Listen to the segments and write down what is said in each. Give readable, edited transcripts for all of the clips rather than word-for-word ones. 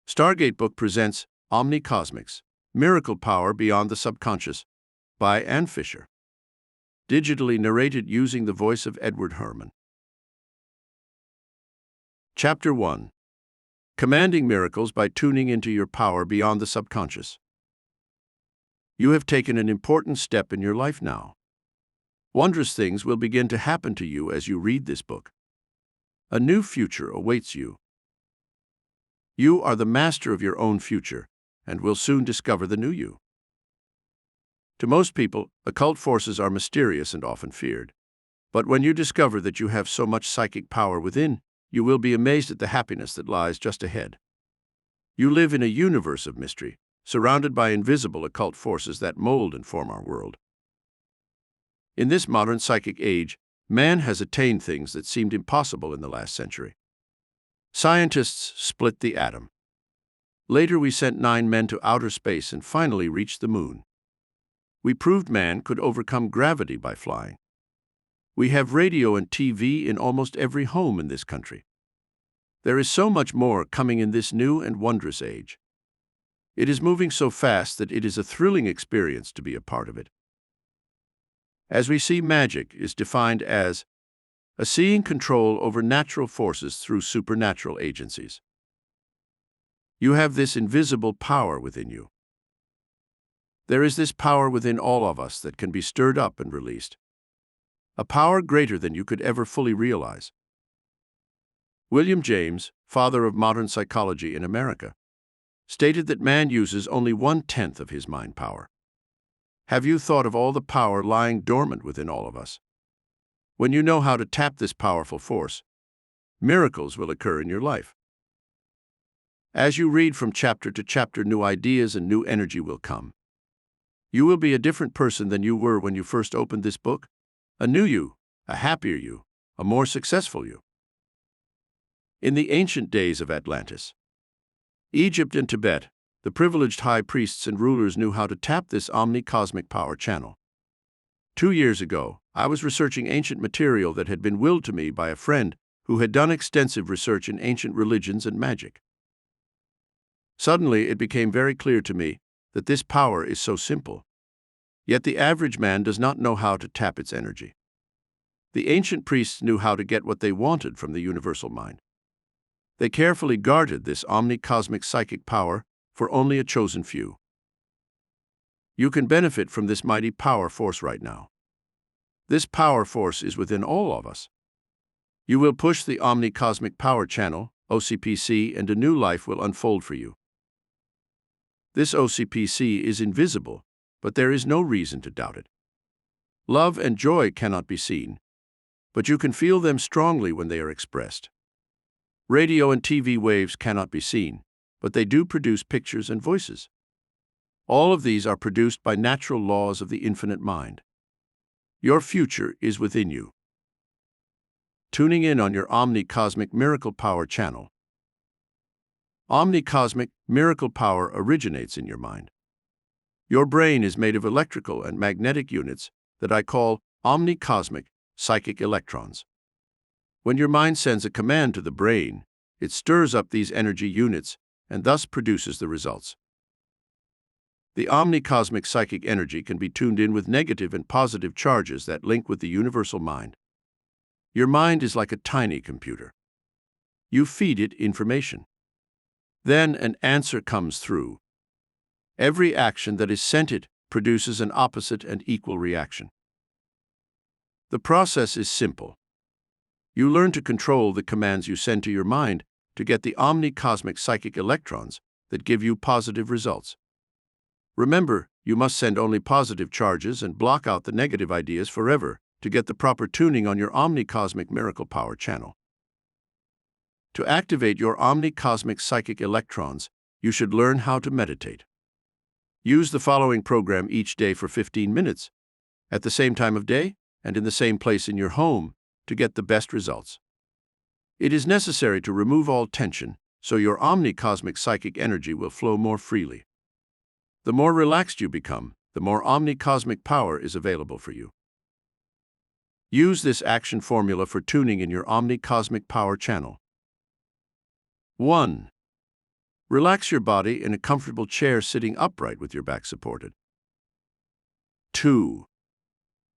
Stargate Book presents Omni-Cosmics, Miracle Power Beyond the Subconscious by Ann Fisher. Digitally narrated using the voice of Edward Herman. Chapter 1. Commanding Miracles by Tuning into Your Power Beyond the Subconscious. You have taken an important step in your life now. Wondrous things will begin to happen to you as you read this book. A new future awaits you. You are the master of your own future, and will soon discover the new you. To most people, occult forces are mysterious and often feared. But when you discover that you have so much psychic power within, you will be amazed at the happiness that lies just ahead. You live in a universe of mystery, surrounded by invisible occult forces that mold and form our world. In this modern psychic age, man has attained things that seemed impossible in the last century. Scientists split the atom. Later, we sent 9 men to outer space and finally reached the moon. We proved man could overcome gravity by flying. We have radio and TV in almost every home in this country. There is so much more coming in this new and wondrous age. It is moving so fast that it is a thrilling experience to be a part of it. As we see, magic is defined as a seeing control over natural forces through supernatural agencies. You have this invisible power within you. There is this power within all of us that can be stirred up and released. A power greater than you could ever fully realize. William James, father of modern psychology in America, stated that man uses only 1/10 of his mind power. Have you thought of all the power lying dormant within all of us? When you know how to tap this powerful force, miracles will occur in your life. As you read from chapter to chapter, new ideas and new energy will come. You will be a different person than you were when you first opened this book. A new you, a happier you, a more successful you. In the ancient days of Atlantis, Egypt and Tibet, the privileged high priests and rulers knew how to tap this omni-cosmic power channel. 2 years ago, I was researching ancient material that had been willed to me by a friend who had done extensive research in ancient religions and magic. Suddenly, it became very clear to me that this power is so simple, yet the average man does not know how to tap its energy. The ancient priests knew how to get what they wanted from the universal mind. They carefully guarded this omni-cosmic psychic power for only a chosen few. You can benefit from this mighty power force right now. This power force is within all of us. You will push the Omni-Cosmic Power Channel, OCPC, and a new life will unfold for you. This OCPC is invisible, but there is no reason to doubt it. Love and joy cannot be seen, but you can feel them strongly when they are expressed. Radio and TV waves cannot be seen, but they do produce pictures and voices. All of these are produced by natural laws of the infinite mind. Your future is within you. Tuning in on your Omni-Cosmic Miracle Power channel. Omni-Cosmic Miracle Power originates in your mind. Your brain is made of electrical and magnetic units that I call Omni-Cosmic Psychic Electrons. When your mind sends a command to the brain, it stirs up these energy units and thus produces the results. The omni-cosmic psychic energy can be tuned in with negative and positive charges that link with the universal mind. Your mind is like a tiny computer. You feed it information. Then an answer comes through. Every action that is sent it produces an opposite and equal reaction. The process is simple. You learn to control the commands you send to your mind to get the omni-cosmic psychic electrons that give you positive results. Remember, you must send only positive charges and block out the negative ideas forever to get the proper tuning on your Omni-Cosmic Miracle Power channel. To activate your Omni-Cosmic Psychic Electrons, you should learn how to meditate. Use the following program each day for 15 minutes, at the same time of day and in the same place in your home, to get the best results. It is necessary to remove all tension so your Omni-Cosmic Psychic energy will flow more freely. The more relaxed you become, the more omni-cosmic power is available for you. Use this action formula for tuning in your omni-cosmic power channel. 1. Relax your body in a comfortable chair sitting upright with your back supported. 2.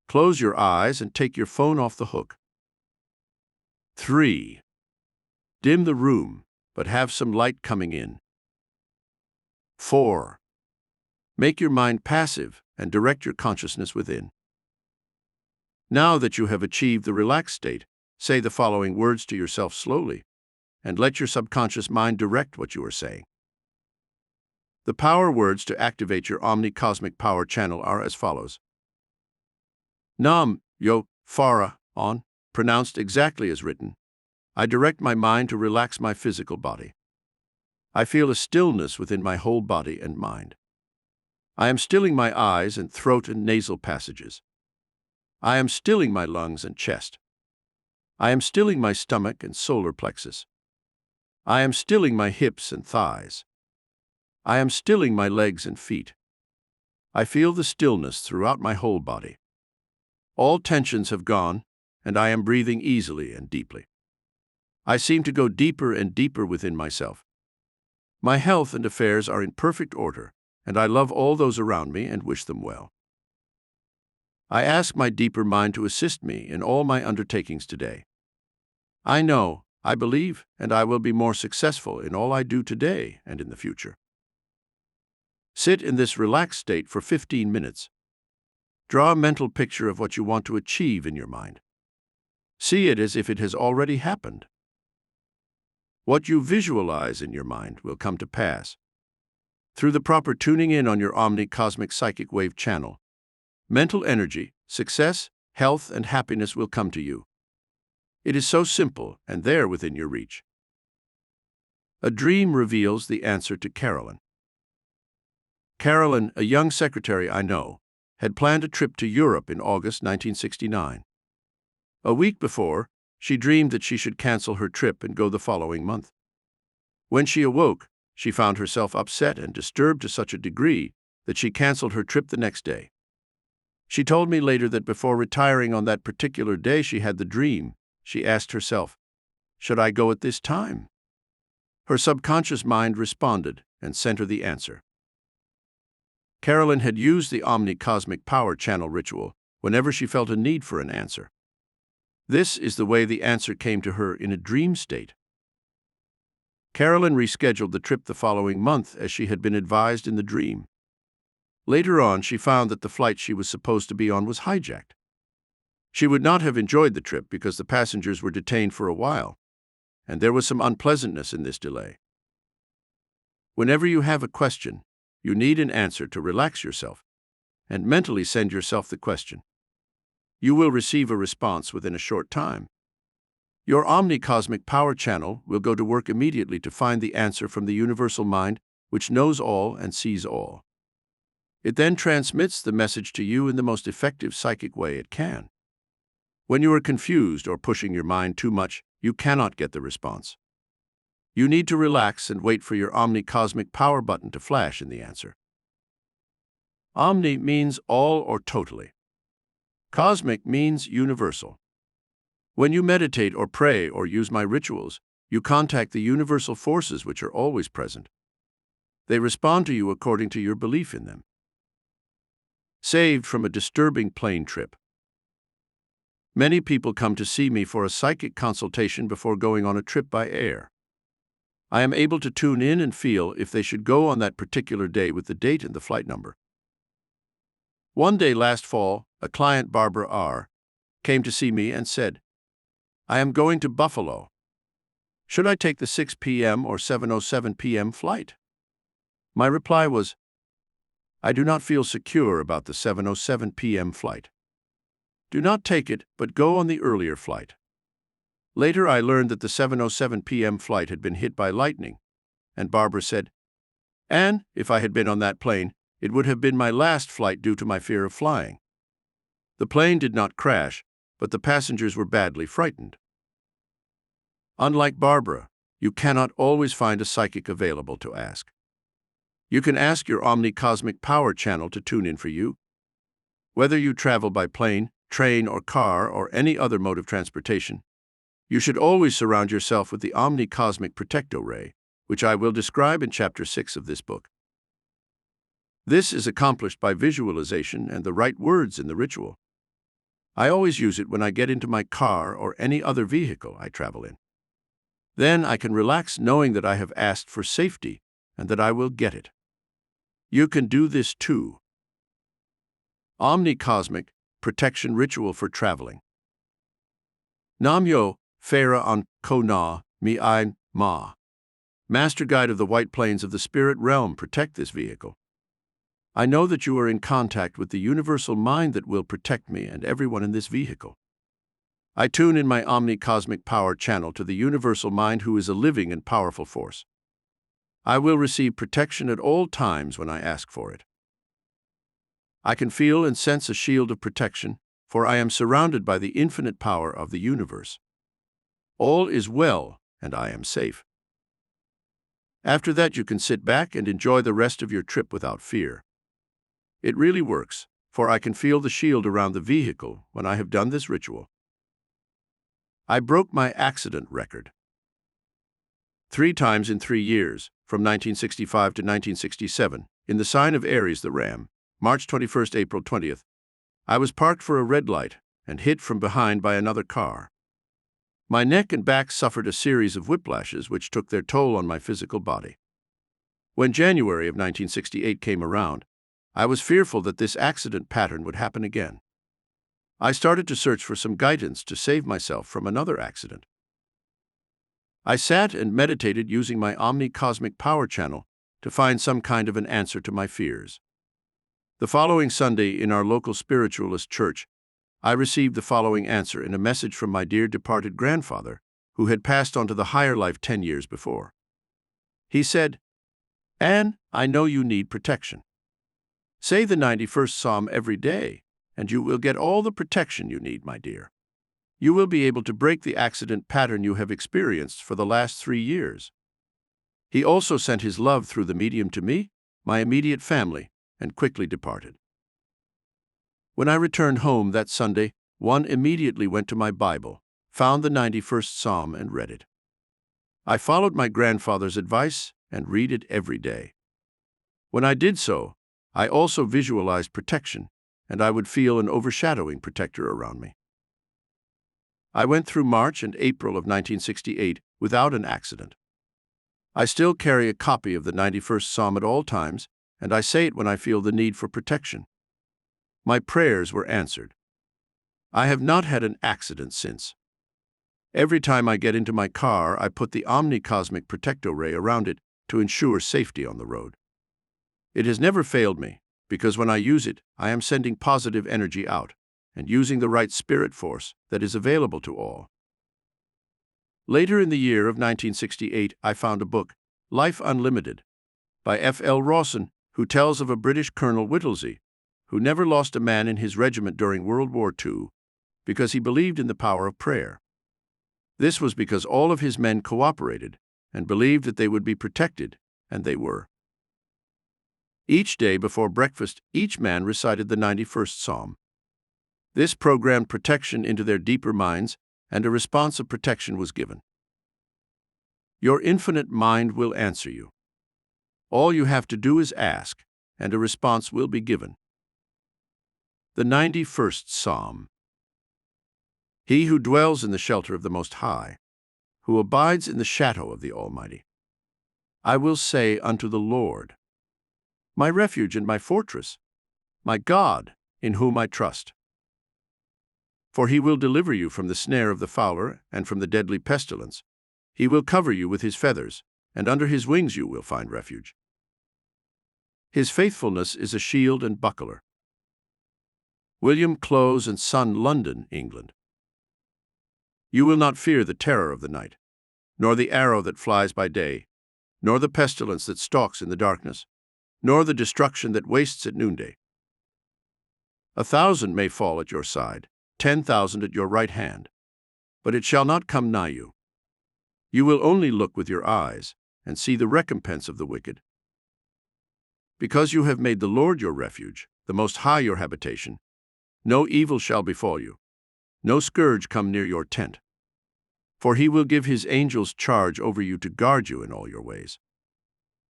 Close your eyes and take your phone off the hook. 3. Dim the room, but have some light coming in. 4. Make your mind passive and direct your consciousness within. Now that you have achieved the relaxed state, say the following words to yourself slowly, and let your subconscious mind direct what you are saying. The power words to activate your Omni-Cosmic power channel are as follows. Nam, Yo, Phara, On, pronounced exactly as written. I direct my mind to relax my physical body. I feel a stillness within my whole body and mind. I am stilling my eyes and throat and nasal passages. I am stilling my lungs and chest. I am stilling my stomach and solar plexus. I am stilling my hips and thighs. I am stilling my legs and feet. I feel the stillness throughout my whole body. All tensions have gone, and I am breathing easily and deeply. I seem to go deeper and deeper within myself. My health and affairs are in perfect order, and I love all those around me and wish them well. I ask my deeper mind to assist me in all my undertakings today. I know, I believe, and I will be more successful in all I do today and in the future. Sit in this relaxed state for 15 minutes. Draw a mental picture of what you want to achieve in your mind. See it as if it has already happened. What you visualize in your mind will come to pass. Through the proper tuning in on your Omni-Cosmic psychic wave channel, mental energy, success, health, and happiness will come to you. It is so simple and there within your reach. A dream reveals the answer to Carolyn. Carolyn, a young secretary I know, had planned a trip to Europe in August 1969. A week before, she dreamed that she should cancel her trip and go the following month. When she awoke, she found herself upset and disturbed to such a degree that she canceled her trip the next day. She told me later that before retiring on that particular day she had the dream. She asked herself, "Should I go at this time?" Her subconscious mind responded and sent her the answer. Carolyn had used the Omni-Cosmic power channel ritual whenever she felt a need for an answer. This is the way the answer came to her in a dream state. Carolyn rescheduled the trip the following month as she had been advised in the dream. Later on, she found that the flight she was supposed to be on was hijacked. She would not have enjoyed the trip because the passengers were detained for a while, and there was some unpleasantness in this delay. Whenever you have a question, you need an answer to relax yourself, and mentally send yourself the question. You will receive a response within a short time. Your Omni-Cosmic power channel will go to work immediately to find the answer from the universal mind, which knows all and sees all. It then transmits the message to you in the most effective psychic way it can. When you are confused or pushing your mind too much, you cannot get the response. You need to relax and wait for your Omni-Cosmic power button to flash in the answer. Omni means all or totally. Cosmic means universal. When you meditate or pray or use my rituals, you contact the universal forces which are always present. They respond to you according to your belief in them. Saved from a disturbing plane trip. Many people come to see me for a psychic consultation before going on a trip by air. I am able to tune in and feel if they should go on that particular day with the date and the flight number. One day last fall, a client, Barbara R., came to see me and said, "I am going to Buffalo. Should I take the 6 p.m. or 7:07 p.m. flight?" My reply was, "I do not feel secure about the 7:07 p.m. flight. Do not take it, but go on the earlier flight." Later, I learned that the 7:07 p.m. flight had been hit by lightning, and Barbara said, "And if I had been on that plane, it would have been my last flight due to my fear of flying." The plane did not crash, but the passengers were badly frightened. Unlike Barbara, you cannot always find a psychic available to ask. You can ask your Omni-Cosmic power channel to tune in for you. Whether you travel by plane, train, or car, or any other mode of transportation, you should always surround yourself with the Omni-Cosmic Protecto Ray, which I will describe in Chapter 6 of this book. This is accomplished by visualization and the right words in the ritual. I always use it when I get into my car or any other vehicle I travel in. Then I can relax knowing that I have asked for safety and that I will get it. You can do this too. Omni-Cosmic Protection Ritual for Traveling. Namyo Phara on Ko Na Mi Ain Ma. Master Guide of the White Plains of the Spirit Realm, protect this vehicle. I know that you are in contact with the universal mind that will protect me and everyone in this vehicle. I tune in my Omni-Cosmic Power channel to the universal mind who is a living and powerful force. I will receive protection at all times when I ask for it. I can feel and sense a shield of protection, for I am surrounded by the infinite power of the universe. All is well, and I am safe. After that, you can sit back and enjoy the rest of your trip without fear. It really works, for I can feel the shield around the vehicle when I have done this ritual. I broke my accident record 3 times in 3 years, from 1965 to 1967, in the sign of Aries the Ram, March 21st, April 20th. I was parked for a red light and hit from behind by another car. My neck and back suffered a series of whiplashes which took their toll on my physical body. When January of 1968 came around, I was fearful that this accident pattern would happen again. I started to search for some guidance to save myself from another accident. I sat and meditated using my Omni-Cosmic Power channel to find some kind of an answer to my fears. The following Sunday in our local spiritualist church, I received the following answer in a message from my dear departed grandfather, who had passed on to the higher life 10 years before. He said, "Anne, I know you need protection. Say the 91st Psalm every day, and you will get all the protection you need, my dear. You will be able to break the accident pattern you have experienced for the last 3 years." He also sent his love through the medium to me, my immediate family, and quickly departed. When I returned home that Sunday, one immediately went to my Bible, found the 91st Psalm, and read it. I followed my grandfather's advice and read it every day. When I did so, I also visualized protection, and I would feel an overshadowing protector around me. I went through March and April of 1968 without an accident. I still carry a copy of the 91st Psalm at all times, and I say it when I feel the need for protection. My prayers were answered. I have not had an accident since. Every time I get into my car, I put the Omni-Cosmic Protector Ray around it to ensure safety on the road. It has never failed me, because when I use it, I am sending positive energy out and using the right spirit force that is available to all. Later in the year of 1968, I found a book, Life Unlimited, by F.L. Rawson, who tells of a British Colonel Whittlesey, who never lost a man in his regiment during World War II because he believed in the power of prayer. This was because all of his men cooperated and believed that they would be protected, and they were. Each day before breakfast, each man recited the 91st Psalm. This programmed protection into their deeper minds, and a response of protection was given. Your infinite mind will answer you. All you have to do is ask, and a response will be given. The 91st Psalm. He who dwells in the shelter of the Most High, who abides in the shadow of the Almighty, I will say unto the Lord, my refuge and my fortress, my God, in whom I trust. For he will deliver you from the snare of the fowler and from the deadly pestilence. He will cover you with his feathers, and under his wings you will find refuge. His faithfulness is a shield and buckler. William Close and Son, London, England. You will not fear the terror of the night, nor the arrow that flies by day, nor the pestilence that stalks in the darkness, nor the destruction that wastes at noonday. 1,000 may fall at your side, 10,000 at your right hand, but it shall not come nigh you. You will only look with your eyes and see the recompense of the wicked. Because you have made the Lord your refuge, the Most High your habitation, no evil shall befall you, no scourge come near your tent. For he will give his angels charge over you to guard you in all your ways.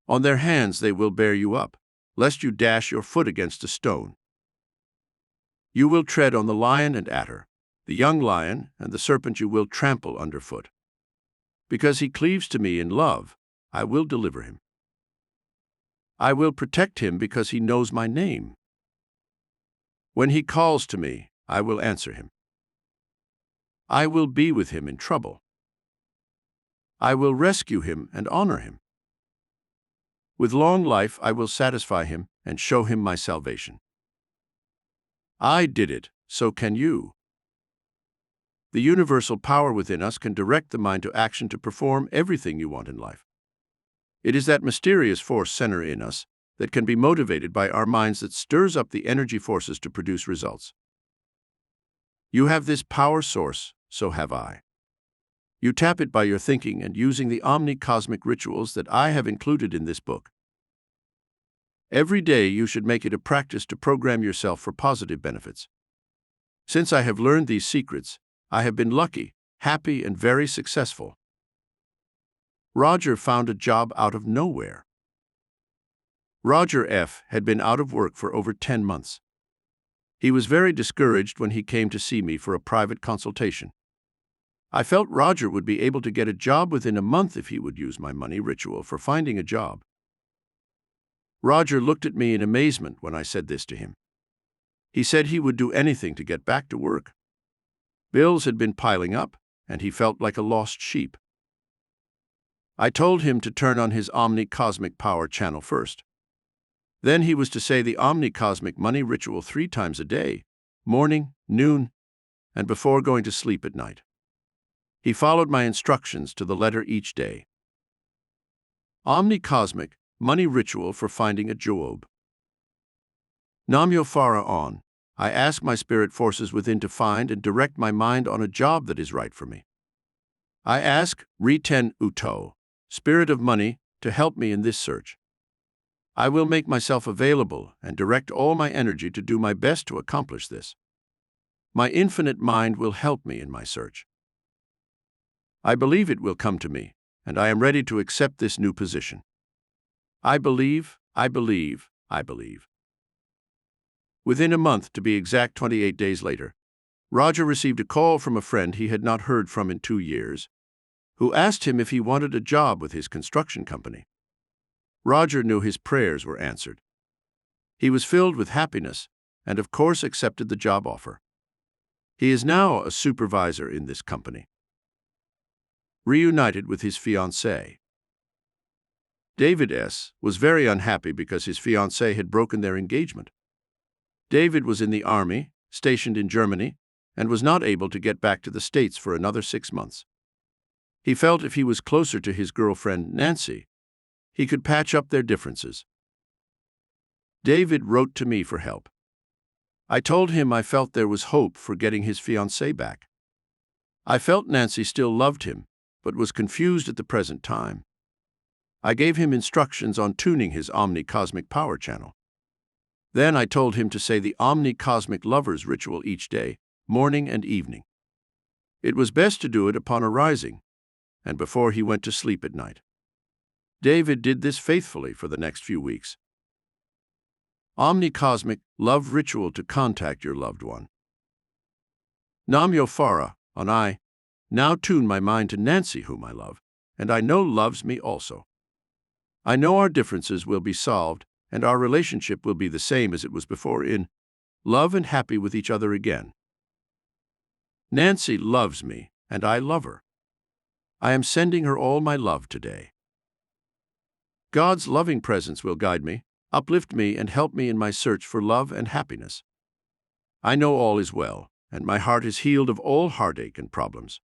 On their hands they will bear you up, lest you dash your foot against a stone. You will tread on the lion and adder, the young lion and the serpent you will trample underfoot. Because he cleaves to me in love, I will deliver him. I will protect him because he knows my name. When he calls to me, I will answer him. I will be with him in trouble. I will rescue him and honor him. With long life I will satisfy him and show him my salvation. I did it, so can you. The universal power within us can direct the mind to action to perform everything you want in life. It is that mysterious force center in us that can be motivated by our minds that stirs up the energy forces to produce results. You have this power source, so have I. You tap it by your thinking and using the Omni-Cosmic rituals that I have included in this book. Every day you should make it a practice to program yourself for positive benefits. Since I have learned these secrets, I have been lucky, happy, and very successful. Roger found a job out of nowhere. Roger F. had been out of work for over 10 months. He was very discouraged when he came to see me for a private consultation. I felt Roger would be able to get a job within a month if he would use my money ritual for finding a job. Roger looked at me in amazement when I said this to him. He said he would do anything to get back to work. Bills had been piling up, and he felt like a lost sheep. I told him to turn on his Omni-Cosmic power channel first. Then he was to say the Omni-Cosmic money ritual 3 times a day, morning, noon, and before going to sleep at night. He followed my instructions to the letter each day. Omni-Cosmic money ritual for finding a job. Namyo Farah on. I ask my spirit forces within to find and direct my mind on a job that is right for me. I ask Riten Uto, spirit of money, to help me in this search. I will make myself available and direct all my energy to do my best to accomplish this. My infinite mind will help me in my search. I believe it will come to me, and I am ready to accept this new position. I believe, I believe, I believe. Within a month, to be exact 28 days later, Roger received a call from a friend he had not heard from in 2 years, who asked him if he wanted a job with his construction company. Roger knew his prayers were answered. He was filled with happiness and, of course, accepted the job offer. He is now a supervisor in this company. Reunited with his fiancée. David S. was very unhappy because his fiancée had broken their engagement. David was in the army, stationed in Germany, and was not able to get back to the States for another 6 months. He felt if he was closer to his girlfriend, Nancy, he could patch up their differences. David wrote to me for help. I told him I felt there was hope for getting his fiancée back. I felt Nancy still loved him, but was confused at the present time. I gave him instructions on tuning his Omni-Cosmic power channel. Then I told him to say the Omni-Cosmic lovers ritual each day, morning and evening. It was best to do it upon arising, and before he went to sleep at night. David did this faithfully for the next few weeks. Omni-Cosmic love ritual to contact your loved one. Namyo Farah, on I now tune my mind to Nancy, whom I love, and I know loves me also. I know our differences will be solved, and our relationship will be the same as it was before, in love and happy with each other again. Nancy loves me, and I love her. I am sending her all my love today. God's loving presence will guide me, uplift me, and help me in my search for love and happiness. I know all is well, and my heart is healed of all heartache and problems.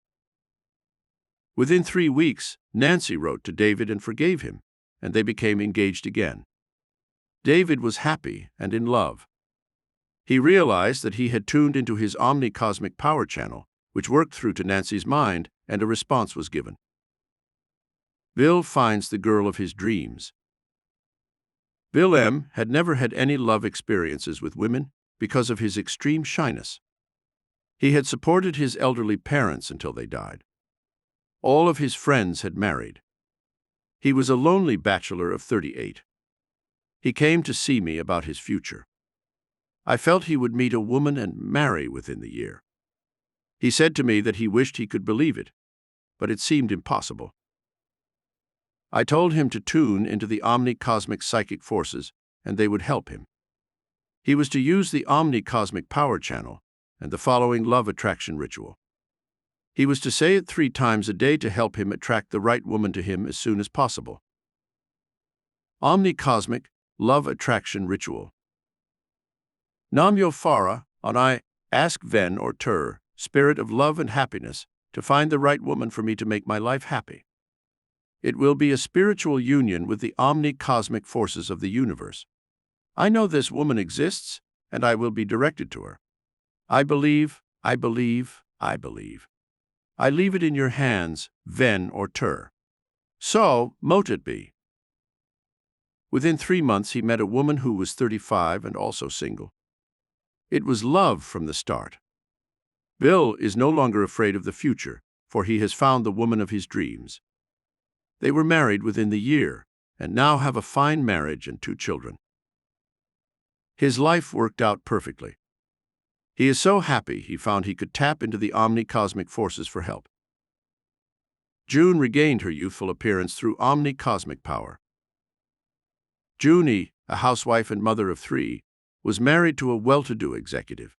Within 3 weeks, Nancy wrote to David and forgave him, and they became engaged again. David was happy and in love. He realized that he had tuned into his Omni-Cosmic power channel, which worked through to Nancy's mind, and a response was given. Bill finds the girl of his dreams. Bill M. had never had any love experiences with women because of his extreme shyness. He had supported his elderly parents until they died. All of his friends had married. He was a lonely bachelor of 38. He came to see me about his future. I felt he would meet a woman and marry within the year. He said to me that he wished he could believe it, but it seemed impossible. I told him to tune into the Omni-Cosmic psychic forces, and they would help him. He was to use the Omni-Cosmic power channel and the following love attraction ritual. He was to say it 3 times a day to help him attract the right woman to him as soon as possible. Omni-Cosmic Love Attraction Ritual. Nam Yo Farah, I ask Ven or Tur, spirit of love and happiness, to find the right woman for me to make my life happy. It will be a spiritual union with the omni-cosmic forces of the universe. I know this woman exists, and I will be directed to her. I believe, I believe, I believe. I leave it in your hands, Ven or Tur. So, mote it be. Within 3 months he met a woman who was 35 and also single. It was love from the start. Bill is no longer afraid of the future, for he has found the woman of his dreams. They were married within the year, and now have a fine marriage and 2 children. His life worked out perfectly. He is so happy he found he could tap into the omni-cosmic forces for help. June regained her youthful appearance through omni-cosmic power. Junie, a housewife and mother of 3, was married to a well-to-do executive.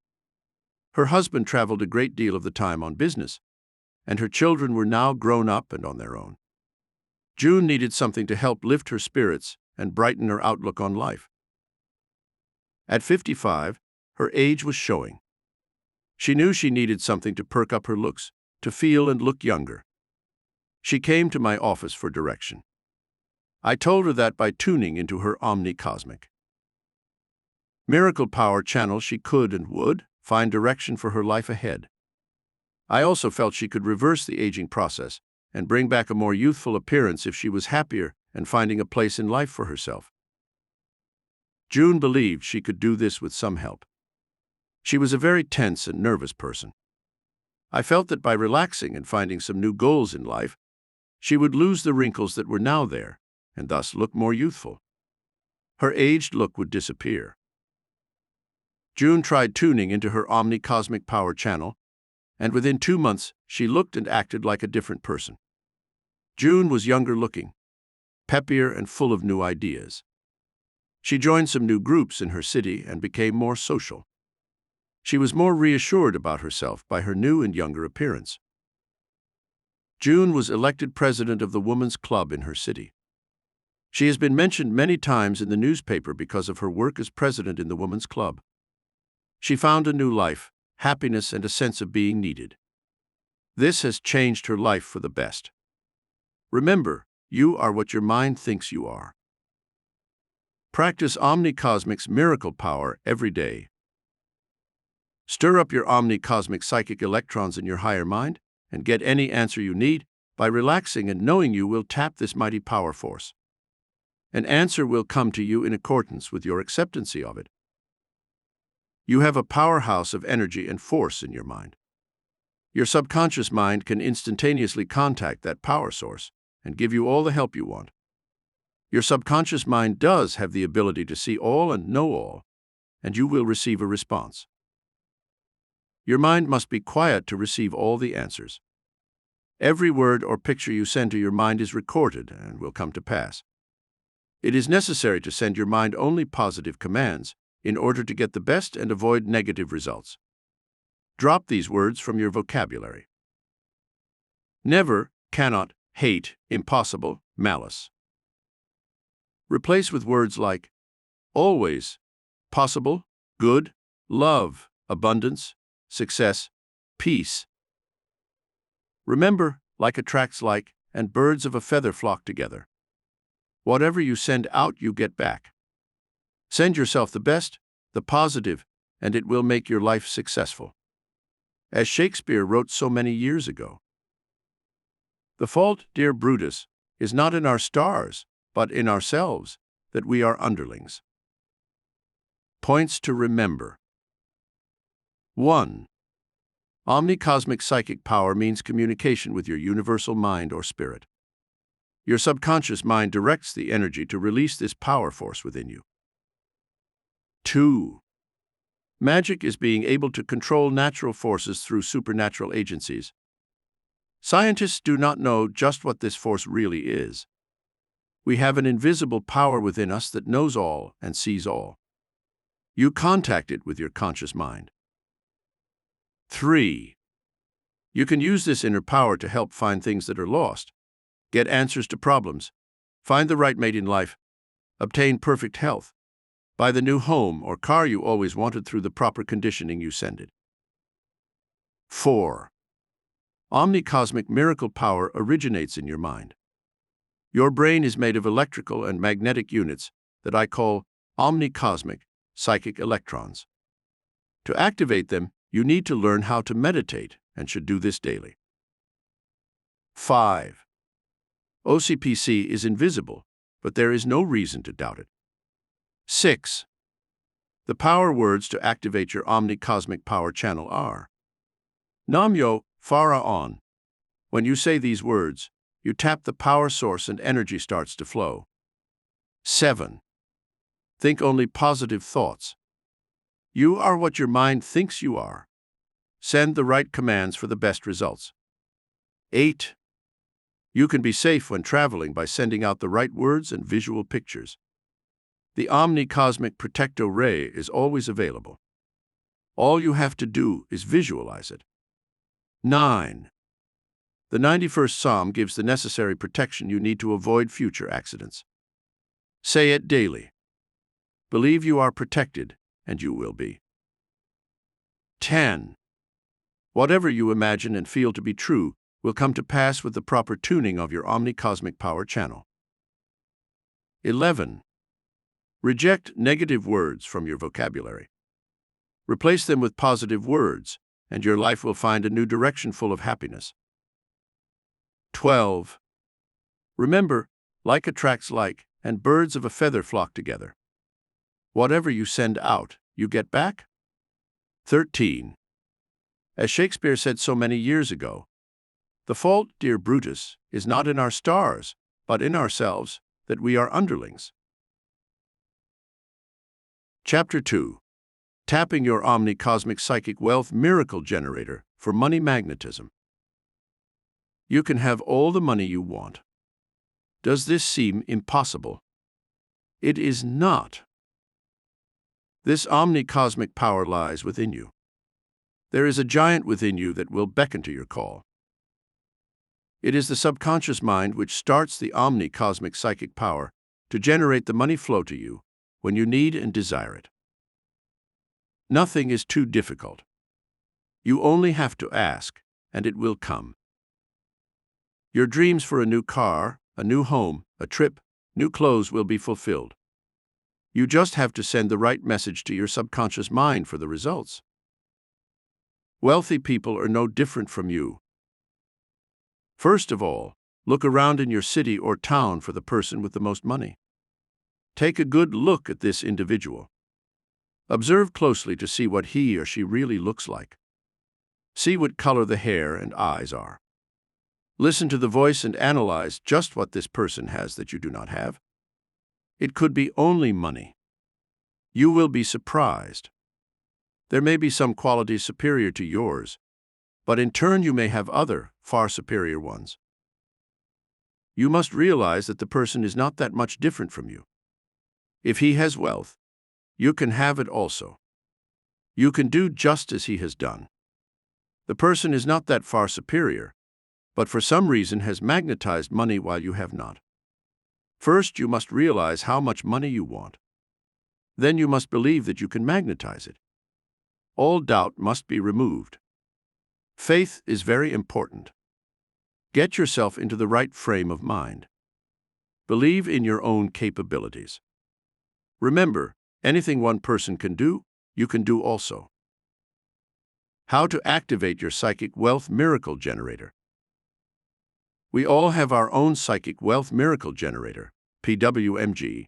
Her husband traveled a great deal of the time on business, and her children were now grown up and on their own. June needed something to help lift her spirits and brighten her outlook on life. At 55, her age was showing. She knew she needed something to perk up her looks, to feel and look younger. She came to my office for direction. I told her that by tuning into her omni-cosmic miracle power channel she could and would find direction for her life ahead. I also felt she could reverse the aging process and bring back a more youthful appearance if she was happier and finding a place in life for herself. June believed she could do this with some help. She was a very tense and nervous person. I felt that by relaxing and finding some new goals in life, she would lose the wrinkles that were now there and thus look more youthful. Her aged look would disappear. June tried tuning into her omni-cosmic power channel, and within 2 months she looked and acted like a different person. June was younger looking, peppier and full of new ideas. She joined some new groups in her city and became more social. She was more reassured about herself by her new and younger appearance. June was elected president of the Women's Club in her city. She has been mentioned many times in the newspaper because of her work as president in the Women's Club. She found a new life, happiness, and a sense of being needed. This has changed her life for the best. Remember, you are what your mind thinks you are. Practice Omni-Cosmic's miracle power every day. Stir up your omni-cosmic psychic electrons in your higher mind and get any answer you need by relaxing and knowing you will tap this mighty power force. An answer will come to you in accordance with your acceptance of it. You have a powerhouse of energy and force in your mind. Your subconscious mind can instantaneously contact that power source and give you all the help you want. Your subconscious mind does have the ability to see all and know all, and you will receive a response. Your mind must be quiet to receive all the answers. Every word or picture you send to your mind is recorded and will come to pass. It is necessary to send your mind only positive commands in order to get the best and avoid negative results. Drop these words from your vocabulary. Never, cannot, hate, impossible, malice. Replace with words like always, possible, good, love, abundance, success, peace. Remember, like attracts like, and birds of a feather flock together. Whatever you send out, you get back. Send yourself the best, the positive, and it will make your life successful. As Shakespeare wrote so many years ago, "The fault, dear Brutus, is not in our stars, but in ourselves, that we are underlings." Points to remember. 1. Omni-Cosmic psychic power means communication with your universal mind or spirit. Your subconscious mind directs the energy to release this power force within you. 2. Magic is being able to control natural forces through supernatural agencies. Scientists do not know just what this force really is. We have an invisible power within us that knows all and sees all. You contact it with your conscious mind. 3. You can use this inner power to help find things that are lost, get answers to problems, find the right mate in life, obtain perfect health, buy the new home or car you always wanted through the proper conditioning you send it. 4. Omni-Cosmic miracle power originates in your mind. Your brain is made of electrical and magnetic units that I call Omni-Cosmic psychic electrons. To activate them, you need to learn how to meditate and should do this daily. 5. OCPC is invisible, but there is no reason to doubt it. 6. The power words to activate your Omni-Cosmic power channel are Namyo Pharaon. When you say these words, you tap the power source and energy starts to flow. 7. Think only positive thoughts. You are what your mind thinks you are. Send the right commands for the best results. 8. You can be safe when traveling by sending out the right words and visual pictures. The Omni-Cosmic Protecto Ray is always available. All you have to do is visualize it. 9. The 91st Psalm gives the necessary protection you need to avoid future accidents. Say it daily. Believe you are protected, and you will be. 10. Whatever you imagine and feel to be true will come to pass with the proper tuning of your Omni-Cosmic power channel. 11. Reject negative words from your vocabulary. Replace them with positive words, and your life will find a new direction full of happiness. 12. Remember, like attracts like, and birds of a feather flock together. Whatever you send out, you get back. 13. As Shakespeare said so many years ago, the fault, dear Brutus, is not in our stars, but in ourselves, that we are underlings. Chapter 2. Tapping your Omni-Cosmic Psychic Wealth Miracle Generator for Money Magnetism. You can have all the money you want. Does this seem impossible? It is not. This Omni-Cosmic power lies within you. There is a giant within you that will beckon to your call. It is the subconscious mind which starts the Omni-Cosmic psychic power to generate the money flow to you when you need and desire it. Nothing is too difficult. You only have to ask, and it will come. Your dreams for a new car, a new home, a trip, new clothes will be fulfilled. You just have to send the right message to your subconscious mind for the results. Wealthy people are no different from you. First of all, look around in your city or town for the person with the most money. Take a good look at this individual. Observe closely to see what he or she really looks like. See what color the hair and eyes are. Listen to the voice and analyze just what this person has that you do not have. It could be only money. You will be surprised. There may be some qualities superior to yours, but in turn you may have other, far superior ones. You must realize that the person is not that much different from you. If he has wealth, you can have it also. You can do just as he has done. The person is not that far superior, but for some reason has magnetized money while you have not. First, you must realize how much money you want. Then you must believe that you can magnetize it. All doubt must be removed. Faith is very important. Get yourself into the right frame of mind. Believe in your own capabilities. Remember, anything one person can do, you can do also. How to activate your psychic wealth miracle generator. We all have our own psychic wealth miracle generator, PWMG,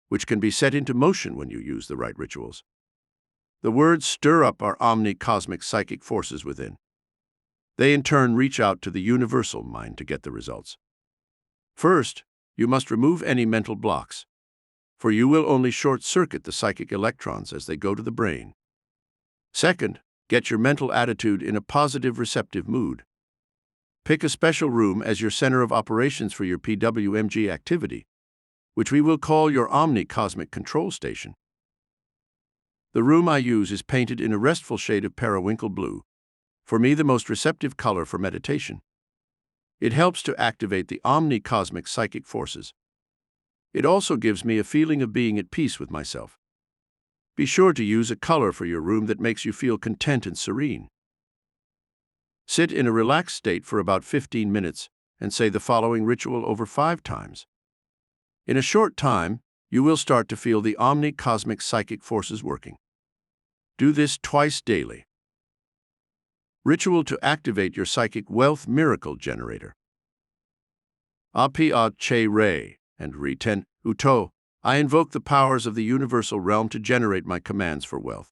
which can be set into motion when you use the right rituals. The words stir up our Omni-Cosmic psychic forces within. They in turn reach out to the universal mind to get the results. First, you must remove any mental blocks, for you will only short-circuit the psychic electrons as they go to the brain. Second, get your mental attitude in a positive, receptive mood. Pick a special room as your center of operations for your PWMG activity, which we will call your Omni-Cosmic control station. The room I use is painted in a restful shade of periwinkle blue, for me the most receptive color for meditation. It helps to activate the Omni-Cosmic psychic forces. It also gives me a feeling of being at peace with myself. Be sure to use a color for your room that makes you feel content and serene. Sit in a relaxed state for about 15 minutes and say the following ritual over 5 times. In a short time, you will start to feel the Omni-Cosmic psychic forces working. Do this twice daily. Ritual to activate your psychic wealth miracle generator. Apia che re and riten uto. I invoke the powers of the universal realm to generate my commands for wealth.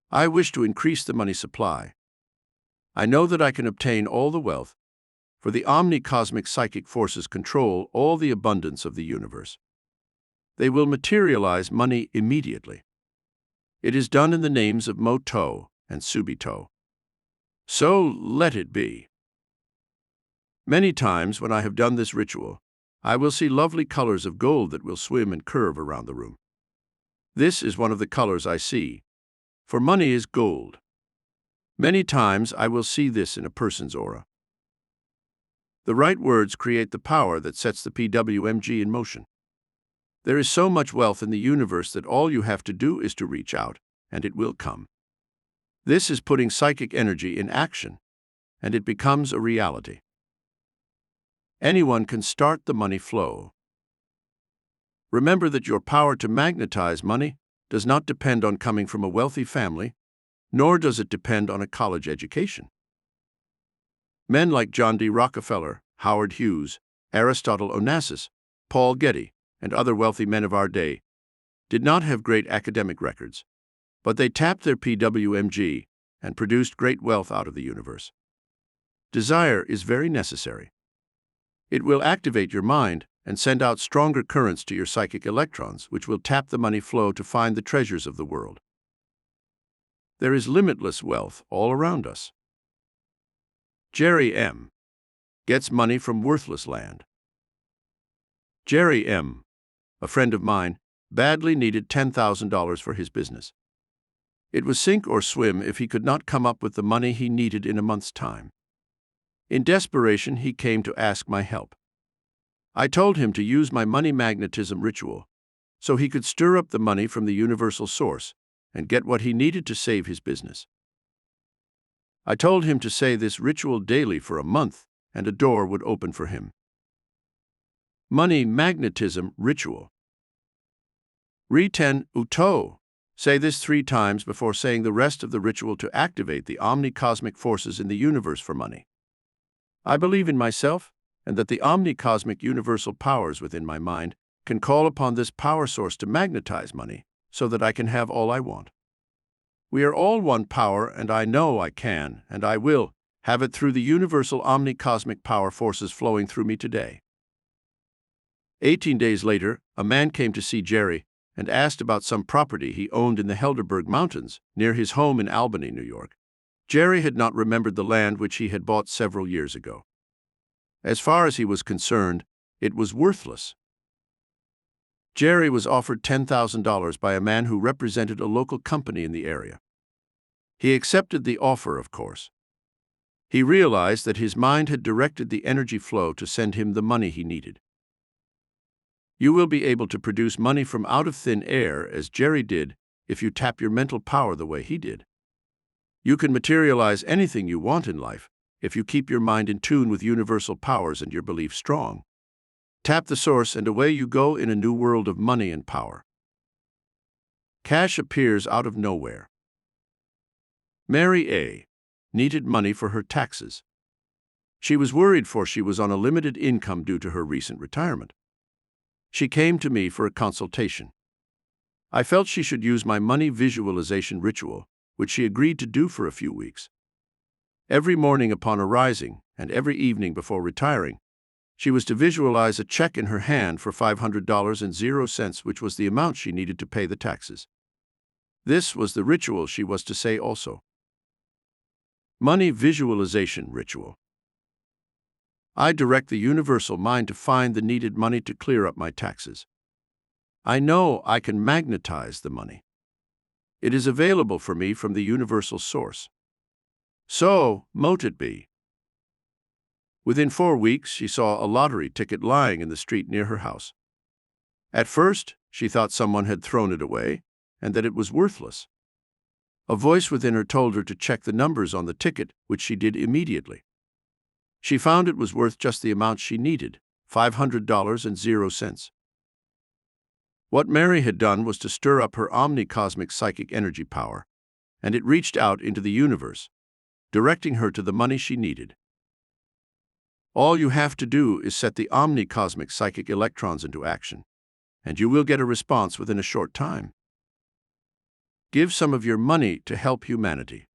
I wish to increase the money supply. I know that I can obtain all the wealth, for the Omni-Cosmic psychic forces control all the abundance of the universe. They will materialize money immediately. It is done in the names of Moto and Subito. So let it be. Many times when I have done this ritual, I will see lovely colors of gold that will swim and curve around the room. This is one of the colors I see, for money is gold. Many times I will see this in a person's aura. The right words create the power that sets the PWMG in motion. There is so much wealth in the universe that all you have to do is to reach out, and it will come. This is putting psychic energy in action, and it becomes a reality. Anyone can start the money flow. Remember that your power to magnetize money does not depend on coming from a wealthy family, nor does it depend on a college education. Men like John D. Rockefeller, Howard Hughes, Aristotle Onassis, Paul Getty, and other wealthy men of our day did not have great academic records, but they tapped their PWMG and produced great wealth out of the universe. Desire is very necessary. It will activate your mind and send out stronger currents to your psychic electrons, which will tap the money flow to find the treasures of the world. There is limitless wealth all around us. Jerry M. gets money from worthless land. Jerry M., a friend of mine, badly needed $10,000 for his business. It was sink or swim if he could not come up with the money he needed in a month's time. In desperation, he came to ask my help. I told him to use my money magnetism ritual so he could stir up the money from the universal source and get what he needed to save his business. I told him to say this ritual daily for a month, and a door would open for him. Money magnetism ritual. Riten uto. Say this 3 times before saying the rest of the ritual to activate the Omni-Cosmic forces in the universe for money. I believe in myself, and that the Omni-Cosmic universal powers within my mind can call upon this power source to magnetize money so that I can have all I want. We are all one power, and I know I can, and I will, have it through the universal Omni-Cosmic power forces flowing through me today. 18 days later, a man came to see Jerry and asked about some property he owned in the Helderberg Mountains, near his home in Albany, New York. Jerry had not remembered the land which he had bought several years ago. As far as he was concerned, it was worthless. Jerry was offered $10,000 by a man who represented a local company in the area. He accepted the offer, of course. He realized that his mind had directed the energy flow to send him the money he needed. You will be able to produce money from out of thin air, as Jerry did, if you tap your mental power the way he did. You can materialize anything you want in life if you keep your mind in tune with universal powers and your belief strong. Tap the source and away you go in a new world of money and power. Cash appears out of nowhere. Mary A. needed money for her taxes. She was worried, for she was on a limited income due to her recent retirement. She came to me for a consultation. I felt she should use my money visualization ritual, which she agreed to do for a few weeks. Every morning upon arising, and every evening before retiring, she was to visualize a check in her hand for $500.00, which was the amount she needed to pay the taxes. This was the ritual she was to say also. Money Visualization Ritual. I direct the universal mind to find the needed money to clear up my taxes. I know I can magnetize the money. It is available for me from the universal source. So, mote it be. Within 4 weeks, she saw a lottery ticket lying in the street near her house. At first, she thought someone had thrown it away and that it was worthless. A voice within her told her to check the numbers on the ticket, which she did immediately. She found it was worth just the amount she needed, $500.00. What Mary had done was to stir up her Omni-Cosmics psychic energy power, and it reached out into the universe, directing her to the money she needed. All you have to do is set the Omni-Cosmic psychic electrons into action, and you will get a response within a short time. Give some of your money to help humanity.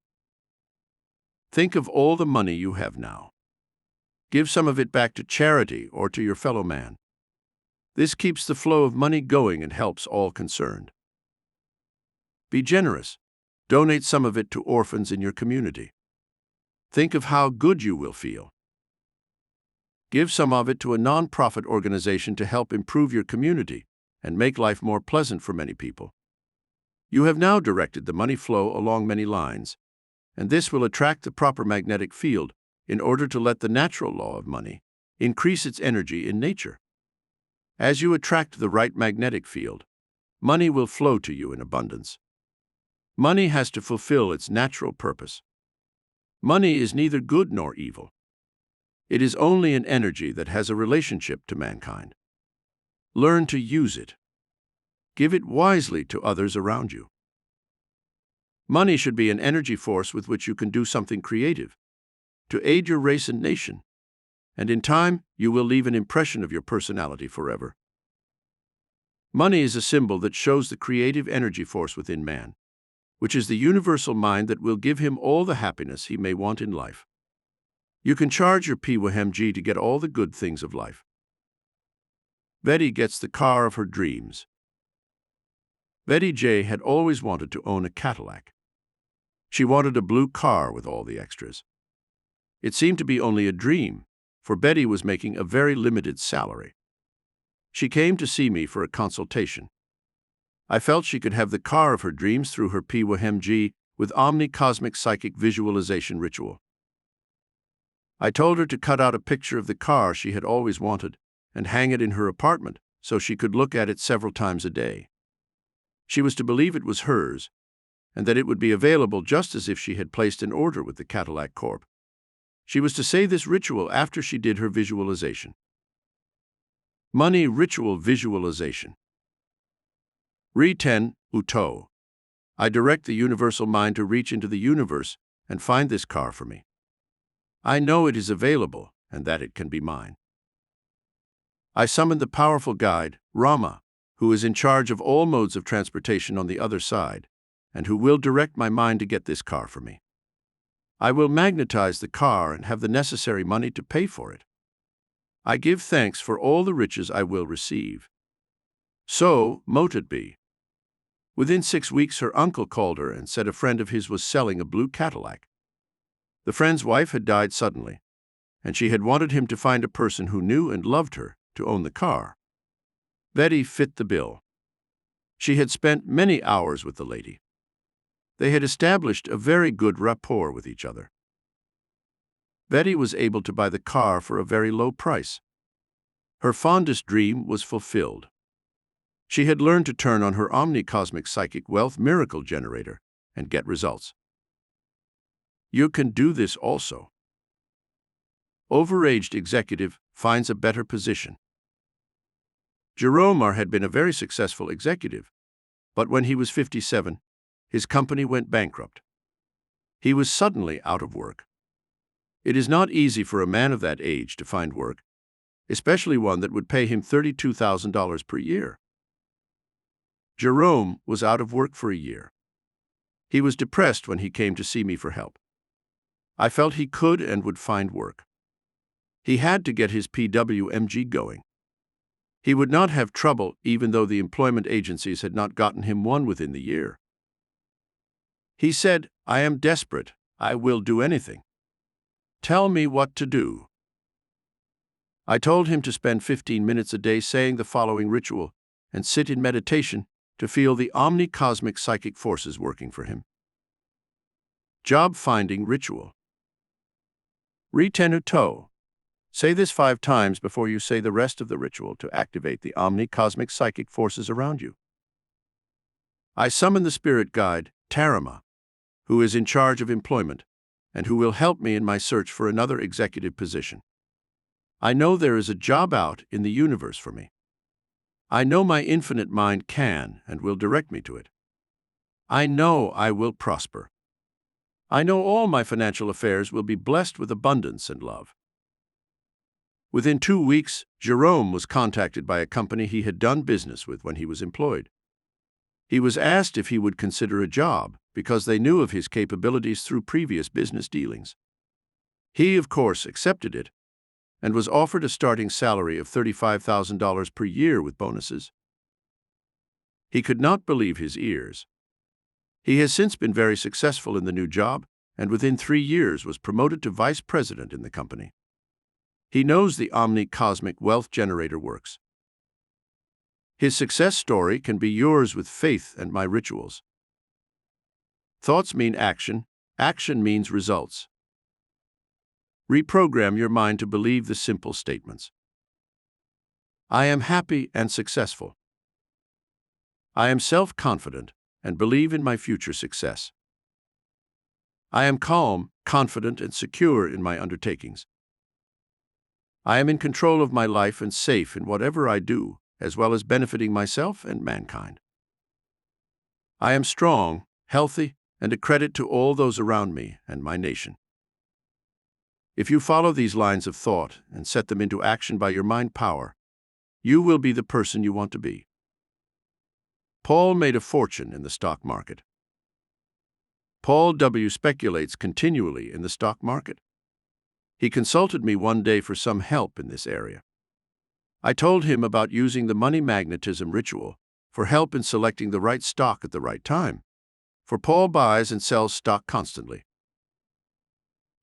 Think of all the money you have now. Give some of it back to charity or to your fellow man. This keeps the flow of money going and helps all concerned. Be generous. Donate some of it to orphans in your community. Think of how good you will feel. Give some of it to a non-profit organization to help improve your community and make life more pleasant for many people. You have now directed the money flow along many lines, and this will attract the proper magnetic field in order to let the natural law of money increase its energy in nature. As you attract the right magnetic field, money will flow to you in abundance. Money has to fulfill its natural purpose. Money is neither good nor evil. It is only an energy that has a relationship to mankind. Learn to use it. Give it wisely to others around you. Money should be an energy force with which you can do something creative, to aid your race and nation, and in time you will leave an impression of your personality forever. Money is a symbol that shows the creative energy force within man, which is the universal mind that will give him all the happiness he may want in life. You can charge your PWMG to get all the good things of life. Betty gets the car of her dreams. Betty J. had always wanted to own a Cadillac. She wanted a blue car with all the extras. It seemed to be only a dream, for Betty was making a very limited salary. She came to see me for a consultation. I felt she could have the car of her dreams through her PWMG with Omni-Cosmic Psychic Visualization Ritual. I told her to cut out a picture of the car she had always wanted and hang it in her apartment so she could look at it several times a day. She was to believe it was hers, and that it would be available just as if she had placed an order with the Cadillac Corp. She was to say this ritual after she did her visualization. Money Ritual Visualization. Re-10 Uto. I direct the universal mind to reach into the universe and find this car for me. I know it is available and that it can be mine. I summon the powerful guide, Rama, who is in charge of all modes of transportation on the other side, and who will direct my mind to get this car for me. I will magnetize the car and have the necessary money to pay for it. I give thanks for all the riches I will receive. So, mote it be. Within 6 weeks, her uncle called her and said a friend of his was selling a blue Cadillac. The friend's wife had died suddenly, and she had wanted him to find a person who knew and loved her to own the car. Betty fit the bill. She had spent many hours with the lady. They had established a very good rapport with each other. Betty was able to buy the car for a very low price. Her fondest dream was fulfilled. She had learned to turn on her Omni-Cosmic Psychic Wealth Miracle Generator and get results. You can do this also. Overaged executive finds a better position. Jerome had been a very successful executive, but when he was 57, his company went bankrupt. He was suddenly out of work. It is not easy for a man of that age to find work, especially one that would pay him $32,000 per year. Jerome was out of work for a year. He was depressed when he came to see me for help. I felt he could and would find work. He had to get his PWMG going. He would not have trouble even though the employment agencies had not gotten him one within the year. He said, "I am desperate. I will do anything. Tell me what to do." I told him to spend 15 minutes a day saying the following ritual and sit in meditation to feel the Omni-Cosmic psychic forces working for him. Job finding ritual. Retenu to. Say this 5 times before you say the rest of the ritual to activate the Omni-Cosmic psychic forces around you. I summon the spirit guide, Tarama, who is in charge of employment and who will help me in my search for another executive position. I know there is a job out in the universe for me. I know my infinite mind can and will direct me to it. I know I will prosper. I know all my financial affairs will be blessed with abundance and love. Within 2 weeks, Jerome was contacted by a company he had done business with when he was employed. He was asked if he would consider a job because they knew of his capabilities through previous business dealings. He, of course, accepted it and was offered a starting salary of $35,000 per year with bonuses. He could not believe his ears. He has since been very successful in the new job and within 3 years was promoted to vice president in the company. He knows the Omni-Cosmic wealth generator works. His success story can be yours with faith and my rituals. Thoughts mean action. Action means results. Reprogram your mind to believe the simple statements. I am happy and successful. I am self-confident and believe in my future success. I am calm, confident, and secure in my undertakings. I am in control of my life and safe in whatever I do, as well as benefiting myself and mankind. I am strong, healthy, and a credit to all those around me and my nation. If you follow these lines of thought and set them into action by your mind power, you will be the person you want to be. Paul made a fortune in the stock market. Paul W. speculates continually in the stock market. He consulted me one day for some help in this area. I told him about using the money magnetism ritual for help in selecting the right stock at the right time, for Paul buys and sells stock constantly.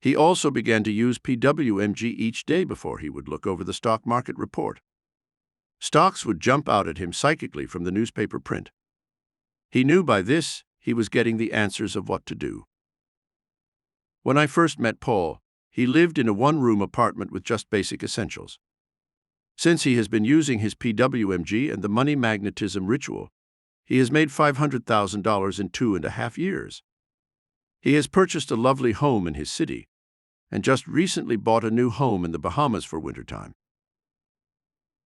He also began to use PWMG each day before he would look over the stock market report. Stocks would jump out at him psychically from the newspaper print. He knew by this he was getting the answers of what to do. When I first met Paul, he lived in a one-room apartment with just basic essentials. Since he has been using his PWMG and the money magnetism ritual, he has made $500,000 in 2.5 years. He has purchased a lovely home in his city and just recently bought a new home in the Bahamas for wintertime.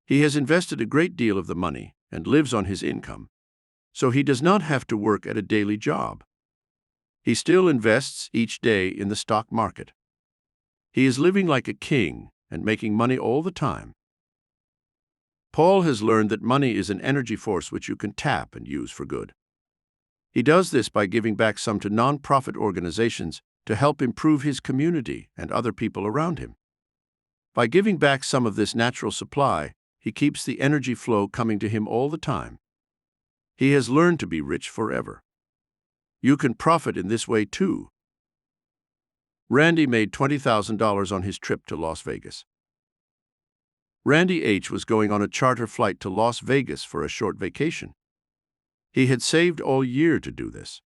He has invested a great deal of the money and lives on his income, so he does not have to work at a daily job. He still invests each day in the stock market. He is living like a king and making money all the time. Paul has learned that money is an energy force which you can tap and use for good. He does this by giving back some to non-profit organizations to help improve his community and other people around him. By giving back some of this natural supply, he keeps the energy flow coming to him all the time. He has learned to be rich forever. You can profit in this way too. Randy made $20,000 on his trip to Las Vegas. Randy H. was going on a charter flight to Las Vegas for a short vacation. He had saved all year to do this.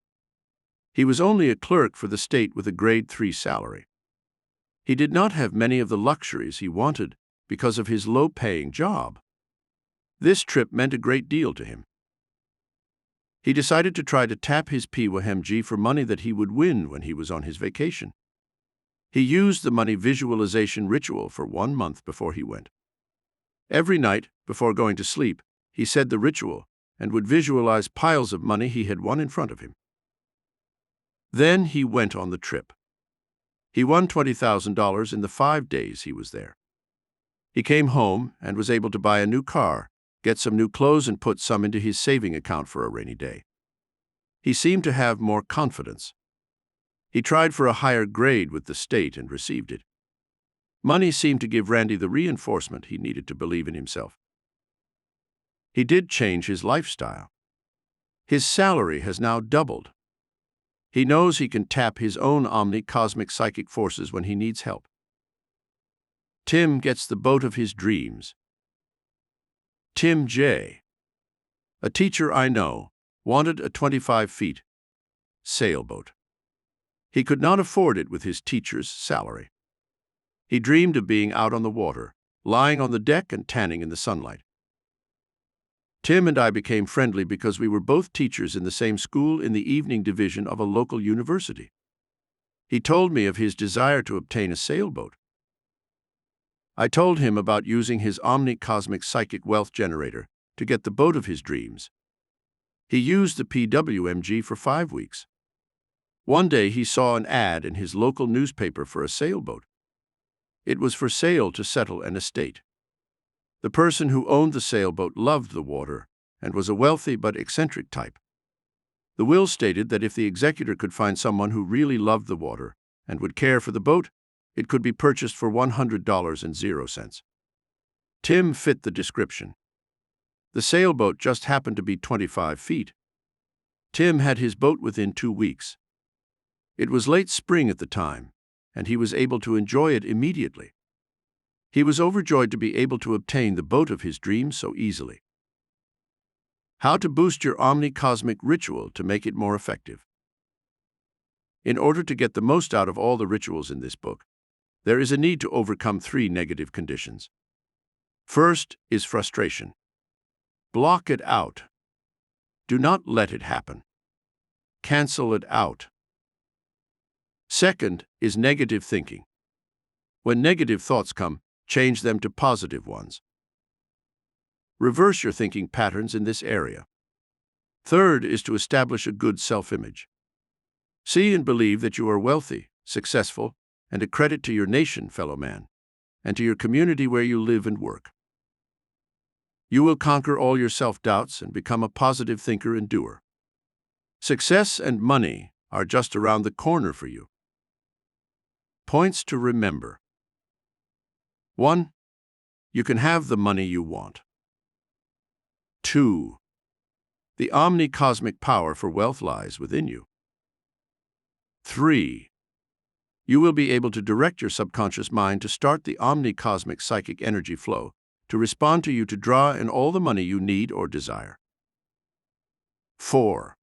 He was only a clerk for the state with a grade 3 salary. He did not have many of the luxuries he wanted because of his low-paying job. This trip meant a great deal to him. He decided to try to tap his PWMG for money that he would win when he was on his vacation. He used the money visualization ritual for 1 month before he went. Every night, before going to sleep, he said the ritual and would visualize piles of money he had won in front of him. Then he went on the trip. He won $20,000 in the 5 days he was there. He came home and was able to buy a new car, get some new clothes, and put some into his saving account for a rainy day. He seemed to have more confidence. He tried for a higher grade with the state and received it. Money seemed to give Randy the reinforcement he needed to believe in himself. He did change his lifestyle. His salary has now doubled. He knows he can tap his own omni-cosmic psychic forces when he needs help. Tim gets the boat of his dreams. Tim J., a teacher I know, wanted a 25-feet sailboat. He could not afford it with his teacher's salary. He dreamed of being out on the water, lying on the deck and tanning in the sunlight. Tim and I became friendly because we were both teachers in the same school in the evening division of a local university. He told me of his desire to obtain a sailboat. I told him about using his Omni-Cosmic psychic wealth generator to get the boat of his dreams. He used the PWMG for 5 weeks. One day he saw an ad in his local newspaper for a sailboat. It was for sale to settle an estate. The person who owned the sailboat loved the water and was a wealthy but eccentric type. The will stated that if the executor could find someone who really loved the water and would care for the boat, it could be purchased for $100.00. Tim fit the description. The sailboat just happened to be 25 feet. Tim had his boat within 2 weeks. It was late spring at the time, and he was able to enjoy it immediately. He was overjoyed to be able to obtain the boat of his dreams so easily. How to boost your Omni-Cosmic ritual to make it more effective. In order to get the most out of all the rituals in this book, there is a need to overcome 3 negative conditions. First is frustration. Block it out. Do not let it happen. Cancel it out. Second is negative thinking. When negative thoughts come, change them to positive ones. Reverse your thinking patterns in this area. Third is to establish a good self-image. See and believe that you are wealthy, successful, and a credit to your nation, fellow man, and to your community where you live and work. You will conquer all your self-doubts and become a positive thinker and doer. Success and money are just around the corner for you. Points to remember. 1. You can have the money you want. 2. The omni-cosmic power for wealth lies within you. 3. You will be able to direct your subconscious mind to start the omni-cosmic psychic energy flow to respond to you to draw in all the money you need or desire. 4.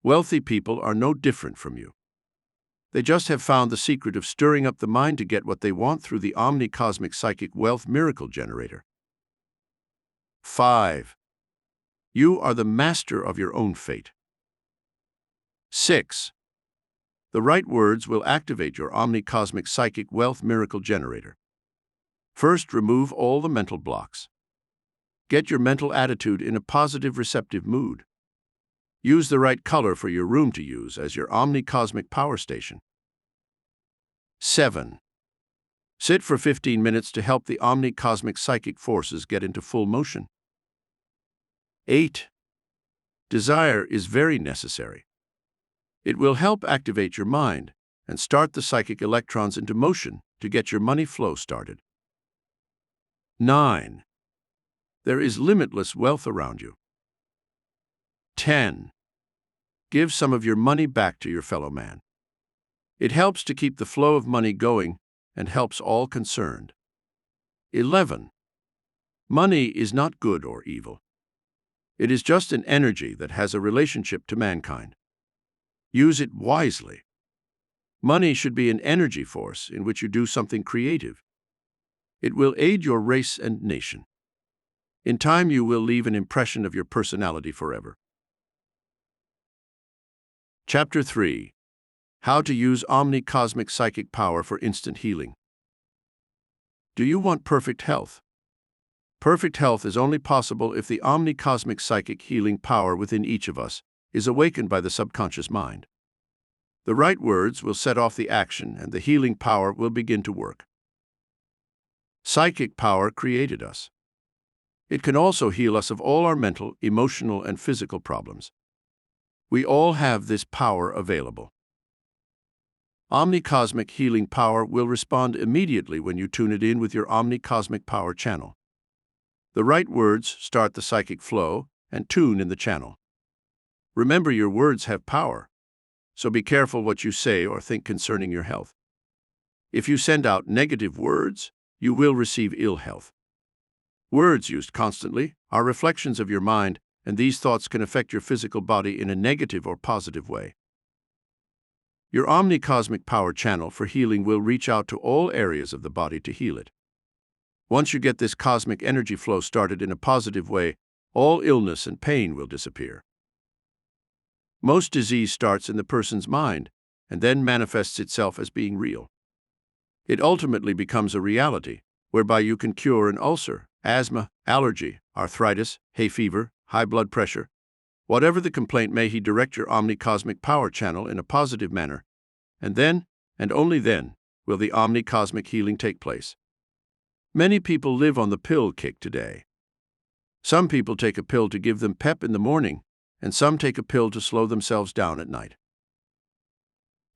Wealthy people are no different from you. They just have found the secret of stirring up the mind to get what they want through the Omni-Cosmic Psychic Wealth Miracle Generator. 5. You are the master of your own fate. 6. The right words will activate your Omni-Cosmic Psychic Wealth Miracle Generator. First, remove all the mental blocks. Get your mental attitude in a positive, receptive mood. Use the right color for your room to use as your Omni-Cosmic power station. 7. Sit for 15 minutes to help the Omni-Cosmic psychic forces get into full motion. 8. Desire is very necessary. It will help activate your mind and start the psychic electrons into motion to get your money flow started. 9. There is limitless wealth around you. 10. Give some of your money back to your fellow man. It helps to keep the flow of money going and helps all concerned. 11. Money is not good or evil. It is just an energy that has a relationship to mankind. Use it wisely. Money should be an energy force in which you do something creative. It will aid your race and nation. In time, you will leave an impression of your personality forever. Chapter 3. How to use Omni-Cosmic Psychic Power for Instant Healing. Do you want perfect health? Perfect health is only possible if the Omni-Cosmic Psychic healing power within each of us is awakened by the subconscious mind. The right words will set off the action and the healing power will begin to work. Psychic power created us. It can also heal us of all our mental, emotional, and physical problems. We all have this power available. Omni-Cosmic healing power will respond immediately when you tune it in with your Omni-Cosmic power channel. The right words start the psychic flow and tune in the channel. Remember, your words have power, so be careful what you say or think concerning your health. If you send out negative words, you will receive ill health. Words used constantly are reflections of your mind, and these thoughts can affect your physical body in a negative or positive way. Your Omni-Cosmic power channel for healing will reach out to all areas of the body to heal it. Once you get this cosmic energy flow started in a positive way, all illness and pain will disappear. Most disease starts in the person's mind and then manifests itself as being real. It ultimately becomes a reality, whereby you can cure an ulcer, asthma, allergy, arthritis, hay fever, high blood pressure. Whatever the complaint may, he direct your Omni-Cosmic power channel in a positive manner, and then, and only then, will the Omni-Cosmic healing take place. Many people live on the pill kick today. Some people take a pill to give them pep in the morning, and some take a pill to slow themselves down at night.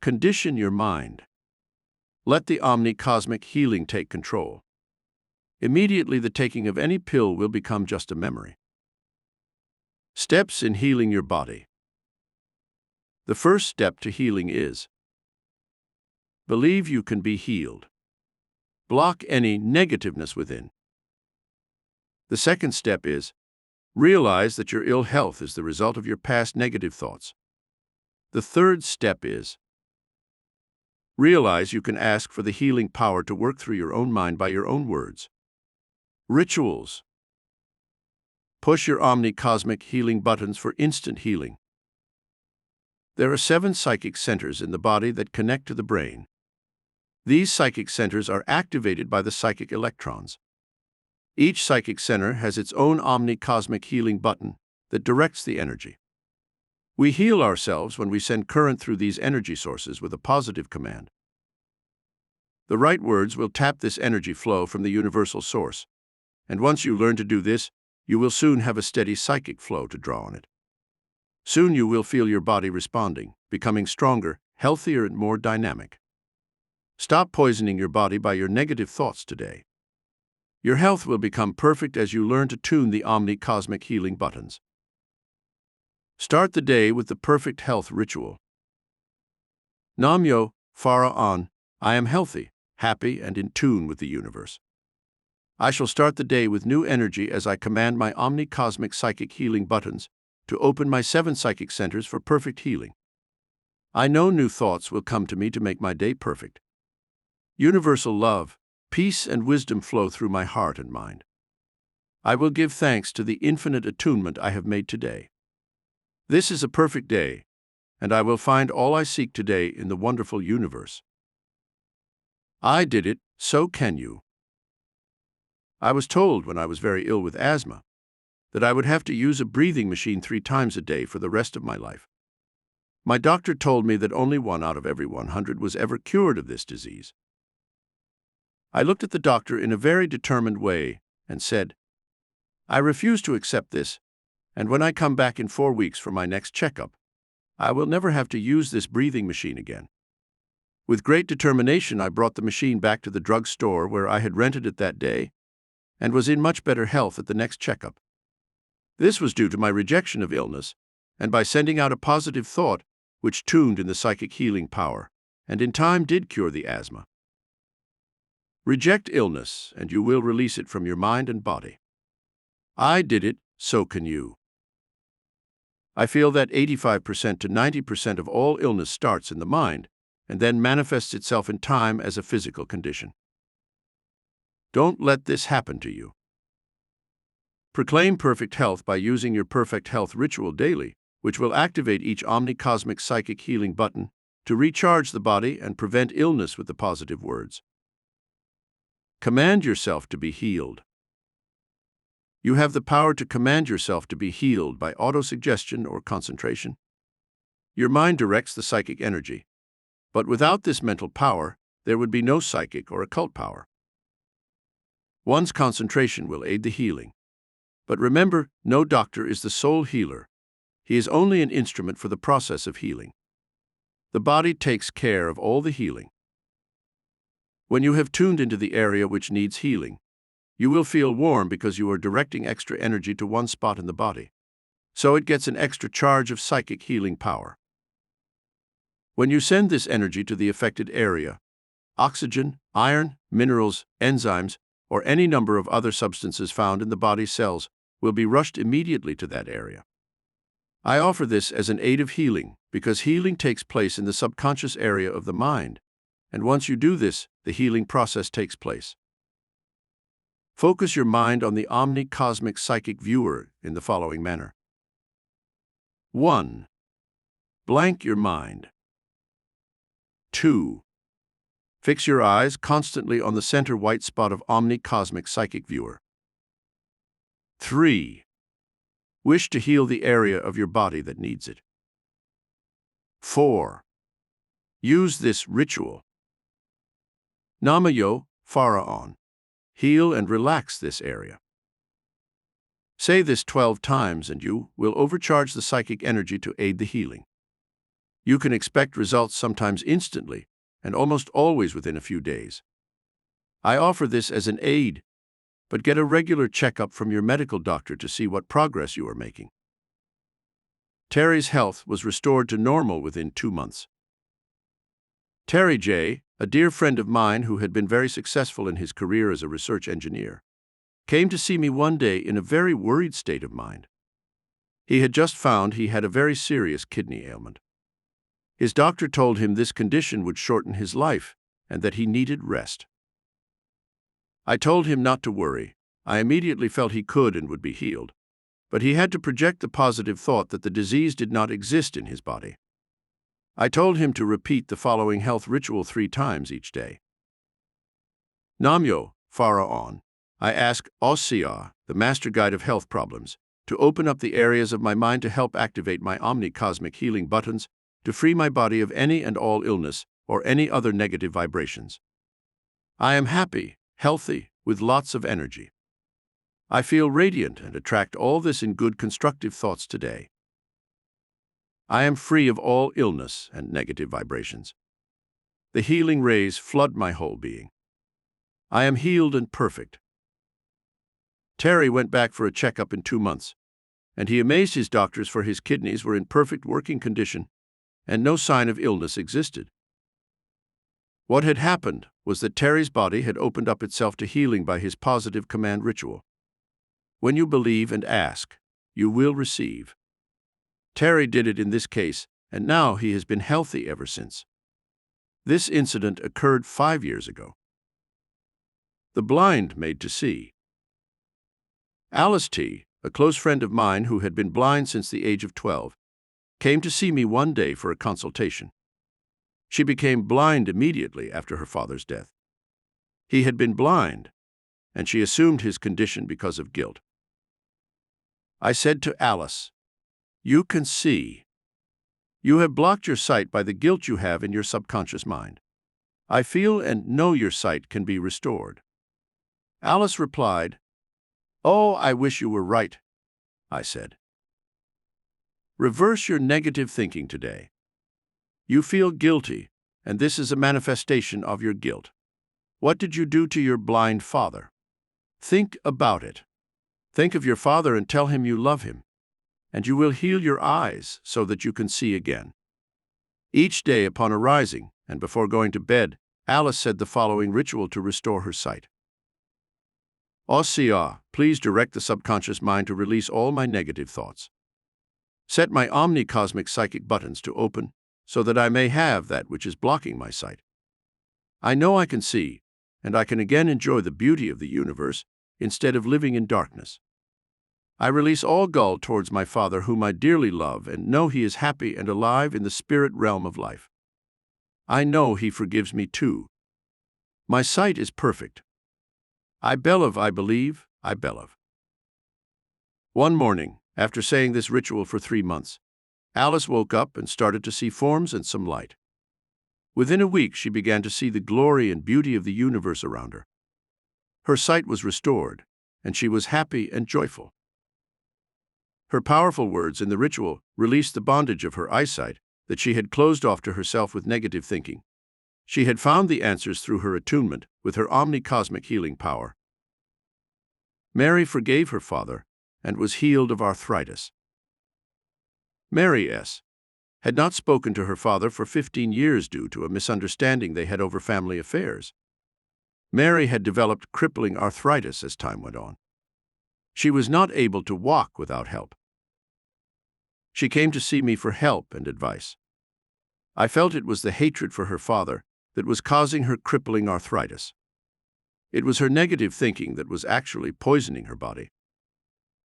Condition your mind. Let the Omni-Cosmic healing take control. Immediately, the taking of any pill will become just a memory. Steps in healing your body. The first step to healing is: believe you can be healed. Block any negativeness within. The second step is: realize that your ill health is the result of your past negative thoughts. The third step is: realize you can ask for the healing power to work through your own mind by your own words. Rituals. Push your Omni-Cosmic healing buttons for instant healing. There are 7 psychic centers in the body that connect to the brain. These psychic centers are activated by the psychic electrons. Each psychic center has its own Omni-Cosmic healing button that directs the energy. We heal ourselves when we send current through these energy sources with a positive command. The right words will tap this energy flow from the universal source, and once you learn to do this, you will soon have a steady psychic flow to draw on it. Soon you will feel your body responding, becoming stronger, healthier, and more dynamic. Stop poisoning your body by your negative thoughts today. Your health will become perfect as you learn to tune the Omni-Cosmic healing buttons. Start the day with the perfect health ritual. Nam-myo, Farah-an, I am healthy, happy, and in tune with the universe. I shall start the day with new energy as I command my Omni-Cosmic psychic healing buttons to open my 7 psychic centers for perfect healing. I know new thoughts will come to me to make my day perfect. Universal love, peace, and wisdom flow through my heart and mind. I will give thanks to the infinite attunement I have made today. This is a perfect day, and I will find all I seek today in the wonderful universe. I did it, so can you. I was told when I was very ill with asthma that I would have to use a breathing machine 3 times a day for the rest of my life. My doctor told me that only 1 out of every 100 was ever cured of this disease. I looked at the doctor in a very determined way and said, I refuse to accept this, and when I come back in 4 weeks for my next checkup, I will never have to use this breathing machine again. With great determination, I brought the machine back to the drugstore where I had rented it that day and was in much better health at the next checkup. This was due to my rejection of illness and by sending out a positive thought which tuned in the psychic healing power and in time did cure the asthma. Reject illness and you will release it from your mind and body. I did it, so can you. I feel that 85% to 90% of all illness starts in the mind and then manifests itself in time as a physical condition. Don't let this happen to you. Proclaim perfect health by using your perfect health ritual daily, which will activate each Omni-Cosmic psychic healing button to recharge the body and prevent illness with the positive words. Command yourself to be healed. You have the power to command yourself to be healed by autosuggestion or concentration. Your mind directs the psychic energy, but without this mental power, there would be no psychic or occult power. One's concentration will aid the healing. But remember, no doctor is the sole healer. He is only an instrument for the process of healing. The body takes care of all the healing. When you have tuned into the area which needs healing, you will feel warm because you are directing extra energy to one spot in the body. So it gets an extra charge of psychic healing power. When you send this energy to the affected area, oxygen, iron, minerals, enzymes, or any number of other substances found in the body's cells will be rushed immediately to that area. I offer this as an aid of healing because healing takes place in the subconscious area of the mind, and once you do this, the healing process takes place. Focus your mind on the Omni-Cosmics psychic viewer in the following manner. 1. Blank your mind. 2. Fix your eyes constantly on the center white spot of Omni-Cosmic psychic viewer. 3. Wish to heal the area of your body that needs it. 4. Use this ritual. Namayo, Pharaon. Heal and relax this area. Say this 12 times and you will overcharge the psychic energy to aid the healing. You can expect results sometimes instantly and almost always within a few days. I offer this as an aid, but get a regular checkup from your medical doctor to see what progress you are making. Terry's health was restored to normal within 2 months. Terry J., a dear friend of mine who had been very successful in his career as a research engineer, came to see me one day in a very worried state of mind. He had just found he had a very serious kidney ailment. His doctor told him this condition would shorten his life and that he needed rest. I told him not to worry. I immediately felt he could and would be healed, but he had to project the positive thought that the disease did not exist in his body. I told him to repeat the following health ritual 3 times each day. Namyo, Pharaon. I ask Ossia, the master guide of health problems, to open up the areas of my mind to help activate my Omni-Cosmic healing buttons to free my body of any and all illness or any other negative vibrations. I am happy, healthy, with lots of energy. I feel radiant and attract all this in good constructive thoughts today. I am free of all illness and negative vibrations. The healing rays flood my whole being. I am healed and perfect. Terry went back for a checkup in 2 months, and he amazed his doctors for his kidneys were in perfect working condition and no sign of illness existed. What had happened was that Terry's body had opened up itself to healing by his positive command ritual. When you believe and ask, you will receive. Terry did it in this case, and now he has been healthy ever since. This incident occurred 5 years ago. The blind made to see. Alice T., a close friend of mine who had been blind since the age of 12, came to see me one day for a consultation. She became blind immediately after her father's death. He had been blind, and she assumed his condition because of guilt. I said to Alice, "You can see. You have blocked your sight by the guilt you have in your subconscious mind. I feel and know your sight can be restored." Alice replied, "Oh, I wish you were right," I said. Reverse your negative thinking today. You feel guilty, and this is a manifestation of your guilt. What did you do to your blind father? Think about it. Think of your father and tell him you love him, and you will heal your eyes so that you can see again. Each day upon arising and before going to bed, Alice said the following ritual to restore her sight. Ossia, please direct the subconscious mind to release all my negative thoughts. Set my Omni-Cosmic psychic buttons to open so that I may have that which is blocking my sight. I know I can see, and I can again enjoy the beauty of the universe instead of living in darkness. I release all guilt towards my father whom I dearly love and know he is happy and alive in the spirit realm of life. I know he forgives me too. My sight is perfect. I believe. One morning, after saying this ritual for 3 months, Alice woke up and started to see forms and some light. Within a week, she began to see the glory and beauty of the universe around her. Her sight was restored, and she was happy and joyful. Her powerful words in the ritual released the bondage of her eyesight that she had closed off to herself with negative thinking. She had found the answers through her attunement with her omni-cosmic healing power. Mary forgave her father and was healed of arthritis. Mary S. had not spoken to her father for 15 years due to a misunderstanding they had over family affairs. Mary had developed crippling arthritis as time went on. She was not able to walk without help. She came to see me for help and advice. I felt it was the hatred for her father that was causing her crippling arthritis. It was her negative thinking that was actually poisoning her body.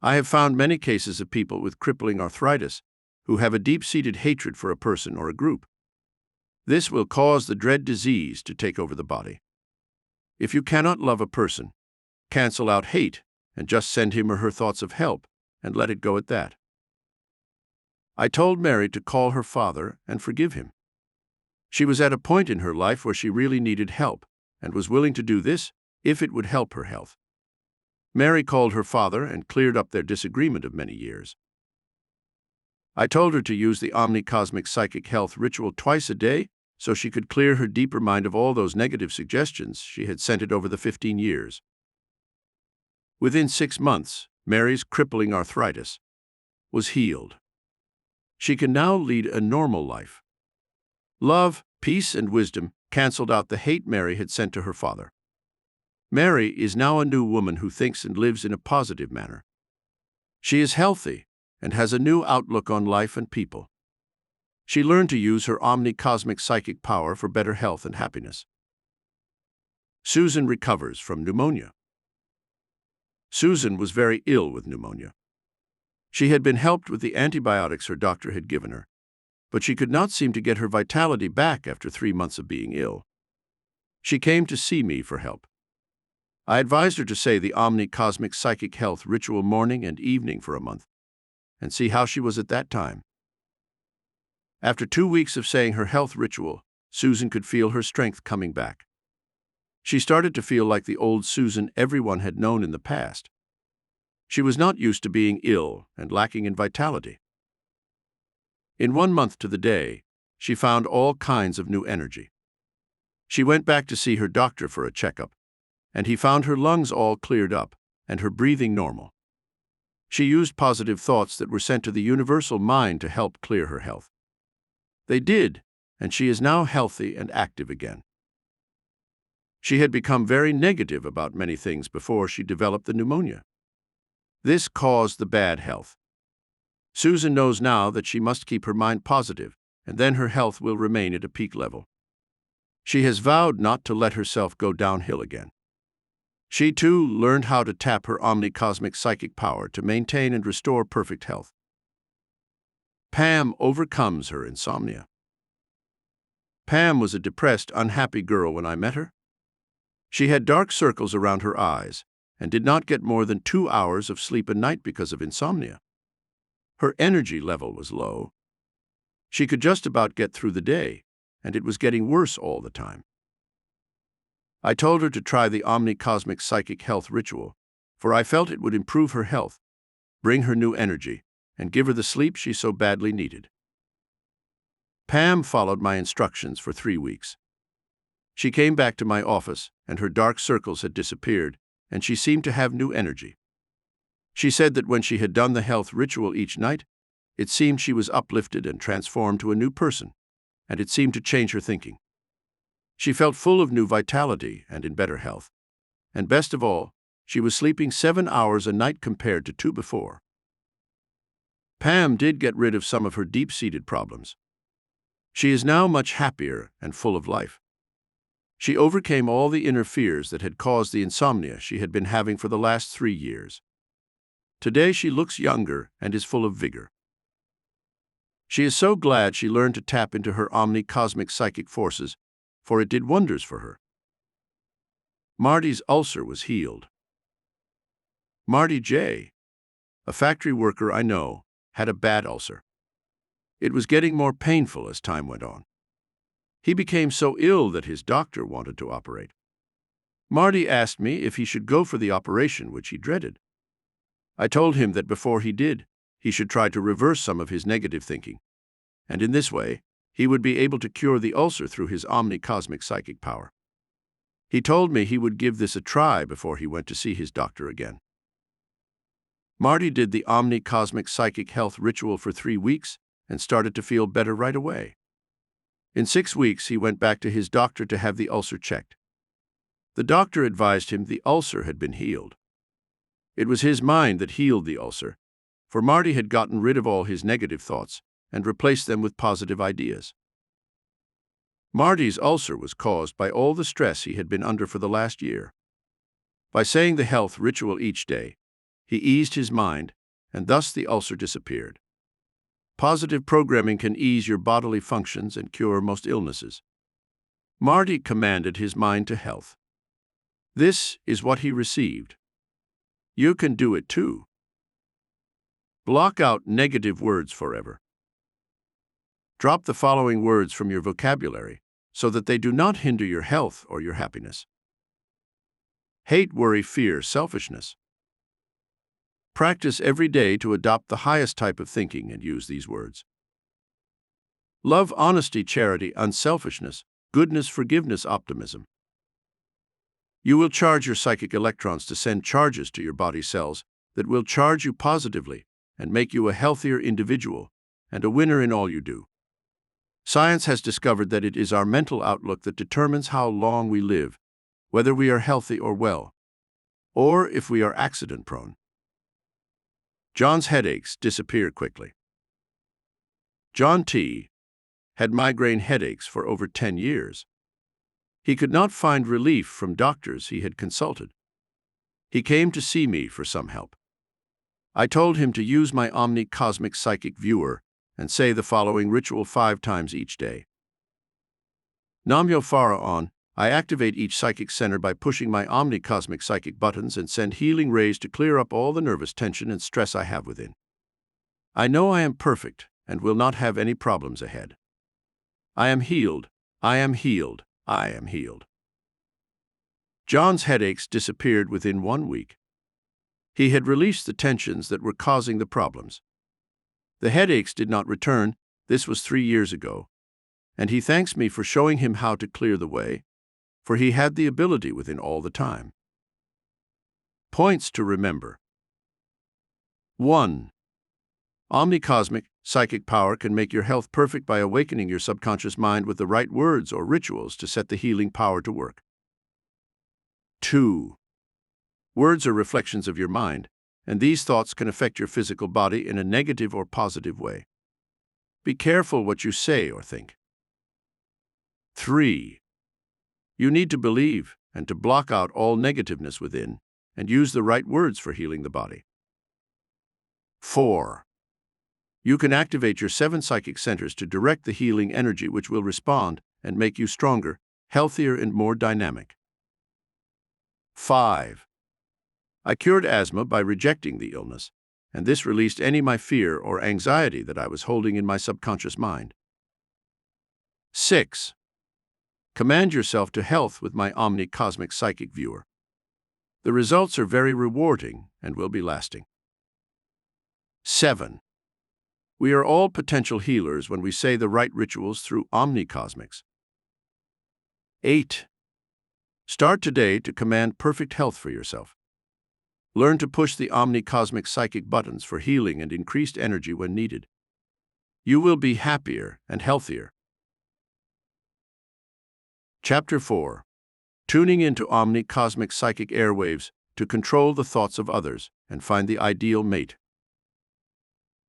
I have found many cases of people with crippling arthritis who have a deep-seated hatred for a person or a group. This will cause the dread disease to take over the body. If you cannot love a person, cancel out hate and just send him or her thoughts of help and let it go at that. I told Mary to call her father and forgive him. She was at a point in her life where she really needed help and was willing to do this if it would help her health. Mary called her father and cleared up their disagreement of many years. I told her to use the Omni-Cosmic Psychic Health ritual twice a day so she could clear her deeper mind of all those negative suggestions she had sent it over the 15 years. Within 6 months, Mary's crippling arthritis was healed. She can now lead a normal life. Love, peace, and wisdom canceled out the hate Mary had sent to her father. Mary is now a new woman who thinks and lives in a positive manner. She is healthy and has a new outlook on life and people. She learned to use her omni-cosmic psychic power for better health and happiness. Susan recovers from pneumonia. Susan was very ill with pneumonia. She had been helped with the antibiotics her doctor had given her, but she could not seem to get her vitality back after 3 months of being ill. She came to see me for help. I advised her to say the Omni-Cosmic Psychic Health ritual morning and evening for a month, and see how she was at that time. After 2 weeks of saying her health ritual, Susan could feel her strength coming back. She started to feel like the old Susan everyone had known in the past. She was not used to being ill and lacking in vitality. In 1 month to the day, she found all kinds of new energy. She went back to see her doctor for a checkup, and he found her lungs all cleared up and her breathing normal. She used positive thoughts that were sent to the universal mind to help clear her health. They did, and she is now healthy and active again. She had become very negative about many things before she developed the pneumonia. This caused the bad health. Susan knows now that she must keep her mind positive, and then her health will remain at a peak level. She has vowed not to let herself go downhill again. She, too, learned how to tap her omni-cosmic psychic power to maintain and restore perfect health. Pam overcomes her insomnia. Pam was a depressed, unhappy girl when I met her. She had dark circles around her eyes and did not get more than 2 hours of sleep a night because of insomnia. Her energy level was low. She could just about get through the day, and it was getting worse all the time. I told her to try the Omni-Cosmic Psychic Health ritual, for I felt it would improve her health, bring her new energy, and give her the sleep she so badly needed. Pam followed my instructions for 3 weeks. She came back to my office, and her dark circles had disappeared, and she seemed to have new energy. She said that when she had done the health ritual each night, it seemed she was uplifted and transformed to a new person, and it seemed to change her thinking. She felt full of new vitality and in better health. And best of all, she was sleeping 7 hours a night compared to 2 before. Pam did get rid of some of her deep-seated problems. She is now much happier and full of life. She overcame all the inner fears that had caused the insomnia she had been having for the last 3 years. Today she looks younger and is full of vigor. She is so glad she learned to tap into her omni-cosmic psychic forces, for it did wonders for her. Marty's ulcer was healed. Marty J., a factory worker I know, had a bad ulcer. It was getting more painful as time went on. He became so ill that his doctor wanted to operate. Marty asked me if he should go for the operation, which he dreaded. I told him that before he did, he should try to reverse some of his negative thinking, and in this way, he would be able to cure the ulcer through his Omni-Cosmic psychic power. He told me he would give this a try before he went to see his doctor again. Marty did the Omni-Cosmic psychic health ritual for 3 weeks and started to feel better right away. In 6 weeks, he went back to his doctor to have the ulcer checked. The doctor advised him the ulcer had been healed. It was his mind that healed the ulcer, for Marty had gotten rid of all his negative thoughts and replaced them with positive ideas. Marty's ulcer was caused by all the stress he had been under for the last year. By saying the health ritual each day, he eased his mind, and thus the ulcer disappeared. Positive programming can ease your bodily functions and cure most illnesses. Marty commanded his mind to health. This is what he received. You can do it too. Block out negative words forever. Drop the following words from your vocabulary so that they do not hinder your health or your happiness. Hate, worry, fear, selfishness. Practice every day to adopt the highest type of thinking and use these words. Love, honesty, charity, unselfishness, goodness, forgiveness, optimism. You will charge your psychic electrons to send charges to your body cells that will charge you positively and make you a healthier individual and a winner in all you do. Science has discovered that it is our mental outlook that determines how long we live, whether we are healthy or well, or if we are accident-prone. John's headaches disappear quickly. John T. had migraine headaches for over 10 years. He could not find relief from doctors he had consulted. He came to see me for some help. I told him to use my Omni-Cosmic psychic viewer and say the following ritual 5 times each day. Nam-myo Pharaon, I activate each psychic center by pushing my Omni-Cosmic psychic buttons and send healing rays to clear up all the nervous tension and stress I have within. I know I am perfect and will not have any problems ahead. I am healed. I am healed. I am healed. John's headaches disappeared within 1 week. He had released the tensions that were causing the problems. The headaches did not return. This was 3 years ago, and he thanks me for showing him how to clear the way, for he had the ability within all the time. Points to remember. 1. Omni-Cosmic psychic power can make your health perfect by awakening your subconscious mind with the right words or rituals to set the healing power to work. 2. Words are reflections of your mind, and these thoughts can affect your physical body in a negative or positive way. Be careful what you say or think. 3. You need to believe and to block out all negativeness within and use the right words for healing the body. 4. You can activate your 7 psychic centers to direct the healing energy which will respond and make you stronger, healthier, and more dynamic. 5. I cured asthma by rejecting the illness, and this released any my fear or anxiety that I was holding in my subconscious mind. 6. Command yourself to health with my Omni-Cosmic psychic viewer. The results are very rewarding and will be lasting. 7. We are all potential healers when we say the right rituals through Omni-Cosmics. 8. Start today to command perfect health for yourself. Learn to push the Omni-Cosmic psychic buttons for healing and increased energy when needed. You will be happier and healthier. Chapter 4. Tuning into Omni-Cosmic psychic airwaves to control the thoughts of others and find the ideal mate.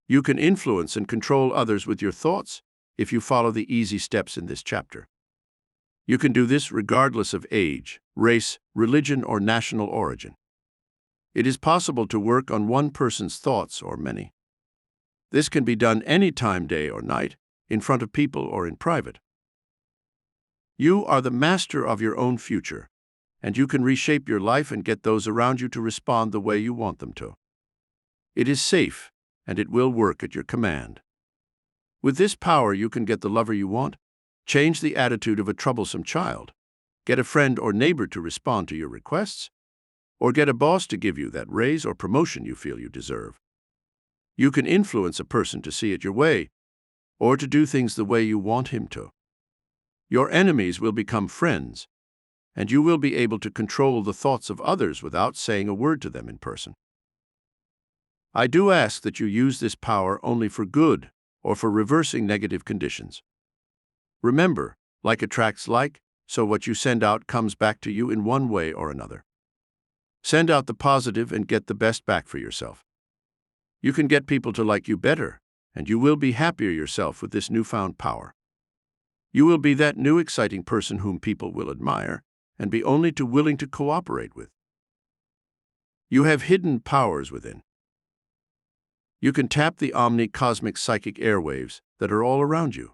You can influence and control others with your thoughts if you follow the easy steps in this chapter. You can do this regardless of age, race, religion, or national origin. It is possible to work on one person's thoughts or many. This can be done any time, day or night, in front of people or in private. You are the master of your own future, and you can reshape your life and get those around you to respond the way you want them to. It is safe, and it will work at your command. With this power, you can get the lover you want, change the attitude of a troublesome child, get a friend or neighbor to respond to your requests, or get a boss to give you that raise or promotion you feel you deserve. You can influence a person to see it your way, or to do things the way you want him to. Your enemies will become friends, and you will be able to control the thoughts of others without saying a word to them in person. I do ask that you use this power only for good or for reversing negative conditions. Remember, like attracts like, so what you send out comes back to you in one way or another. Send out the positive and get the best back for yourself. You can get people to like you better, and you will be happier yourself with this newfound power. You will be that new exciting person whom people will admire and be only too willing to cooperate with. You have hidden powers within. You can tap the Omni-Cosmics psychic airwaves that are all around you.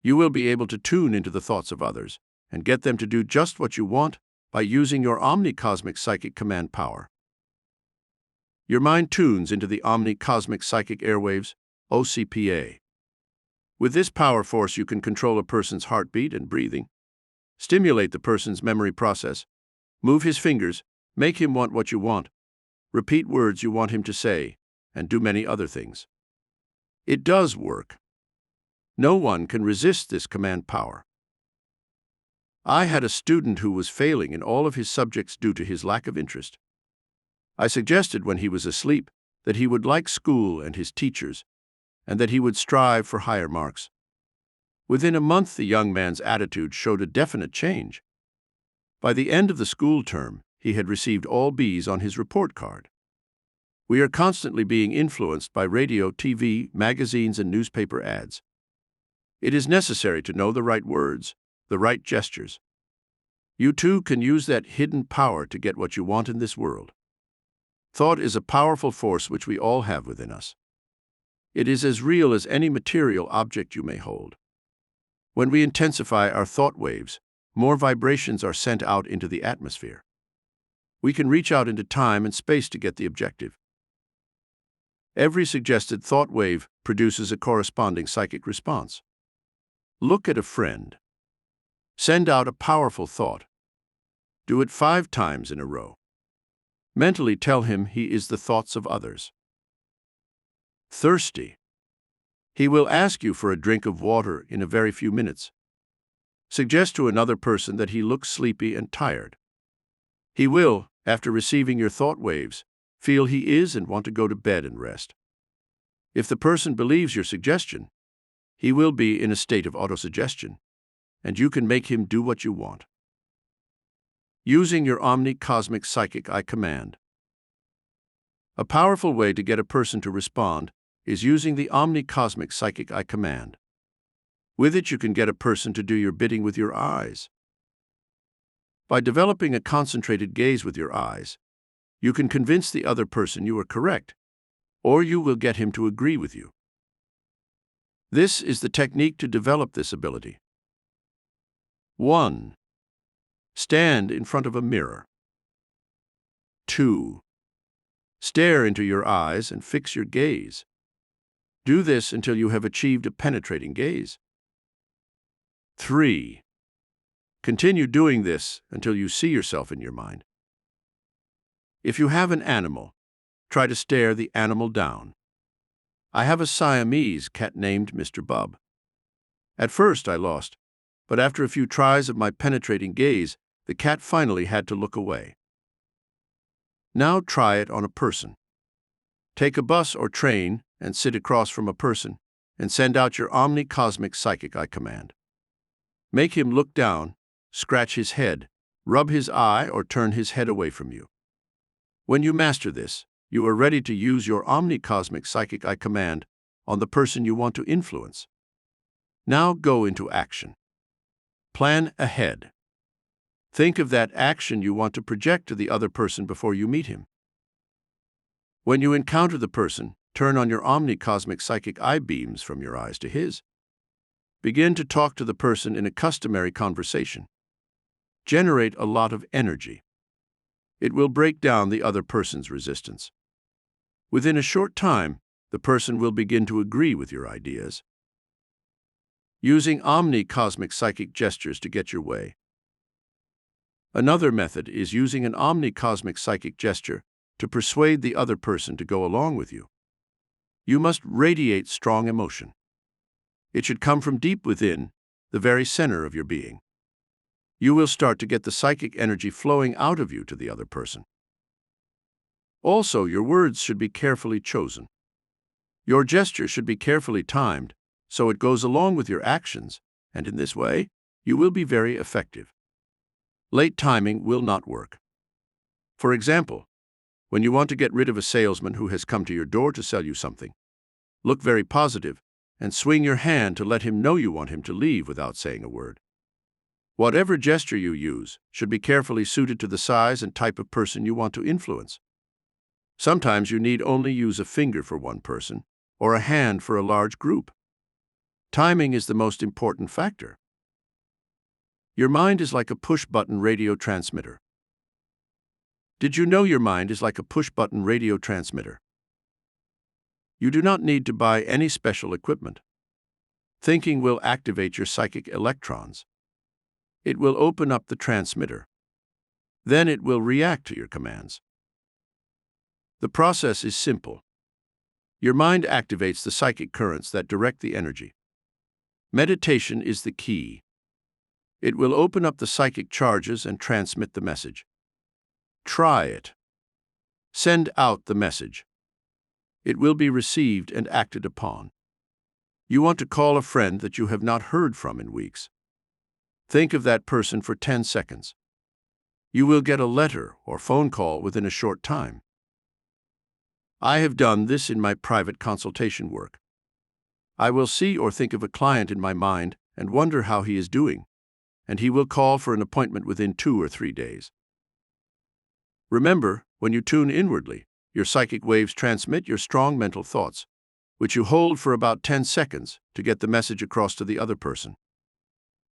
You will be able to tune into the thoughts of others and get them to do just what you want by using your Omni-Cosmic psychic command power. Your mind tunes into the Omni-Cosmic psychic airwaves, OCPA. With this power force, you can control a person's heartbeat and breathing, stimulate the person's memory process, move his fingers, make him want what you want, repeat words you want him to say, and do many other things. It does work. No one can resist this command power. I had a student who was failing in all of his subjects due to his lack of interest. I suggested when he was asleep that he would like school and his teachers, and that he would strive for higher marks. Within a month, the young man's attitude showed a definite change. By the end of the school term, he had received all B's on his report card. We are constantly being influenced by radio, TV, magazines, and newspaper ads. It is necessary to know the right words, the right gestures. You too can use that hidden power to get what you want in this world. Thought is a powerful force which we all have within us. It is as real as any material object you may hold. When we intensify our thought waves, more vibrations are sent out into the atmosphere. We can reach out into time and space to get the objective. Every suggested thought wave produces a corresponding psychic response. Look at a friend. Send out a powerful thought. Do it 5 times in a row. Mentally tell him he is the thoughts of others. Thirsty. He will ask you for a drink of water in a very few minutes. Suggest to another person that he looks sleepy and tired. He will, after receiving your thought waves, feel he is and want to go to bed and rest. If the person believes your suggestion, he will be in a state of autosuggestion, and you can make him do what you want. Using your Omni-Cosmic psychic eye command. A powerful way to get a person to respond is using the Omni-Cosmic psychic eye command. With it, you can get a person to do your bidding with your eyes. By developing a concentrated gaze with your eyes, you can convince the other person you are correct, or you will get him to agree with you. This is the technique to develop this ability. 1. Stand in front of a mirror. 2. Stare into your eyes and fix your gaze. Do this until you have achieved a penetrating gaze. 3. Continue doing this until you see yourself in your mind. If you have an animal, try to stare the animal down. I have a Siamese cat named Mr. Bub. At first I lost, but after a few tries of my penetrating gaze, the cat finally had to look away. Now try it on a person. Take a bus or train and sit across from a person and send out your Omni-Cosmic psychic eye command. Make him look down, scratch his head, rub his eye, or turn his head away from you. When you master this, you are ready to use your Omni-Cosmic psychic eye command on the person you want to influence. Now go into action. Plan ahead. Think of that action you want to project to the other person before you meet him. When you encounter the person, turn on your Omni-Cosmic psychic eye beams from your eyes to his. Begin to talk to the person in a customary conversation. Generate a lot of energy. It will break down the other person's resistance. Within a short time, the person will begin to agree with your ideas. Using Omni-Cosmic psychic gestures to get your way. Another method is using an Omni-Cosmic psychic gesture to persuade the other person to go along with you. You must radiate strong emotion. It should come from deep within, the very center of your being. You will start to get the psychic energy flowing out of you to the other person. Also, your words should be carefully chosen. Your gesture should be carefully timed, so it goes along with your actions, and in this way, you will be very effective. Late timing will not work. For example, when you want to get rid of a salesman who has come to your door to sell you something, look very positive and swing your hand to let him know you want him to leave without saying a word. Whatever gesture you use should be carefully suited to the size and type of person you want to influence. Sometimes you need only use a finger for one person or a hand for a large group. Timing is the most important factor. Your mind is like a push-button radio transmitter. Did you know your mind is like a push-button radio transmitter? You do not need to buy any special equipment. Thinking will activate your psychic electrons. It will open up the transmitter. Then it will react to your commands. The process is simple. Your mind activates the psychic currents that direct the energy. Meditation is the key. It will open up the psychic charges and transmit the message. Try it. Send out the message. It will be received and acted upon. You want to call a friend that you have not heard from in weeks. Think of that person for 10 seconds. You will get a letter or phone call within a short time. I have done this in my private consultation work. I will see or think of a client in my mind and wonder how he is doing, and he will call for an appointment within 2 or 3 days. Remember, when you tune inwardly, your psychic waves transmit your strong mental thoughts, which you hold for about 10 seconds to get the message across to the other person.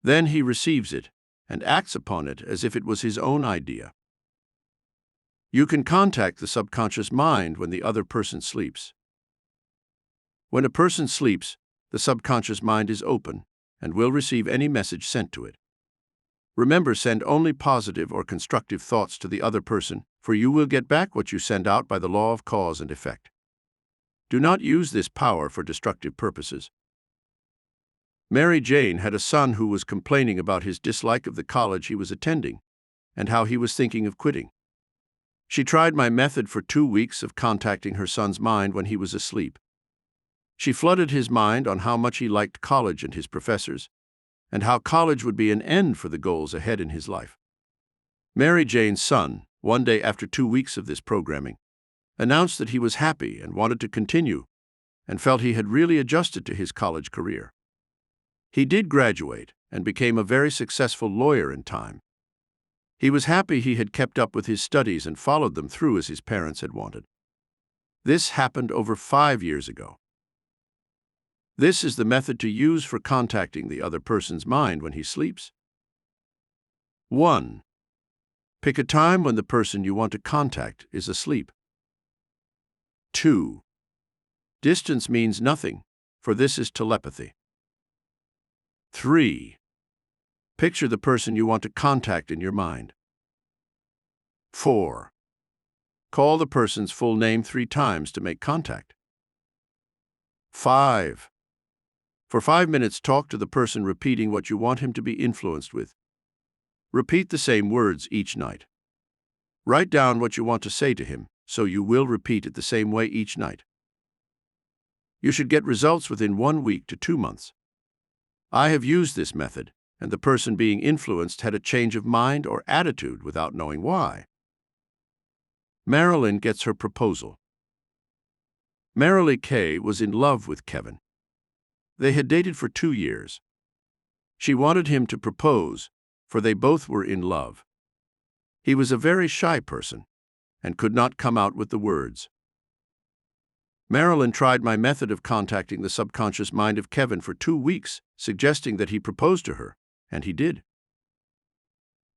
Then he receives it and acts upon it as if it was his own idea. You can contact the subconscious mind when the other person sleeps. When a person sleeps, the subconscious mind is open and will receive any message sent to it. Remember, send only positive or constructive thoughts to the other person, for you will get back what you send out by the law of cause and effect. Do not use this power for destructive purposes. Mary Jane had a son who was complaining about his dislike of the college he was attending and how he was thinking of quitting. She tried my method for 2 weeks of contacting her son's mind when he was asleep. She flooded his mind on how much he liked college and his professors, and how college would be an end for the goals ahead in his life. Mary Jane's son, one day after 2 weeks of this programming, announced that he was happy and wanted to continue, and felt he had really adjusted to his college career. He did graduate and became a very successful lawyer in time. He was happy he had kept up with his studies and followed them through as his parents had wanted. This happened over 5 years ago. This is the method to use for contacting the other person's mind when he sleeps. 1. Pick a time when the person you want to contact is asleep. 2. Distance means nothing, for this is telepathy. 3. Picture the person you want to contact in your mind. 4. Call the person's full name 3 times to make contact. 5. For 5 minutes, talk to the person repeating what you want him to be influenced with. Repeat the same words each night. Write down what you want to say to him, so you will repeat it the same way each night. You should get results within 1 week to 2 months. I have used this method, and the person being influenced had a change of mind or attitude without knowing why. Marilyn gets her proposal. Marilee Kay was in love with Kevin. They had dated for 2 years. She wanted him to propose, for they both were in love. He was a very shy person and could not come out with the words. Marilyn tried my method of contacting the subconscious mind of Kevin for 2 weeks, suggesting that he propose to her, and he did.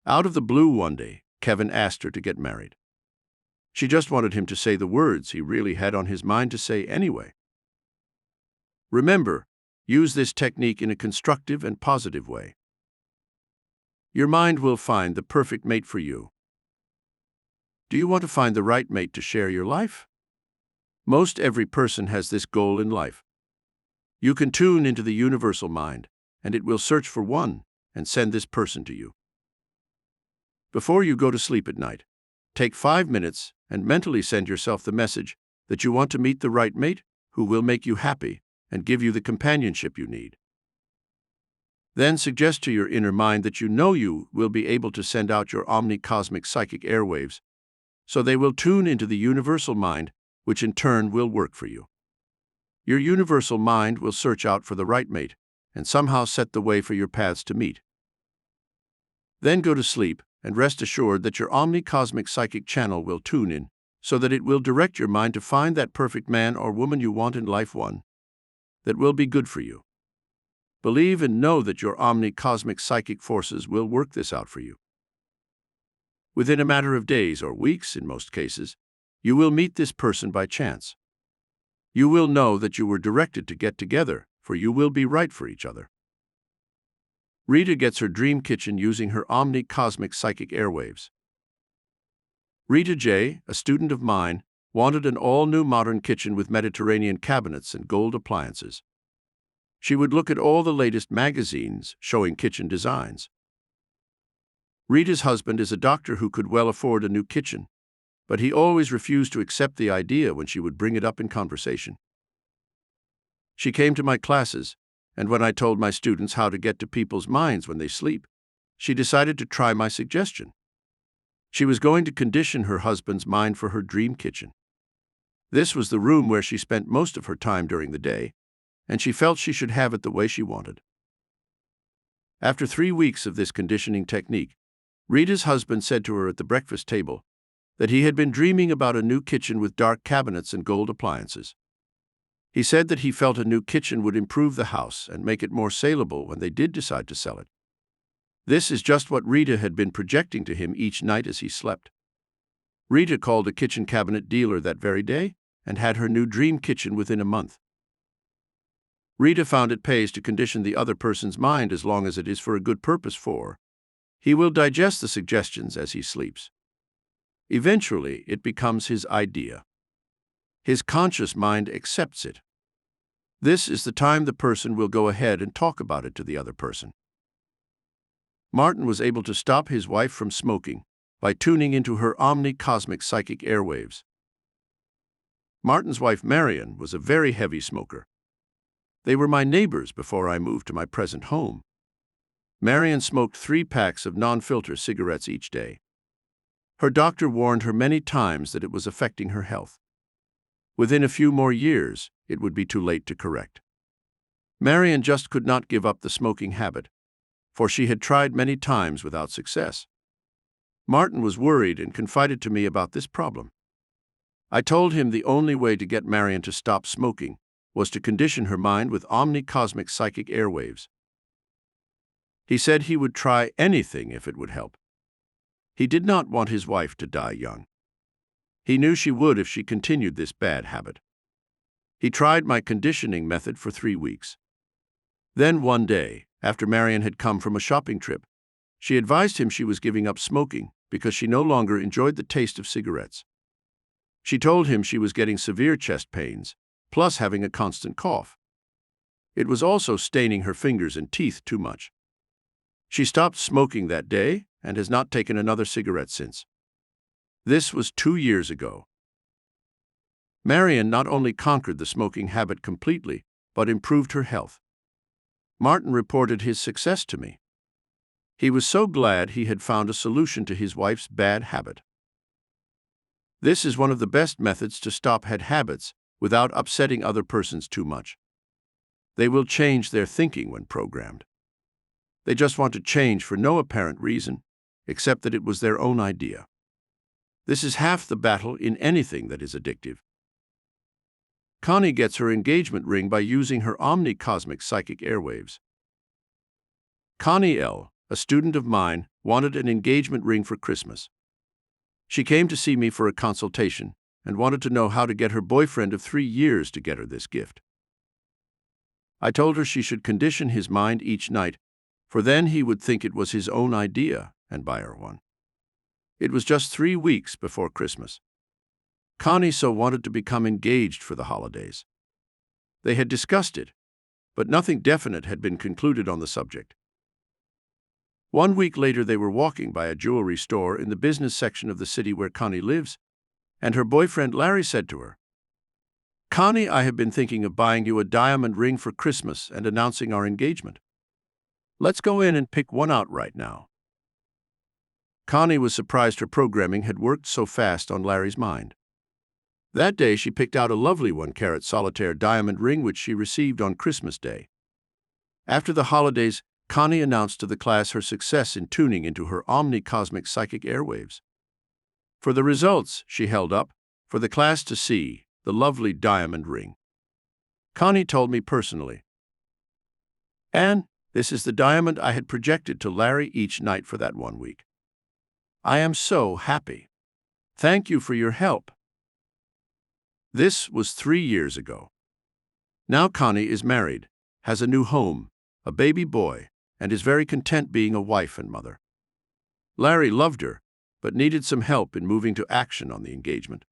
Out of the blue one day, Kevin asked her to get married. She just wanted him to say the words he really had on his mind to say anyway. Remember, use this technique in a constructive and positive way. Your mind will find the perfect mate for you. Do you want to find the right mate to share your life? Most every person has this goal in life. You can tune into the universal mind, and it will search for one and send this person to you. Before you go to sleep at night, take 5 minutes and mentally send yourself the message that you want to meet the right mate who will make you happy and give you the companionship you need. Then suggest to your inner mind that you know you will be able to send out your omni-cosmic psychic airwaves, so they will tune into the universal mind, which in turn will work for you. Your universal mind will search out for the right mate and somehow set the way for your paths to meet. Then go to sleep and rest assured that your omni-cosmic psychic channel will tune in, so that it will direct your mind to find that perfect man or woman you want in life, one that will be good for you. Believe and know that your omni-cosmic psychic forces will work this out for you. Within a matter of days or weeks, in most cases, you will meet this person by chance. You will know that you were directed to get together, for you will be right for each other. Rita gets her dream kitchen using her omni-cosmic psychic airwaves. Rita J., a student of mine, wanted an all-new modern kitchen with Mediterranean cabinets and gold appliances. She would look at all the latest magazines showing kitchen designs. Rita's husband is a doctor who could well afford a new kitchen, but he always refused to accept the idea when she would bring it up in conversation. She came to my classes, and when I told my students how to get to people's minds when they sleep, she decided to try my suggestion. She was going to condition her husband's mind for her dream kitchen. This was the room where she spent most of her time during the day, and she felt she should have it the way she wanted. After 3 weeks of this conditioning technique, Rita's husband said to her at the breakfast table that he had been dreaming about a new kitchen with dark cabinets and gold appliances. He said that he felt a new kitchen would improve the house and make it more saleable when they did decide to sell it. This is just what Rita had been projecting to him each night as he slept. Rita called a kitchen cabinet dealer that very day and had her new dream kitchen within a month. Rita found it pays to condition the other person's mind as long as it is for a good purpose, for he will digest the suggestions as he sleeps. Eventually, it becomes his idea. His conscious mind accepts it. This is the time the person will go ahead and talk about it to the other person. Martin was able to stop his wife from smoking by tuning into her omni-cosmic psychic airwaves. Martin's wife Marion was a very heavy smoker. They were my neighbors before I moved to my present home. Marion smoked 3 packs of non-filter cigarettes each day. Her doctor warned her many times that it was affecting her health. Within a few more years, it would be too late to correct. Marion just could not give up the smoking habit, for she had tried many times without success. Martin was worried and confided to me about this problem. I told him the only way to get Marion to stop smoking was to condition her mind with omni-cosmic psychic airwaves. He said he would try anything if it would help. He did not want his wife to die young. He knew she would if she continued this bad habit. He tried my conditioning method for 3 weeks. Then one day, after Marion had come from a shopping trip, she advised him she was giving up smoking because she no longer enjoyed the taste of cigarettes. She told him she was getting severe chest pains, plus having a constant cough. It was also staining her fingers and teeth too much. She stopped smoking that day and has not taken another cigarette since. This was 2 years ago. Marion not only conquered the smoking habit completely, but improved her health. Martin reported his success to me. He was so glad he had found a solution to his wife's bad habit. This is one of the best methods to stop bad habits without upsetting other persons too much. They will change their thinking when programmed. They just want to change for no apparent reason, except that it was their own idea. This is half the battle in anything that is addictive. Connie gets her engagement ring by using her omni-cosmic psychic airwaves. Connie L., a student of mine, wanted an engagement ring for Christmas. She came to see me for a consultation and wanted to know how to get her boyfriend of 3 years to get her this gift. I told her she should condition his mind each night, for then he would think it was his own idea and buy her one. It was just 3 weeks before Christmas. Connie so wanted to become engaged for the holidays. They had discussed it, but nothing definite had been concluded on the subject. 1 week later, they were walking by a jewelry store in the business section of the city where Connie lives, and her boyfriend Larry said to her, "Connie, I have been thinking of buying you a diamond ring for Christmas and announcing our engagement. Let's go in and pick one out right now." Connie was surprised her programming had worked so fast on Larry's mind. That day, she picked out a lovely 1-carat solitaire diamond ring which she received on Christmas Day. After the holidays, Connie announced to the class her success in tuning into her Omni-Cosmics psychic airwaves. For the results, she held up, for the class to see, the lovely diamond ring. Connie told me personally, "And this is the diamond I had projected to Larry each night for that 1 week. I am so happy. Thank you for your help." This was 3 years ago. Now Connie is married, has a new home, a baby boy, and is very content being a wife and mother. Larry loved her, but needed some help in moving to action on the engagement.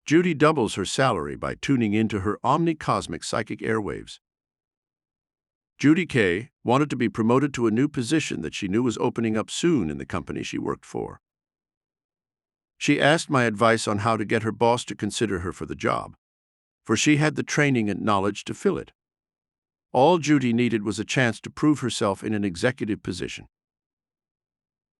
Judy doubles her salary by tuning into her Omni-Cosmic psychic airwaves. Judy K. wanted to be promoted to a new position that she knew was opening up soon in the company she worked for. She asked my advice on how to get her boss to consider her for the job, for she had the training and knowledge to fill it. All Judy needed was a chance to prove herself in an executive position.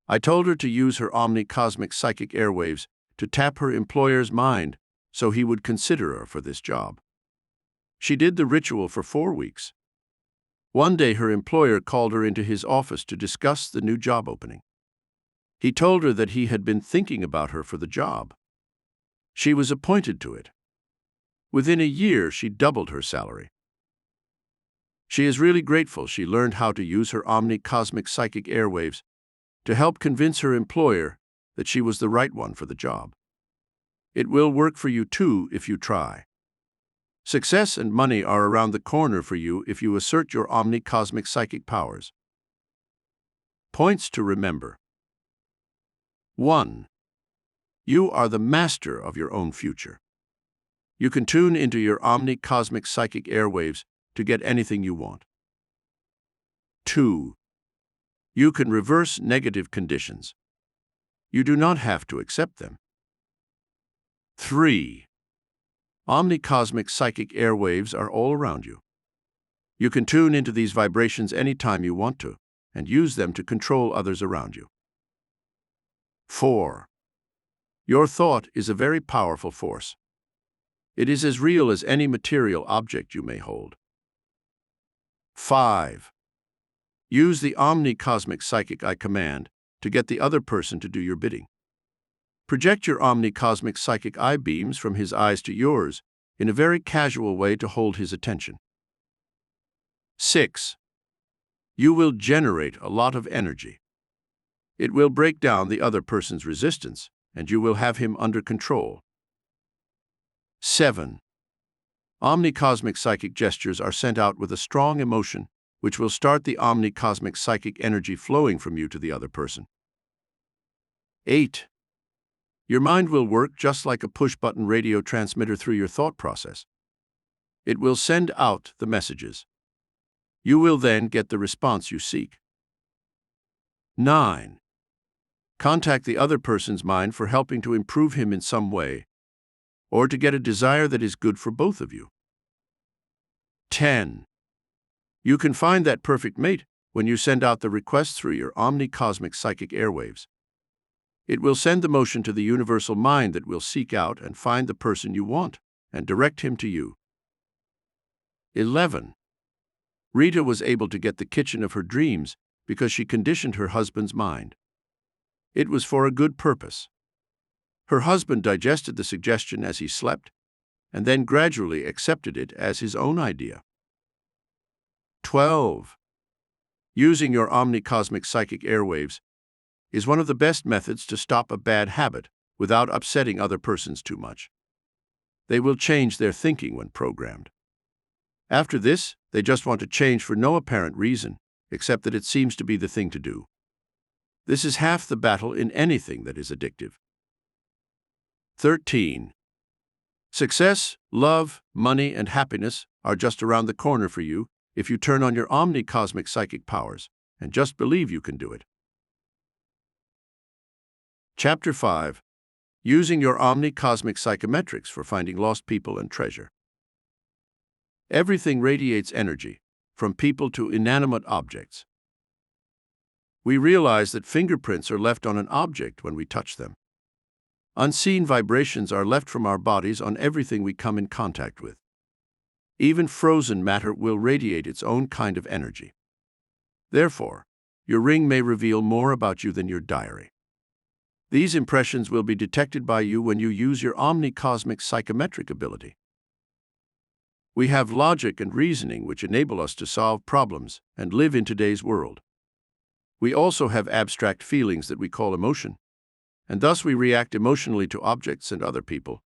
I told her to use her Omni-Cosmic psychic airwaves to tap her employer's mind so he would consider her for this job. She did the ritual for 4 weeks. One day, her employer called her into his office to discuss the new job opening. He told her that he had been thinking about her for the job. She was appointed to it. Within a year, she doubled her salary. She is really grateful she learned how to use her Omni-Cosmic psychic airwaves to help convince her employer that she was the right one for the job. It will work for you too if you try. Success and money are around the corner for you if you assert your Omni-Cosmic psychic powers. Points to remember. 1. You are the master of your own future. You can tune into your Omni-Cosmic psychic airwaves to get anything you want. 2. You can reverse negative conditions. You do not have to accept them. 3. Omni-Cosmic psychic airwaves are all around you. You can tune into these vibrations anytime you want to, and use them to control others around you. 4. Your thought is a very powerful force. It is as real as any material object you may hold. 5. Use the Omni-Cosmic psychic I command to get the other person to do your bidding. Project your Omni-Cosmic psychic eye beams from his eyes to yours in a very casual way to hold his attention. 6. You will generate a lot of energy. It will break down the other person's resistance, and you will have him under control. 7. Omni-Cosmic psychic gestures are sent out with a strong emotion, which will start the Omni-Cosmic psychic energy flowing from you to the other person. 8. Your mind will work just like a push-button radio transmitter through your thought process. It will send out the messages. You will then get the response you seek. 9. Contact the other person's mind for helping to improve him in some way, or to get a desire that is good for both of you. 10. You can find that perfect mate when you send out the request through your Omni-Cosmic psychic airwaves. It will send the motion to the universal mind that will seek out and find the person you want and direct him to you. 11. Rita was able to get the kitchen of her dreams because she conditioned her husband's mind. It was for a good purpose. Her husband digested the suggestion as he slept, and then gradually accepted it as his own idea. 12. Using your Omni-Cosmic psychic airwaves is one of the best methods to stop a bad habit without upsetting other persons too much. They will change their thinking when programmed. After this, they just want to change for no apparent reason, except that it seems to be the thing to do. This is half the battle in anything that is addictive. 13. Success, love, money, and happiness are just around the corner for you if you turn on your omni-cosmic psychic powers and just believe you can do it. Chapter 5. Using your omni-cosmic psychometrics for finding lost people and treasure. Everything radiates energy, from people to inanimate objects. We realize that fingerprints are left on an object when we touch them. Unseen vibrations are left from our bodies on everything we come in contact with. Even frozen matter will radiate its own kind of energy. Therefore, your ring may reveal more about you than your diary. These impressions will be detected by you when you use your omni-cosmic psychometric ability. We have logic and reasoning which enable us to solve problems and live in today's world. We also have abstract feelings that we call emotion, and thus we react emotionally to objects and other people,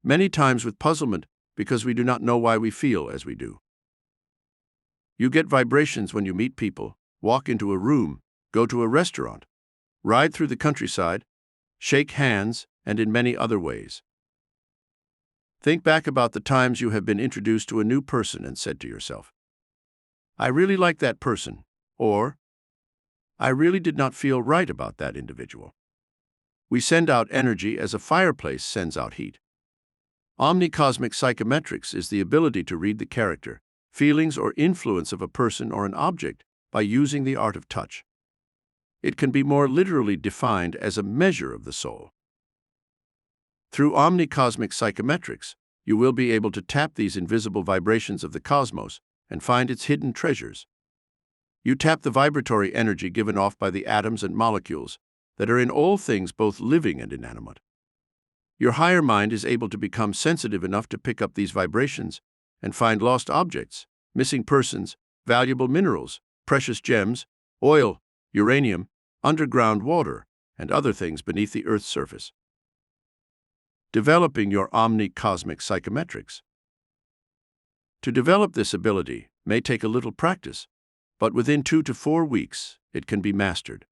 many times with puzzlement because we do not know why we feel as we do. You get vibrations when you meet people, walk into a room, go to a restaurant, ride through the countryside, shake hands, and in many other ways. Think back about the times you have been introduced to a new person and said to yourself, "I really like that person," or "I really did not feel right about that individual." We send out energy as a fireplace sends out heat. Omni-cosmic psychometrics is the ability to read the character, feelings, or influence of a person or an object by using the art of touch. It can be more literally defined as a measure of the soul. Through omni-cosmic psychometrics, you will be able to tap these invisible vibrations of the cosmos and find its hidden treasures. You tap the vibratory energy given off by the atoms and molecules that are in all things, both living and inanimate. Your higher mind is able to become sensitive enough to pick up these vibrations and find lost objects, missing persons, valuable minerals, precious gems, oil, uranium, underground water, and other things beneath the Earth's surface. Developing your omni-cosmic psychometrics. To develop this ability may take a little practice, but within 2 to 4 weeks, it can be mastered.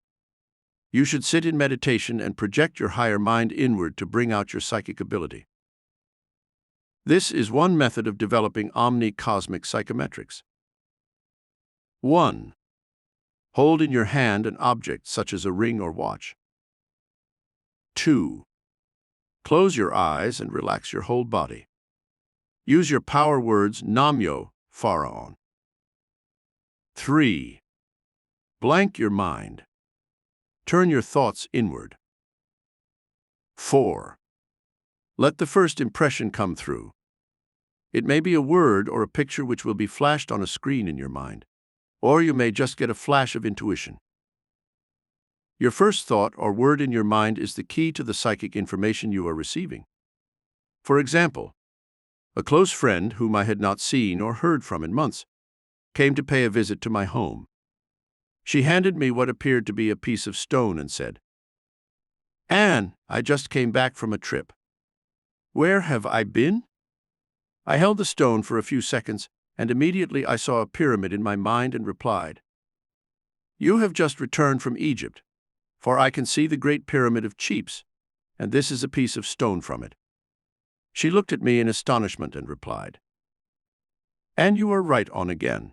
You should sit in meditation and project your higher mind inward to bring out your psychic ability. This is one method of developing omni-cosmic psychometrics. 1. Hold in your hand an object such as a ring or watch. 2. Close your eyes and relax your whole body. Use your power words Namyo, Pharaon. 3. Blank your mind. Turn your thoughts inward. 4. Let the first impression come through. It may be a word or a picture which will be flashed on a screen in your mind, or you may just get a flash of intuition. Your first thought or word in your mind is the key to the psychic information you are receiving. For example, a close friend whom I had not seen or heard from in months came to pay a visit to my home. She handed me what appeared to be a piece of stone and said, "Anne, I just came back from a trip." Where have I been? I held the stone for a few seconds, and immediately I saw a pyramid in my mind and replied, "You have just returned from Egypt, for I can see the Great Pyramid of Cheops, and this is a piece of stone from it." She looked at me in astonishment and replied, "And you are right on again.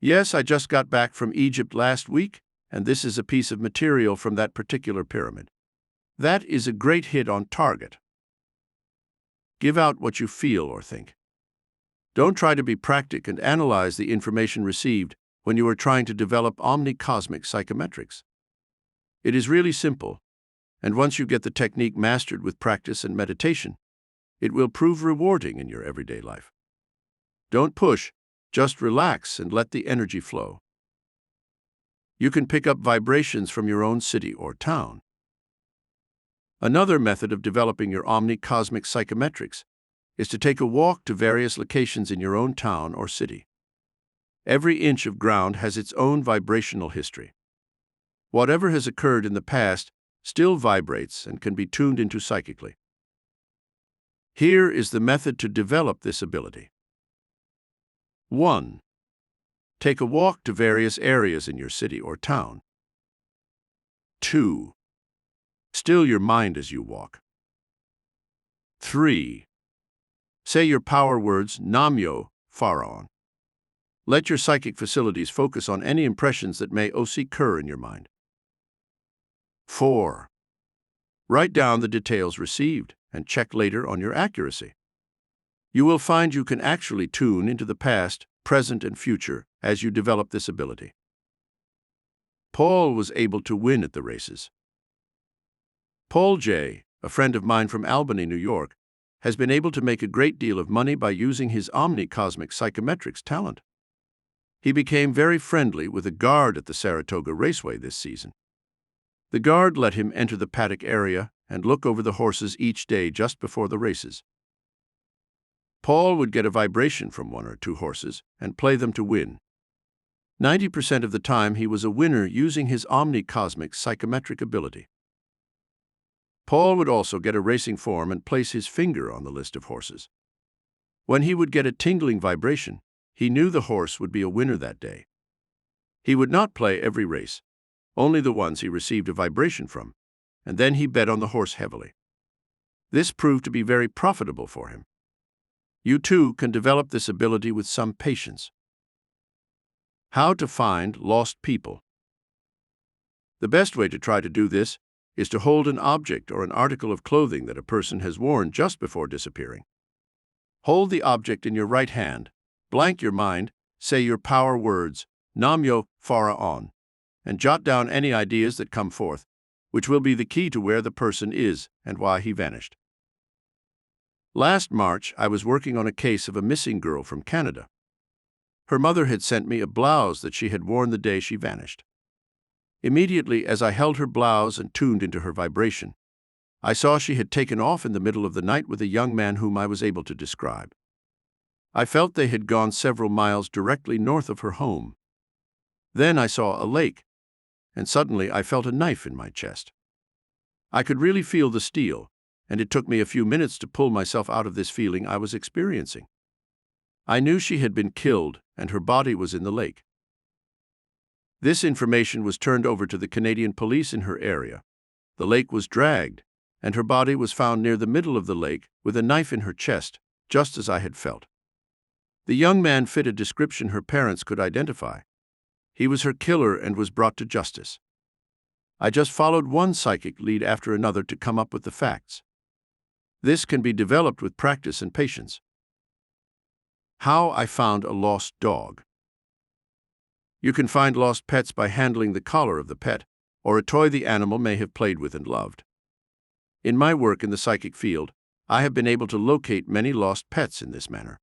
Yes, I just got back from Egypt last week, and this is a piece of material from that particular pyramid. That is a great hit on target." Give out what you feel or think. Don't try to be practical and analyze the information received when you are trying to develop omni-cosmic psychometrics. It is really simple, and once you get the technique mastered with practice and meditation, it will prove rewarding in your everyday life. Don't push. Just relax and let the energy flow. You can pick up vibrations from your own city or town. Another method of developing your omni-cosmic psychometrics is to take a walk to various locations in your own town or city. Every inch of ground has its own vibrational history. Whatever has occurred in the past still vibrates and can be tuned into psychically. Here is the method to develop this ability. 1. Take a walk to various areas in your city or town. 2. Still your mind as you walk. 3. Say your power words, Namyo, Pharaon. Let your psychic facilities focus on any impressions that may occur in your mind. 4. Write down the details received and check later on your accuracy. You will find you can actually tune into the past, present, and future as you develop this ability. Paul was able to win at the races. Paul J., a friend of mine from Albany, New York, has been able to make a great deal of money by using his Omni-Cosmics psychometrics talent. He became very friendly with a guard at the Saratoga Raceway this season. The guard let him enter the paddock area and look over the horses each day just before the races. Paul would get a vibration from 1 or 2 horses and play them to win. 90% of the time he was a winner using his Omni-Cosmics psychometric ability. Paul would also get a racing form and place his finger on the list of horses. When he would get a tingling vibration, he knew the horse would be a winner that day. He would not play every race, only the ones he received a vibration from, and then he bet on the horse heavily. This proved to be very profitable for him. You too can develop this ability with some patience. How to find lost people. The best way to try to do this is to hold an object or an article of clothing that a person has worn just before disappearing. Hold the object in your right hand, blank your mind, say your power words, Namyo, Pharaon, and jot down any ideas that come forth, which will be the key to where the person is and why he vanished. Last March, I was working on a case of a missing girl from Canada. Her mother had sent me a blouse that she had worn the day she vanished. Immediately, as I held her blouse and tuned into her vibration, I saw she had taken off in the middle of the night with a young man whom I was able to describe. I felt they had gone several miles directly north of her home. Then I saw a lake, and suddenly I felt a knife in my chest. I could really feel the steel, and it took me a few minutes to pull myself out of this feeling I was experiencing. I knew she had been killed, and her body was in the lake. This information was turned over to the Canadian police in her area. The lake was dragged, and her body was found near the middle of the lake with a knife in her chest, just as I had felt. The young man fit a description her parents could identify. He was her killer and was brought to justice. I just followed one psychic lead after another to come up with the facts. This can be developed with practice and patience. How I found a lost dog. You can find lost pets by handling the collar of the pet, or a toy the animal may have played with and loved. In my work in the psychic field, I have been able to locate many lost pets in this manner.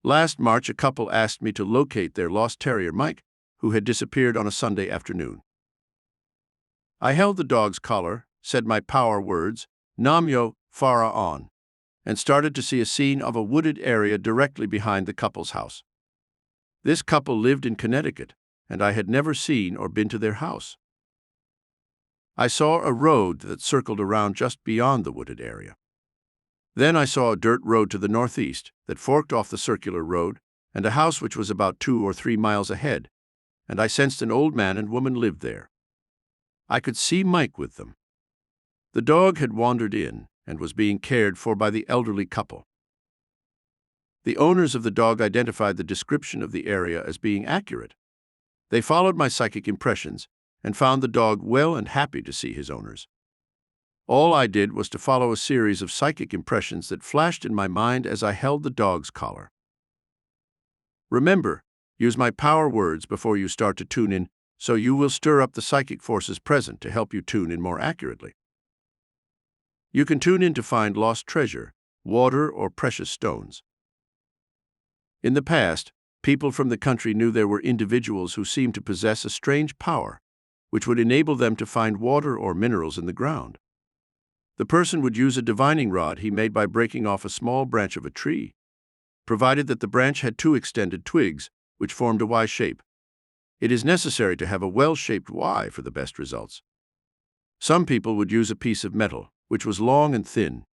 Last March, a couple asked me to locate their lost terrier Mike, who had disappeared on a Sunday afternoon. I held the dog's collar, said my power words, Namyo, Pharaon, and started to see a scene of a wooded area directly behind the couple's house. This couple lived in Connecticut, and I had never seen or been to their house. I saw a road that circled around just beyond the wooded area. Then I saw a dirt road to the northeast that forked off the circular road, and a house which was about 2 or 3 miles ahead, and I sensed an old man and woman lived there. I could see Mike with them. The dog had wandered in and was being cared for by the elderly couple. The owners of the dog identified the description of the area as being accurate. They followed my psychic impressions and found the dog well and happy to see his owners. All I did was to follow a series of psychic impressions that flashed in my mind as I held the dog's collar. Remember, use my power words before you start to tune in, so you will stir up the psychic forces present to help you tune in more accurately. You can tune in to find lost treasure, water, or precious stones. In the past, people from the country knew there were individuals who seemed to possess a strange power, which would enable them to find water or minerals in the ground. The person would use a divining rod he made by breaking off a small branch of a tree, provided that the branch had 2 extended twigs, which formed a Y shape. It is necessary to have a well-shaped Y for the best results. Some people would use a piece of metal, which was long and thin,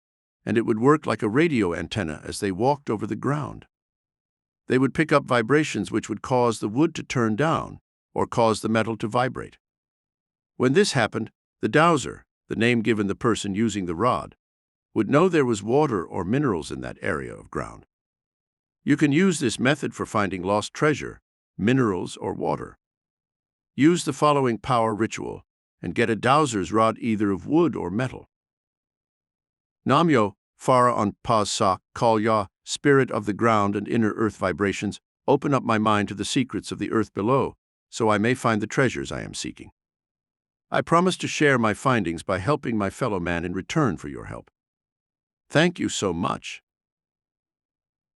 and it would work like a radio antenna as they walked over the ground. They would pick up vibrations which would cause the wood to turn down or cause the metal to vibrate. When this happened, the dowser, the name given the person using the rod, would know there was water or minerals in that area of ground. You can use this method for finding lost treasure, minerals, or water. Use the following power ritual and get a dowser's rod either of wood or metal. Namyo, Fara on Paz Sak, Kal Ya, Spirit of the ground and inner earth vibrations, open up my mind to the secrets of the earth below, so I may find the treasures I am seeking. I promise to share my findings by helping my fellow man in return for your help. Thank you so much.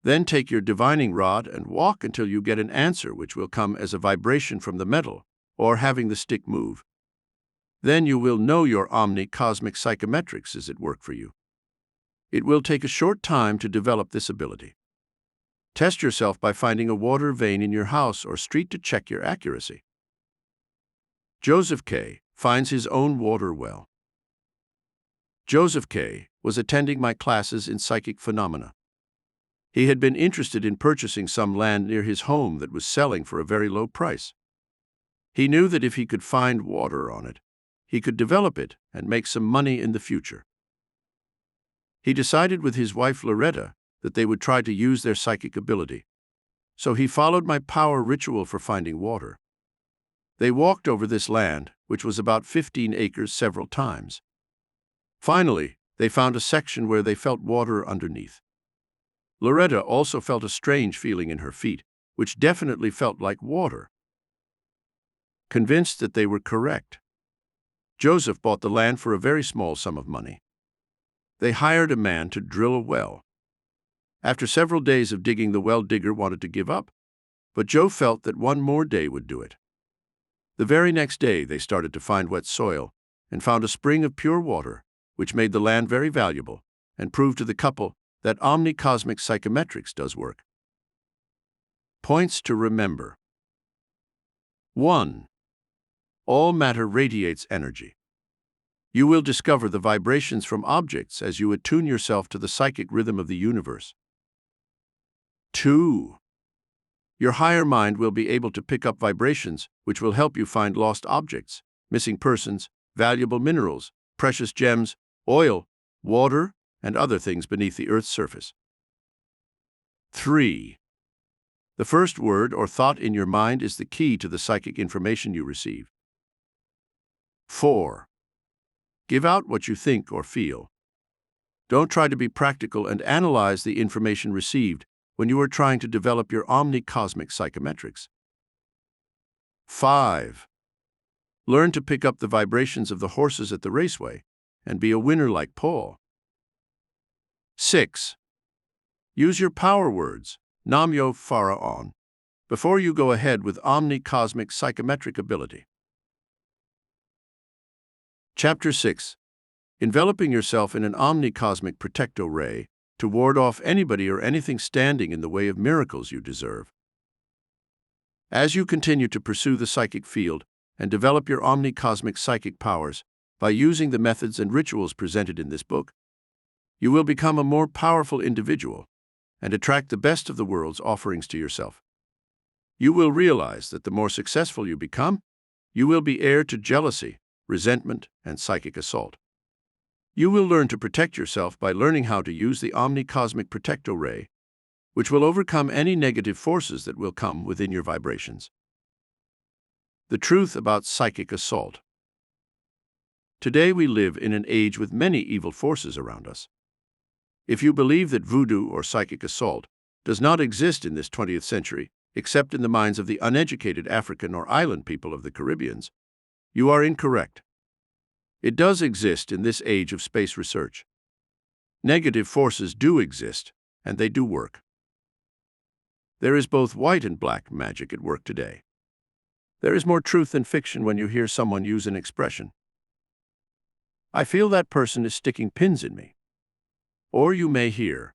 Then take your divining rod and walk until you get an answer which will come as a vibration from the metal, or having the stick move. Then you will know your Omni-Cosmic psychometrics is at work for you. It will take a short time to develop this ability. Test yourself by finding a water vein in your house or street to check your accuracy. Joseph K. finds his own water well. Joseph K. was attending my classes in psychic phenomena. He had been interested in purchasing some land near his home that was selling for a very low price. He knew that if he could find water on it, he could develop it and make some money in the future. He decided with his wife Loretta that they would try to use their psychic ability. So he followed my power ritual for finding water. They walked over this land, which was about 15 acres, several times. Finally, they found a section where they felt water underneath. Loretta also felt a strange feeling in her feet, which definitely felt like water. Convinced that they were correct, Joseph bought the land for a very small sum of money. They hired a man to drill a well. After several days of digging, the well digger wanted to give up, but Joe felt that one more day would do it. The very next day, they started to find wet soil and found a spring of pure water, which made the land very valuable and proved to the couple that Omni-Cosmic psychometrics does work. Points to remember. 1. All matter radiates energy. You will discover the vibrations from objects as you attune yourself to the psychic rhythm of the universe. 2. Your higher mind will be able to pick up vibrations which will help you find lost objects, missing persons, valuable minerals, precious gems, oil, water, and other things beneath the Earth's surface. 3. The first word or thought in your mind is the key to the psychic information you receive. 4. Give out what you think or feel. Don't try to be practical and analyze the information received when you are trying to develop your Omni-Cosmic psychometrics. 5. Learn to pick up the vibrations of the horses at the raceway and be a winner like Paul. 6. Use your power words, Namyo Pharaon, before you go ahead with Omni-Cosmic psychometric ability. Chapter 6. Enveloping yourself in an Omni-Cosmic protecto ray to ward off anybody or anything standing in the way of miracles you deserve. As you continue to pursue the psychic field and develop your Omni-Cosmic psychic powers by using the methods and rituals presented in this book, you will become a more powerful individual and attract the best of the world's offerings to yourself. You will realize that the more successful you become, you will be heir to jealousy, resentment, and psychic assault. You will learn to protect yourself by learning how to use the Omni-Cosmic protecto ray, which will overcome any negative forces that will come within your vibrations. The truth about psychic assault. Today we live in an age with many evil forces around us. If you believe that voodoo or psychic assault does not exist in this 20th century, except in the minds of the uneducated African or island people of the Caribbean, you are incorrect. It does exist in this age of space research. Negative forces do exist, and they do work. There is both white and black magic at work today. There is more truth than fiction when you hear someone use an expression, "I feel that person is sticking pins in me." Or you may hear,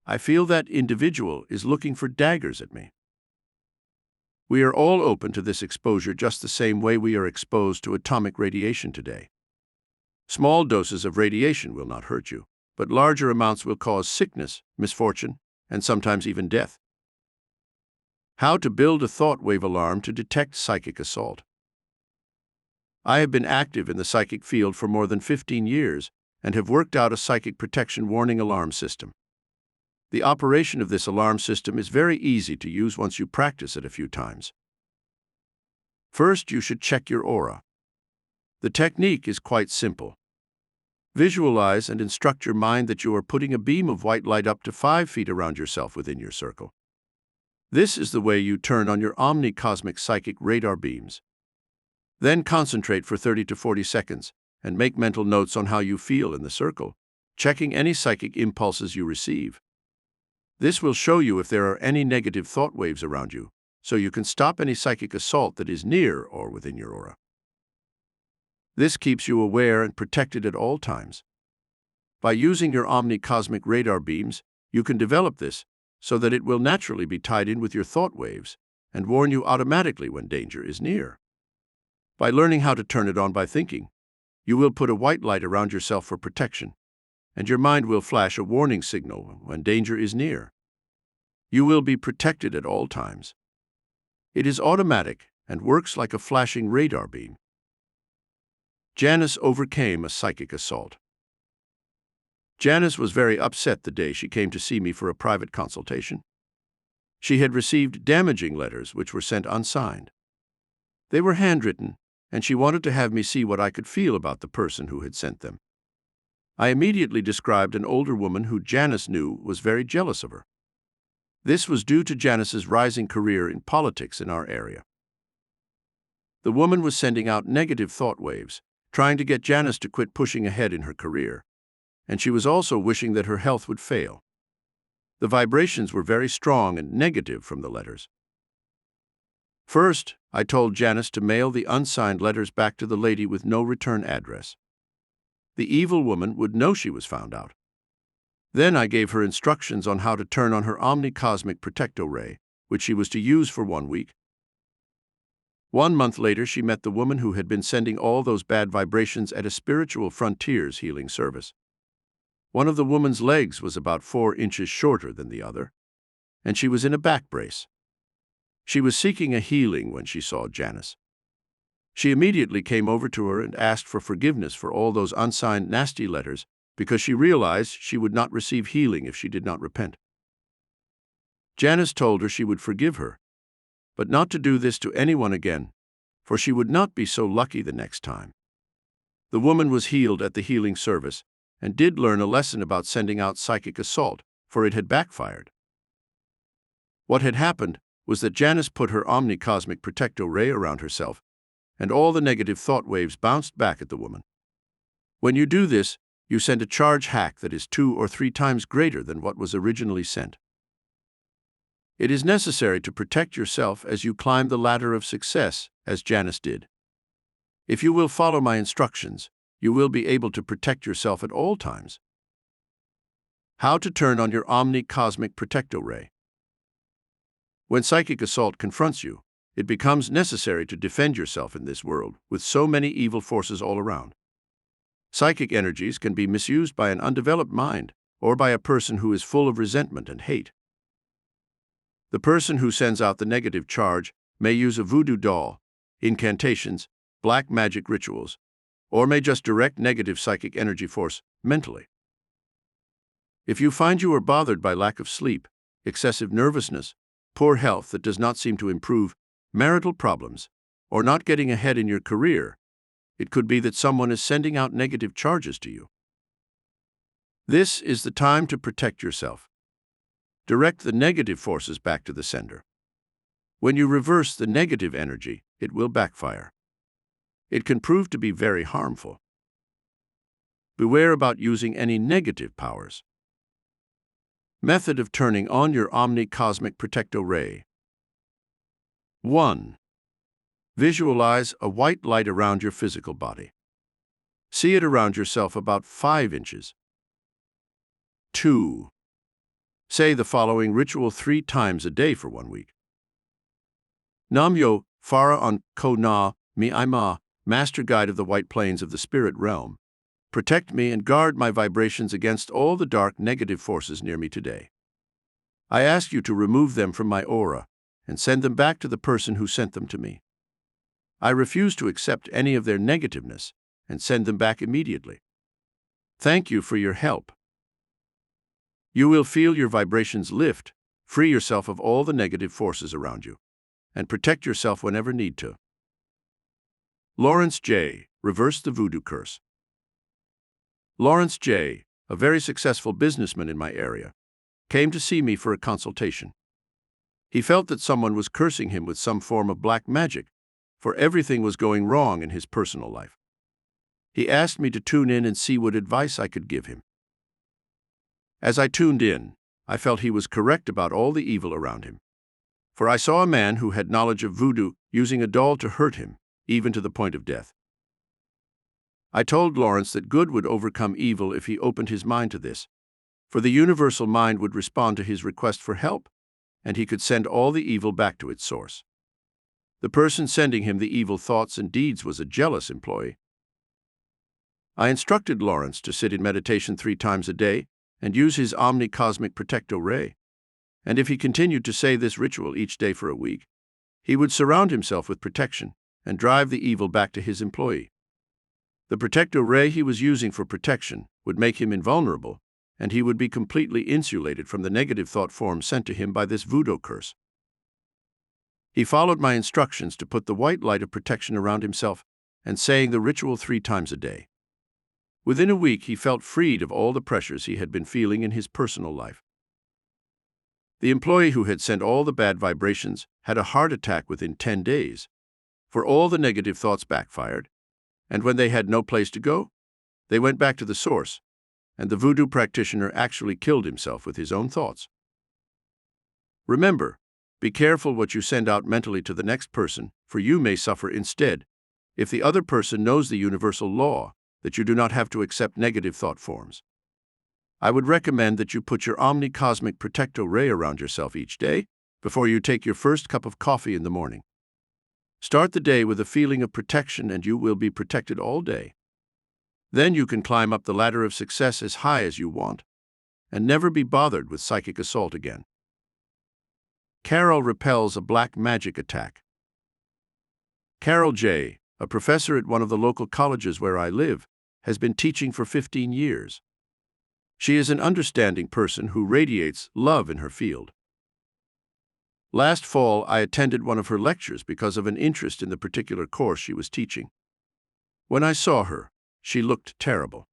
"I feel that individual is looking for daggers at me." We are all open to this exposure just the same way we are exposed to atomic radiation today. Small doses of radiation will not hurt you, but larger amounts will cause sickness, misfortune, and sometimes even death. How to build a thought wave alarm to detect psychic assault. I have been active in the psychic field for more than 15 years and have worked out a psychic protection warning alarm system. The operation of this alarm system is very easy to use once you practice it a few times. First, you should check your aura. The technique is quite simple. Visualize and instruct your mind that you are putting a beam of white light up to 5 feet around yourself within your circle. This is the way you turn on your Omni-Cosmics psychic radar beams. Then concentrate for 30 to 40 seconds and make mental notes on how you feel in the circle, checking any psychic impulses you receive. This will show you if there are any negative thought waves around you, so you can stop any psychic assault that is near or within your aura. This keeps you aware and protected at all times. By using your Omni-Cosmic radar beams, you can develop this so that it will naturally be tied in with your thought waves and warn you automatically when danger is near. By learning how to turn it on by thinking, you will put a white light around yourself for protection, and your mind will flash a warning signal when danger is near. You will be protected at all times. It is automatic and works like a flashing radar beam. Janice overcame a psychic assault. Janice was very upset the day she came to see me for a private consultation. She had received damaging letters which were sent unsigned. They were handwritten, and she wanted to have me see what I could feel about the person who had sent them. I immediately described an older woman who Janice knew was very jealous of her. This was due to Janice's rising career in politics in our area. The woman was sending out negative thought waves, trying to get Janice to quit pushing ahead in her career, and she was also wishing that her health would fail. The vibrations were very strong and negative from the letters. First, I told Janice to mail the unsigned letters back to the lady with no return address. The evil woman would know she was found out. Then I gave her instructions on how to turn on her Omni-Cosmic Protecto Ray, which she was to use for 1 week. 1 month later, she met the woman who had been sending all those bad vibrations at a Spiritual Frontiers healing service. One of the woman's legs was about 4 inches shorter than the other, and she was in a back brace. She was seeking a healing when she saw Janice. She immediately came over to her and asked for forgiveness for all those unsigned nasty letters because she realized she would not receive healing if she did not repent. Janice told her she would forgive her, but not to do this to anyone again, for she would not be so lucky the next time. The woman was healed at the healing service and did learn a lesson about sending out psychic assault, for it had backfired. What had happened was that Janice put her Omni-Cosmic Protecto Ray around herself, and all the negative thought waves bounced back at the woman. When you do this, you send a charge hack that is 2 or 3 times greater than what was originally sent. It is necessary to protect yourself as you climb the ladder of success, as Janice did. If you will follow my instructions, you will be able to protect yourself at all times. How to turn on your Omni-Cosmic Protecto Ray. When psychic assault confronts you, it becomes necessary to defend yourself in this world with so many evil forces all around. Psychic energies can be misused by an undeveloped mind or by a person who is full of resentment and hate. The person who sends out the negative charge may use a voodoo doll, incantations, black magic rituals, or may just direct negative psychic energy force mentally. If you find you are bothered by lack of sleep, excessive nervousness, poor health that does not seem to improve, marital problems, or not getting ahead in your career, it could be that someone is sending out negative charges to you. This is the time to protect yourself. Direct the negative forces back to the sender. When you reverse the negative energy, it will backfire. It can prove to be very harmful. Beware about using any negative powers. Method of turning on your Omni-Cosmic Protecto Ray. 1. Visualize a white light around your physical body. See it around yourself about 5 inches. 2. Say the following ritual 3 times a day for 1 week. Nam-myo, Phara on Ko Na, Mi Ima, Master Guide of the White Plains of the Spirit Realm. Protect me and guard my vibrations against all the dark negative forces near me today. I ask you to remove them from my aura and send them back to the person who sent them to me. I refuse to accept any of their negativeness and send them back immediately. Thank you for your help. You will feel your vibrations lift, free yourself of all the negative forces around you, and protect yourself whenever need to. Lawrence J. Reverse the voodoo curse. Lawrence J., a very successful businessman in my area, came to see me for a consultation. He felt that someone was cursing him with some form of black magic, for everything was going wrong in his personal life. He asked me to tune in and see what advice I could give him. As I tuned in, I felt he was correct about all the evil around him, for I saw a man who had knowledge of voodoo using a doll to hurt him, even to the point of death. I told Lawrence that good would overcome evil if he opened his mind to this, for the universal mind would respond to his request for help, and he could send all the evil back to its source. The person sending him the evil thoughts and deeds was a jealous employee. I instructed Lawrence to sit in meditation 3 times a day and use his Omni-Cosmic Protecto Ray, and if he continued to say this ritual each day for a week, he would surround himself with protection and drive the evil back to his employee. The Protecto Ray he was using for protection would make him invulnerable, and he would be completely insulated from the negative thought forms sent to him by this voodoo curse. He followed my instructions to put the white light of protection around himself and saying the ritual 3 times a day. Within a week, he felt freed of all the pressures he had been feeling in his personal life. The employee who had sent all the bad vibrations had a heart attack within 10 days, for all the negative thoughts backfired, and when they had no place to go, they went back to the source, and the voodoo practitioner actually killed himself with his own thoughts. Remember, be careful what you send out mentally to the next person, for you may suffer instead, if the other person knows the universal law that you do not have to accept negative thought forms. I would recommend that you put your Omni-Cosmic Protecto Ray around yourself each day before you take your first cup of coffee in the morning. Start the day with a feeling of protection and you will be protected all day. Then you can climb up the ladder of success as high as you want and never be bothered with psychic assault again. Carol repels a black magic attack. Carol J., a professor at one of the local colleges where I live, has been teaching for 15 years. She is an understanding person who radiates love in her field. Last fall, I attended one of her lectures because of an interest in the particular course she was teaching. When I saw her, she looked terrible.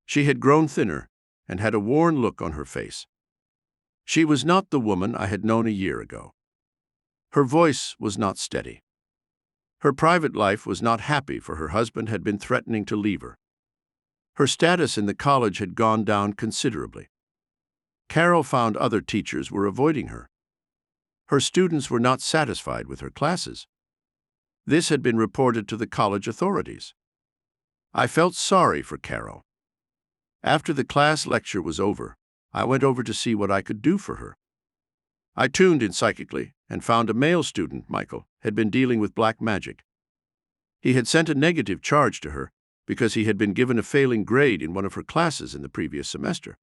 She had grown thinner and had a worn look on her face. She was not the woman I had known a year ago. Her voice was not steady. Her private life was not happy, for her husband had been threatening to leave her. Her status in the college had gone down considerably. Carol found other teachers were avoiding her. Her students were not satisfied with her classes. This had been reported to the college authorities. I felt sorry for Carol. After the class lecture was over, I went over to see what I could do for her. I tuned in psychically and found a male student, Michael, had been dealing with black magic. He had sent a negative charge to her because he had been given a failing grade in one of her classes in the previous semester.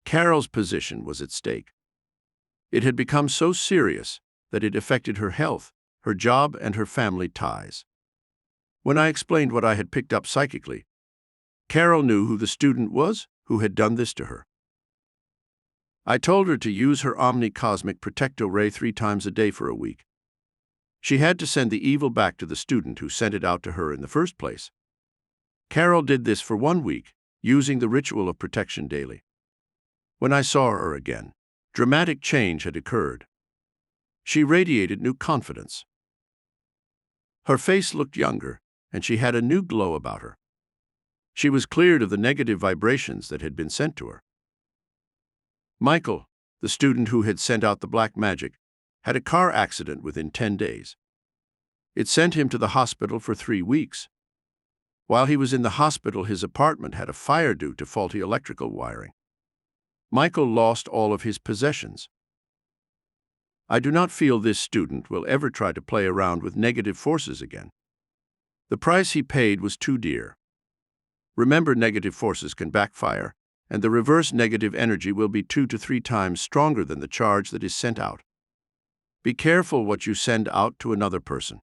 Carol's position was at stake. It had become so serious that it affected her health, her job, and her family ties. When I explained what I had picked up psychically, Carol knew who the student was who had done this to her. I told her to use her Omni-Cosmic Protecto Ray 3 times a day for a week. She had to send the evil back to the student who sent it out to her in the first place. Carol did this for 1 week, using the ritual of protection daily. When I saw her again, dramatic change had occurred. She radiated new confidence. Her face looked younger, and she had a new glow about her. She was cleared of the negative vibrations that had been sent to her. Michael, the student who had sent out the black magic, had a car accident within 10 days. It sent him to the hospital for 3 weeks. While he was in the hospital, his apartment had a fire due to faulty electrical wiring. Michael lost all of his possessions. I do not feel this student will ever try to play around with negative forces again. The price he paid was too dear. Remember, negative forces can backfire, and the reverse negative energy will be 2 to 3 times stronger than the charge that is sent out. Be careful what you send out to another person.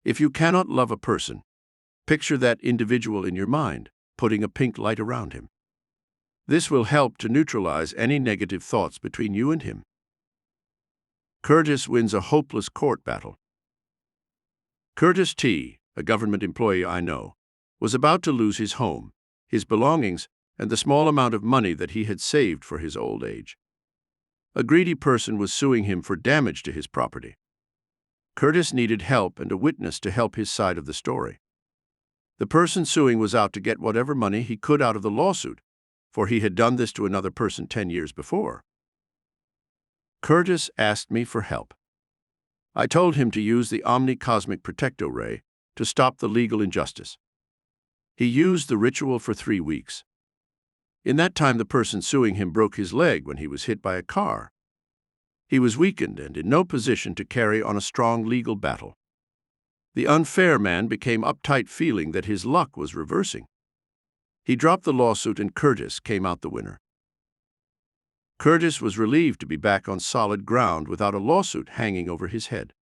If you cannot love a person, picture that individual in your mind putting a pink light around him. This will help to neutralize any negative thoughts between you and him. Curtis wins a hopeless court battle. Curtis T., a government employee I know, was about to lose his home, his belongings, and the small amount of money that he had saved for his old age. A greedy person was suing him for damage to his property. Curtis needed help and a witness to help his side of the story. The person suing was out to get whatever money he could out of the lawsuit, for he had done this to another person 10 years before. Curtis asked me for help. I told him to use the Omni-Cosmic Protecto Ray to stop the legal injustice. He used the ritual for 3 weeks. In that time, the person suing him broke his leg when he was hit by a car. He was weakened and in no position to carry on a strong legal battle. The unfair man became uptight, feeling that his luck was reversing. He dropped the lawsuit and Curtis came out the winner. Curtis was relieved to be back on solid ground without a lawsuit hanging over his head.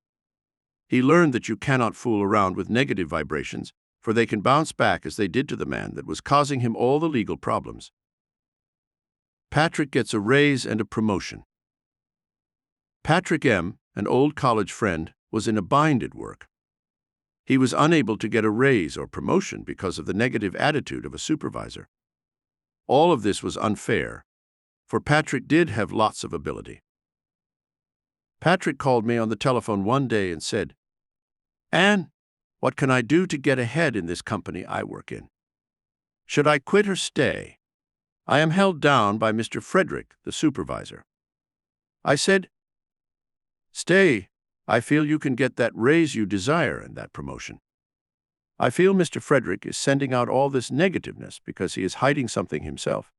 He learned that you cannot fool around with negative vibrations, for they can bounce back as they did to the man that was causing him all the legal problems. Patrick gets a raise and a promotion. Patrick M., an old college friend, was in a bind at work. He was unable to get a raise or promotion because of the negative attitude of a supervisor. All of this was unfair, for Patrick did have lots of ability. Patrick called me on the telephone one day and said, "Ann, what can I do to get ahead in this company I work in? Should I quit or stay? I am held down by Mr. Frederick, the supervisor." I said, "Stay. I feel you can get that raise you desire and that promotion. I feel Mr. Frederick is sending out all this negativeness because he is hiding something himself.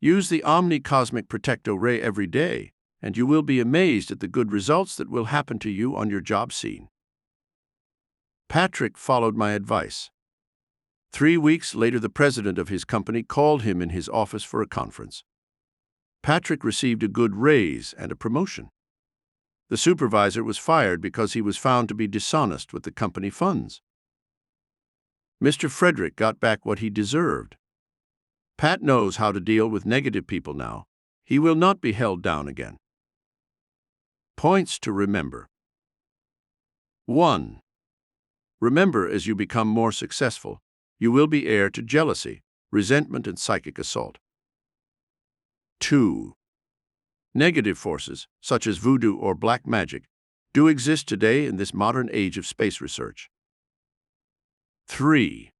Use the Omni-Cosmic Protecto Ray every day, and you will be amazed at the good results that will happen to you on your job scene." Patrick followed my advice. 3 weeks later, the president of his company called him in his office for a conference. Patrick received a good raise and a promotion. The supervisor was fired because he was found to be dishonest with the company funds. Mr. Frederick got back what he deserved. Pat knows how to deal with negative people now. He will not be held down again. Points to remember. 1. Remember, as you become more successful, you will be heir to jealousy, resentment, and psychic assault. 2. Negative forces, such as voodoo or black magic, do exist today in this modern age of space research. 3.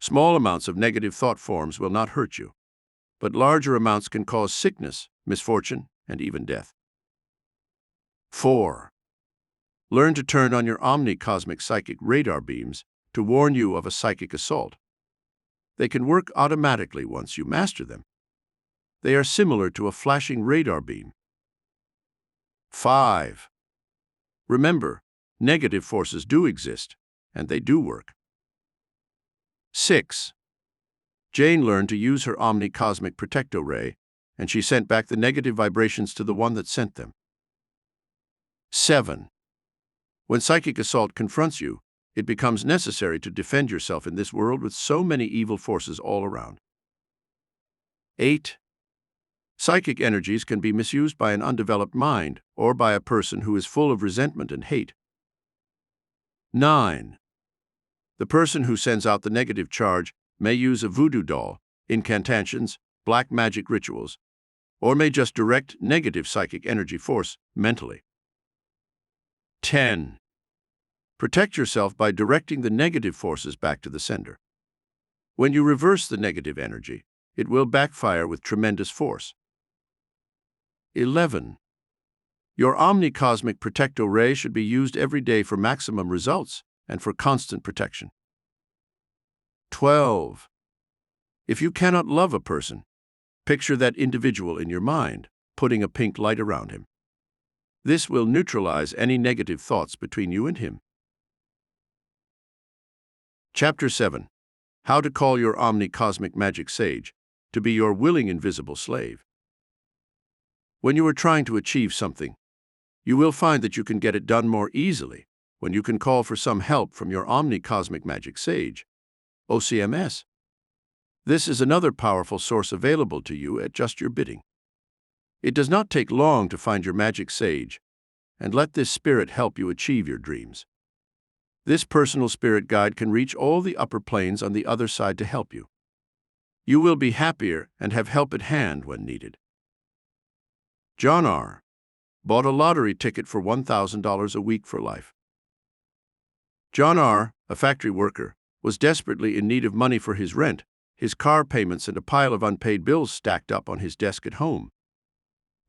Small amounts of negative thought forms will not hurt you, but larger amounts can cause sickness, misfortune, and even death. 4. Learn to turn on your Omni-Cosmic psychic radar beams to warn you of a psychic assault. They can work automatically once you master them. They are similar to a flashing radar beam. 5. Remember, negative forces do exist, and they do work. 6. Jane learned to use her Omni-Cosmic Protecto Ray, and she sent back the negative vibrations to the one that sent them. 7. When psychic assault confronts you, it becomes necessary to defend yourself in this world with so many evil forces all around. 8. Psychic energies can be misused by an undeveloped mind or by a person who is full of resentment and hate. 9. The person who sends out the negative charge may use a voodoo doll, incantations, black magic rituals, or may just direct negative psychic energy force mentally. 10. Protect yourself by directing the negative forces back to the sender. When you reverse the negative energy, it will backfire with tremendous force. 11. Your Omni-Cosmic Protecto Ray should be used every day for maximum results and for constant protection. 12. If you cannot love a person, picture that individual in your mind, putting a pink light around him. This will neutralize any negative thoughts between you and him. Chapter 7. How to call your Omni-Cosmic Magic Sage to be your willing invisible slave. When you are trying to achieve something, you will find that you can get it done more easily when you can call for some help from your Omni-Cosmic Magic Sage, OCMS. This is another powerful source available to you at just your bidding. It does not take long to find your magic sage, and let this spirit help you achieve your dreams. This personal spirit guide can reach all the upper planes on the other side to help you. You will be happier and have help at hand when needed. John R. bought a lottery ticket for $1,000 a week for life. John R., a factory worker, was desperately in need of money for his rent, his car payments, and a pile of unpaid bills stacked up on his desk at home.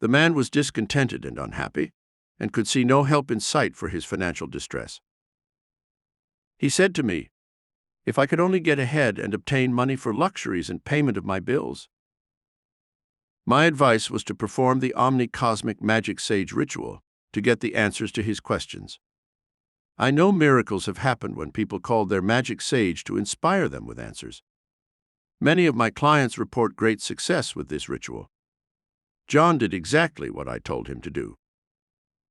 The man was discontented and unhappy, and could see no help in sight for his financial distress. He said to me, "If I could only get ahead and obtain money for luxuries and payment of my bills." My advice was to perform the Omni-Cosmic Magic Sage ritual to get the answers to his questions. I know miracles have happened when people called their magic sage to inspire them with answers. Many of my clients report great success with this ritual. John did exactly what I told him to do.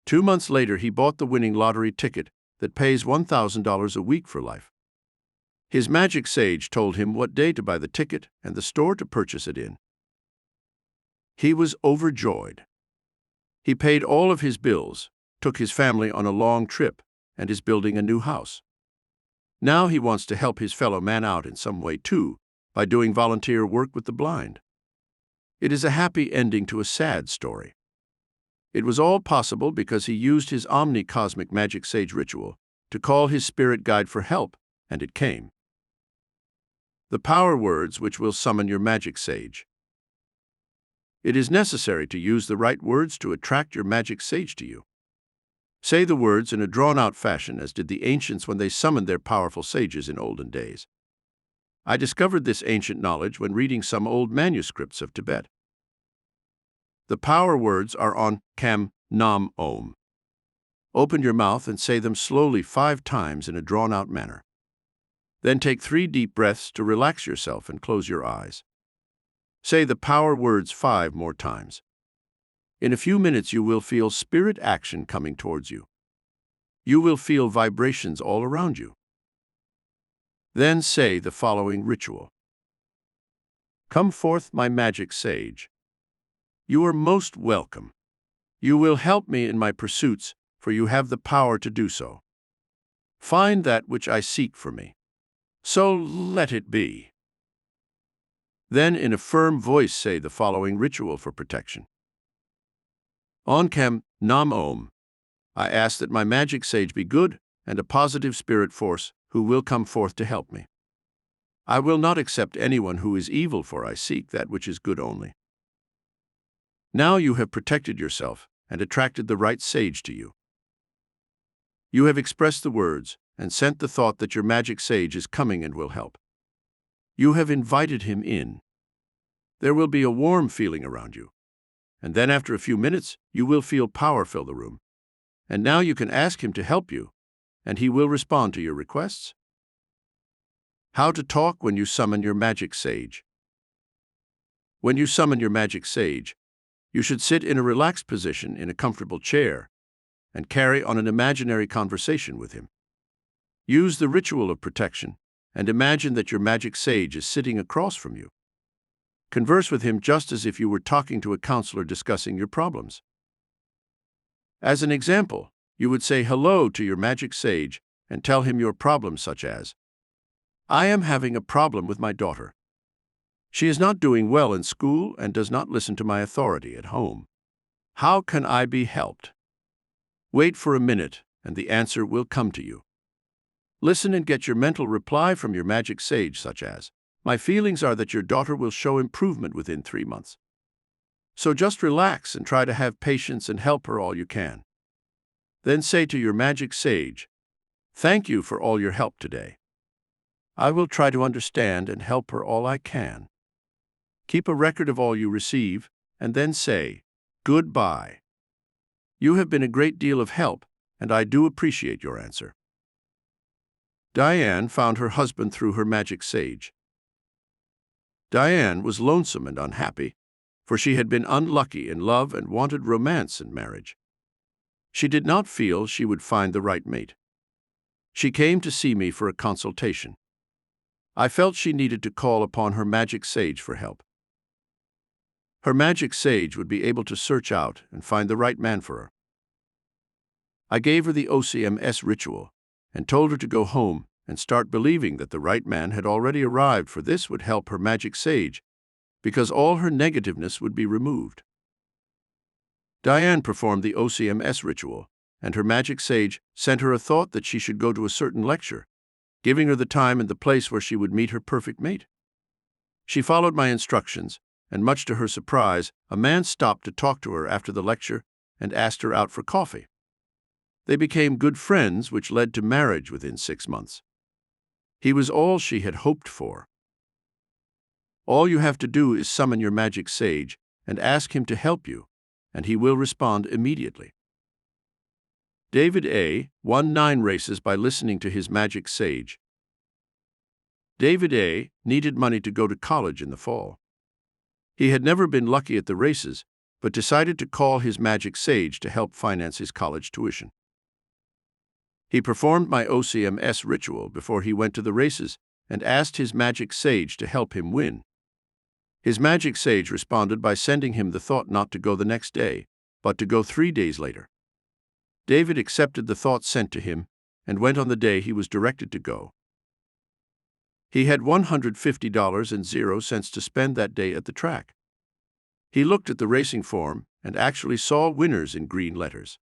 2 months later, he bought the winning lottery ticket that pays $1,000 a week for life. His magic sage told him what day to buy the ticket and the store to purchase it in. He was overjoyed. He paid all of his bills, took his family on a long trip, and is building a new house. Now he wants to help his fellow man out in some way too, by doing volunteer work with the blind. It is a happy ending to a sad story. It was all possible because he used his Omni-Cosmic Magic Sage ritual to call his spirit guide for help, and it came. The power words which will summon your magic sage. It is necessary to use the right words to attract your magic sage to you. Say the words in a drawn-out fashion, as did the ancients when they summoned their powerful sages in olden days. I discovered this ancient knowledge when reading some old manuscripts of Tibet. The power words are on Kam Nam Om. Open your mouth and say them slowly 5 times in a drawn-out manner. Then take 3 deep breaths to relax yourself and close your eyes. Say the power words 5 more times. In a few minutes you will feel spirit action coming towards you. You will feel vibrations all around you. Then say the following ritual. Come forth, my magic sage. You are most welcome. You will help me in my pursuits, for you have the power to do so. Find that which I seek for me. So let it be. Then in a firm voice say the following ritual for protection. On Kam Nam Om, I ask that my magic sage be good and a positive spirit force who will come forth to help me. I will not accept anyone who is evil, for I seek that which is good only. Now you have protected yourself and attracted the right sage to you. You have expressed the words and sent the thought that your magic sage is coming and will help. You have invited him in. There will be a warm feeling around you, and then after a few minutes you will feel power fill the room. And now you can ask him to help you, and he will respond to your requests. How to talk when you summon your magic sage. When you summon your magic sage, you should sit in a relaxed position in a comfortable chair and carry on an imaginary conversation with him. Use the ritual of protection and imagine that your magic sage is sitting across from you. Converse with him just as if you were talking to a counselor discussing your problems. As an example, you would say hello to your magic sage and tell him your problems, such as, I am having a problem with my daughter. She is not doing well in school and does not listen to my authority at home. How can I be helped? Wait for a minute and the answer will come to you. Listen and get your mental reply from your magic sage, such as, my feelings are that your daughter will show improvement within 3 months. So just relax and try to have patience and help her all you can. Then say to your magic sage, thank you for all your help today. I will try to understand and help her all I can. Keep a record of all you receive, and then say, goodbye. You have been a great deal of help, and I do appreciate your answer. Diane found her husband through her magic sage. Diane was lonesome and unhappy, for she had been unlucky in love and wanted romance in marriage. She did not feel she would find the right mate. She came to see me for a consultation. I felt she needed to call upon her magic sage for help. Her magic sage would be able to search out and find the right man for her. I gave her the OCMS ritual and told her to go home and start believing that the right man had already arrived, for this would help her magic sage because all her negativeness would be removed. Diane performed the OCMS ritual, and her magic sage sent her a thought that she should go to a certain lecture, giving her the time and the place where she would meet her perfect mate. She followed my instructions, and much to her surprise, a man stopped to talk to her after the lecture and asked her out for coffee. They became good friends, which led to marriage within 6 months. He was all she had hoped for. All you have to do is summon your magic sage and ask him to help you, and he will respond immediately. David A. won 9 races by listening to his magic sage. David A. needed money to go to college in the fall. He had never been lucky at the races, but decided to call his magic sage to help finance his college tuition. He performed my OCMS ritual before he went to the races and asked his magic sage to help him win. His magic sage responded by sending him the thought not to go the next day, but to go 3 days later. David accepted the thought sent to him and went on the day he was directed to go. He had $150.00 to spend that day at the track. He looked at the racing form and actually saw winners in green letters.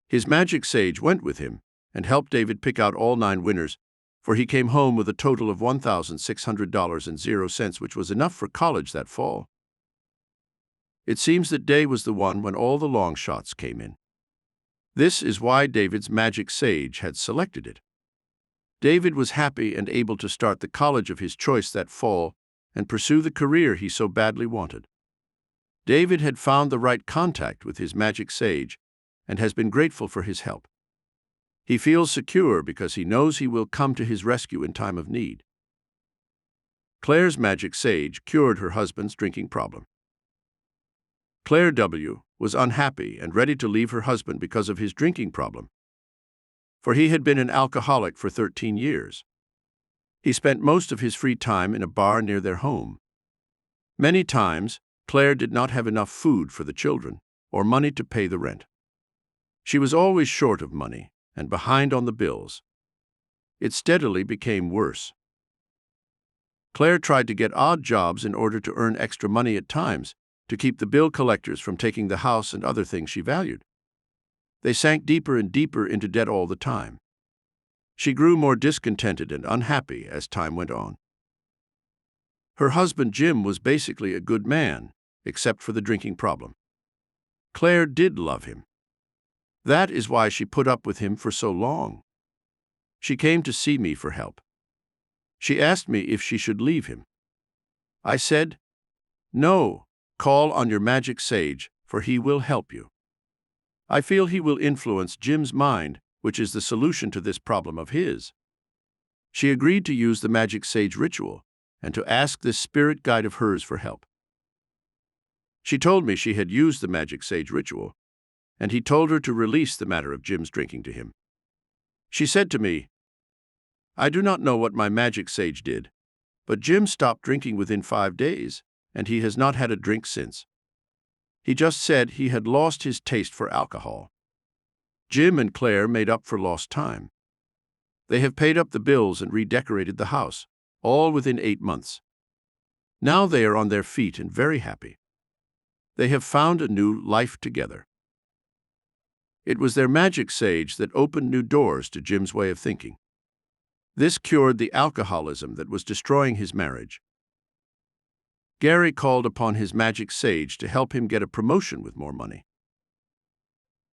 His magic sage went with him and helped David pick out all 9 winners, for he came home with a total of $1,600.00, which was enough for college that fall. It seems that day was the one when all the long shots came in. This is why David's magic sage had selected it. David was happy and able to start the college of his choice that fall and pursue the career he so badly wanted. David had found the right contact with his magic sage and has been grateful for his help. He feels secure because he knows he will come to his rescue in time of need. Claire's magic sage cured her husband's drinking problem. Claire W. was unhappy and ready to leave her husband because of his drinking problem, for he had been an alcoholic for 13 years. He spent most of his free time in a bar near their home. Many times, Claire did not have enough food for the children or money to pay the rent. She was always short of money and behind on the bills. It steadily became worse. Claire tried to get odd jobs in order to earn extra money at times to keep the bill collectors from taking the house and other things she valued. They sank deeper and deeper into debt all the time. She grew more discontented and unhappy as time went on. Her husband Jim was basically a good man, except for the drinking problem. Claire did love him. That is why she put up with him for so long. She came to see me for help. She asked me if she should leave him. I said, "No, call on your magic sage, for he will help you. I feel he will influence Jim's mind, which is the solution to this problem of his." She agreed to use the magic sage ritual and to ask this spirit guide of hers for help. She told me she had used the magic sage ritual, and he told her to release the matter of Jim's drinking to him. She said to me, "I do not know what my magic sage did, but Jim stopped drinking within 5 days, and he has not had a drink since. He just said he had lost his taste for alcohol." Jim and Claire made up for lost time. They have paid up the bills and redecorated the house, all within 8 months. Now they are on their feet and very happy. They have found a new life together. It was their magic sage that opened new doors to Jim's way of thinking. This cured the alcoholism that was destroying his marriage. Gary called upon his magic sage to help him get a promotion with more money.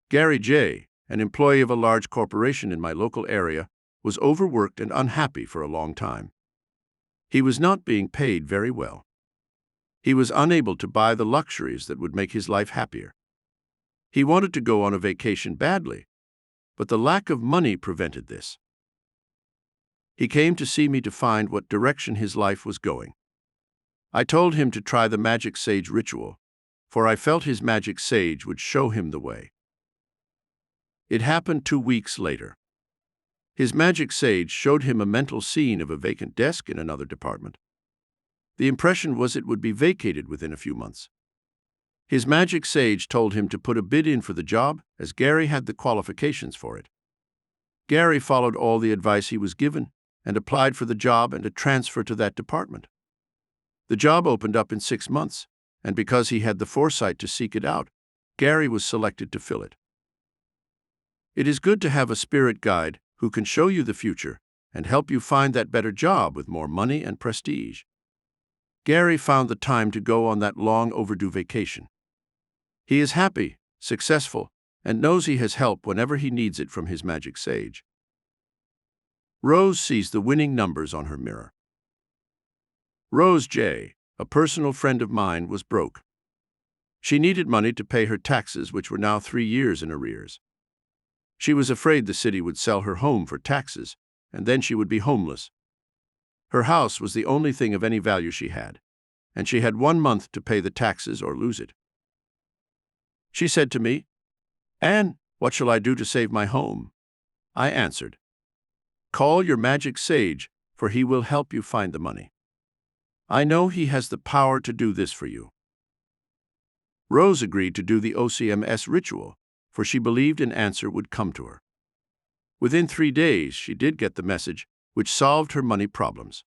Gary J., an employee of a large corporation in my local area, was overworked and unhappy for a long time. He was not being paid very well. He was unable to buy the luxuries that would make his life happier. He wanted to go on a vacation badly, but the lack of money prevented this. He came to see me to find what direction his life was going. I told him to try the magic sage ritual, for I felt his magic sage would show him the way. It happened 2 weeks later. His magic sage showed him a mental scene of a vacant desk in another department. The impression was it would be vacated within a few months. His magic sage told him to put a bid in for the job, as Gary had the qualifications for it. Gary followed all the advice he was given and applied for the job and a transfer to that department. The job opened up in 6 months, and because he had the foresight to seek it out, Gary was selected to fill it. It is good to have a spirit guide who can show you the future and help you find that better job with more money and prestige. Gary found the time to go on that long overdue vacation. He is happy, successful, and knows he has help whenever he needs it from his magic sage. Rose sees the winning numbers on her mirror. Rose J., a personal friend of mine, was broke. She needed money to pay her taxes, which were now 3 years in arrears. She was afraid the city would sell her home for taxes, and then she would be homeless. Her house was the only thing of any value she had, and she had 1 month to pay the taxes or lose it. She said to me, "Anne, what shall I do to save my home?" I answered, "Call your magic sage, for he will help you find the money. I know he has the power to do this for you." Rose agreed to do the OCMS ritual, for she believed an answer would come to her. Within 3 days, she did get the message, which solved her money problems.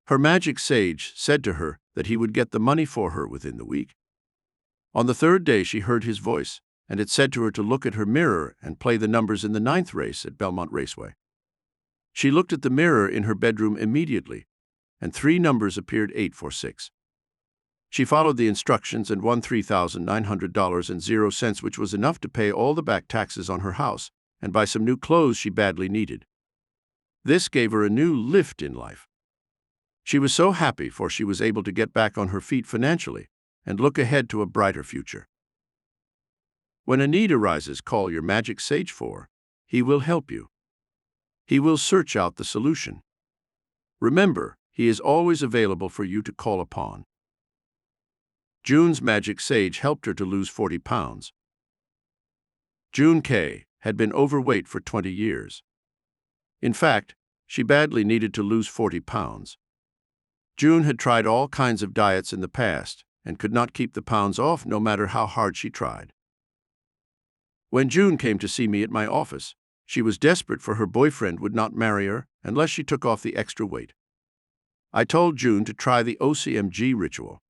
Her magic sage said to her that he would get the money for her within the week. On the 3rd day, she heard his voice, and it said to her to look at her mirror and play the numbers in the 9th race at Belmont Raceway. She looked at the mirror in her bedroom immediately, and 3 numbers appeared 846. She followed the instructions and won $3,900.00, which was enough to pay all the back taxes on her house and buy some new clothes she badly needed. This gave her a new lift in life. She was so happy, for she was able to get back on her feet financially and look ahead to a brighter future. When a need arises, call your magic sage, for he will help you. He will search out the solution. Remember, he is always available for you to call upon. June's magic sage helped her to lose 40 pounds. June K. had been overweight for 20 years. In fact, she badly needed to lose 40 pounds. June had tried all kinds of diets in the past and could not keep the pounds off no matter how hard she tried. When June came to see me at my office, she was desperate, for her boyfriend would not marry her unless she took off the extra weight. I told June to try the OCMG ritual.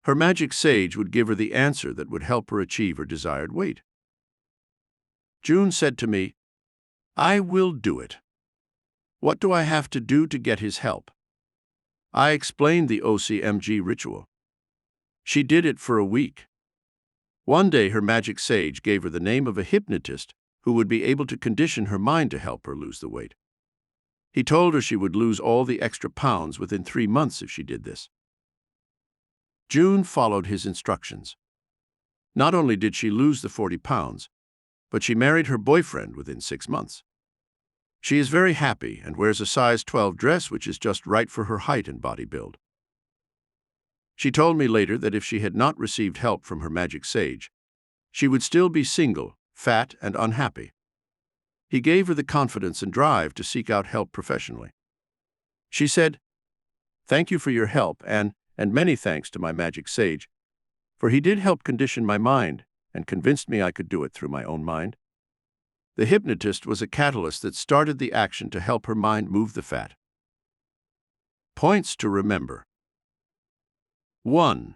Her magic sage would give her the answer that would help her achieve her desired weight. June said to me, "I will do it. What do I have to do to get his help?" I explained the OCMG ritual. She did it for a week. One day, her magic sage gave her the name of a hypnotist who would be able to condition her mind to help her lose the weight. He told her she would lose all the extra pounds within 3 months if she did this. June followed his instructions. Not only did she lose the 40 pounds, but she married her boyfriend within 6 months. She is very happy and wears a size 12 dress, which is just right for her height and body build. She told me later that if she had not received help from her magic sage, she would still be single, fat, and unhappy. He gave her the confidence and drive to seek out help professionally. She said, "Thank you for your help, and many thanks to my magic sage, for he did help condition my mind and convinced me I could do it through my own mind." The hypnotist was a catalyst that started the action to help her mind move the fat. Points to remember. 1.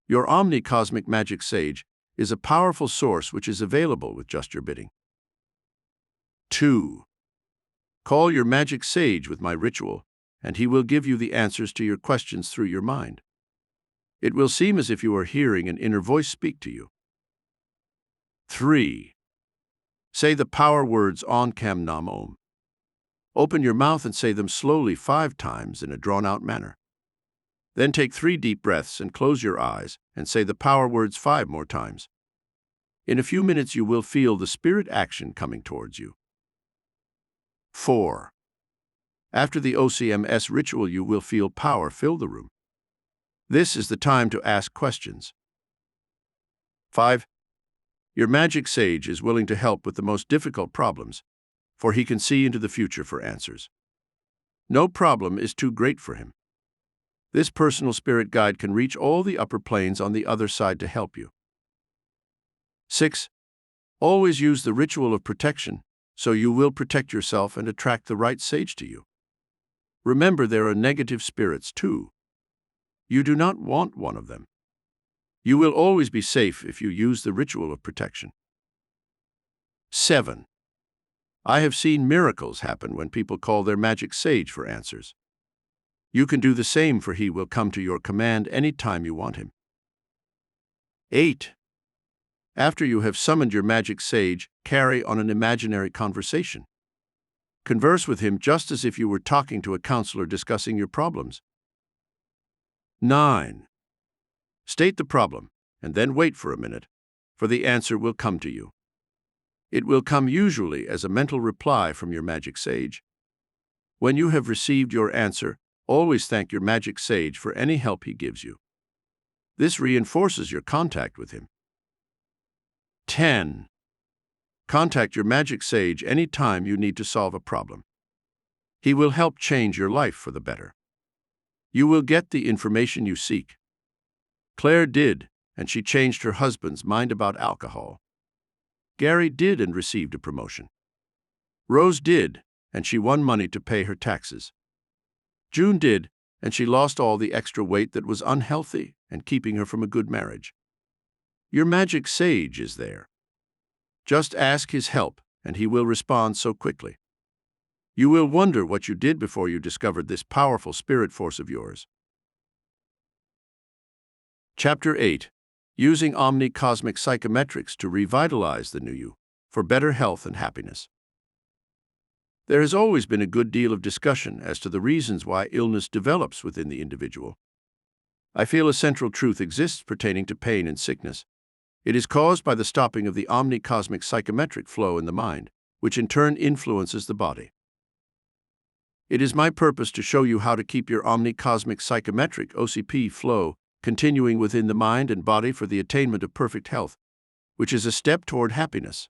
Your Omni-Cosmic magic sage is a powerful source which is available with just your bidding. 2. Call your magic sage with my ritual, and he will give you the answers to your questions through your mind. It will seem as if you are hearing an inner voice speak to you. 3. Say the power words Om Kam Nam Om. Open your mouth and say them slowly 5 times in a drawn-out manner. Then take 3 deep breaths and close your eyes and say the power words 5 more times. In a few minutes, you will feel the spirit action coming towards you. 4. After the OCMS ritual, you will feel power fill the room. This is the time to ask questions. 5. Your magic sage is willing to help with the most difficult problems, for he can see into the future for answers. No problem is too great for him. This personal spirit guide can reach all the upper planes on the other side to help you. 6. Always use the ritual of protection, so you will protect yourself and attract the right sage to you. Remember, there are negative spirits too. You do not want one of them. You will always be safe if you use the ritual of protection. 7. I have seen miracles happen when people call their magic sage for answers. You can do the same, for he will come to your command any time you want him. 8. After you have summoned your magic sage, carry on an imaginary conversation. Converse with him just as if you were talking to a counselor discussing your problems. 9. State the problem, and then wait for a minute, for the answer will come to you. It will come usually as a mental reply from your magic sage. When you have received your answer, always thank your magic sage for any help he gives you. This reinforces your contact with him. 10. Contact your magic sage any time you need to solve a problem. He will help change your life for the better. You will get the information you seek. Claire did, and she changed her husband's mind about alcohol. Gary did and received a promotion. Rose did, and she won money to pay her taxes. June did, and she lost all the extra weight that was unhealthy and keeping her from a good marriage. Your magic sage is there. Just ask his help, and he will respond so quickly. You will wonder what you did before you discovered this powerful spirit force of yours. Chapter 8. Using Omni-Cosmic Psychometrics to Revitalize the New You for Better Health and Happiness. There has always been a good deal of discussion as to the reasons why illness develops within the individual. I feel a central truth exists pertaining to pain and sickness. It is caused by the stopping of the omni-cosmic psychometric flow in the mind, which in turn influences the body. It is my purpose to show you how to keep your omni-cosmic psychometric OCP flow continuing within the mind and body for the attainment of perfect health, which is a step toward happiness.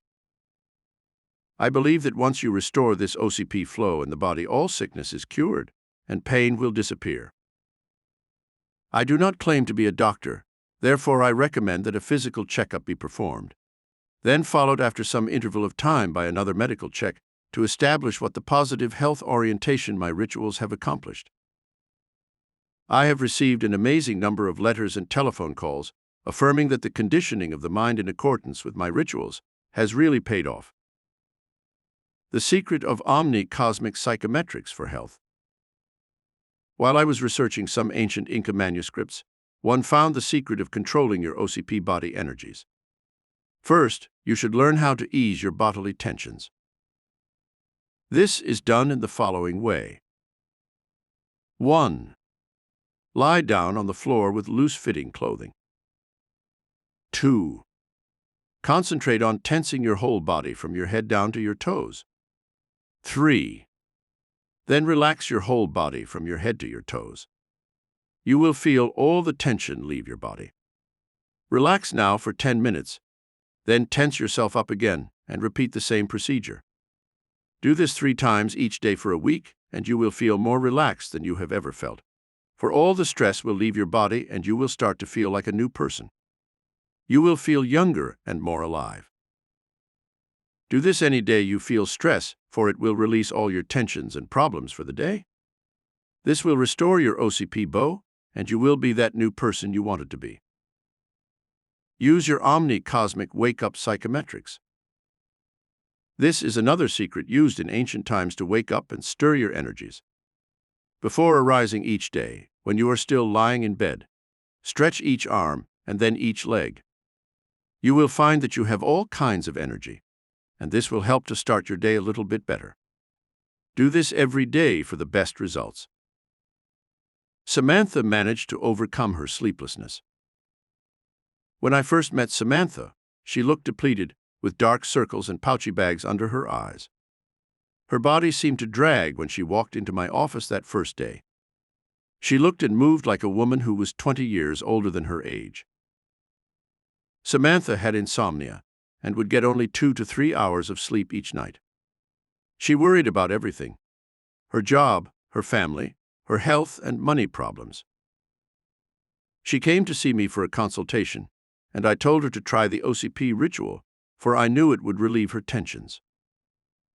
I believe that once you restore this OCP flow in the body, all sickness is cured and pain will disappear. I do not claim to be a doctor, therefore I recommend that a physical checkup be performed, then followed after some interval of time by another medical check to establish what the positive health orientation my rituals have accomplished. I have received an amazing number of letters and telephone calls affirming that the conditioning of the mind in accordance with my rituals has really paid off. The secret of Omni-Cosmic Psychometrics for Health. While I was researching some ancient Inca manuscripts, one found the secret of controlling your OCP body energies. First, you should learn how to ease your bodily tensions. This is done in the following way. 1. Lie down on the floor with loose-fitting clothing. 2. Concentrate on tensing your whole body from your head down to your toes. 3. Then relax your whole body from your head to your toes. You will feel all the tension leave your body. Relax now for 10 minutes, then tense yourself up again and repeat the same procedure. Do this 3 times each day for a week, and you will feel more relaxed than you have ever felt. For all the stress will leave your body and you will start to feel like a new person. You will feel younger and more alive. Do this any day you feel stress, for it will release all your tensions and problems for the day. This will restore your OCP bow, and you will be that new person you wanted to be. Use your Omni-Cosmic Wake-Up Psychometrics. This is another secret used in ancient times to wake up and stir your energies. Before arising each day, when you are still lying in bed, stretch each arm and then each leg. You will find that you have all kinds of energy, and this will help to start your day a little bit better. Do this every day for the best results. Samantha managed to overcome her sleeplessness. When I first met Samantha, she looked depleted, with dark circles and pouchy bags under her eyes. Her body seemed to drag when she walked into my office that first day. She looked and moved like a woman who was 20 years older than her age. Samantha had insomnia and would get only 2 to 3 hours of sleep each night. She worried about everything: her job, her family, her health, and money problems. She came to see me for a consultation, and I told her to try the OCP ritual, for I knew it would relieve her tensions.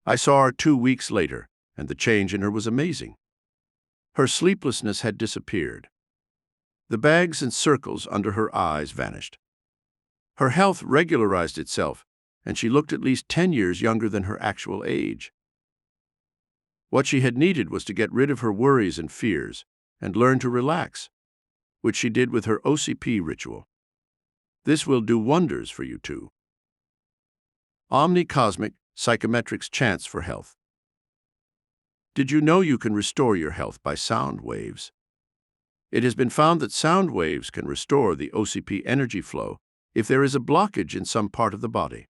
I saw her 2 weeks later, and the change in her was amazing. Her sleeplessness had disappeared. The bags and circles under her eyes vanished. Her health regularized itself, and she looked at least 10 years younger than her actual age. What she had needed was to get rid of her worries and fears and learn to relax, which she did with her OCP ritual. This will do wonders for you too. Omni-Cosmic Psychometrics Chants for Health. Did you know you can restore your health by sound waves? It has been found that sound waves can restore the OCP energy flow if there is a blockage in some part of the body.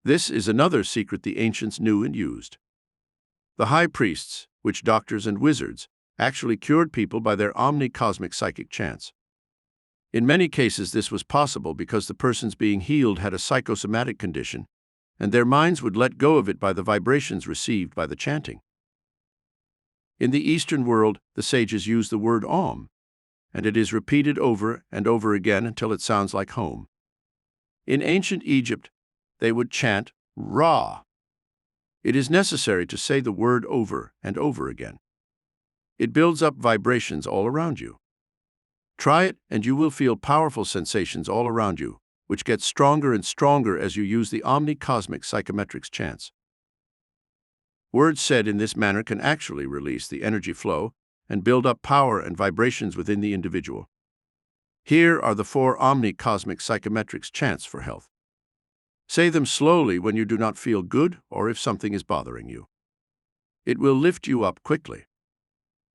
This is another secret the ancients knew and used. The high priests, witch doctors, and wizards actually cured people by their omni-cosmic psychic chants. In many cases, this was possible because the persons being healed had a psychosomatic condition, and their minds would let go of it by the vibrations received by the chanting. In the Eastern world, the sages use the word Om, and it is repeated over and over again until it sounds like home. In ancient Egypt, they would chant Ra. It is necessary to say the word over and over again. It builds up vibrations all around you. Try it, and you will feel powerful sensations all around you, which get stronger and stronger as you use the Omni-Cosmic Psychometrics chants. Words said in this manner can actually release the energy flow and build up power and vibrations within the individual. Here are the 4 Omni-Cosmic Psychometrics chants for health. Say them slowly when you do not feel good or if something is bothering you. It will lift you up quickly.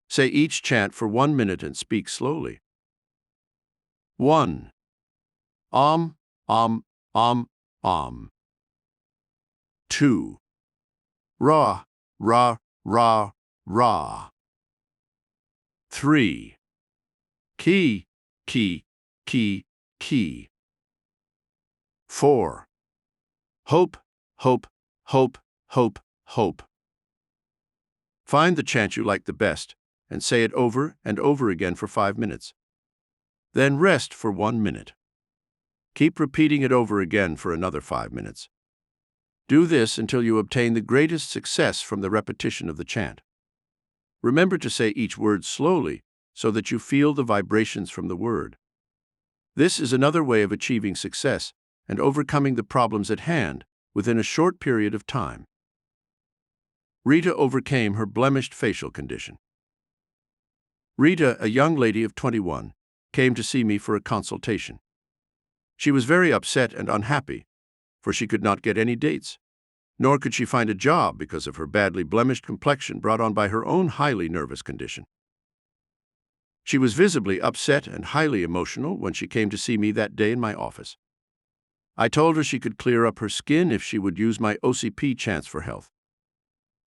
Say each chant for 1 minute and speak slowly. 1. Om, Om, Om, Om. 2. Ra, Ra, Ra, Ra. 3. Ki, Ki, Ki, Ki. 4. Hope, Hope, Hope, Hope, Hope. Find the chant you like the best and say it over and over again for 5 minutes. Then rest for 1 minute. Keep repeating it over again for another 5 minutes. Do this until you obtain the greatest success from the repetition of the chant. Remember to say each word slowly so that you feel the vibrations from the word. This is another way of achieving success and overcoming the problems at hand within a short period of time. Rita overcame her blemished facial condition. Rita, a young lady of 21, came to see me for a consultation. She was very upset and unhappy, for she could not get any dates, nor could she find a job because of her badly blemished complexion brought on by her own highly nervous condition. She was visibly upset and highly emotional when she came to see me that day in my office. I told her she could clear up her skin if she would use my OCP chants for health.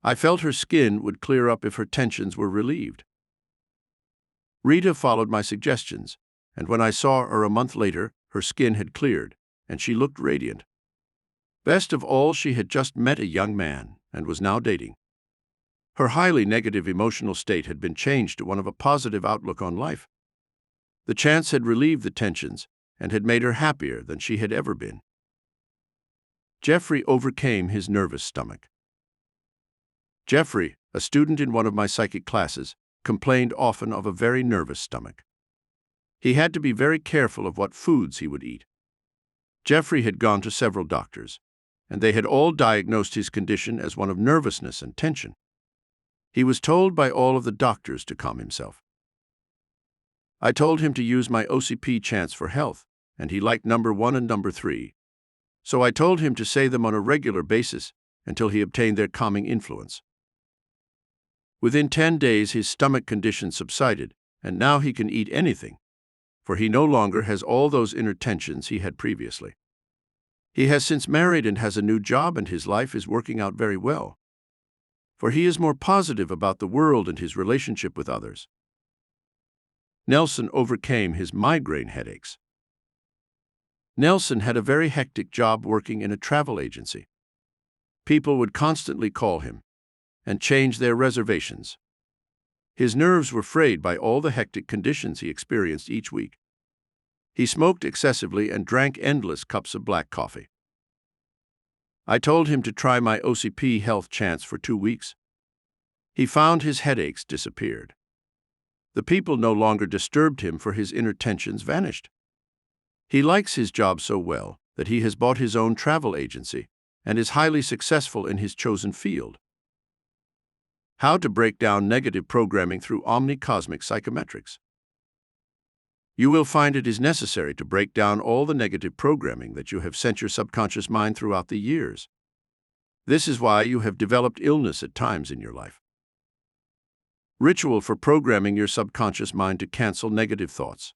I felt her skin would clear up if her tensions were relieved. Rita followed my suggestions, and when I saw her a month later, her skin had cleared, and she looked radiant. Best of all, she had just met a young man and was now dating. Her highly negative emotional state had been changed to one of a positive outlook on life. The chants had relieved the tensions and had made her happier than she had ever been. Jeffrey overcame his nervous stomach. Jeffrey, a student in one of my psychic classes, complained often of a very nervous stomach. He had to be very careful of what foods he would eat. Jeffrey had gone to several doctors, and they had all diagnosed his condition as one of nervousness and tension. He was told by all of the doctors to calm himself. I told him to use my OCP chants for health, and he liked number 1 and number 3. So I told him to say them on a regular basis until he obtained their calming influence. Within 10 days, his stomach condition subsided, and now he can eat anything, for he no longer has all those inner tensions he had previously. He has since married and has a new job, and his life is working out very well, for he is more positive about the world and his relationship with others. Nelson overcame his migraine headaches. Nelson had a very hectic job working in a travel agency. People would constantly call him and change their reservations. His nerves were frayed by all the hectic conditions he experienced each week. He smoked excessively and drank endless cups of black coffee. I told him to try my OCP health chants for 2 weeks. He found his headaches disappeared. The people no longer disturbed him, for his inner tensions vanished. He likes his job so well that he has bought his own travel agency and is highly successful in his chosen field. How to break down negative programming through Omni-Cosmic psychometrics. You will find it is necessary to break down all the negative programming that you have sent your subconscious mind throughout the years. This is why you have developed illness at times in your life. Ritual for programming your subconscious mind to cancel negative thoughts.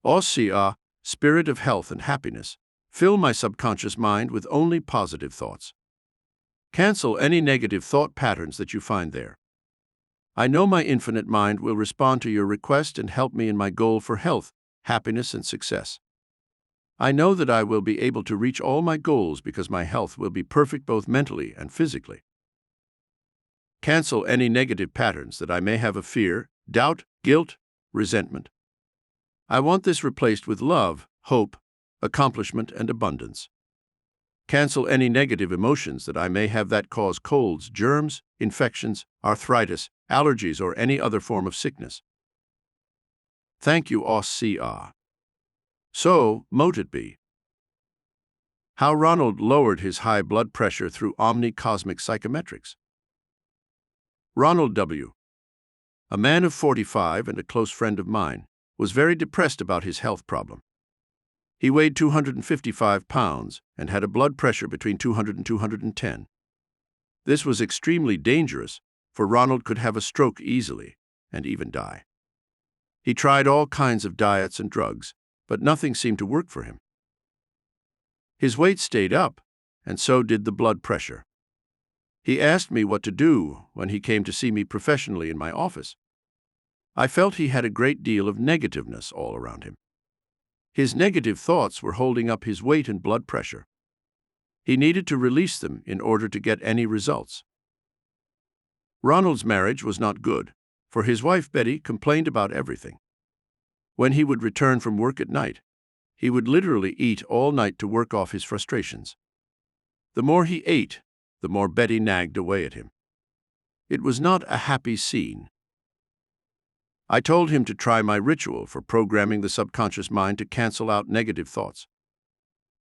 Ossia, Spirit of Health and Happiness, fill my subconscious mind with only positive thoughts. Cancel any negative thought patterns that you find there. I know my infinite mind will respond to your request and help me in my goal for health, happiness, and success. I know that I will be able to reach all my goals because my health will be perfect both mentally and physically. Cancel any negative patterns that I may have of fear, doubt, guilt, resentment. I want this replaced with love, hope, accomplishment, and abundance. Cancel any negative emotions that I may have that cause colds, germs, infections, arthritis, allergies, or any other form of sickness. Thank you, Ossia. So, mote it be. How Ronald lowered his high blood pressure through Omni-Cosmic psychometrics. Ronald W., a man of 45 and a close friend of mine, was very depressed about his health problem. He weighed 255 pounds and had a blood pressure between 200 and 210. This was extremely dangerous, for Ronald could have a stroke easily and even die. He tried all kinds of diets and drugs, but nothing seemed to work for him. His weight stayed up, and so did the blood pressure. He asked me what to do when he came to see me professionally in my office. I felt he had a great deal of negativeness all around him. His negative thoughts were holding up his weight and blood pressure. He needed to release them in order to get any results. Ronald's marriage was not good, for his wife Betty complained about everything. When he would return from work at night, he would literally eat all night to work off his frustrations. The more he ate, the more Betty nagged away at him. It was not a happy scene. I told him to try my ritual for programming the subconscious mind to cancel out negative thoughts.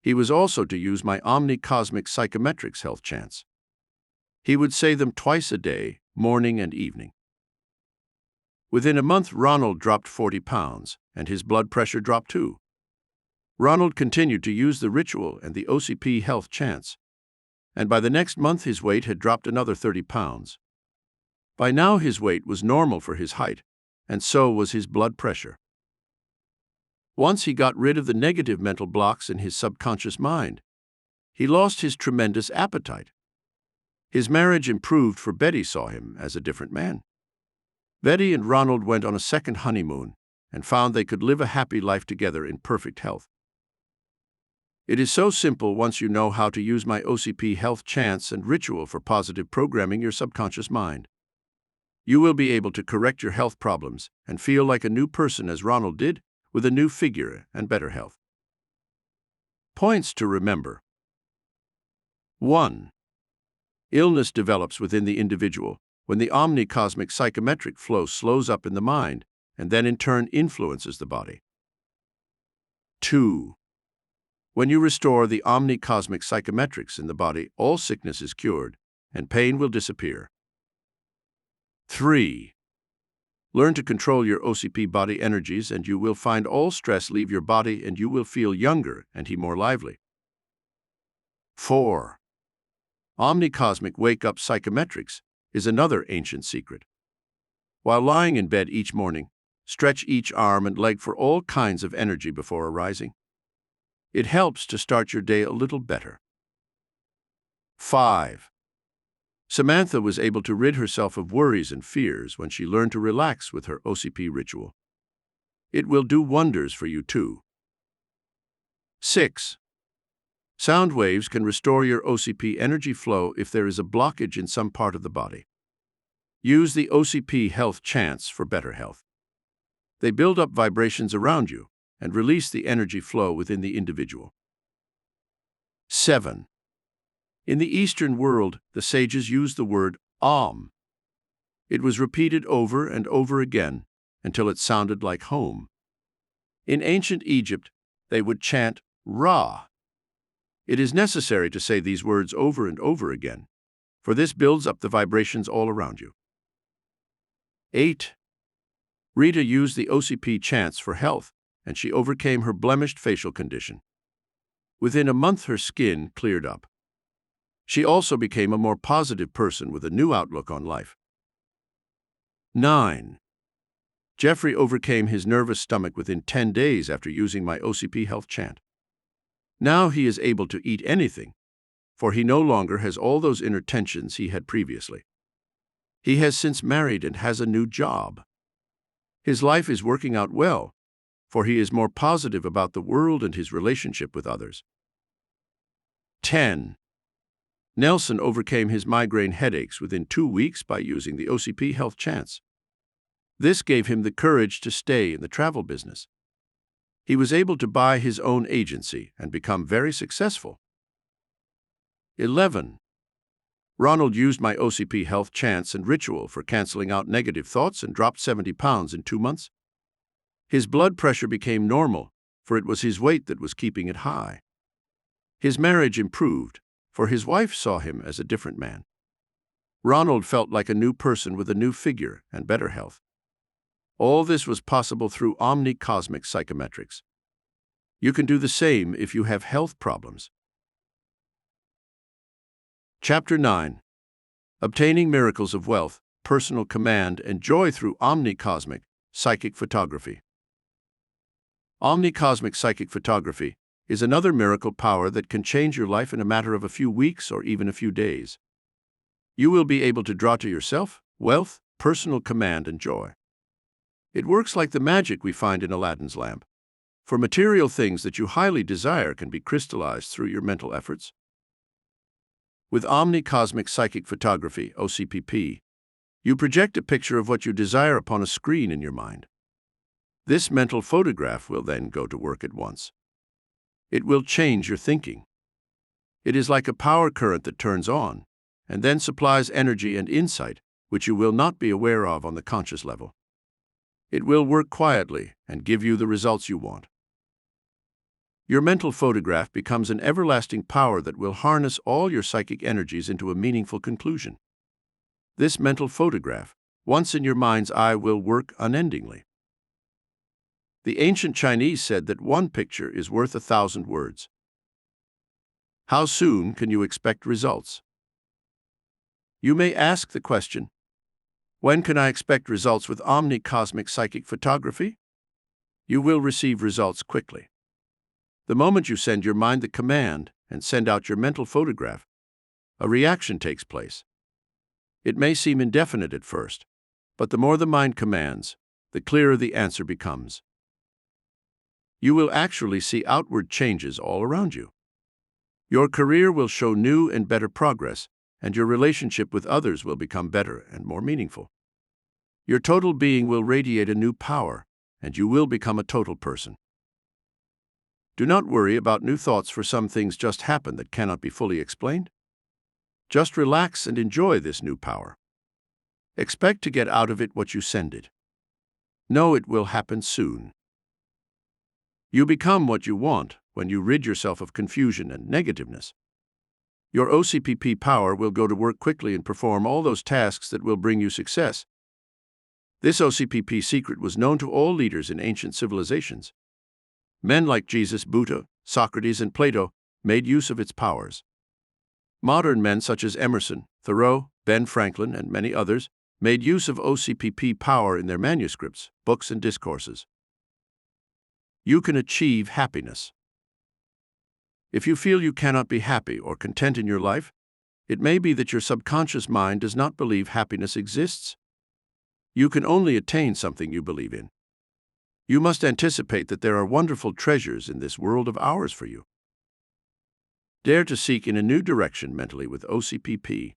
He was also to use my Omni-Cosmic psychometrics health chants. He would say them twice a day, morning and evening. Within a month, Ronald dropped 40 pounds, and his blood pressure dropped too. Ronald continued to use the ritual and the OCP health chants, and by the next month his weight had dropped another 30 pounds. By now his weight was normal for his height, and so was his blood pressure. Once he got rid of the negative mental blocks in his subconscious mind, he lost his tremendous appetite. His marriage improved, for Betty saw him as a different man. Betty and Ronald went on a second honeymoon and found they could live a happy life together in perfect health. It is so simple once you know how to use my OCP health chants and ritual for positive programming your subconscious mind. You will be able to correct your health problems and feel like a new person, as Ronald did, with a new figure and better health. Points to remember. 1. Illness develops within the individual when the Omni-Cosmic psychometric flow slows up in the mind and then in turn influences the body. 2. When you restore the Omni-Cosmic psychometrics in the body, all sickness is cured and pain will disappear. 3. Learn to control your OCP body energies and you will find all stress leave your body and you will feel younger and more lively. 4. Omni-Cosmic wake-up psychometrics is another ancient secret. While lying in bed each morning, stretch each arm and leg for all kinds of energy before arising. It helps to start your day a little better. 5. Samantha was able to rid herself of worries and fears when she learned to relax with her OCP ritual. It will do wonders for you too. 6. Sound waves can restore your OCP energy flow if there is a blockage in some part of the body. Use the OCP health chants for better health. They build up vibrations around you and release the energy flow within the individual. 7. In the Eastern world, the sages used the word Om. It was repeated over and over again until it sounded like home. In ancient Egypt, they would chant Ra. It is necessary to say these words over and over again, for this builds up the vibrations all around you. 8. Rita used the OCP chants for health, and she overcame her blemished facial condition. Within a month, her skin cleared up. She also became a more positive person with a new outlook on life. 9. Jeffrey overcame his nervous stomach within 10 days after using my OCP health chant. Now he is able to eat anything, for he no longer has all those inner tensions he had previously. He has since married and has a new job. His life is working out well, for he is more positive about the world and his relationship with others. 10. Nelson overcame his migraine headaches within 2 weeks by using the OCP health chants. This gave him the courage to stay in the travel business. He was able to buy his own agency and become very successful. 11. Ronald used my OCP health chants and ritual for canceling out negative thoughts and dropped 70 pounds in 2 months. His blood pressure became normal, for it was his weight that was keeping it high. His marriage improved, for his wife saw him as a different man. Ronald felt like a new person with a new figure and better health. All this was possible through Omni-Cosmics psychometrics. You can do the same if you have health problems. Chapter 9. Obtaining Miracles of Wealth, Personal Command, and Joy through Omni-Cosmic Psychic Photography. Omni-Cosmic Psychic Photography is another miracle power that can change your life in a matter of a few weeks or even a few days. You will be able to draw to yourself wealth, personal command, and joy. It works like the magic we find in Aladdin's lamp. For material things that you highly desire can be crystallized through your mental efforts. With Omni-Cosmic Psychic Photography, OCPP, you project a picture of what you desire upon a screen in your mind. This mental photograph will then go to work at once. It will change your thinking. It is like a power current that turns on and then supplies energy and insight which you will not be aware of on the conscious level. It will work quietly and give you the results you want. Your mental photograph becomes an everlasting power that will harness all your psychic energies into a meaningful conclusion. This mental photograph, once in your mind's eye, will work unendingly. The ancient Chinese said that one picture is worth 1,000 words. How soon can you expect results? You may ask the question, when can I expect results with Omni-Cosmic Psychic Photography? You will receive results quickly. The moment you send your mind the command and send out your mental photograph, a reaction takes place. It may seem indefinite at first, but the more the mind commands, the clearer the answer becomes. You will actually see outward changes all around you. Your career will show new and better progress, and your relationship with others will become better and more meaningful. Your total being will radiate a new power, and you will become a total person. Do not worry about new thoughts, for some things just happen that cannot be fully explained. Just relax and enjoy this new power. Expect to get out of it what you send it. Know it will happen soon. You become what you want when you rid yourself of confusion and negativeness. Your OCPP power will go to work quickly and perform all those tasks that will bring you success. This OCPP secret was known to all leaders in ancient civilizations. Men like Jesus, Buddha, Socrates, and Plato made use of its powers. Modern men such as Emerson, Thoreau, Ben Franklin, and many others made use of OCPP power in their manuscripts, books, and discourses. You can achieve happiness. If you feel you cannot be happy or content in your life, it may be that your subconscious mind does not believe happiness exists. You can only attain something you believe in. You must anticipate that there are wonderful treasures in this world of ours for you. Dare to seek in a new direction mentally with OCPP.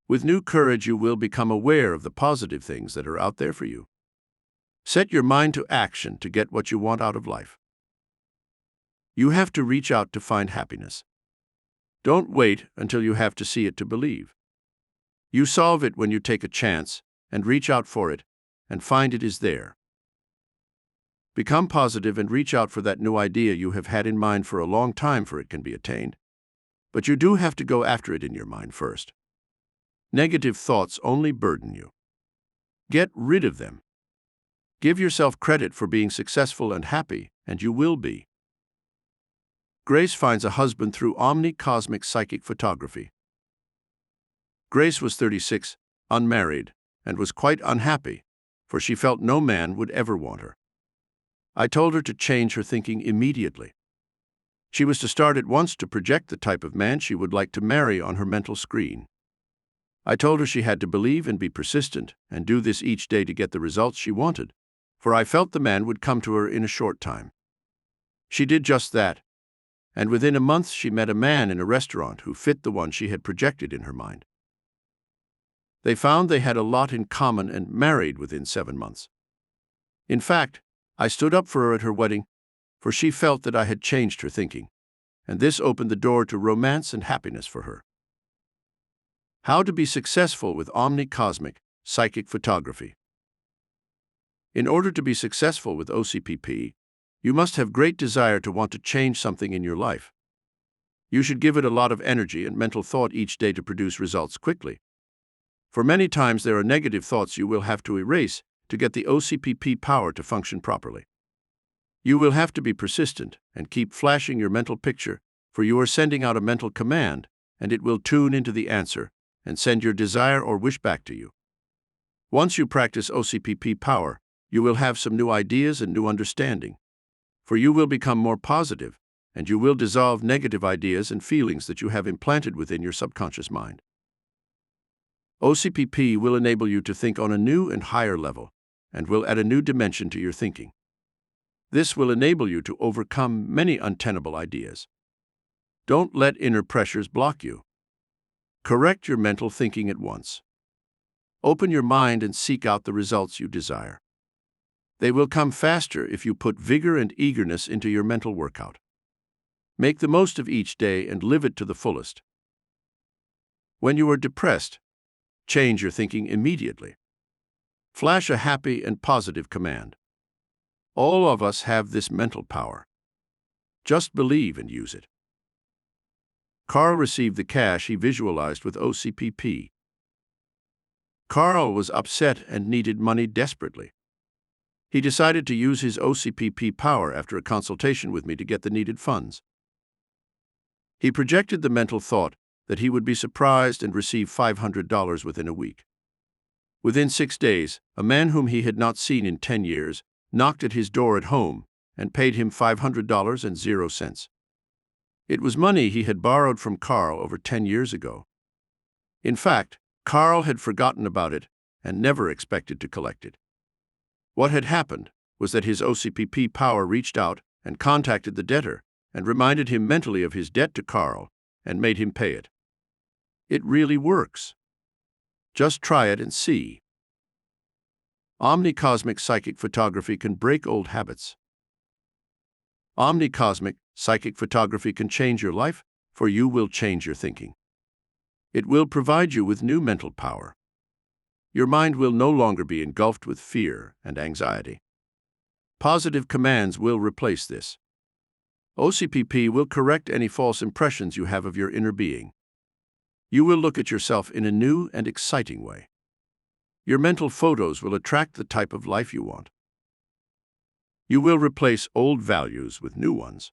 With new courage, you will become aware of the positive things that are out there for you. Set your mind to action to get what you want out of life. You have to reach out to find happiness. Don't wait until you have to see it to believe. You solve it when you take a chance and reach out for it and find it is there. Become positive and reach out for that new idea you have had in mind for a long time, for it can be attained. But you do have to go after it in your mind first. Negative thoughts only burden you. Get rid of them. Give yourself credit for being successful and happy, and you will be. Grace finds a husband through Omni-Cosmics psychic photography. Grace was 36, unmarried, and was quite unhappy, for she felt no man would ever want her. I told her to change her thinking immediately. She was to start at once to project the type of man she would like to marry on her mental screen. I told her she had to believe and be persistent and do this each day to get the results she wanted, for I felt the man would come to her in a short time. She did just that, and within a month she met a man in a restaurant who fit the one she had projected in her mind. They found they had a lot in common and married within 7 months. In fact, I stood up for her at her wedding, for she felt that I had changed her thinking, and this opened the door to romance and happiness for her. How to be successful with Omni-Cosmic psychic photography. In order to be successful with OCPP, you must have great desire to want to change something in your life. You should give it a lot of energy and mental thought each day to produce results quickly. For many times there are negative thoughts you will have to erase to get the OCPP power to function properly. You will have to be persistent and keep flashing your mental picture, for you are sending out a mental command, and it will tune into the answer and send your desire or wish back to you. Once you practice OCPP power, you will have some new ideas and new understanding, for you will become more positive, and you will dissolve negative ideas and feelings that you have implanted within your subconscious mind. OCPP will enable you to think on a new and higher level, and will add a new dimension to your thinking. This will enable you to overcome many untenable ideas. Don't let inner pressures block you. Correct your mental thinking at once. Open your mind and seek out the results you desire. They will come faster if you put vigor and eagerness into your mental workout. Make the most of each day and live it to the fullest. When you are depressed, change your thinking immediately. Flash a happy and positive command. All of us have this mental power. Just believe and use it. Carl received the cash he visualized with OCPP. Carl was upset and needed money desperately. He decided to use his OCPP power after a consultation with me to get the needed funds. He projected the mental thought that he would be surprised and receive $500 within a week. Within 6 days, a man whom he had not seen in 10 years knocked at his door at home and paid him $500.00. It was money he had borrowed from Carl over 10 years ago. In fact, Carl had forgotten about it and never expected to collect it. What had happened was that his OCPP power reached out and contacted the debtor and reminded him mentally of his debt to Carl and made him pay it. It really works. Just try it and see. Omni-Cosmic psychic photography can break old habits. Omni-Cosmic psychic photography can change your life, for you will change your thinking. It will provide you with new mental power. Your mind will no longer be engulfed with fear and anxiety. Positive commands will replace this. OCPP will correct any false impressions you have of your inner being. You will look at yourself in a new and exciting way. Your mental photos will attract the type of life you want. You will replace old values with new ones.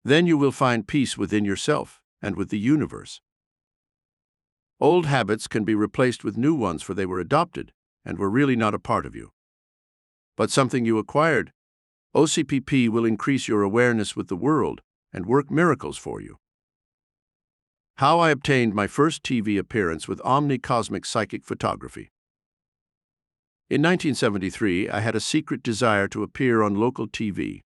Then you will find peace within yourself and with the universe. Old habits can be replaced with new ones, for they were adopted and were really not a part of you, but something you acquired. OCPP will increase your awareness with the world and work miracles for you. How I obtained my first TV appearance with Omni-Cosmic psychic photography. In 1973, I had a secret desire to appear on local TV.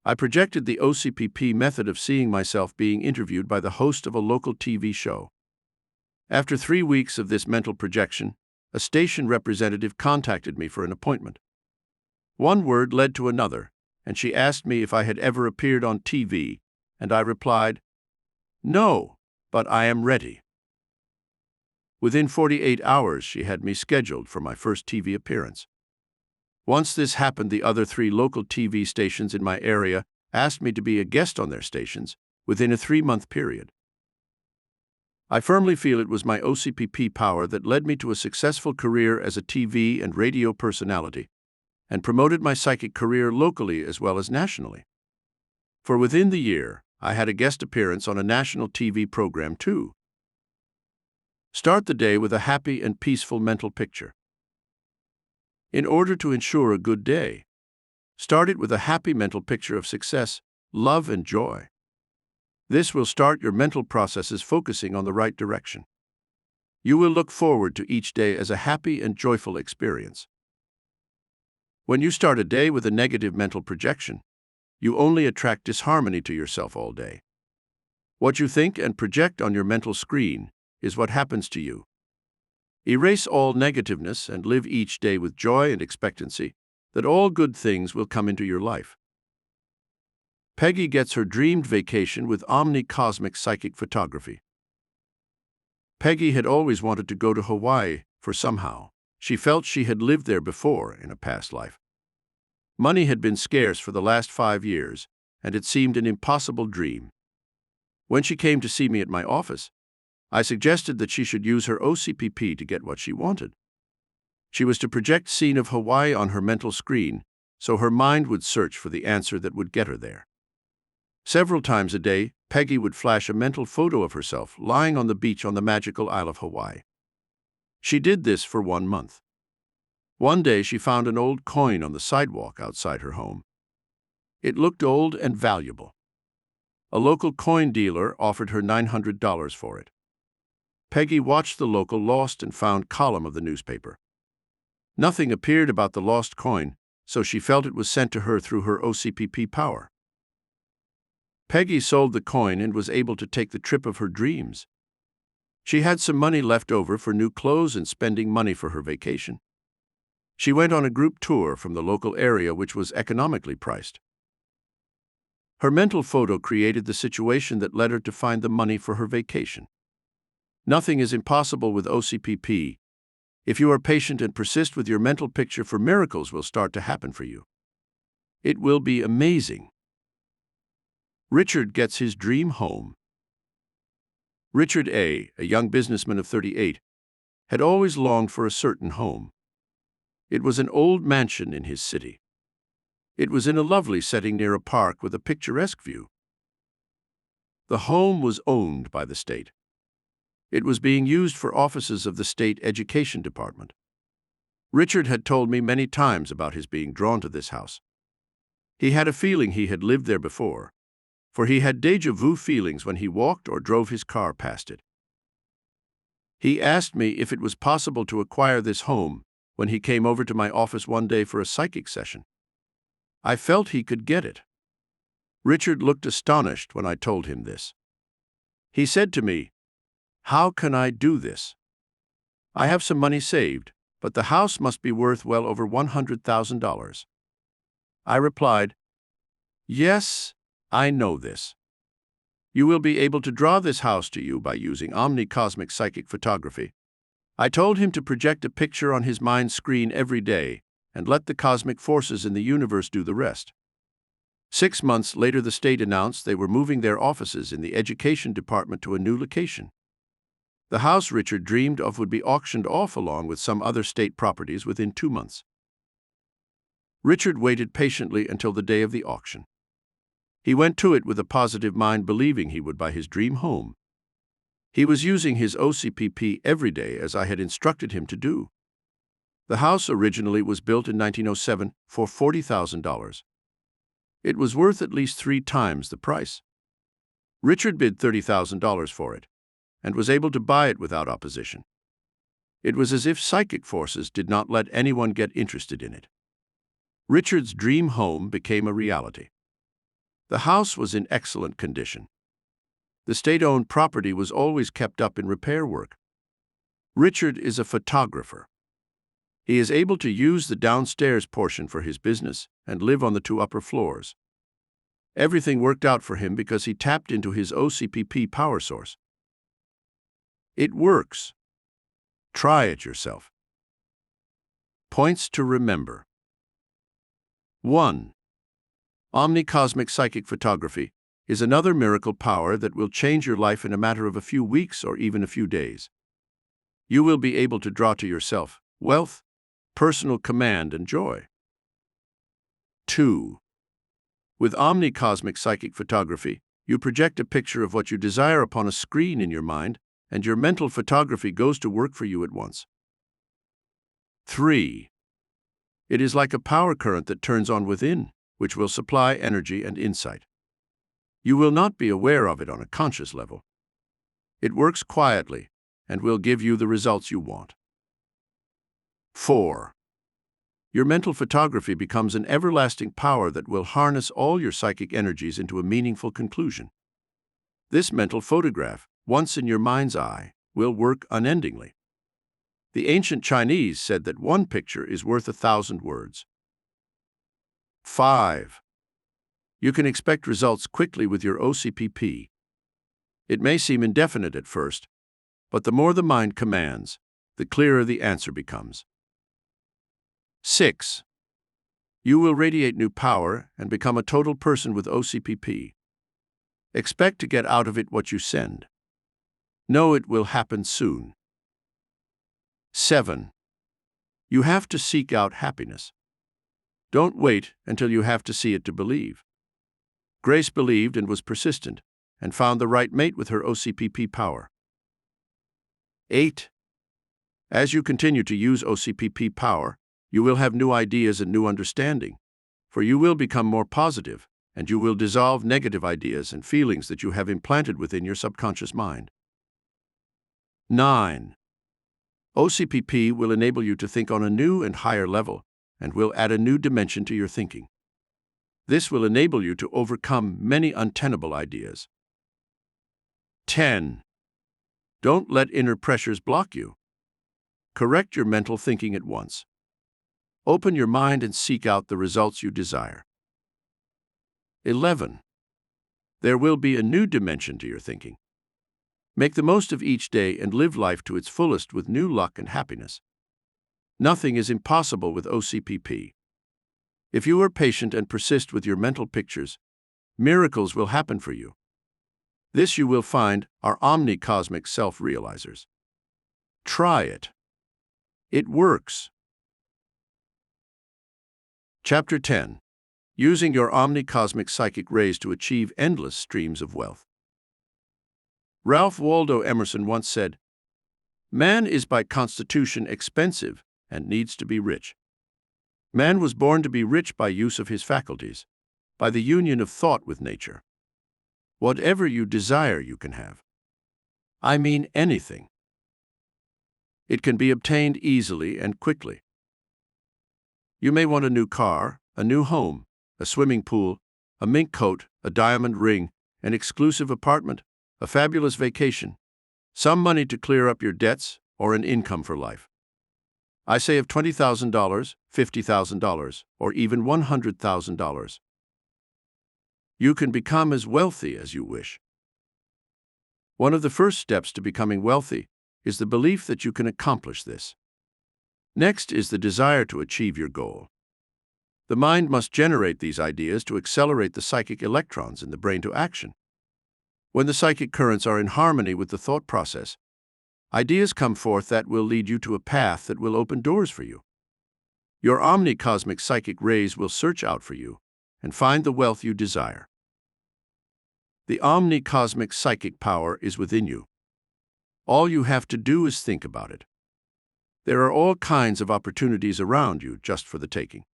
I projected the OCPP method of seeing myself being interviewed by the host of a local TV show. After 3 weeks of this mental projection, a station representative contacted me for an appointment. One word led to another, and she asked me if I had ever appeared on TV, and I replied, "No, but I am ready." Within 48 hours, she had me scheduled for my first TV appearance. Once this happened, the other 3 local TV stations in my area asked me to be a guest on their stations within a 3-month period. I firmly feel it was my OCPP power that led me to a successful career as a TV and radio personality, and promoted my psychic career locally as well as nationally. For within the year, I had a guest appearance on a national TV program too. Start the day with a happy and peaceful mental picture. In order to ensure a good day, start it with a happy mental picture of success, love, and joy. This will start your mental processes focusing on the right direction. You will look forward to each day as a happy and joyful experience. When you start a day with a negative mental projection, you only attract disharmony to yourself all day. What you think and project on your mental screen is what happens to you. Erase all negativeness and live each day with joy and expectancy that all good things will come into your life. Peggy gets her dreamed vacation with Omni-Cosmics psychic photography. Peggy had always wanted to go to Hawaii, for somehow she felt she had lived there before in a past life. Money had been scarce for the last 5 years, and it seemed an impossible dream. When she came to see me at my office, I suggested that she should use her OCPP to get what she wanted. She was to project scene of Hawaii on her mental screen, so her mind would search for the answer that would get her there. Several times a day, Peggy would flash a mental photo of herself lying on the beach on the magical Isle of Hawaii. She did this for 1 month. One day she found an old coin on the sidewalk outside her home. It looked old and valuable. A local coin dealer offered her $900 for it. Peggy watched the local lost and found column of the newspaper. Nothing appeared about the lost coin, so she felt it was sent to her through her OCPP power. Peggy sold the coin and was able to take the trip of her dreams. She had some money left over for new clothes and spending money for her vacation. She went on a group tour from the local area, which was economically priced. Her mental photo created the situation that led her to find the money for her vacation. Nothing is impossible with OCPP. If you are patient and persist with your mental picture, for miracles will start to happen for you. It will be amazing. Richard gets his dream home. Richard A., a young businessman of 38, had always longed for a certain home. It was an old mansion in his city. It was in a lovely setting near a park with a picturesque view. The home was owned by the state. It was being used for offices of the state education department. Richard had told me many times about his being drawn to this house. He had a feeling he had lived there before, for he had déjà vu feelings when he walked or drove his car past it. He asked me if it was possible to acquire this home when he came over to my office one day for a psychic session. I felt he could get it. Richard looked astonished when I told him this. He said to me, "How can I do this? I have some money saved, but the house must be worth well over $100,000. I replied, "Yes, I know this. You will be able to draw this house to you by using Omni-Cosmics psychic photography." I told him to project a picture on his mind screen every day and let the cosmic forces in the universe do the rest. 6 months later, the state announced they were moving their offices in the education department to a new location. The house Richard dreamed of would be auctioned off along with some other state properties within 2 months. Richard waited patiently until the day of the auction. He went to it with a positive mind, believing he would buy his dream home. He was using his OCPP every day as I had instructed him to do. The house originally was built in 1907 for $40,000. It was worth at least 3 times the price. Richard bid $30,000 for it and was able to buy it without opposition. It was as if psychic forces did not let anyone get interested in it. Richard's dream home became a reality. The house was in excellent condition. The state-owned property was always kept up in repair work. Richard is a photographer. He is able to use the downstairs portion for his business and live on the 2 upper floors. Everything worked out for him because he tapped into his OCPP power source. It works. Try it yourself. Points to remember. 1. Omni-Cosmic Psychic Photography is another miracle power that will change your life in a matter of a few weeks or even a few days. You will be able to draw to yourself wealth, personal command, and joy. 2. With Omni-Cosmic Psychic Photography, you project a picture of what you desire upon a screen in your mind, and your mental photography goes to work for you at once. 3. It is like a power current that turns on within, which will supply energy and insight. You will not be aware of it on a conscious level. It works quietly and will give you the results you want. 4. Your mental photography becomes an everlasting power that will harness all your psychic energies into a meaningful conclusion. This mental photograph, once in your mind's eye, will work unendingly. The ancient Chinese said that 1 picture is worth 1,000 words. 5. You can expect results quickly with your OCPP. It may seem indefinite at first, but the more the mind commands, the clearer the answer becomes. 6. You will radiate new power and become a total person with OCPP. Expect to get out of it what you send. Know it will happen soon. 7. You have to seek out happiness. Don't wait until you have to see it to believe. Grace believed and was persistent, and found the right mate with her OCPP power. 8. As you continue to use OCPP power, you will have new ideas and new understanding, for you will become more positive, and you will dissolve negative ideas and feelings that you have implanted within your subconscious mind. 9. OCPP will enable you to think on a new and higher level, and will add a new dimension to your thinking. This will enable you to overcome many untenable ideas. 10. Don't let inner pressures block you. Correct your mental thinking at once. Open your mind and seek out the results you desire. 11. There will be a new dimension to your thinking. Make the most of each day and live life to its fullest with new luck and happiness. Nothing is impossible with OCPP. If you are patient and persist with your mental pictures, miracles will happen for you. This you will find are omni-cosmic self-realizers. Try it. It works. Chapter 10. Using your omni-cosmic psychic rays to achieve endless streams of wealth. Ralph Waldo Emerson once said, "Man is by constitution expensive and needs to be rich. Man was born to be rich by use of his faculties, by the union of thought with nature. Whatever you desire you can have. I mean anything. It can be obtained easily and quickly. You may want a new car, a new home, a swimming pool, a mink coat, a diamond ring, an exclusive apartment, a fabulous vacation, some money to clear up your debts, or an income for life. I say of $20,000, $50,000, or even $100,000. You can become as wealthy as you wish. One of the first steps to becoming wealthy is the belief that you can accomplish this. Next is the desire to achieve your goal. The mind must generate these ideas to accelerate the psychic electrons in the brain to action. When the psychic currents are in harmony with the thought process, ideas come forth that will lead you to a path that will open doors for you. Your omni-cosmic psychic rays will search out for you and find the wealth you desire. The omni-cosmic psychic power is within you. All you have to do is think about it. There are all kinds of opportunities around you just for the taking.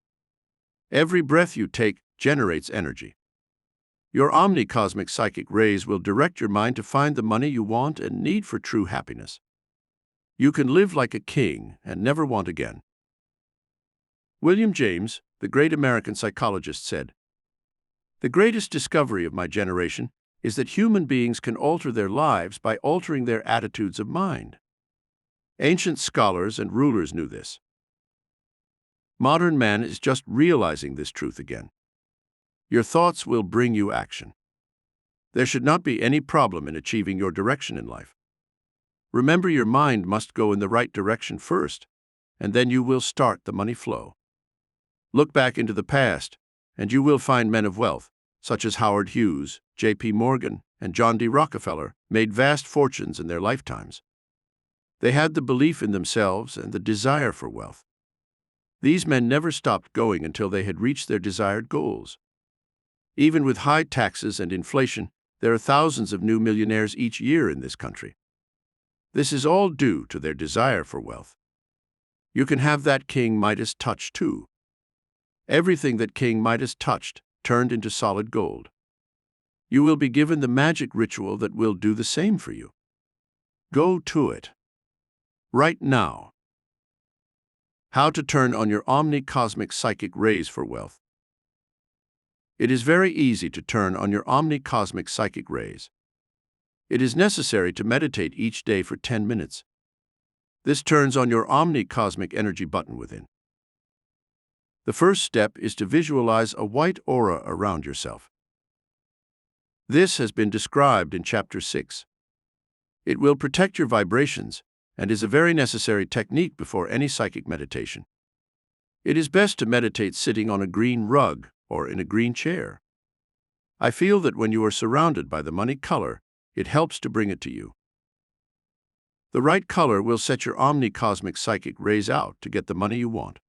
Every breath you take generates energy. Your omni-cosmic psychic rays will direct your mind to find the money you want and need for true happiness. You can live like a king and never want again. William James, the great American psychologist, said, The greatest discovery of my generation is that human beings can alter their lives by altering their attitudes of mind. Ancient scholars and rulers knew this. Modern man is just realizing this truth again. Your thoughts will bring you action. There should not be any problem in achieving your direction in life. Remember, your mind must go in the right direction first, and then you will start the money flow. Look back into the past, and you will find men of wealth, such as Howard Hughes, J.P. Morgan, and John D. Rockefeller, made vast fortunes in their lifetimes. They had the belief in themselves and the desire for wealth. These men never stopped going until they had reached their desired goals. Even with high taxes and inflation, there are thousands of new millionaires each year in this country. This is all due to their desire for wealth. You can have that King Midas touch too. Everything that King Midas touched turned into solid gold. You will be given the magic ritual that will do the same for you. Go to it. Right now. How to turn on your Omni-Cosmic psychic rays for wealth. It is very easy to turn on your Omni-Cosmic psychic rays. It is necessary to meditate each day for 10 minutes. This turns on your Omni-Cosmic energy button within. The first step is to visualize a white aura around yourself. This has been described in Chapter 6. It will protect your vibrations and is a very necessary technique before any psychic meditation. It is best to meditate sitting on a green rug or in a green chair. I feel that when you are surrounded by the money color, it helps to bring it to you. The right color will set your Omni-Cosmic psychic rays out to get the money you want.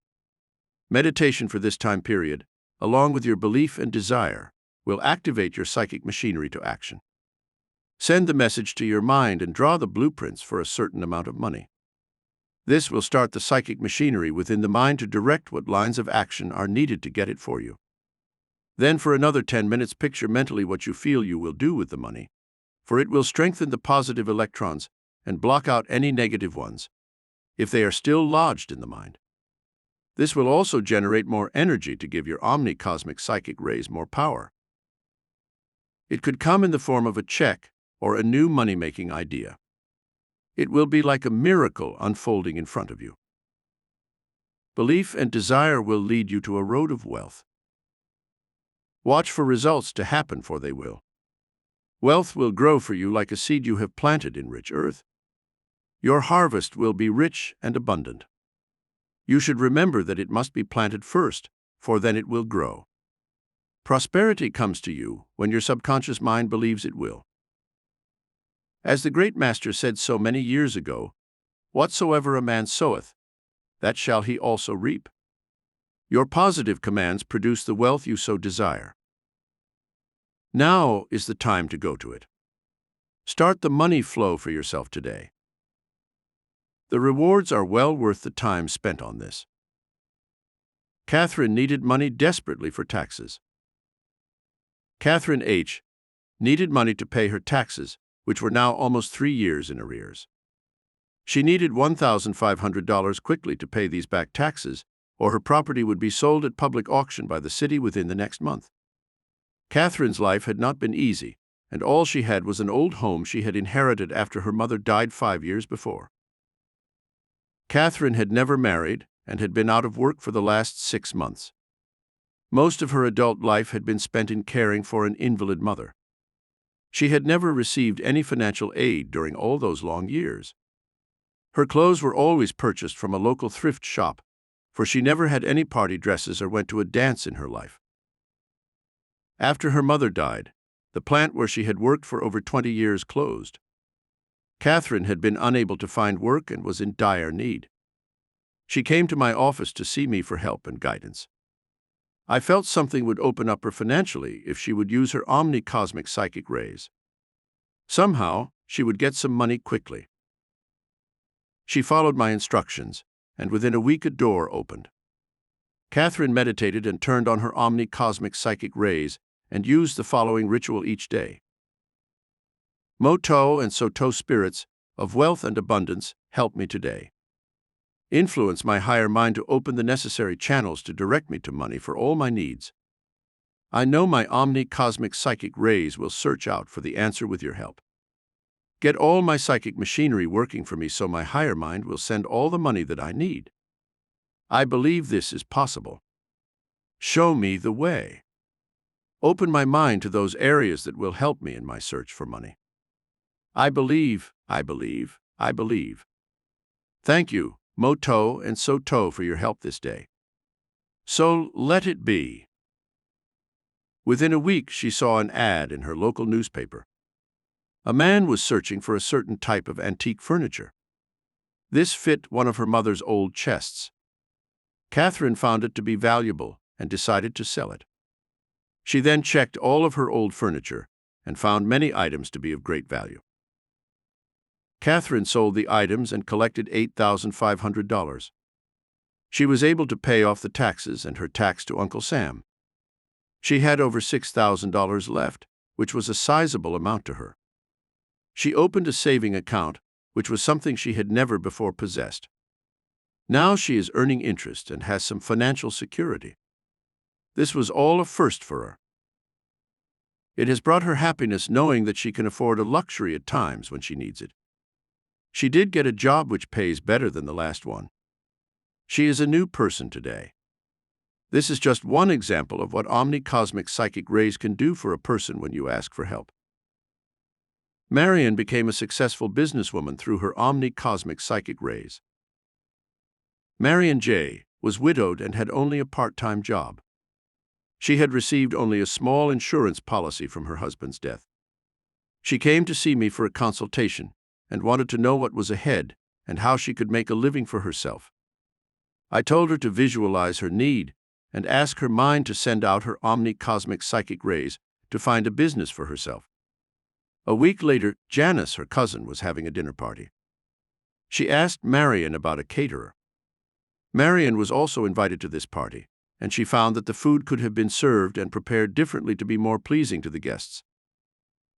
Meditation for this time period, along with your belief and desire, will activate your psychic machinery to action. Send the message to your mind and draw the blueprints for a certain amount of money. This will start the psychic machinery within the mind to direct what lines of action are needed to get it for you. Then for another 10 minutes, picture mentally what you feel you will do with the money, for it will strengthen the positive electrons and block out any negative ones, if they are still lodged in the mind. This will also generate more energy to give your Omni-Cosmic psychic rays more power. It could come in the form of a check or a new money-making idea. It will be like a miracle unfolding in front of you. Belief and desire will lead you to a road of wealth. Watch for results to happen, for they will. Wealth will grow for you like a seed you have planted in rich earth. Your harvest will be rich and abundant. You should remember that it must be planted first, for then it will grow. Prosperity comes to you when your subconscious mind believes it will. As the great master said so many years ago, "Whatsoever a man soweth, that shall he also reap." Your positive commands produce the wealth you so desire. Now is the time to go to it. Start the money flow for yourself today. The rewards are well worth the time spent on this. Catherine needed money desperately for taxes. Catherine H. needed money to pay her taxes, which were now almost 3 years in arrears. She needed $1,500 quickly to pay these back taxes, or her property would be sold at public auction by the city within the next month. Catherine's life had not been easy, and all she had was an old home she had inherited after her mother died 5 years before. Catherine had never married and had been out of work for the last 6 months. Most of her adult life had been spent in caring for an invalid mother. She had never received any financial aid during all those long years. Her clothes were always purchased from a local thrift shop, for she never had any party dresses or went to a dance in her life. After her mother died, the plant where she had worked for over 20 years closed. Catherine had been unable to find work and was in dire need. She came to my office to see me for help and guidance. I felt something would open up her financially if she would use her Omni-Cosmic psychic rays. Somehow, she would get some money quickly. She followed my instructions, and within a week a door opened. Catherine meditated and turned on her Omni-Cosmic psychic rays and used the following ritual each day. Moto and Soto spirits of wealth and abundance, help me today. Influence my higher mind to open the necessary channels to direct me to money for all my needs. I know my Omni-Cosmic psychic rays will search out for the answer with your help. Get all my psychic machinery working for me so my higher mind will send all the money that I need. I believe this is possible. Show me the way. Open my mind to those areas that will help me in my search for money. I believe, I believe, I believe. Thank you, Moto and Soto, for your help this day. So let it be. Within a week, she saw an ad in her local newspaper. A man was searching for a certain type of antique furniture. This fit one of her mother's old chests. Catherine found it to be valuable and decided to sell it. She then checked all of her old furniture and found many items to be of great value. Catherine sold the items and collected $8,500. She was able to pay off the taxes and her tax to Uncle Sam. She had over $6,000 left, which was a sizable amount to her. She opened a saving account, which was something she had never before possessed. Now she is earning interest and has some financial security. This was all a first for her. It has brought her happiness knowing that she can afford a luxury at times when she needs it. She did get a job which pays better than the last one. She is a new person today. This is just one example of what Omni-Cosmic psychic rays can do for a person when you ask for help. Marian became a successful businesswoman through her Omni-Cosmic psychic rays. Marian J. was widowed and had only a part-time job. She had received only a small insurance policy from her husband's death. She came to see me for a consultation and wanted to know what was ahead and how she could make a living for herself. I told her to visualize her need and ask her mind to send out her Omni-Cosmic psychic rays to find a business for herself. A week later, Janice, her cousin, was having a dinner party. She asked Marian about a caterer. Marian was also invited to this party, and she found that the food could have been served and prepared differently to be more pleasing to the guests.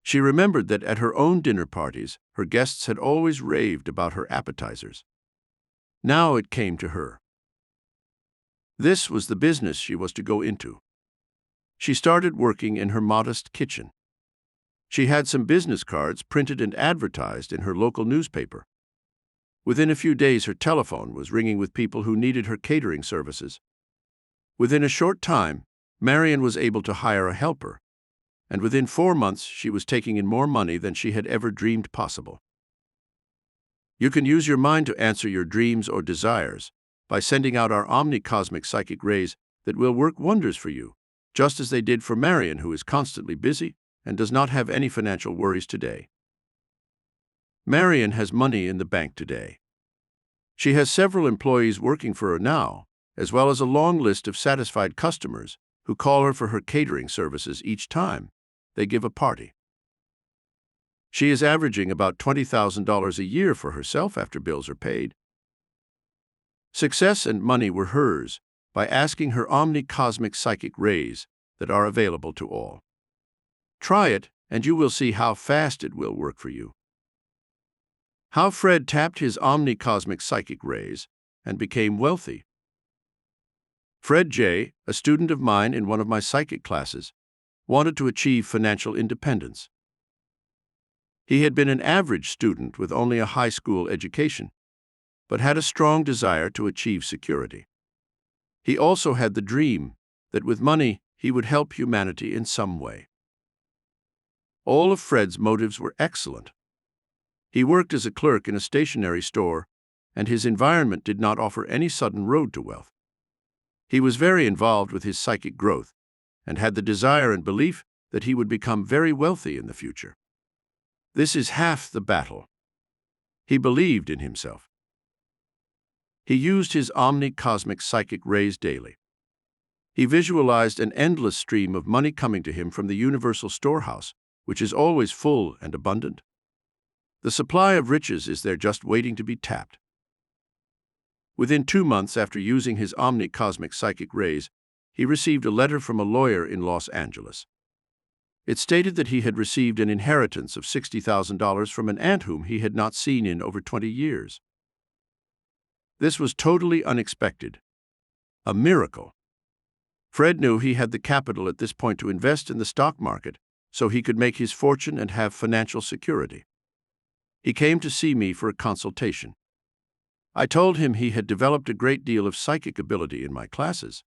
She remembered that at her own dinner parties, her guests had always raved about her appetizers. Now it came to her. This was the business she was to go into. She started working in her modest kitchen. She had some business cards printed and advertised in her local newspaper. Within a few days, her telephone was ringing with people who needed her catering services. Within a short time, Marian was able to hire a helper, and within 4 months, she was taking in more money than she had ever dreamed possible. You can use your mind to answer your dreams or desires by sending out our Omni-Cosmic psychic rays that will work wonders for you, just as they did for Marian, who is constantly busy and does not have any financial worries today. Marian has money in the bank today. She has several employees working for her now, as well as a long list of satisfied customers who call her for her catering services each time they give a party. She is averaging about $20,000 a year for herself after bills are paid. Success and money were hers by asking her Omni-Cosmic psychic rays that are available to all. Try it, and you will see how fast it will work for you. How Fred tapped his Omni-Cosmic psychic rays and became wealthy. Fred J., a student of mine in one of my psychic classes, wanted to achieve financial independence. He had been an average student with only a high school education, but had a strong desire to achieve security. He also had the dream that with money he would help humanity in some way. All of Fred's motives were excellent. He worked as a clerk in a stationery store, and his environment did not offer any sudden road to wealth. He was very involved with his psychic growth and had the desire and belief that he would become very wealthy in the future. This is half the battle. He believed in himself. He used his Omni-Cosmic psychic rays daily. He visualized an endless stream of money coming to him from the universal storehouse, which is always full and abundant. The supply of riches is there just waiting to be tapped. Within 2 months after using his Omni-Cosmic psychic rays, he received a letter from a lawyer in Los Angeles. It stated that he had received an inheritance of $60,000 from an aunt whom he had not seen in over 20 years. This was totally unexpected. A miracle. Fred knew he had the capital at this point to invest in the stock market so he could make his fortune and have financial security. He came to see me for a consultation. I told him he had developed a great deal of psychic ability in my classes.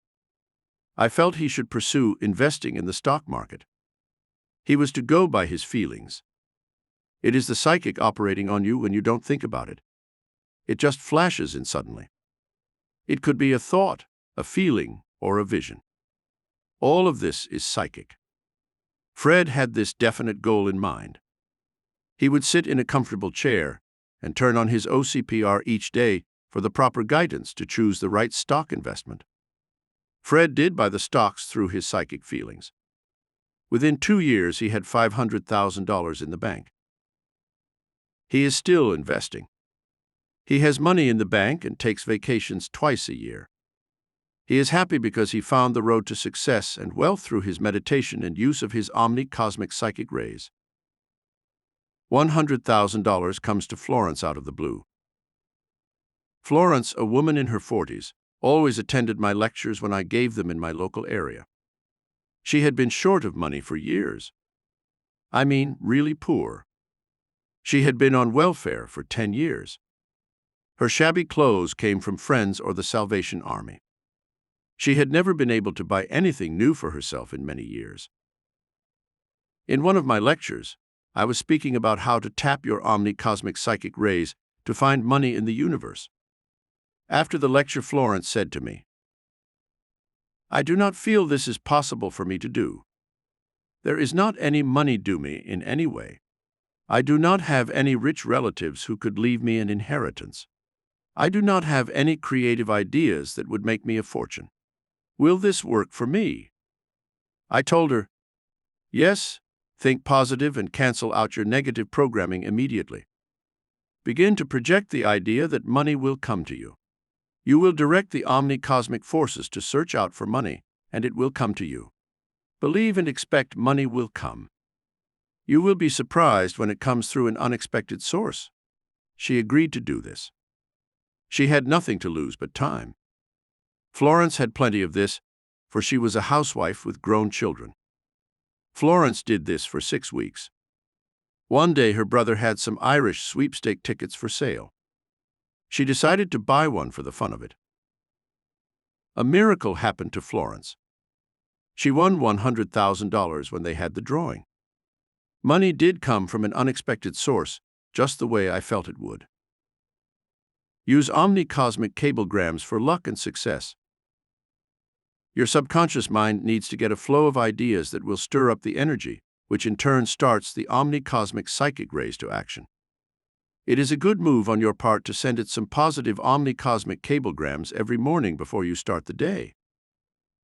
I felt he should pursue investing in the stock market. He was to go by his feelings. It is the psychic operating on you when you don't think about it. It just flashes in suddenly. It could be a thought, a feeling, or a vision. All of this is psychic. Fred had this definite goal in mind. He would sit in a comfortable chair and turn on his OCPR each day for the proper guidance to choose the right stock investment. Fred did buy the stocks through his psychic feelings. Within 2 years, he had $500,000 in the bank. He is still investing. He has money in the bank and takes vacations twice a year. He is happy because he found the road to success and wealth through his meditation and use of his Omni-Cosmic psychic rays. $100,000 comes to Florence out of the blue. Florence, a woman in her 40s, always attended my lectures when I gave them in my local area. She had been short of money for years. I mean, really poor. She had been on welfare for 10 years. Her shabby clothes came from friends or the Salvation Army. She had never been able to buy anything new for herself in many years. In one of my lectures, I was speaking about how to tap your Omni-Cosmic psychic rays to find money in the universe. After the lecture, Florence said to me, "I do not feel this is possible for me to do. There is not any money due me in any way. I do not have any rich relatives who could leave me an inheritance. I do not have any creative ideas that would make me a fortune. Will this work for me?" I told her, "Yes, think positive and cancel out your negative programming immediately. Begin to project the idea that money will come to you. You will direct the Omni-Cosmic forces to search out for money, and it will come to you. Believe and expect money will come. You will be surprised when it comes through an unexpected source." She agreed to do this. She had nothing to lose but time. Florence had plenty of this, for she was a housewife with grown children. Florence did this for 6 weeks. One day her brother had some Irish sweepstake tickets for sale. She decided to buy one for the fun of it. A miracle happened to Florence. She won $100,000 when they had the drawing. Money did come from an unexpected source, just the way I felt it would. Use Omni-Cosmic cablegrams for luck and success. Your subconscious mind needs to get a flow of ideas that will stir up the energy, which in turn starts the Omni-Cosmic psychic rays to action. It is a good move on your part to send it some positive Omni-Cosmic cablegrams every morning before you start the day.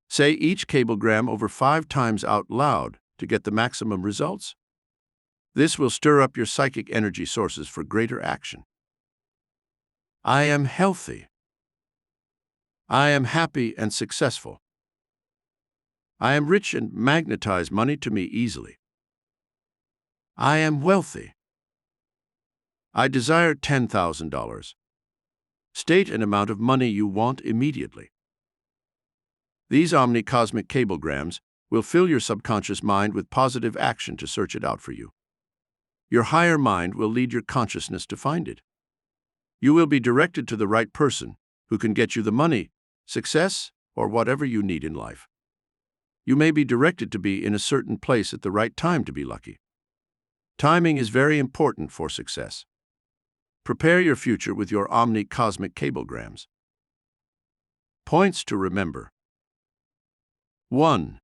Say each cablegram over 5 times out loud to get the maximum results. This will stir up your psychic energy sources for greater action. I am healthy. I am happy and successful. I am rich and magnetize money to me easily. I am wealthy. I desire $10,000. State an amount of money you want immediately. These Omni-Cosmic cablegrams will fill your subconscious mind with positive action to search it out for you. Your higher mind will lead your consciousness to find it. You will be directed to the right person who can get you the money, success, or whatever you need in life. You may be directed to be in a certain place at the right time to be lucky. Timing is very important for success. Prepare your future with your Omni-Cosmic cablegrams. Points to remember. 1.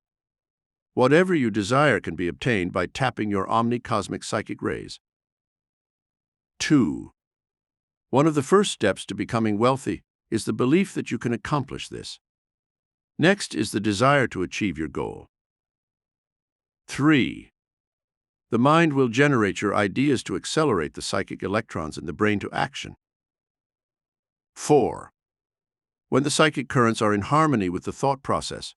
Whatever you desire can be obtained by tapping your Omni-Cosmic psychic rays. 2. One of the first steps to becoming wealthy is the belief that you can accomplish this. Next is the desire to achieve your goal. 3. The mind will generate your ideas to accelerate the psychic electrons in the brain to action. 4. When the psychic currents are in harmony with the thought process,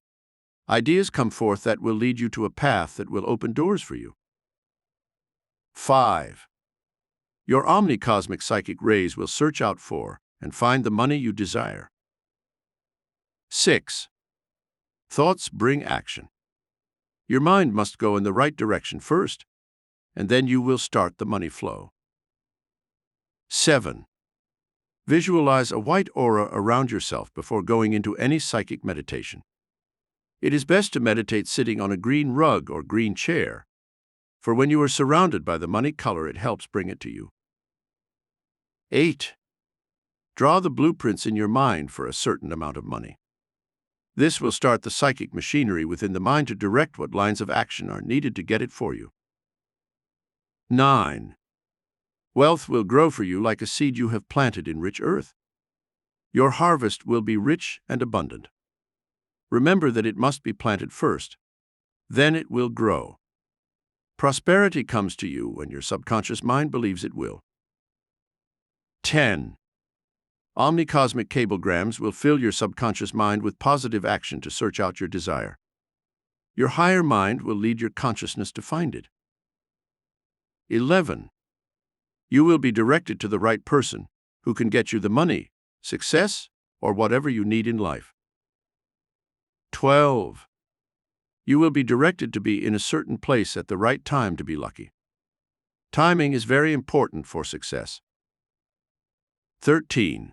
ideas come forth that will lead you to a path that will open doors for you. 5. Your Omni-Cosmic psychic rays will search out for and find the money you desire. 6. Thoughts bring action. Your mind must go in the right direction first, and then you will start the money flow. 7. Visualize a white aura around yourself before going into any psychic meditation. It is best to meditate sitting on a green rug or green chair, for when you are surrounded by the money color, it helps bring it to you. 8. Draw the blueprints in your mind for a certain amount of money. This will start the psychic machinery within the mind to direct what lines of action are needed to get it for you. 9. Wealth will grow for you like a seed you have planted in rich earth. Your harvest will be rich and abundant. Remember that it must be planted first, then it will grow. Prosperity comes to you when your subconscious mind believes it will. 10. Omni-Cosmic cablegrams will fill your subconscious mind with positive action to search out your desire. Your higher mind will lead your consciousness to find it. 11. You will be directed to the right person who can get you the money, success, or whatever you need in life. 12. You will be directed to be in a certain place at the right time to be lucky. Timing is very important for success. 13.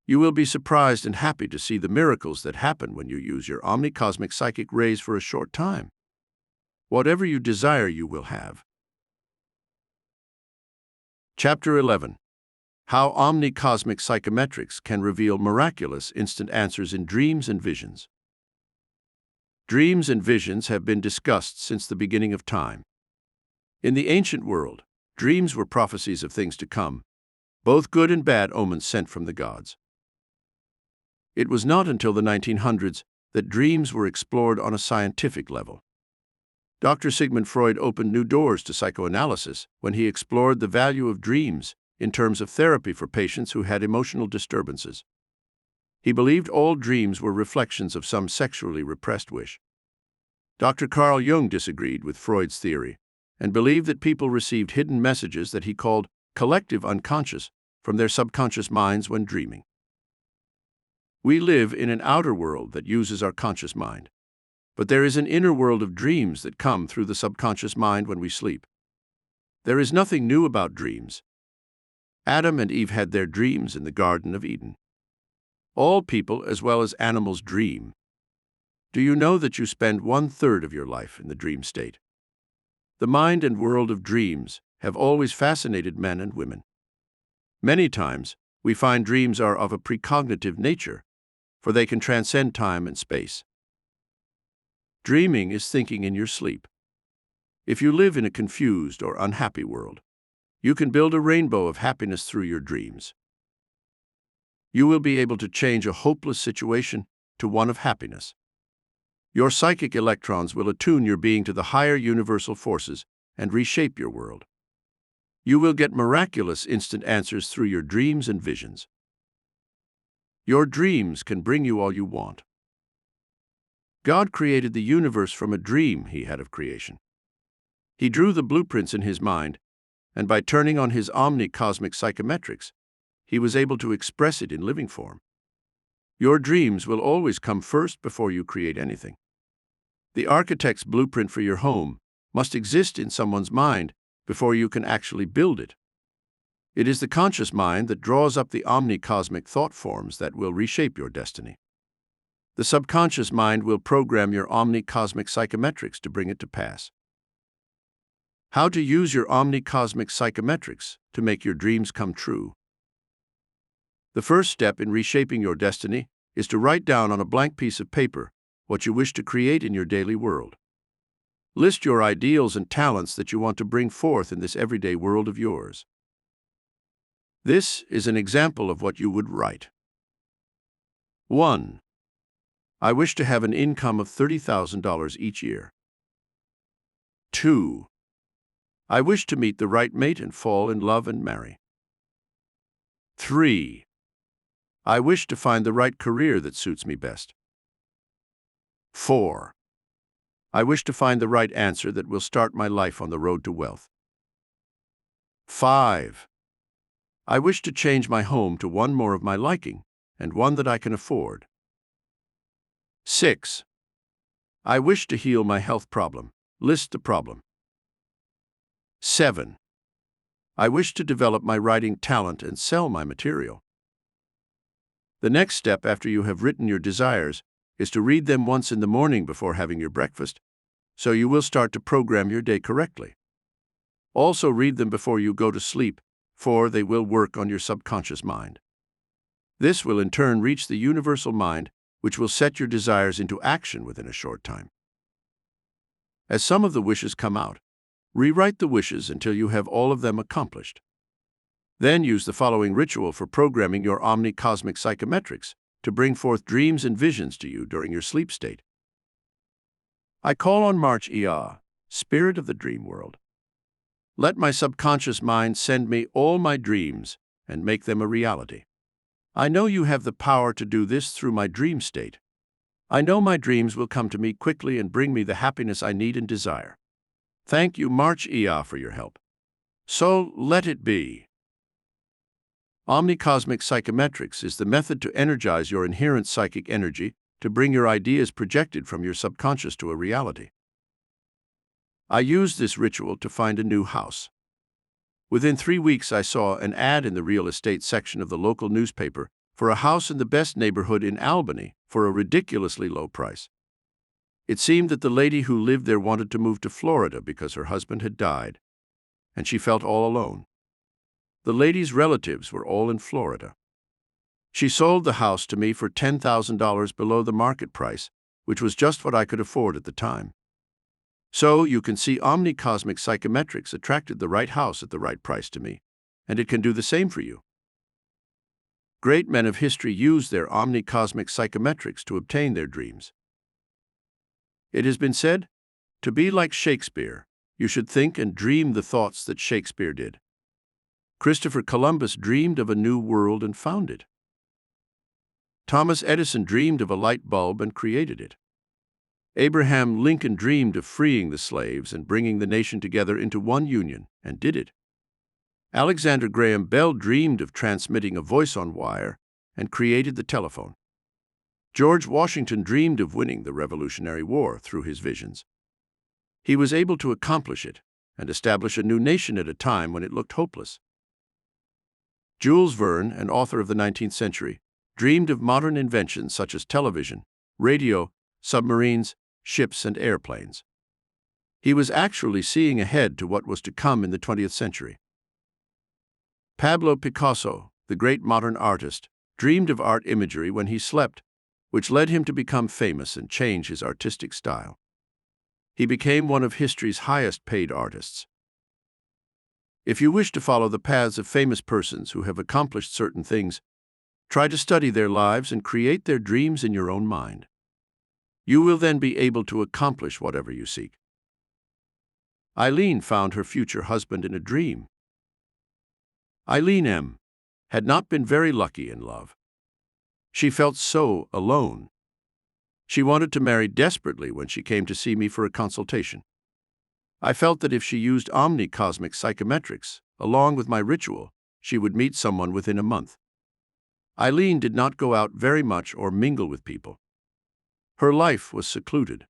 You will be surprised and happy to see the miracles that happen when you use your Omni-Cosmic psychic rays for a short time. Whatever you desire, you will have. Chapter 11. How Omni-Cosmic Psychometrics Can Reveal Miraculous Instant Answers in Dreams and Visions. Dreams and visions have been discussed since the beginning of time. In the ancient world, dreams were prophecies of things to come, both good and bad omens sent from the gods. It was not until the 1900s that dreams were explored on a scientific level. Dr. Sigmund Freud opened new doors to psychoanalysis when he explored the value of dreams in terms of therapy for patients who had emotional disturbances. He believed all dreams were reflections of some sexually repressed wish. Dr. Carl Jung disagreed with Freud's theory and believed that people received hidden messages that he called collective unconscious from their subconscious minds when dreaming. We live in an outer world that uses our conscious mind, but there is an inner world of dreams that come through the subconscious mind when we sleep. There is nothing new about dreams. Adam and Eve had their dreams in the Garden of Eden. All people, as well as animals, dream. Do you know that you spend 1/3 of your life in the dream state? The mind and world of dreams have always fascinated men and women. Many times, we find dreams are of a precognitive nature, for they can transcend time and space. Dreaming is thinking in your sleep. If you live in a confused or unhappy world, you can build a rainbow of happiness through your dreams. You will be able to change a hopeless situation to one of happiness. Your psychic electrons will attune your being to the higher universal forces and reshape your world. You will get miraculous instant answers through your dreams and visions. Your dreams can bring you all you want. God created the universe from a dream he had of creation. He drew the blueprints in his mind, and by turning on his Omni-Cosmic psychometrics, he was able to express it in living form. Your dreams will always come first before you create anything. The architect's blueprint for your home must exist in someone's mind before you can actually build it. It is the conscious mind that draws up the omni-cosmic thought forms that will reshape your destiny. The subconscious mind will program your omni-cosmic psychometrics to bring it to pass. How to use your omni-cosmic psychometrics to make your dreams come true. The first step in reshaping your destiny is to write down on a blank piece of paper what you wish to create in your daily world. List your ideals and talents that you want to bring forth in this everyday world of yours. This is an example of what you would write. 1. I wish to have an income of $30,000 each year. 2. I wish to meet the right mate and fall in love and marry. 3. I wish to find the right career that suits me best. 4. I wish to find the right answer that will start my life on the road to wealth. 5. I wish to change my home to one more of my liking and one that I can afford. 6. I wish to heal my health problem. List the problem. 7. I wish to develop my writing talent and sell my material. The next step after you have written your desires is to read them once in the morning before having your breakfast, so you will start to program your day correctly. Also read them before you go to sleep, for they will work on your subconscious mind. This will in turn reach the universal mind, which will set your desires into action within a short time. As some of the wishes come out, rewrite the wishes until you have all of them accomplished. Then use the following ritual for programming your Omni-Cosmic psychometrics to bring forth dreams and visions to you during your sleep state. I call on March Ea, Spirit of the Dream World. Let my subconscious mind send me all my dreams and make them a reality. I know you have the power to do this through my dream state. I know my dreams will come to me quickly and bring me the happiness I need and desire. Thank you, March Ea, for your help. So let it be. Omni-Cosmic psychometrics is the method to energize your inherent psychic energy to bring your ideas projected from your subconscious to a reality. I used this ritual to find a new house. Within 3 weeks, I saw an ad in the real estate section of the local newspaper for a house in the best neighborhood in Albany for a ridiculously low price. It seemed that the lady who lived there wanted to move to Florida because her husband had died, and she felt all alone. The lady's relatives were all in Florida. She sold the house to me for $10,000 below the market price, which was just what I could afford at the time. So you can see Omni-Cosmic psychometrics attracted the right house at the right price to me, and it can do the same for you. Great men of history used their Omni-Cosmic psychometrics to obtain their dreams. It has been said, to be like Shakespeare, you should think and dream the thoughts that Shakespeare did. Christopher Columbus dreamed of a new world and found it. Thomas Edison dreamed of a light bulb and created it. Abraham Lincoln dreamed of freeing the slaves and bringing the nation together into one union, and did it. Alexander Graham Bell dreamed of transmitting a voice on wire and created the telephone. George Washington dreamed of winning the Revolutionary War through his visions. He was able to accomplish it and establish a new nation at a time when it looked hopeless. Jules Verne, an author of the 19th century, dreamed of modern inventions such as television, radio, submarines, ships, and airplanes. He was actually seeing ahead to what was to come in the 20th century. Pablo Picasso, the great modern artist, dreamed of art imagery when he slept, which led him to become famous and change his artistic style. He became one of history's highest-paid artists. If you wish to follow the paths of famous persons who have accomplished certain things, try to study their lives and create their dreams in your own mind. You will then be able to accomplish whatever you seek. Eileen found her future husband in a dream. Eileen M. had not been very lucky in love. She felt so alone. She wanted to marry desperately when she came to see me for a consultation. I felt that if she used Omni-Cosmic psychometrics, along with my ritual, she would meet someone within a month. Eileen did not go out very much or mingle with people. Her life was secluded.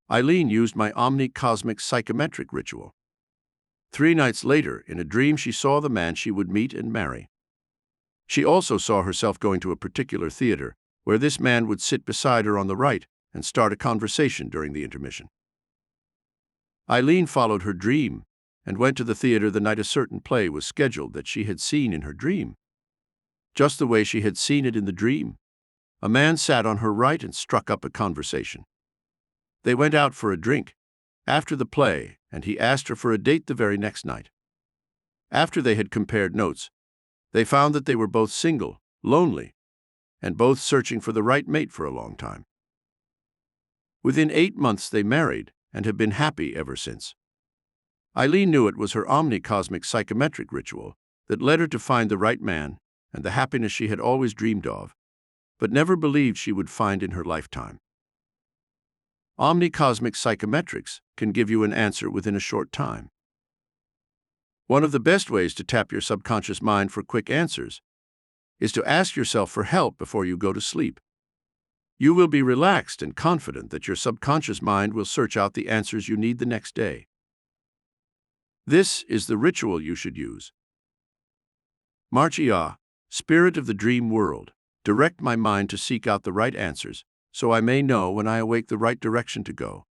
Eileen used my Omni-Cosmic psychometric ritual. 3 nights later, in a dream, she saw the man she would meet and marry. She also saw herself going to a particular theater, where this man would sit beside her on the right and start a conversation during the intermission. Eileen followed her dream and went to the theater the night a certain play was scheduled that she had seen in her dream. Just the way she had seen it in the dream, a man sat on her right and struck up a conversation. They went out for a drink after the play, and he asked her for a date the very next night. After they had compared notes, they found that they were both single, lonely, and both searching for the right mate for a long time. Within 8 months they married and have been happy ever since. Eileen knew it was her Omni-Cosmic psychometric ritual that led her to find the right man and the happiness she had always dreamed of, but never believed she would find in her lifetime. Omni-Cosmic psychometrics can give you an answer within a short time. One of the best ways to tap your subconscious mind for quick answers is to ask yourself for help before you go to sleep. You will be relaxed and confident that your subconscious mind will search out the answers you need the next day. This is the ritual you should use. March-ia, Spirit of the Dream World, direct my mind to seek out the right answers, so I may know when I awake the right direction to go.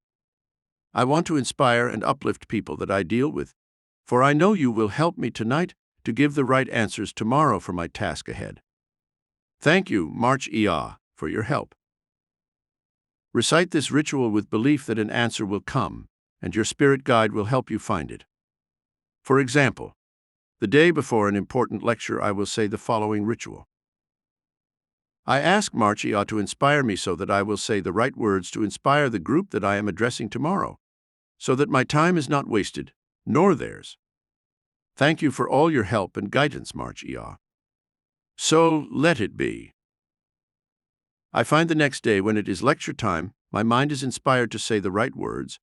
I want to inspire and uplift people that I deal with, for I know you will help me tonight to give the right answers tomorrow for my task ahead. Thank you, March-ia, for your help. Recite this ritual with belief that an answer will come, and your spirit guide will help you find it. For example, the day before an important lecture, I will say the following ritual. I ask March-ia to inspire me so that I will say the right words to inspire the group that I am addressing tomorrow, so that my time is not wasted, nor theirs. Thank you for all your help and guidance, March-ia. So let it be. I find the next day when it is lecture time, my mind is inspired to say the right words,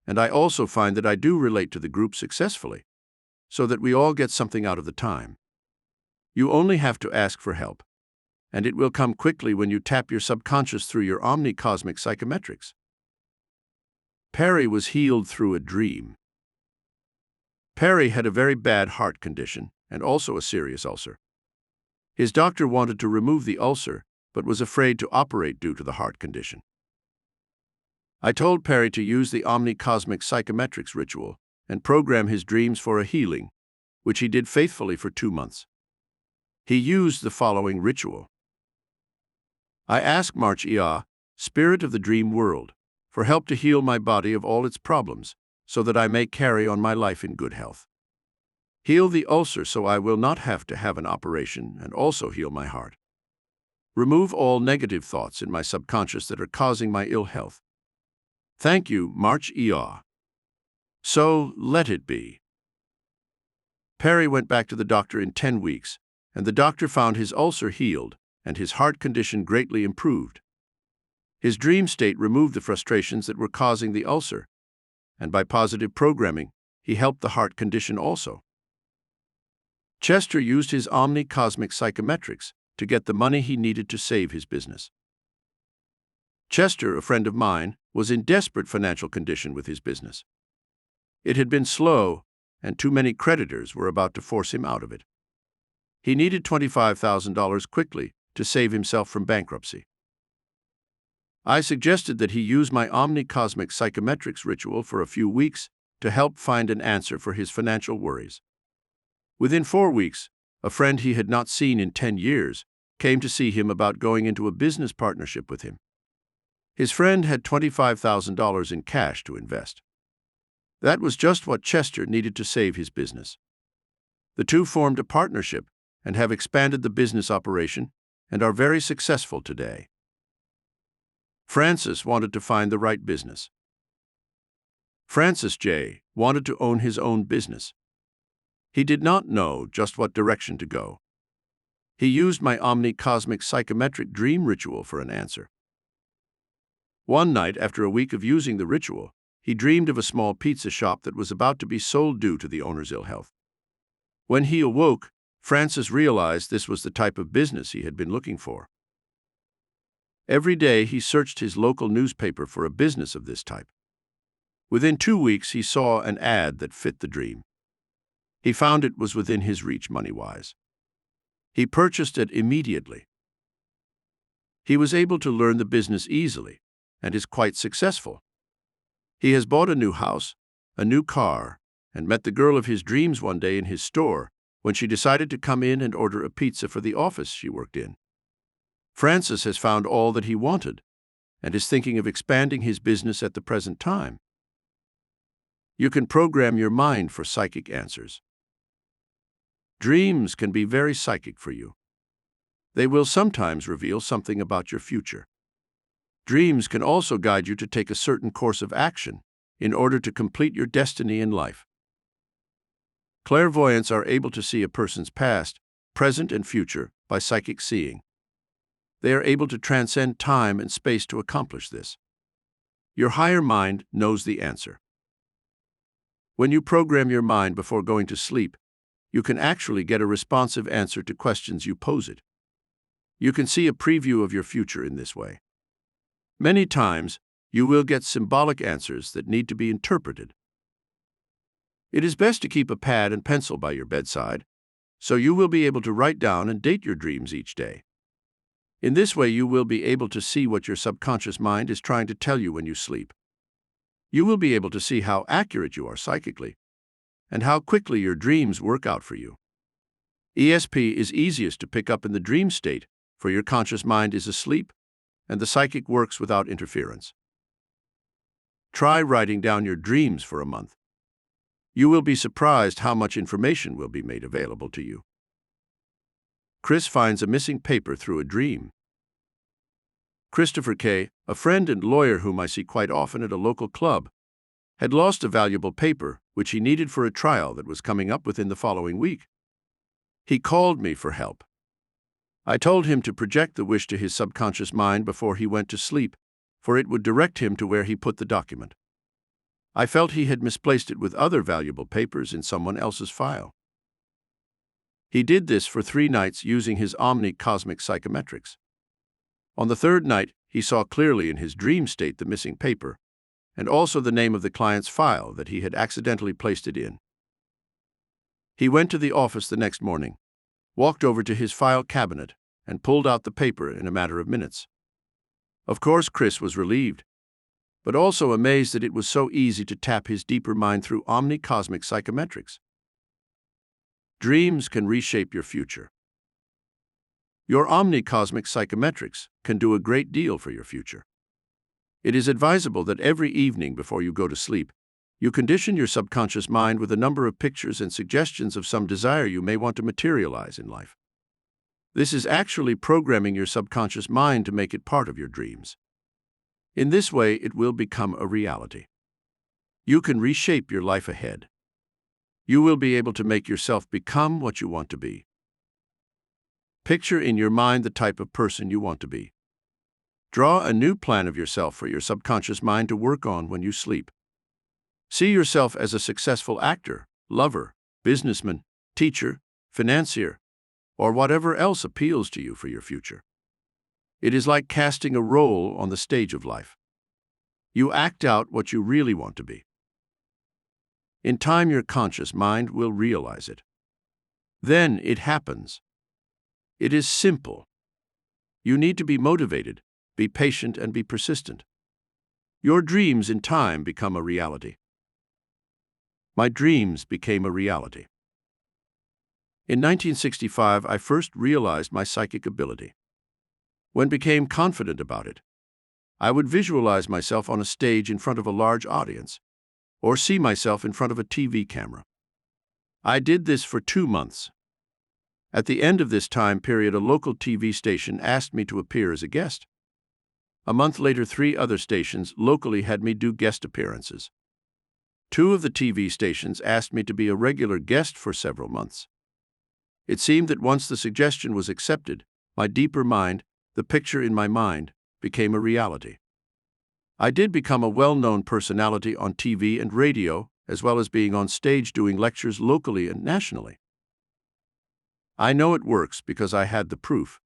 and I also find that I do relate to the group successfully, so that we all get something out of the time. You only have to ask for help, and it will come quickly when you tap your subconscious through your Omni-Cosmic psychometrics. Perry was healed through a dream. Perry had a very bad heart condition and also a serious ulcer. His doctor wanted to remove the ulcer, but was afraid to operate due to the heart condition. I told Perry to use the Omni-Cosmic psychometrics ritual and program his dreams for a healing, which he did faithfully for 2 months. He used the following ritual. I ask March-ia, Spirit of the Dream World, for help to heal my body of all its problems, so that I may carry on my life in good health. Heal the ulcer so I will not have to have an operation, and also heal my heart. Remove all negative thoughts in my subconscious that are causing my ill health. Thank you, March-ia. So let it be. Perry went back to the doctor in 10 weeks, and the doctor found his ulcer healed and his heart condition greatly improved. His dream state removed the frustrations that were causing the ulcer, and by positive programming, he helped the heart condition also. Chester used his Omni-Cosmic psychometrics to get the money he needed to save his business. Chester, a friend of mine, was in desperate financial condition with his business. It had been slow, and too many creditors were about to force him out of it. He needed $25,000 quickly to save himself from bankruptcy. I suggested that he use my Omni-Cosmic psychometrics ritual for a few weeks to help find an answer for his financial worries. Within 4 weeks, a friend he had not seen in 10 years came to see him about going into a business partnership with him. His friend had $25,000 in cash to invest. That was just what Chester needed to save his business. The two formed a partnership and have expanded the business operation and are very successful today. Francis wanted to find the right business. Francis J. wanted to own his own business. He did not know just what direction to go. He used my Omni-Cosmic psychometric dream ritual for an answer. One night, after a week of using the ritual, he dreamed of a small pizza shop that was about to be sold due to the owner's ill health. When he awoke, Francis realized this was the type of business he had been looking for. Every day he searched his local newspaper for a business of this type. Within 2 weeks he saw an ad that fit the dream. He found it was within his reach money-wise. He purchased it immediately. He was able to learn the business easily and is quite successful. He has bought a new house, a new car, and met the girl of his dreams one day in his store when she decided to come in and order a pizza for the office she worked in. Francis has found all that he wanted and is thinking of expanding his business at the present time. You can program your mind for psychic answers. Dreams can be very psychic for you. They will sometimes reveal something about your future. Dreams can also guide you to take a certain course of action in order to complete your destiny in life. Clairvoyants are able to see a person's past, present, and future by psychic seeing. They are able to transcend time and space to accomplish this. Your higher mind knows the answer. When you program your mind before going to sleep, you can actually get a responsive answer to questions you pose it. You can see a preview of your future in this way. Many times, you will get symbolic answers that need to be interpreted. It is best to keep a pad and pencil by your bedside, so you will be able to write down and date your dreams each day. In this way, you will be able to see what your subconscious mind is trying to tell you when you sleep. You will be able to see how accurate you are psychically and how quickly your dreams work out for you. ESP is easiest to pick up in the dream state, for your conscious mind is asleep and the psychic works without interference. Try writing down your dreams for a month. You will be surprised how much information will be made available to you. Chris finds a missing paper through a dream. Christopher K., a friend and lawyer whom I see quite often at a local club, had lost a valuable paper which he needed for a trial that was coming up within the following week. He called me for help. I told him to project the wish to his subconscious mind before he went to sleep, for it would direct him to where he put the document. I felt he had misplaced it with other valuable papers in someone else's file. He did this for 3 nights using his Omni-Cosmics psychometrics. On the 3rd night, he saw clearly in his dream state the missing paper, and also the name of the client's file that he had accidentally placed it in. He went to the office the next morning, walked over to his file cabinet, and pulled out the paper in a matter of minutes. Of course, Chris was relieved, but also amazed that it was so easy to tap his deeper mind through Omni-Cosmic psychometrics. Dreams can reshape your future. Your Omni-Cosmic psychometrics can do a great deal for your future. It is advisable that every evening before you go to sleep, you condition your subconscious mind with a number of pictures and suggestions of some desire you may want to materialize in life. This is actually programming your subconscious mind to make it part of your dreams. In this way, it will become a reality. You can reshape your life ahead. You will be able to make yourself become what you want to be. Picture in your mind the type of person you want to be. Draw a new plan of yourself for your subconscious mind to work on when you sleep. See yourself as a successful actor, lover, businessman, teacher, financier, or whatever else appeals to you for your future. It is like casting a role on the stage of life. You act out what you really want to be. In time, your conscious mind will realize it. Then it happens. It is simple. You need to be motivated, be patient, and be persistent. Your dreams in time become a reality. My dreams became a reality. In 1965, I first realized my psychic ability. When became confident about it, I would visualize myself on a stage in front of a large audience, or see myself in front of a TV camera. I did this for 2 months. At the end of this time period, a local TV station asked me to appear as a guest. A month later, 3 other stations locally had me do guest appearances. 2 of the TV stations asked me to be a regular guest for several months. It seemed that once the suggestion was accepted, my deeper mind, the picture in my mind, became a reality. I did become a well-known personality on TV and radio, as well as being on stage doing lectures locally and nationally. I know it works because I had the proof.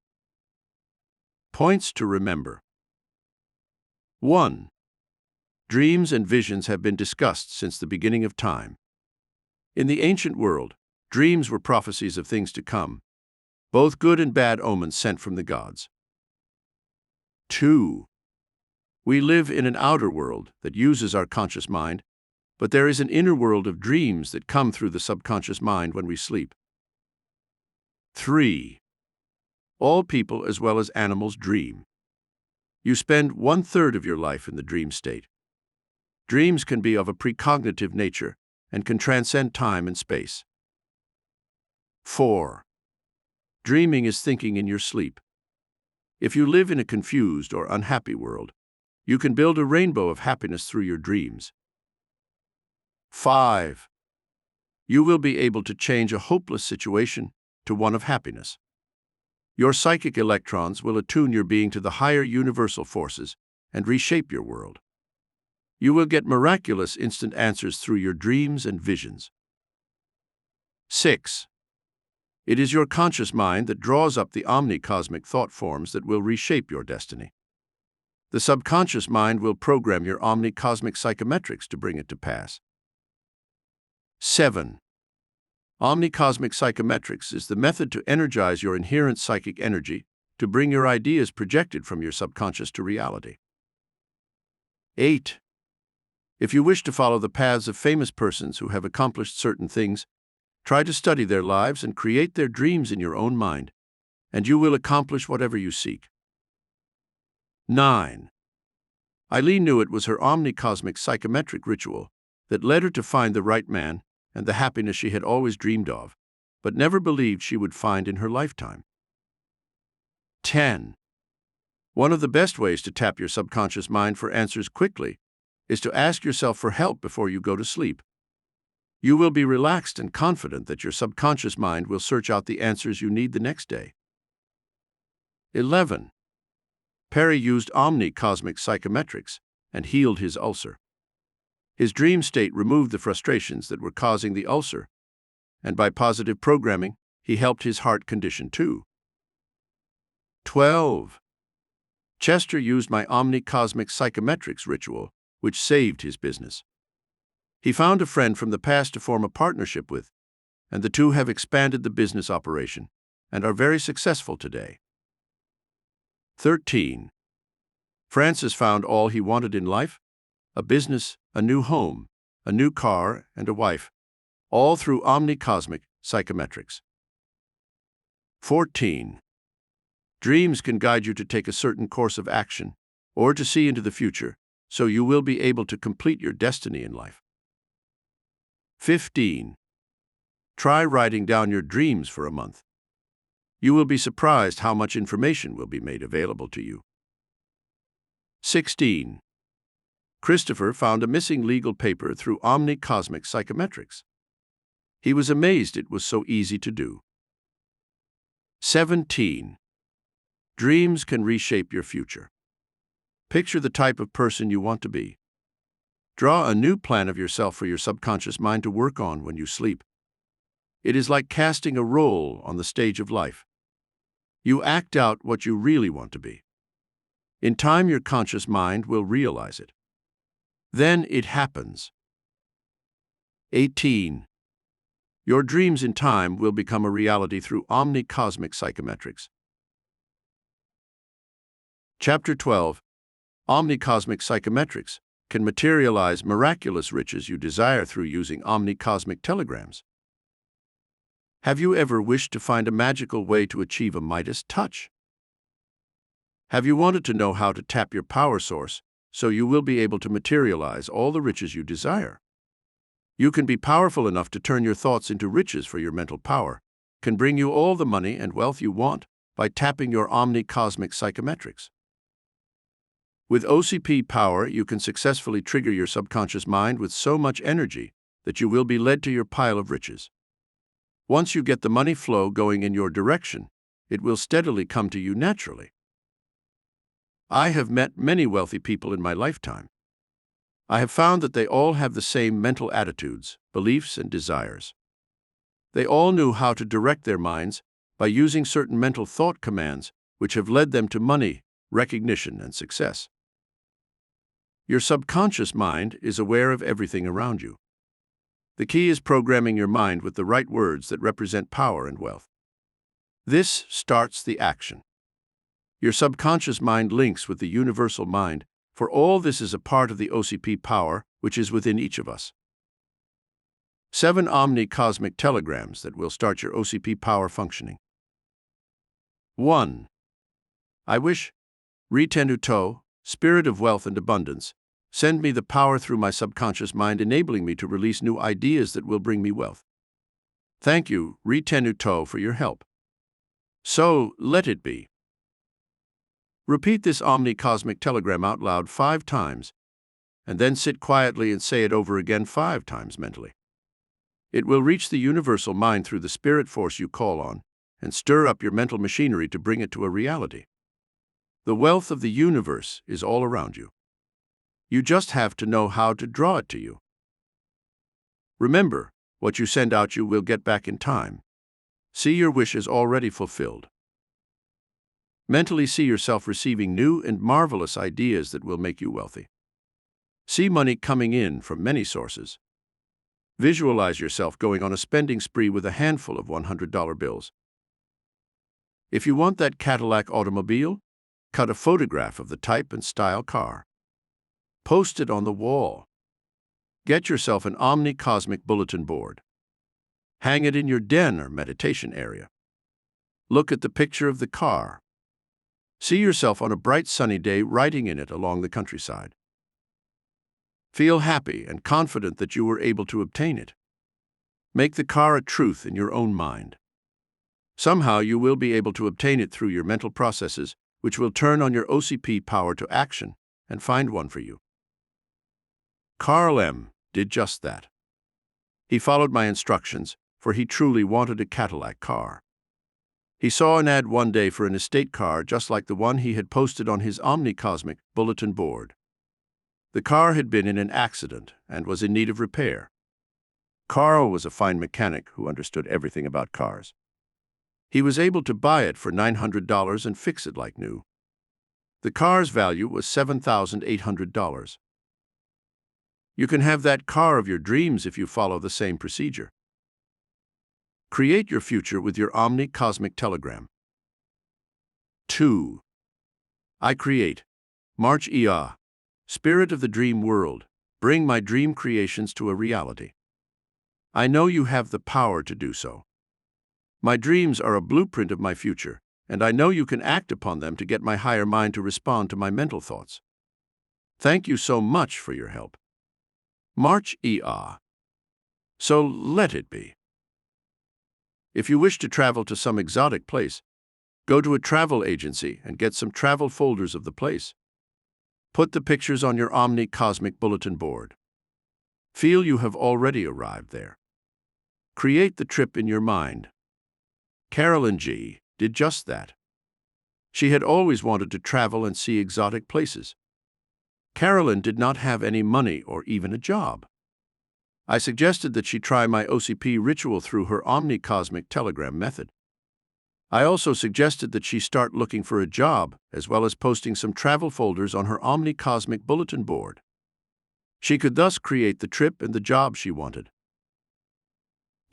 Points to remember. 1. Dreams and visions have been discussed since the beginning of time. In the ancient world, dreams were prophecies of things to come, both good and bad omens sent from the gods. 2. We live in an outer world that uses our conscious mind, but there is an inner world of dreams that come through the subconscious mind when we sleep. 3. All people as well as animals dream. You spend 1/3 of your life in the dream state. Dreams can be of a precognitive nature and can transcend time and space. 4. Dreaming is thinking in your sleep. If you live in a confused or unhappy world, you can build a rainbow of happiness through your dreams. 5. You will be able to change a hopeless situation to one of happiness. Your psychic electrons will attune your being to the higher universal forces and reshape your world. You will get miraculous instant answers through your dreams and visions. 6. It is your conscious mind that draws up the omni-cosmic thought forms that will reshape your destiny. The subconscious mind will program your Omni-Cosmic psychometrics to bring it to pass. 7. Omni-Cosmic psychometrics is the method to energize your inherent psychic energy to bring your ideas projected from your subconscious to reality. 8. If you wish to follow the paths of famous persons who have accomplished certain things, try to study their lives and create their dreams in your own mind, and you will accomplish whatever you seek. 9. Eileen knew it was her Omni-Cosmic psychometric ritual that led her to find the right man and the happiness she had always dreamed of, but never believed she would find in her lifetime. 10. One of the best ways to tap your subconscious mind for answers quickly is to ask yourself for help before you go to sleep. You will be relaxed and confident that your subconscious mind will search out the answers you need the next day. 11. Perry used Omni-Cosmic psychometrics and healed his ulcer. His dream state removed the frustrations that were causing the ulcer, and by positive programming, he helped his heart condition too. 12. Chester used my Omni-Cosmic psychometrics ritual, which saved his business. He found a friend from the past to form a partnership with, and the two have expanded the business operation and are very successful today. 13. Francis found all he wanted in life: a business, a new home, a new car, and a wife, all through Omni-Cosmic psychometrics. 14. Dreams can guide you to take a certain course of action or to see into the future, so you will be able to complete your destiny in life. 15. Try writing down your dreams for a month. You will be surprised how much information will be made available to you. 16. Christopher found a missing legal paper through Omni-Cosmic psychometrics. He was amazed it was so easy to do. 17. Dreams can reshape your future. Picture the type of person you want to be. Draw a new plan of yourself for your subconscious mind to work on when you sleep. It is like casting a role on the stage of life. You act out what you really want to be. In time, your conscious mind will realize it. Then it happens. 18. Your dreams in time will become a reality through Omni-Cosmic psychometrics. Chapter 12. Omni-Cosmic psychometrics can materialize miraculous riches you desire through using Omni-Cosmic telegrams. Have you ever wished to find a magical way to achieve a Midas touch? Have you wanted to know how to tap your power source so you will be able to materialize all the riches you desire? You can be powerful enough to turn your thoughts into riches, for your mental power can bring you all the money and wealth you want by tapping your Omni-Cosmic psychometrics. With OCP power, you can successfully trigger your subconscious mind with so much energy that you will be led to your pile of riches. Once you get the money flow going in your direction, it will steadily come to you naturally. I have met many wealthy people in my lifetime. I have found that they all have the same mental attitudes, beliefs, and desires. They all knew how to direct their minds by using certain mental thought commands, which have led them to money, recognition, and success. Your subconscious mind is aware of everything around you. The key is programming your mind with the right words that represent power and wealth. This starts the action. Your subconscious mind links with the universal mind, for all this is a part of the OCP power which is within each of us. 7 Omni-Cosmic telegrams that will start your OCP power functioning. 1. I wish, Ritenu To, Spirit of Wealth and Abundance, send me the power through my subconscious mind, enabling me to release new ideas that will bring me wealth. Thank you, Ritenu To, for your help. So, let it be. Repeat this Omni-Cosmic telegram out loud 5 times, and then sit quietly and say it over again 5 times mentally. It will reach the universal mind through the spirit force you call on, and stir up your mental machinery to bring it to a reality. The wealth of the universe is all around you. You just have to know how to draw it to you. Remember, what you send out you will get back in time. See your wish is already fulfilled. Mentally see yourself receiving new and marvelous ideas that will make you wealthy. See money coming in from many sources. Visualize yourself going on a spending spree with a handful of $100 bills. If you want that Cadillac automobile, cut a photograph of the type and style car. Post it on the wall. Get yourself an Omni-Cosmic bulletin board. Hang it in your den or meditation area. Look at the picture of the car. See yourself on a bright sunny day riding in it along the countryside. Feel happy and confident that you were able to obtain it. Make the car a truth in your own mind. Somehow you will be able to obtain it through your mental processes, which will turn on your OCP power to action and find one for you. Carl M. did just that. He followed my instructions, for he truly wanted a Cadillac car. He saw an ad one day for an estate car just like the one he had posted on his Omni-Cosmic bulletin board. The car had been in an accident and was in need of repair. Carl was a fine mechanic who understood everything about cars. He was able to buy it for $900 and fix it like new. The car's value was $7,800. You can have that car of your dreams if you follow the same procedure. Create your future with your Omni-Cosmic telegram. 2. I create. March Ea. Spirit of the dream world, bring my dream creations to a reality. I know you have the power to do so. My dreams are a blueprint of my future, and I know you can act upon them to get my higher mind to respond to my mental thoughts. Thank you so much for your help. March Ea. So let it be. If you wish to travel to some exotic place, go to a travel agency and get some travel folders of the place. Put the pictures on your Omni-Cosmic bulletin board. Feel you have already arrived there. Create the trip in your mind. Carolyn G. did just that. She had always wanted to travel and see exotic places. Carolyn did not have any money or even a job. I suggested that she try my OCP ritual through her Omni-Cosmic telegram method. I also suggested that she start looking for a job, as well as posting some travel folders on her Omni-Cosmic bulletin board. She could thus create the trip and the job she wanted.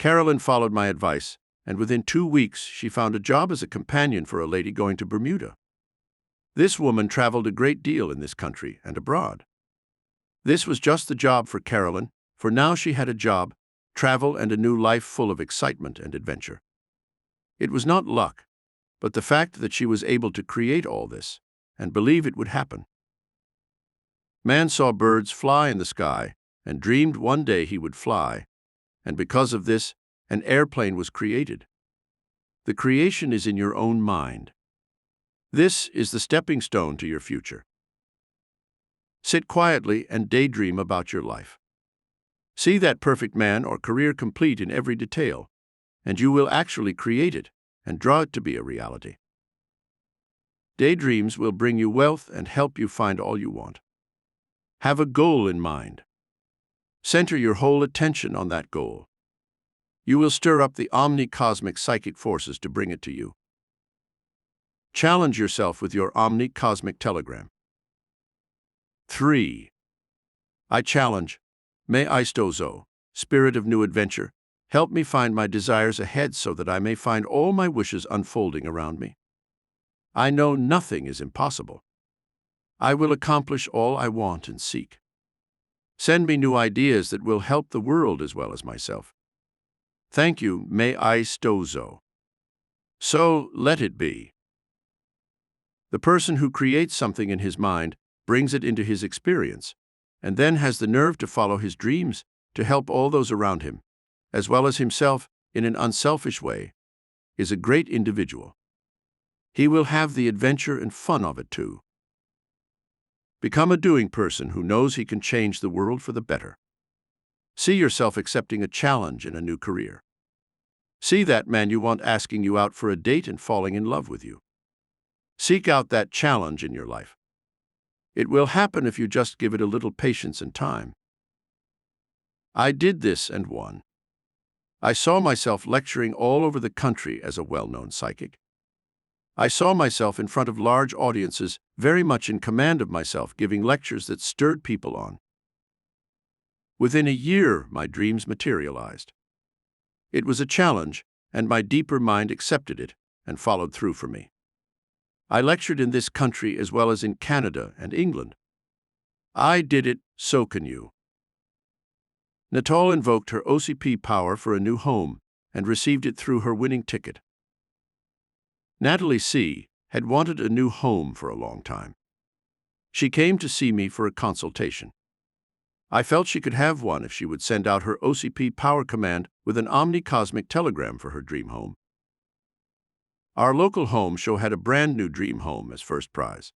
Carolyn followed my advice, and within 2 weeks she found a job as a companion for a lady going to Bermuda. This woman traveled a great deal in this country and abroad. This was just the job for Carolyn, for now she had a job, travel, and a new life full of excitement and adventure. It was not luck, but the fact that she was able to create all this and believe it would happen. Man saw birds fly in the sky and dreamed one day he would fly, and because of this, an airplane was created. The creation is in your own mind. This is the stepping stone to your future. Sit quietly and daydream about your life. See that perfect man or career complete in every detail, and you will actually create it and draw it to be a reality. Daydreams will bring you wealth and help you find all you want. Have a goal in mind. Center your whole attention on that goal. You will stir up the Omni-Cosmic psychic forces to bring it to you. Challenge yourself with your Omni-Cosmic telegram. 3. I challenge. May I stozo, spirit of new adventure, help me find my desires ahead so that I may find all my wishes unfolding around me. I know nothing is impossible. I will accomplish all I want and seek. Send me new ideas that will help the world as well as myself. Thank you, may I stozo. So let it be. The person who creates something in his mind brings it into his experience, and then has the nerve to follow his dreams to help all those around him, as well as himself in an unselfish way, is a great individual. He will have the adventure and fun of it too. Become a doing person who knows he can change the world for the better. See yourself accepting a challenge in a new career. See that man you want asking you out for a date and falling in love with you. Seek out that challenge in your life. It will happen if you just give it a little patience and time. I did this and won. I saw myself lecturing all over the country as a well-known psychic. I saw myself in front of large audiences, very much in command of myself, giving lectures that stirred people on. Within a year, my dreams materialized. It was a challenge, and my deeper mind accepted it and followed through for me. I lectured in this country as well as in Canada and England. I did it, so can you. Natal invoked her OCP power for a new home and received it through her winning ticket. Natalie C. had wanted a new home for a long time. She came to see me for a consultation. I felt she could have one if she would send out her OCP power command with an Omni-Cosmic telegram for her dream home. Our local home show had a brand new dream home as first prize.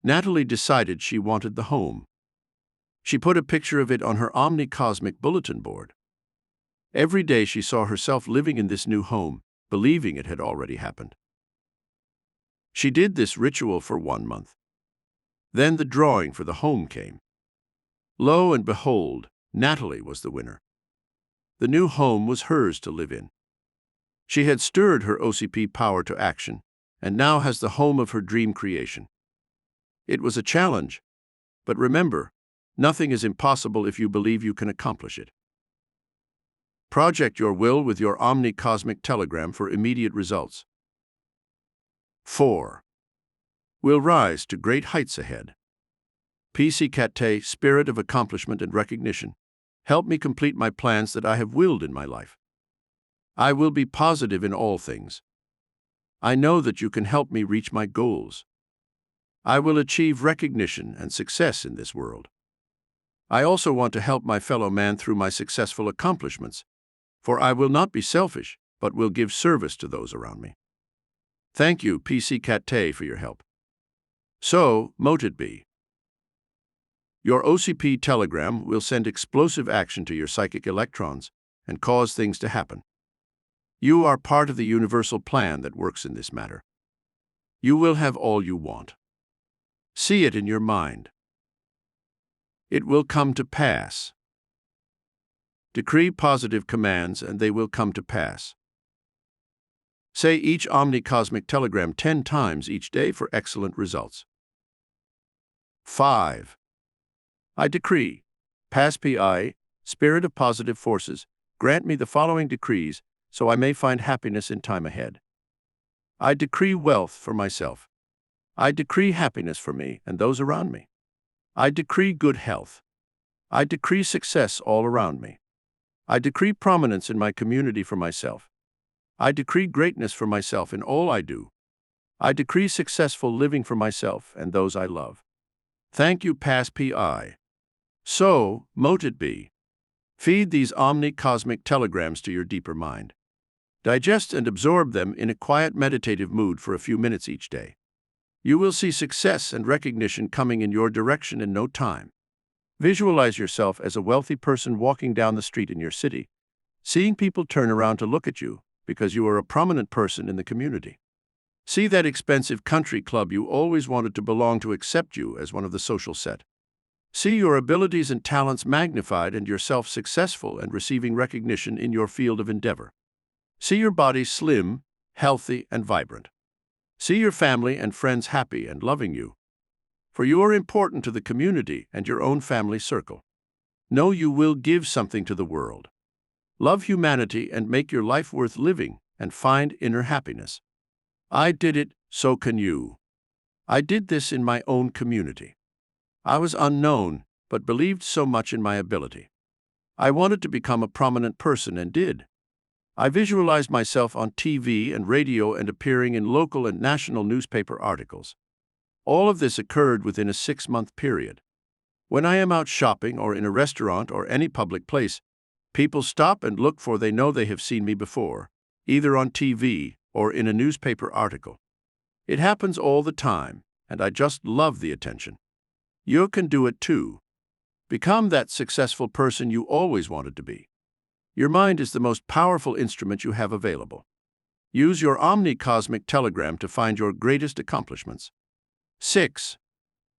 Natalie decided she wanted the home. She put a picture of it on her Omni-Cosmic bulletin board. Every day she saw herself living in this new home, believing it had already happened. She did this ritual for 1 month. Then the drawing for the home came. Lo and behold, Natalie was the winner. The new home was hers to live in. She had stirred her OCP power to action, and now has the home of her dream creation. It was a challenge, but remember, nothing is impossible if you believe you can accomplish it. Project your will with your Omni-Cosmic telegram for immediate results. 4. We'll rise to great heights ahead. Attain, spirit of accomplishment and recognition. Help me complete my plans that I have willed in my life. I will be positive in all things. I know that you can help me reach my goals. I will achieve recognition and success in this world. I also want to help my fellow man through my successful accomplishments, for I will not be selfish, but will give service to those around me. Thank you, Attain, for your help. So, mote it be. Your OCP telegram will send explosive action to your psychic electrons and cause things to happen. You are part of the universal plan that works in this matter. You will have all you want. See it in your mind. It will come to pass. Decree positive commands and they will come to pass. Say each Omni-Cosmic telegram 10 times each day for excellent results. 5. I decree, pass PI, spirit of positive forces, grant me the following decrees so I may find happiness in time ahead. I decree wealth for myself. I decree happiness for me and those around me. I decree good health. I decree success all around me. I decree prominence in my community for myself. I decree greatness for myself in all I do. I decree successful living for myself and those I love. Thank you, Pass PI. So, mote it be. Feed these Omni-Cosmic telegrams to your deeper mind. Digest and absorb them in a quiet meditative mood for a few minutes each day. You will see success and recognition coming in your direction in no time. Visualize yourself as a wealthy person walking down the street in your city, seeing people turn around to look at you because you are a prominent person in the community. See that expensive country club you always wanted to belong to accept you as one of the social set. See your abilities and talents magnified and yourself successful and receiving recognition in your field of endeavor. See your body slim, healthy, and vibrant. See your family and friends happy and loving you. For you are important to the community and your own family circle. Know you will give something to the world. Love humanity and make your life worth living and find inner happiness. I did it, so can you. I did this in my own community. I was unknown, but believed so much in my ability. I wanted to become a prominent person and did. I visualized myself on TV and radio and appearing in local and national newspaper articles. All of this occurred within a 6-month period. When I am out shopping or in a restaurant or any public place, people stop and look for they know they have seen me before, either on TV or in a newspaper article. It happens all the time, and I just love the attention. You can do it too. Become that successful person you always wanted to be. Your mind is the most powerful instrument you have available. Use your Omni-Cosmic telegram to find your greatest accomplishments. 6.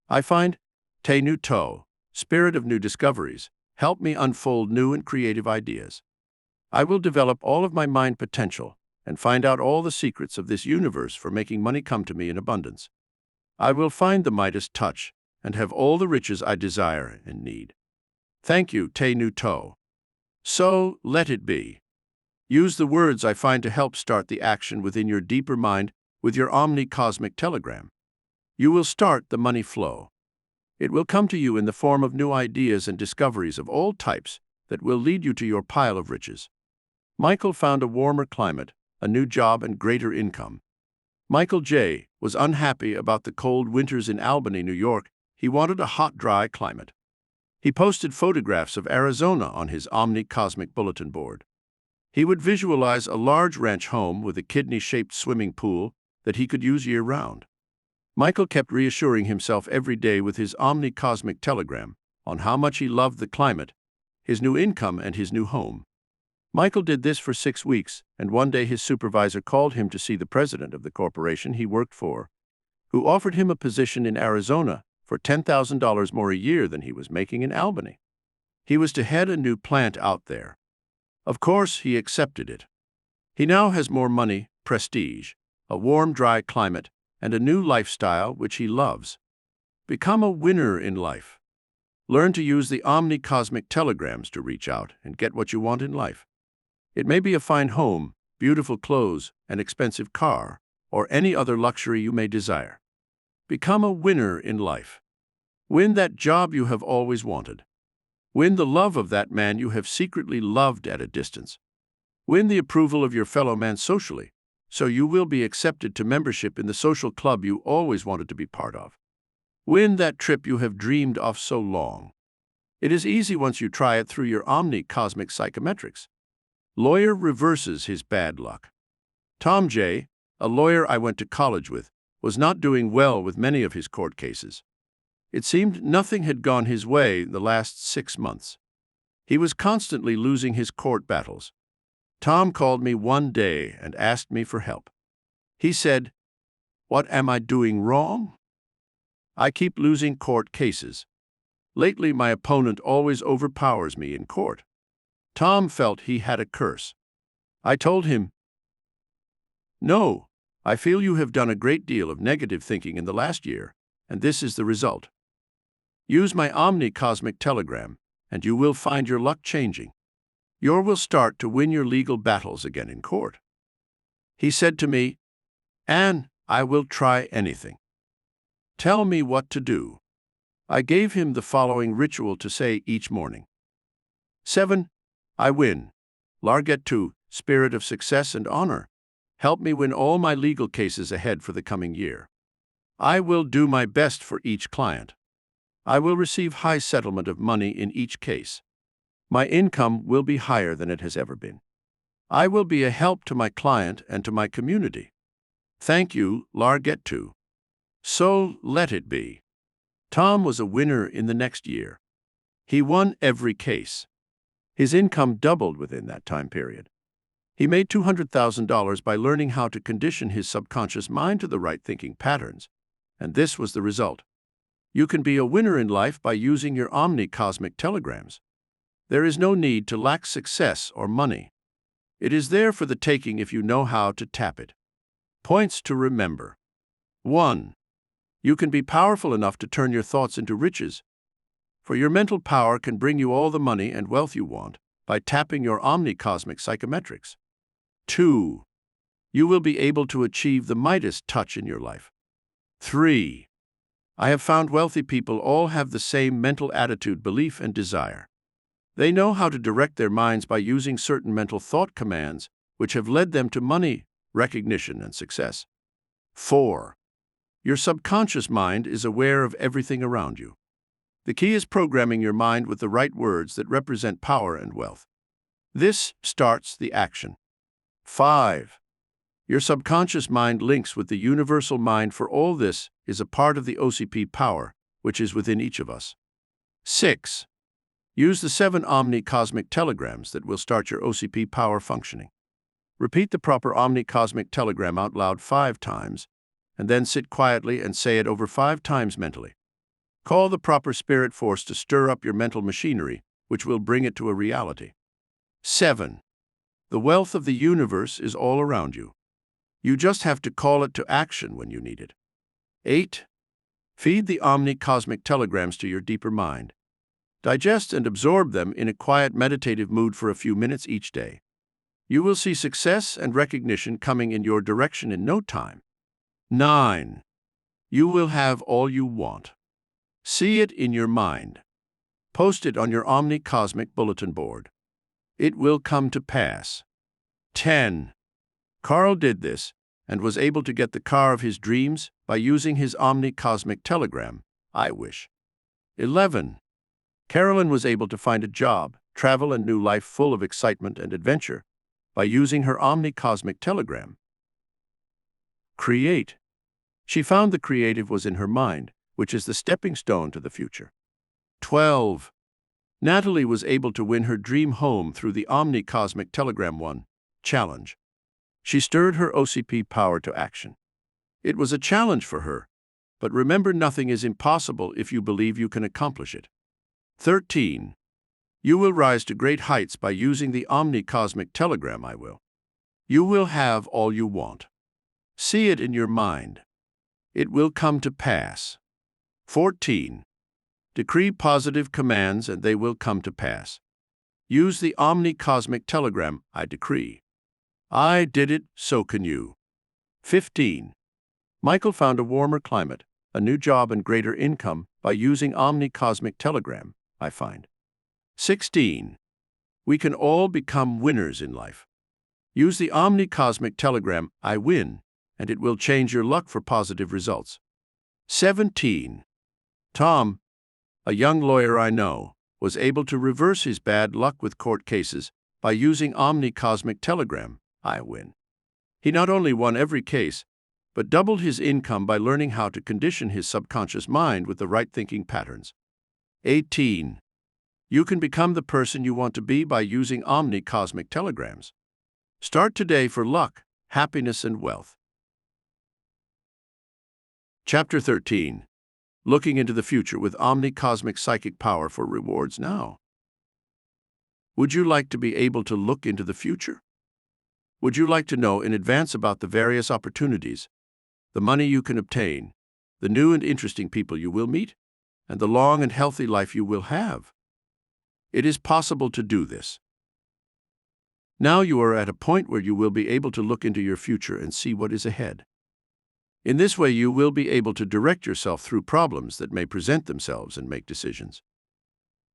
I find Te Nu To, spirit of new discoveries, help me unfold new and creative ideas. I will develop all of my mind potential, and find out all the secrets of this universe for making money come to me in abundance. I will find the Midas touch and have all the riches I desire and need. Thank you, Te Nu To. So, let it be. Use the words I find to help start the action within your deeper mind with your Omni-Cosmic telegram. You will start the money flow. It will come to you in the form of new ideas and discoveries of all types that will lead you to your pile of riches. Michael found a warmer climate, a new job, and greater income. Michael J. was unhappy about the cold winters in Albany, New York. He wanted a hot, dry climate. He posted photographs of Arizona on his Omni-Cosmic bulletin board. He would visualize a large ranch home with a kidney-shaped swimming pool that he could use year-round. Michael kept reassuring himself every day with his Omni-Cosmic telegram on how much he loved the climate, his new income, and his new home. Michael did this for 6 weeks, and one day his supervisor called him to see the president of the corporation he worked for, who offered him a position in Arizona for $10,000 more a year than he was making in Albany. He was to head a new plant out there. Of course, he accepted it. He now has more money, prestige, a warm, dry climate, and a new lifestyle which he loves. Become a winner in life. Learn to use the Omni-Cosmic telegrams to reach out and get what you want in life. It may be a fine home, beautiful clothes, an expensive car, or any other luxury you may desire. Become a winner in life. Win that job you have always wanted. Win the love of that man you have secretly loved at a distance. Win the approval of your fellow man socially, so you will be accepted to membership in the social club you always wanted to be part of. Win that trip you have dreamed of so long. It is easy once you try it through your Omni-Cosmic psychometrics. Lawyer reverses his bad luck. Tom J., a lawyer I went to college with, was not doing well with many of his court cases. It seemed nothing had gone his way the last 6 months. He was constantly losing his court battles. Tom called me one day and asked me for help. He said, "What am I doing wrong? I keep losing court cases. Lately, my opponent always overpowers me in court." Tom felt he had a curse. I told him, "No, I feel you have done a great deal of negative thinking in the last year, and this is the result. Use my Omni-Cosmic telegram, and you will find your luck changing. You will start to win your legal battles again in court." He said to me, "Anne, I will try anything. Tell me what to do." I gave him the following ritual to say each morning. 7. I win. Larget 2. Spirit of success and honor. Help me win all my legal cases ahead for the coming year. I will do my best for each client. I will receive high settlement of money in each case. My income will be higher than it has ever been. I will be a help to my client and to my community. Thank you, Larget 2. So let it be. Tom was a winner in the next year. He won every case. His income doubled within that time period. He made $200,000 by learning how to condition his subconscious mind to the right thinking patterns, and this was the result. You can be a winner in life by using your Omni-Cosmic telegrams. There is no need to lack success or money. It is there for the taking if you know how to tap it. Points to remember. 1. You can be powerful enough to turn your thoughts into riches, for your mental power can bring you all the money and wealth you want by tapping your Omni-Cosmic psychometrics. 2. You will be able to achieve the Midas touch in your life. 3. I have found wealthy people all have the same mental attitude, belief, and desire. They know how to direct their minds by using certain mental thought commands, which have led them to money, recognition, and success. 4. Your subconscious mind is aware of everything around you. The key is programming your mind with the right words that represent power and wealth. This starts the action. 5. Your subconscious mind links with the universal mind, for all this is a part of the OCP power, which is within each of us. 6. Use the 7 Omni-Cosmic telegrams that will start your OCP power functioning. Repeat the proper Omni-Cosmic telegram out loud 5 times, and then sit quietly and say it over 5 times mentally. Call the proper spirit force to stir up your mental machinery, which will bring it to a reality. 7. The wealth of the universe is all around you. You just have to call it to action when you need it. 8. Feed the Omni-Cosmic telegrams to your deeper mind. Digest and absorb them in a quiet meditative mood for a few minutes each day. You will see success and recognition coming in your direction in no time. 9. You will have all you want. See it in your mind. Post it on your Omni-Cosmic bulletin board. It will come to pass. 10. Carl did this and was able to get the car of his dreams by using his Omni-Cosmic telegram, I wish. 11. Carolyn was able to find a job, travel, and new life full of excitement and adventure by using her Omni-Cosmic telegram. Create. She found the creative was in her mind, which is the stepping stone to the future. 12. Natalie was able to win her dream home through the Omni-Cosmic Telegram 1 challenge. She stirred her OCP power to action. It was a challenge for her, but remember, nothing is impossible if you believe you can accomplish it. 13. You will rise to great heights by using the Omni-Cosmic telegram, I will. You will have all you want. See it in your mind. It will come to pass. 14. Decree positive commands and they will come to pass. Use the Omni-Cosmic telegram, I decree. I did it, so can you. 15. Michael found a warmer climate, a new job, and greater income by using Omni-Cosmic telegram, I find. 16. We can all become winners in life. Use the Omni-Cosmic telegram, I win, and it will change your luck for positive results. 17. Tom, a young lawyer I know, was able to reverse his bad luck with court cases by using Omni-Cosmic telegram, I win. He not only won every case, but doubled his income by learning how to condition his subconscious mind with the right thinking patterns. 18. You can become the person you want to be by using Omni-Cosmic telegrams. Start today for luck, happiness, and wealth. Chapter 13. Looking into the future with Omni-Cosmic psychic power for rewards now. Would you like to be able to look into the future? Would you like to know in advance about the various opportunities, the money you can obtain, the new and interesting people you will meet, and the long and healthy life you will have? It is possible to do this. Now you are at a point where you will be able to look into your future and see what is ahead. In this way, you will be able to direct yourself through problems that may present themselves and make decisions.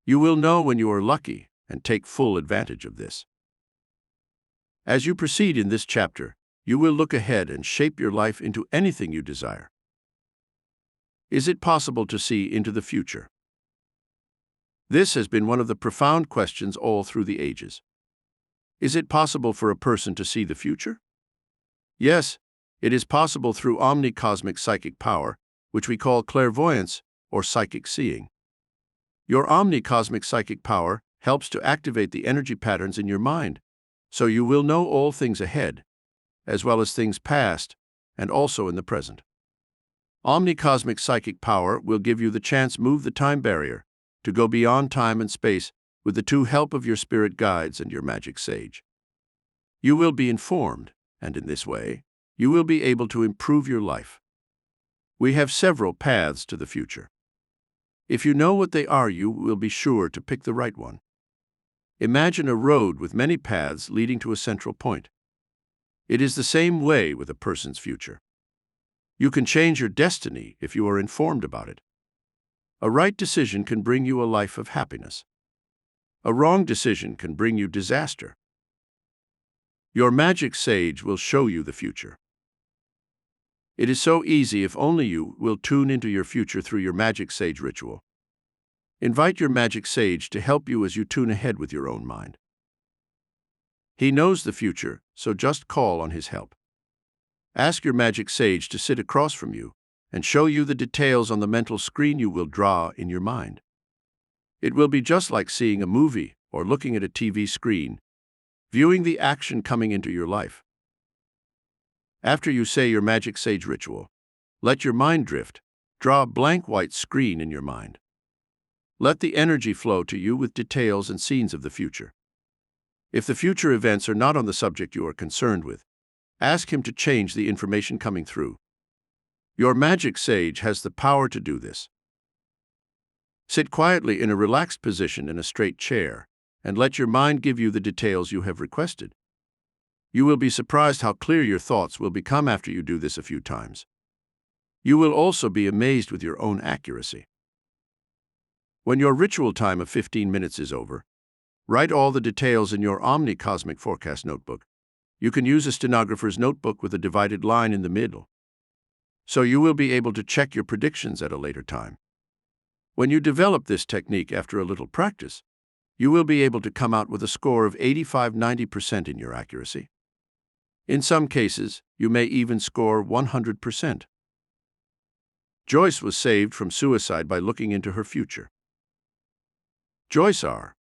You will know when you are lucky and take full advantage of this. As you proceed in this chapter, you will look ahead and shape your life into anything you desire. Is it possible to see into the future? This has been one of the profound questions all through the ages. Is it possible for a person to see the future? Yes, it is possible through Omni-Cosmic psychic power, which we call clairvoyance or psychic seeing. Your Omni-Cosmic psychic power helps to activate the energy patterns in your mind, so you will know all things ahead, as well as things past, and also in the present. Omni-Cosmic psychic power will give you the chance to move the time barrier, to go beyond time and space with the true help of your spirit guides and your magic sage. You will be informed, and in this way, you will be able to improve your life. We have several paths to the future. If you know what they are, you will be sure to pick the right one. Imagine a road with many paths leading to a central point. It is the same way with a person's future. You can change your destiny if you are informed about it. A right decision can bring you a life of happiness. A wrong decision can bring you disaster. Your magic sage will show you the future. It is so easy if only you will tune into your future through your magic sage ritual. Invite your magic sage to help you as you tune ahead with your own mind. He knows the future, so just call on his help. Ask your magic sage to sit across from you and show you the details on the mental screen you will draw in your mind. It will be just like seeing a movie or looking at a TV screen, viewing the action coming into your life. After you say your magic sage ritual, let your mind drift. Draw a blank white screen in your mind. Let the energy flow to you with details and scenes of the future. If the future events are not on the subject you are concerned with, ask him to change the information coming through. Your magic sage has the power to do this. Sit quietly in a relaxed position in a straight chair, and let your mind give you the details you have requested. You will be surprised how clear your thoughts will become after you do this a few times. You will also be amazed with your own accuracy. When your ritual time of 15 minutes is over, write all the details in your Omni-Cosmic forecast notebook. You can use a stenographer's notebook with a divided line in the middle, so you will be able to check your predictions at a later time. When you develop this technique after a little practice, you will be able to come out with a score of 85–90% in your accuracy. In some cases, you may even score 100%. Joyce was saved from suicide by looking into her future. Joyce R.,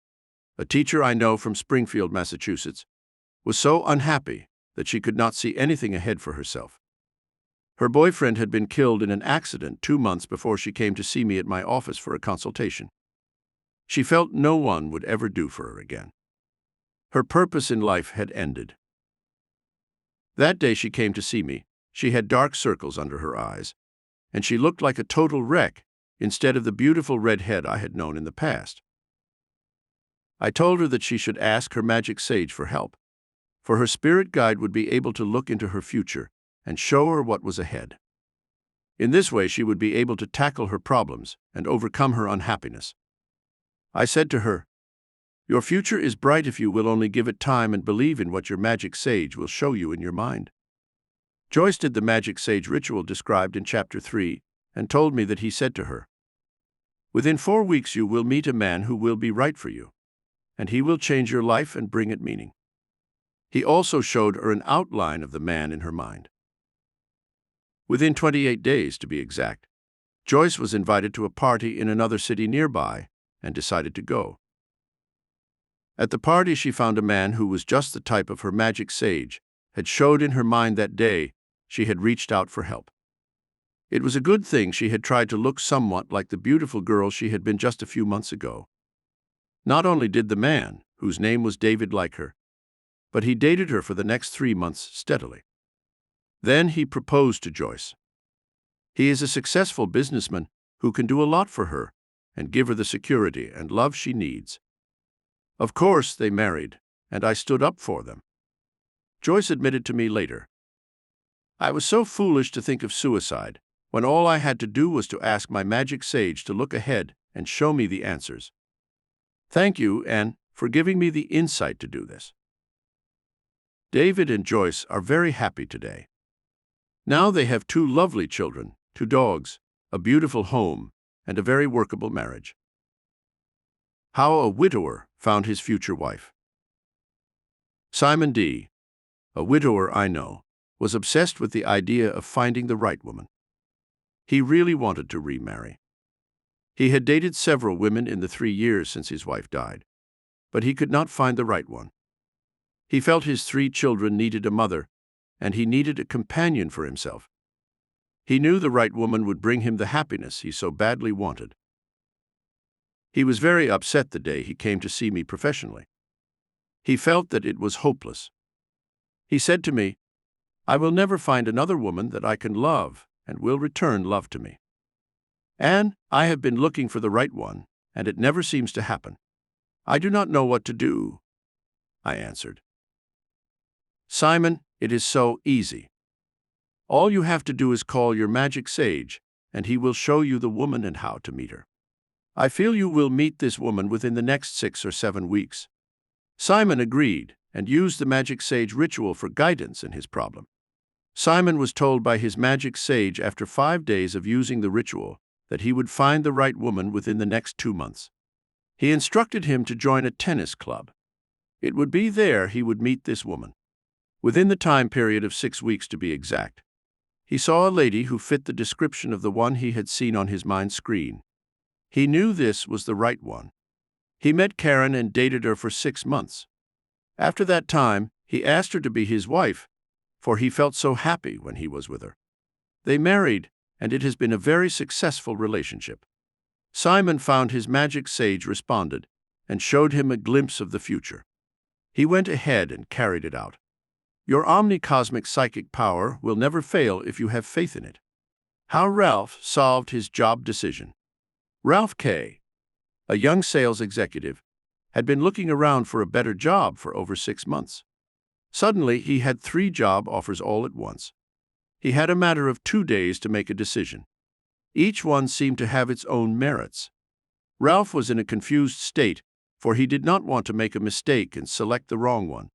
a teacher I know from Springfield, Massachusetts, was so unhappy that she could not see anything ahead for herself. Her boyfriend had been killed in an accident 2 months before she came to see me at my office for a consultation. She felt no one would ever do for her again. Her purpose in life had ended. That day she came to see me. She had dark circles under her eyes, and she looked like a total wreck instead of the beautiful red head I had known in the past. I told her that she should ask her magic sage for help, for her spirit guide would be able to look into her future and show her what was ahead. In this way, she would be able to tackle her problems and overcome her unhappiness. I said to her, "Your future is bright if you will only give it time and believe in what your magic sage will show you in your mind." Joyce did the magic sage ritual described in Chapter 3 and told me that he said to her, "Within 4 weeks you will meet a man who will be right for you, and he will change your life and bring it meaning." He also showed her an outline of the man in her mind. Within 28 days, to be exact, Joyce was invited to a party in another city nearby and decided to go. At the party, she found a man who was just the type of her magic sage had showed in her mind that day she had reached out for help. It was a good thing she had tried to look somewhat like the beautiful girl she had been just a few months ago. Not only did the man, whose name was David, like her, but he dated her for the next 3 months steadily. Then he proposed to Joyce. He is a successful businessman who can do a lot for her and give her the security and love she needs. Of course, they married, and I stood up for them. Joyce admitted to me later, "I was so foolish to think of suicide when all I had to do was to ask my magic sage to look ahead and show me the answers. Thank you, Anne, for giving me the insight to do this." David and Joyce are very happy today. Now they have 2 lovely children, 2 dogs, a beautiful home, and a very workable marriage. How a widower found his future wife. Simon D., a widower I know, was obsessed with the idea of finding the right woman. He really wanted to remarry. He had dated several women in the 3 years since his wife died, but he could not find the right one. He felt his 3 children needed a mother, and he needed a companion for himself. He knew the right woman would bring him the happiness he so badly wanted. He was very upset the day he came to see me professionally. He felt that it was hopeless. He said to me, "I will never find another woman that I can love and will return love to me. Anne, I have been looking for the right one, and it never seems to happen. I do not know what to do," I answered. "Simon, it is so easy. All you have to do is call your magic sage, and he will show you the woman and how to meet her. I feel you will meet this woman within the next 6 or 7 weeks." Simon agreed and used the magic sage ritual for guidance in his problem. Simon was told by his magic sage after 5 days of using the ritual that he would find the right woman within the next 2 months. He instructed him to join a tennis club. It would be there he would meet this woman. Within the time period of 6 weeks, to be exact, he saw a lady who fit the description of the one he had seen on his mind screen. He knew this was the right one. He met Karen and dated her for 6 months. After that time, he asked her to be his wife, for he felt so happy when he was with her. They married, and it has been a very successful relationship. Simon found his magic sage responded and showed him a glimpse of the future. He went ahead and carried it out. Your omni-cosmic psychic power will never fail if you have faith in it. How Ralph solved his job decision. Ralph K., a young sales executive, had been looking around for a better job for over 6 months. Suddenly, he had 3 job offers all at once. He had a matter of 2 days to make a decision. Each one seemed to have its own merits. Ralph was in a confused state, for he did not want to make a mistake and select the wrong one.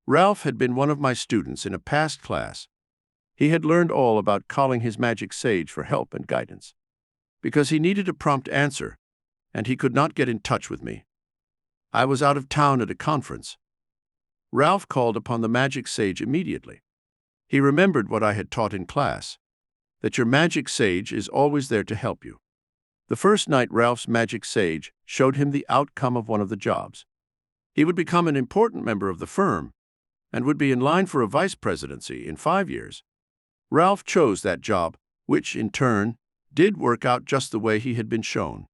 Ralph had been one of my students in a past class. He had learned all about calling his magic sage for help and guidance. Because he needed a prompt answer, and he could not get in touch with me. I was out of town at a conference. Ralph called upon the magic sage immediately. He remembered what I had taught in class, that your magic sage is always there to help you. The first night, Ralph's magic sage showed him the outcome of one of the jobs. He would become an important member of the firm and would be in line for a vice presidency in 5 years. Ralph chose that job, which, in turn, did work out just the way he had been shown.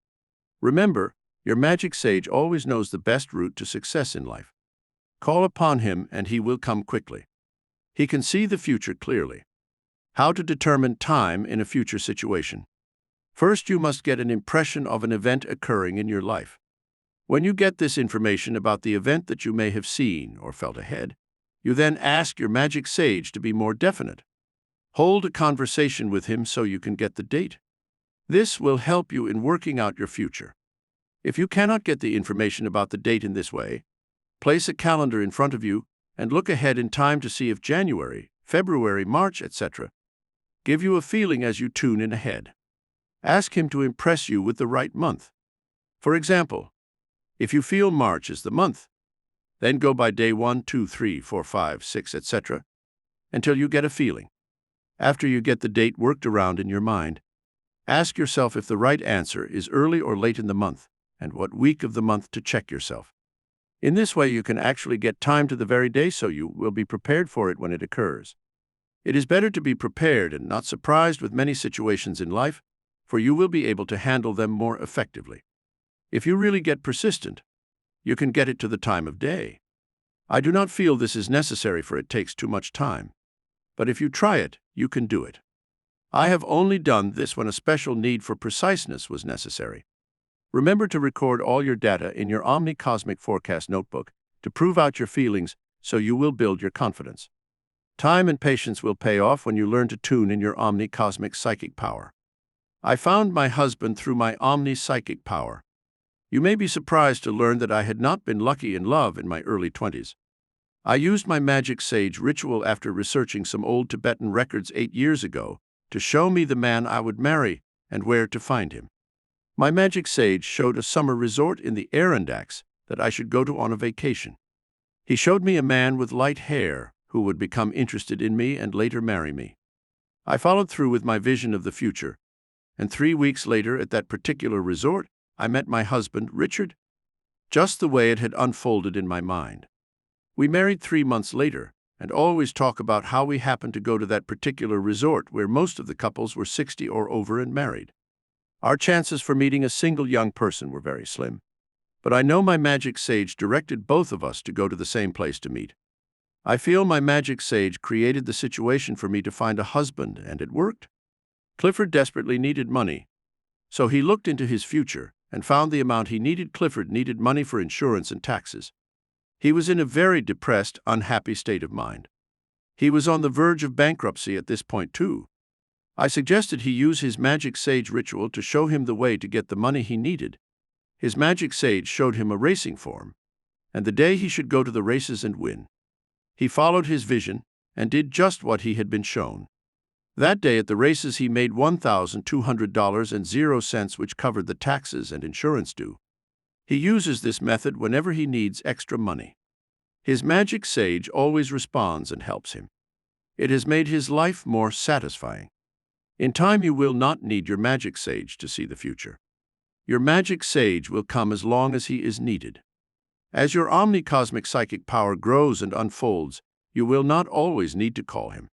Remember, your magic sage always knows the best route to success in life. Call upon him and he will come quickly. He can see the future clearly. How to determine time in a future situation. First, you must get an impression of an event occurring in your life. When you get this information about the event that you may have seen or felt ahead, you then ask your magic sage to be more definite. Hold a conversation with him so you can get the date. This will help you in working out your future. If you cannot get the information about the date in this way, place a calendar in front of you and look ahead in time to see if January, February, March, etc. give you a feeling as you tune in ahead. Ask him to impress you with the right month. For example, if you feel March is the month, then go by day 1, 2, 3, 4, 5, 6, etc. until you get a feeling. After you get the date worked around in your mind, ask yourself if the right answer is early or late in the month, and what week of the month to check yourself. In this way, you can actually get time to the very day so you will be prepared for it when it occurs. It is better to be prepared and not surprised with many situations in life, for you will be able to handle them more effectively. If you really get persistent, you can get it to the time of day. I do not feel this is necessary, for it takes too much time. But if you try it, you can do it. I have only done this when a special need for preciseness was necessary. Remember to record all your data in your Omni-Cosmic Forecast notebook to prove out your feelings so you will build your confidence. Time and patience will pay off when you learn to tune in your Omni-Cosmic psychic power. I found my husband through my Omni-Psychic power. You may be surprised to learn that I had not been lucky in love in my early 20s. I used my magic sage ritual after researching some old Tibetan records 8 years ago to show me the man I would marry and where to find him. My magic sage showed a summer resort in the Adirondacks that I should go to on a vacation. He showed me a man with light hair who would become interested in me and later marry me. I followed through with my vision of the future, and 3 weeks later at that particular resort, I met my husband, Richard, just the way it had unfolded in my mind. We married 3 months later, and always talk about how we happened to go to that particular resort where most of the couples were 60 or over and married. Our chances for meeting a single young person were very slim. But I know my magic sage directed both of us to go to the same place to meet. I feel my magic sage created the situation for me to find a husband, and it worked. Clifford desperately needed money, so he looked into his future and found the amount he needed. Clifford needed money for insurance and taxes. He was in a very depressed, unhappy state of mind. He was on the verge of bankruptcy at this point, too. I suggested he use his magic sage ritual to show him the way to get the money he needed. His magic sage showed him a racing form, and the day he should go to the races and win. He followed his vision and did just what he had been shown. That day at the races he made $1,200.00, which covered the taxes and insurance due. He uses this method whenever he needs extra money. His magic sage always responds and helps him. It has made his life more satisfying. In time, you will not need your magic sage to see the future. Your magic sage will come as long as he is needed. As your omni-cosmic psychic power grows and unfolds, you will not always need to call him.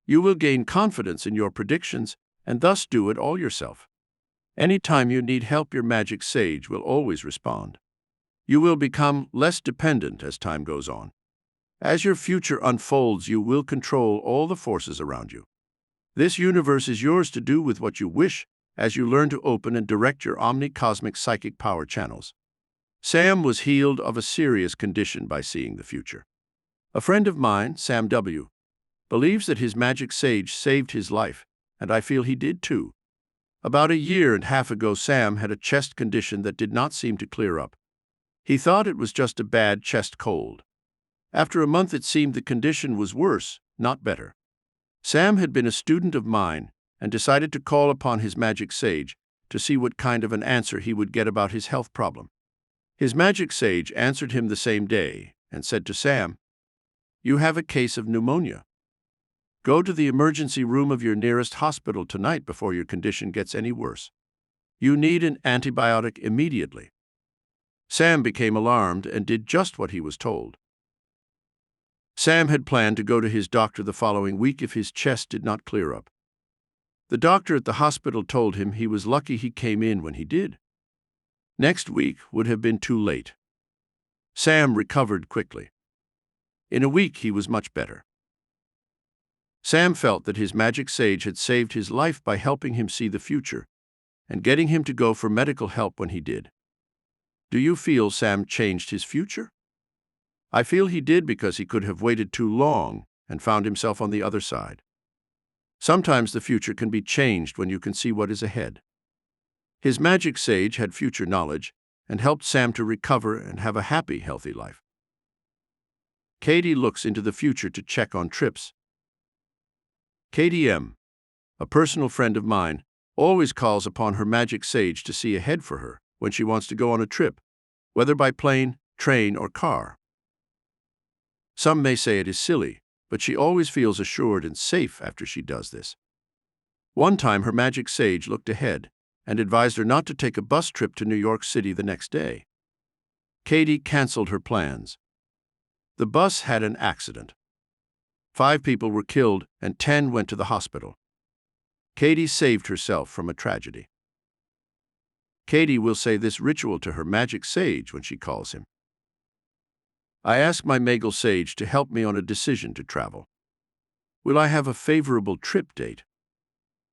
You will gain confidence in your predictions and thus do it all yourself. Anytime you need help, your magic sage will always respond. You will become less dependent as time goes on. As your future unfolds, you will control all the forces around you. This universe is yours to do with what you wish as you learn to open and direct your Omni-Cosmic psychic power channels. Sam was healed of a serious condition by seeing the future. A friend of mine, Sam W., believes that his magic sage saved his life, and I feel he did too. About a year and a half ago, Sam had a chest condition that did not seem to clear up. He thought it was just a bad chest cold. After a month, it seemed the condition was worse, not better. Sam had been a student of mine and decided to call upon his magic sage to see what kind of an answer he would get about his health problem. His magic sage answered him the same day and said to Sam, "You have a case of pneumonia. Go to the emergency room of your nearest hospital tonight before your condition gets any worse. You need an antibiotic immediately." Sam became alarmed and did just what he was told. Sam had planned to go to his doctor the following week if his chest did not clear up. The doctor at the hospital told him he was lucky he came in when he did. Next week would have been too late. Sam recovered quickly. In a week, he was much better. Sam felt that his magic sage had saved his life by helping him see the future and getting him to go for medical help when he did. Do you feel Sam changed his future? I feel he did, because he could have waited too long and found himself on the other side. Sometimes the future can be changed when you can see what is ahead. His magic sage had future knowledge and helped Sam to recover and have a happy, healthy life. Katie looks into the future to check on trips. Katie M., a personal friend of mine, always calls upon her magic sage to see ahead for her when she wants to go on a trip, whether by plane, train, or car. Some may say it is silly, but she always feels assured and safe after she does this. One time, her magic sage looked ahead and advised her not to take a bus trip to New York City the next day. Katie canceled her plans. The bus had an accident. 5 people were killed and 10 went to the hospital. Katie saved herself from a tragedy. Katie will say this ritual to her magic sage when she calls him. I ask my Magal sage to help me on a decision to travel. Will I have a favorable trip date?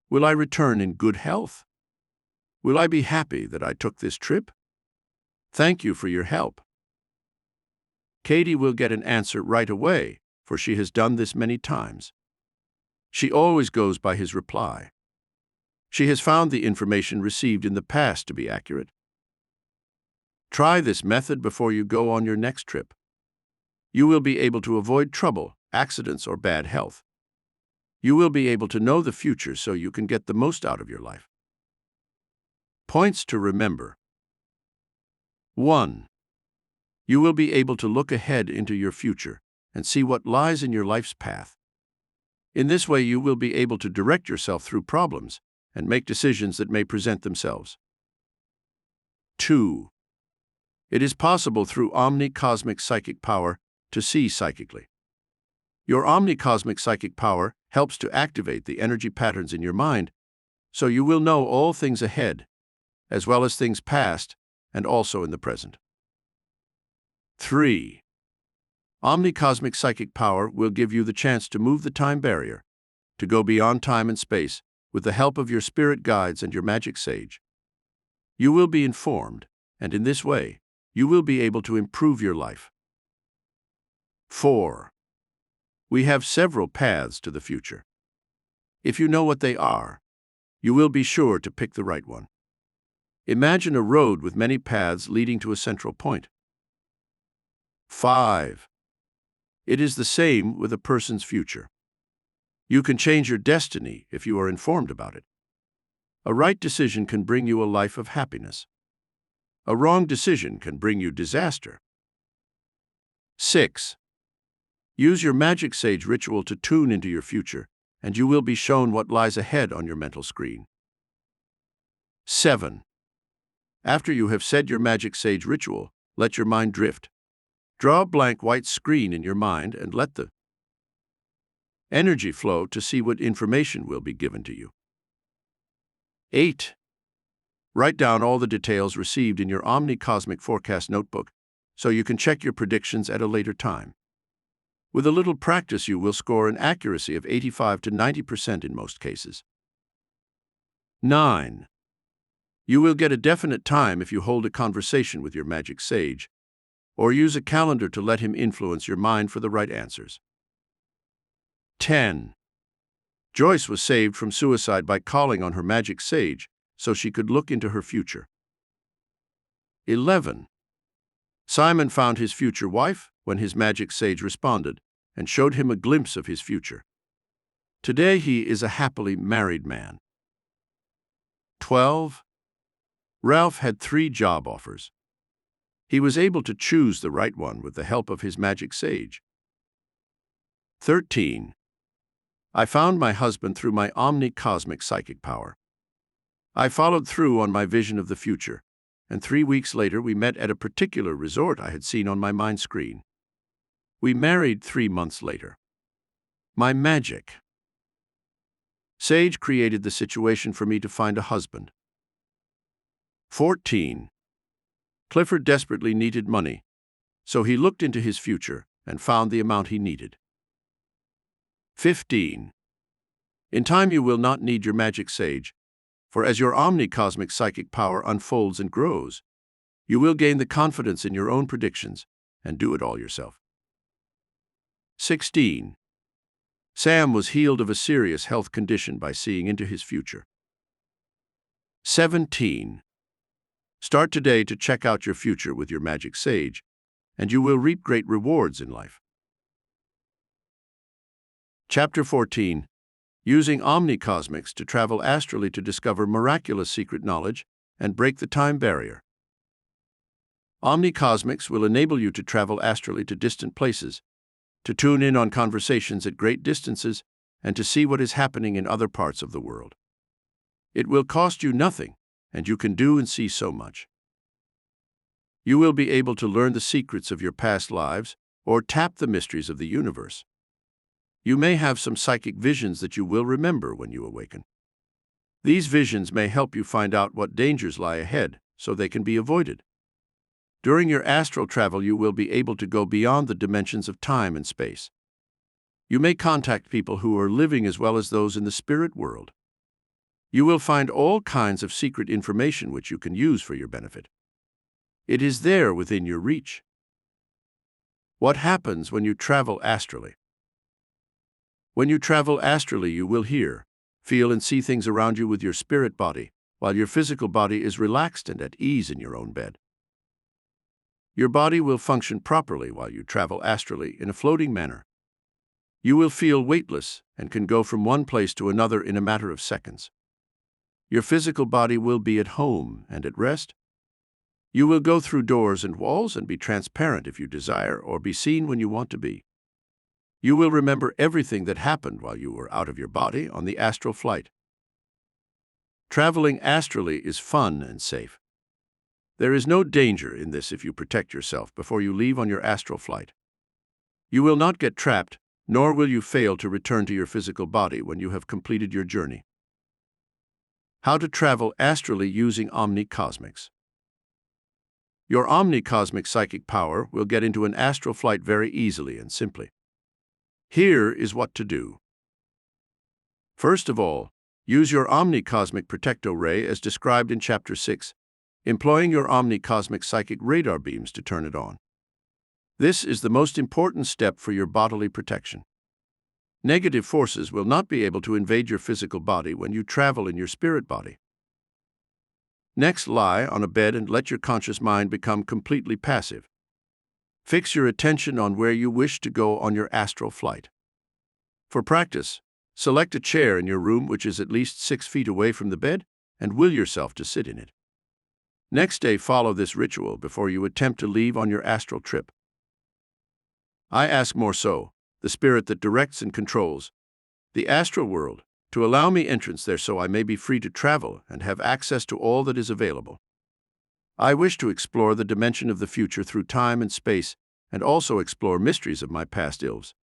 Will I return in good health? Will I be happy that I took this trip? Thank you for your help. Katie will get an answer right away, for she has done this many times. She always goes by his reply. She has found the information received in the past to be accurate. Try this method before you go on your next trip. You will be able to avoid trouble, accidents, or bad health. You will be able to know the future so you can get the most out of your life. Points to remember. 1. You will be able to look ahead into your future and see what lies in your life's path. In this way, you will be able to direct yourself through problems and make decisions that may present themselves. 2. It is possible through Omni-Cosmic psychic power to see psychically. Your Omni-Cosmic psychic power helps to activate the energy patterns in your mind, so you will know all things ahead, as well as things past and also in the present. 3. Omni-Cosmic psychic power will give you the chance to move the time barrier, to go beyond time and space with the help of your spirit guides and your magic sage. You will be informed, and in this way, you will be able to improve your life. 4. We have several paths to the future. If you know what they are, you will be sure to pick the right one. Imagine a road with many paths leading to a central point. 5. It is the same with a person's future. You can change your destiny if you are informed about it. A right decision can bring you a life of happiness. A wrong decision can bring you disaster. 6. Use your magic sage ritual to tune into your future, and you will be shown what lies ahead on your mental screen. 7. After you have said your magic sage ritual, let your mind drift. Draw a blank white screen in your mind and let the energy flow to see what information will be given to you. 8. Write down all the details received in your Omni-Cosmic Forecast notebook so you can check your predictions at a later time. With a little practice, you will score an accuracy of 85 to 90% in most cases. 9. You will get a definite time if you hold a conversation with your magic sage, or use a calendar to let him influence your mind for the right answers. 10. Joyce was saved from suicide by calling on her magic sage so she could look into her future. 11. Simon found his future wife when his magic sage responded and showed him a glimpse of his future. Today he is a happily married man. 12. Ralph had 3 job offers. He was able to choose the right one with the help of his magic sage. 13. I found my husband through my Omni-Cosmic psychic power. I followed through on my vision of the future, and 3 weeks later we met at a particular resort I had seen on my mind screen. We married 3 months later. My magic sage created the situation for me to find a husband. 14. Clifford desperately needed money, so he looked into his future and found the amount he needed. 15. In time you will not need your magic sage, for as your Omni-Cosmic psychic power unfolds and grows, you will gain the confidence in your own predictions and do it all yourself. 16. Sam was healed of a serious health condition by seeing into his future. 17. Start today to check out your future with your magic sage, and you will reap great rewards in life. Chapter 14. Using Omni-Cosmics to travel astrally to discover miraculous secret knowledge and break the time barrier. Omni-Cosmics will enable you to travel astrally to distant places, to tune in on conversations at great distances, and to see what is happening in other parts of the world. It will cost you nothing, and you can do and see so much. You will be able to learn the secrets of your past lives or tap the mysteries of the universe. You may have some psychic visions that you will remember when you awaken. These visions may help you find out what dangers lie ahead so they can be avoided. During your astral travel, you will be able to go beyond the dimensions of time and space. You may contact people who are living as well as those in the spirit world. You will find all kinds of secret information which you can use for your benefit. It is there within your reach. What happens when you travel astrally? When you travel astrally, you will hear, feel, and see things around you with your spirit body, while your physical body is relaxed and at ease in your own bed. Your body will function properly while you travel astrally in a floating manner. You will feel weightless and can go from one place to another in a matter of seconds. Your physical body will be at home and at rest. You will go through doors and walls and be transparent if you desire, or be seen when you want to be. You will remember everything that happened while you were out of your body on the astral flight. Traveling astrally is fun and safe. There is no danger in this if you protect yourself before you leave on your astral flight. You will not get trapped, nor will you fail to return to your physical body when you have completed your journey. How to travel astrally using Omni-Cosmics. Your Omni-Cosmic psychic power will get into an astral flight very easily and simply. Here is what to do. First of all, use your Omni-Cosmic Protecto Ray as described in Chapter 6, employing your Omni-Cosmic psychic radar beams to turn it on. This is the most important step for your bodily protection. Negative forces will not be able to invade your physical body when you travel in your spirit body. Next, lie on a bed and let your conscious mind become completely passive. Fix your attention on where you wish to go on your astral flight. For practice, select a chair in your room which is at least 6 feet away from the bed and will yourself to sit in it. Next day, follow this ritual before you attempt to leave on your astral trip. I ask more so, the spirit that directs and controls the astral world, to allow me entrance there so I may be free to travel and have access to all that is available. I wish to explore the dimension of the future through time and space, and also explore mysteries of my past ills.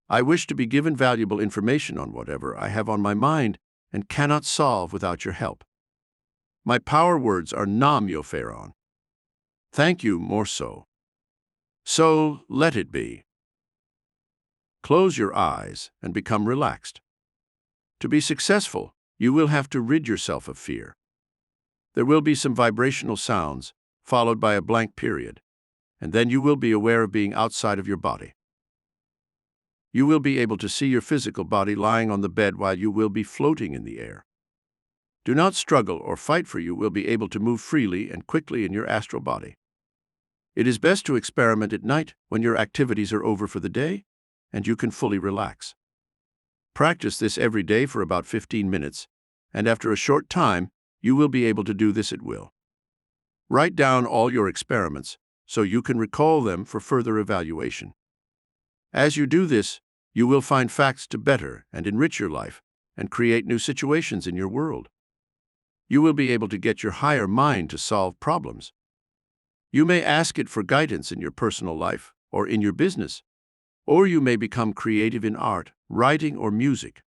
I wish to be given valuable information on whatever I have on my mind and cannot solve without your help. My power words are Nam Yo Pharaon. Thank you, more so. So let it be. Close your eyes and become relaxed. To be successful, you will have to rid yourself of fear. There will be some vibrational sounds, followed by a blank period, and then you will be aware of being outside of your body. You will be able to see your physical body lying on the bed while you will be floating in the air. Do not struggle or fight, for you will be able to move freely and quickly in your astral body. It is best to experiment at night when your activities are over for the day and you can fully relax. Practice this every day for about 15 minutes, and after a short time, you will be able to do this at will. Write down all your experiments so you can recall them for further evaluation. As you do this, you will find facts to better and enrich your life and create new situations in your world. You will be able to get your higher mind to solve problems. You may ask it for guidance in your personal life or in your business, or you may become creative in art, writing, or music.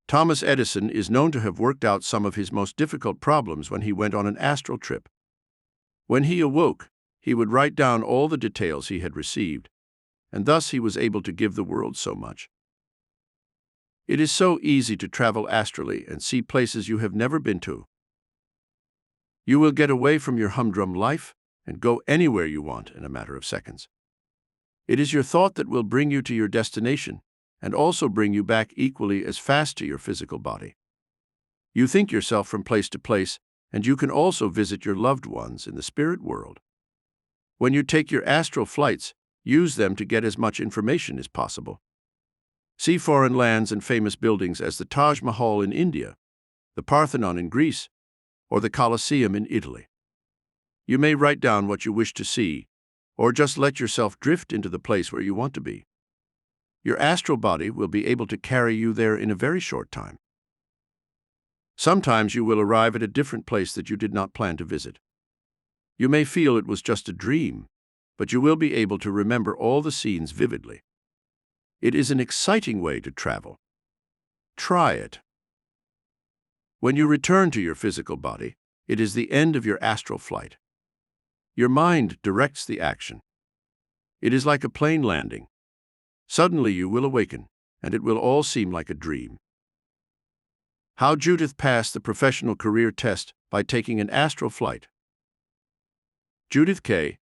Thomas Edison is known to have worked out some of his most difficult problems when he went on an astral trip. When he awoke, he would write down all the details he had received, and thus he was able to give the world so much. It is so easy to travel astrally and see places you have never been to. You will get away from your humdrum life and go anywhere you want in a matter of seconds. It is your thought that will bring you to your destination and also bring you back equally as fast to your physical body. You think yourself from place to place, and you can also visit your loved ones in the spirit world. When you take your astral flights, use them to get as much information as possible. See foreign lands and famous buildings as the Taj Mahal in India, the Parthenon in Greece, or the Colosseum in Italy. You may write down what you wish to see, or just let yourself drift into the place where you want to be. Your astral body will be able to carry you there in a very short time. Sometimes you will arrive at a different place that you did not plan to visit. You may feel it was just a dream, but you will be able to remember all the scenes vividly. It is an exciting way to travel. Try it. When you return to your physical body, it is the end of your astral flight. Your mind directs the action. It is like a plane landing. Suddenly you will awaken, and it will all seem like a dream. How Judith passed the professional career test by taking an astral flight. Judith K.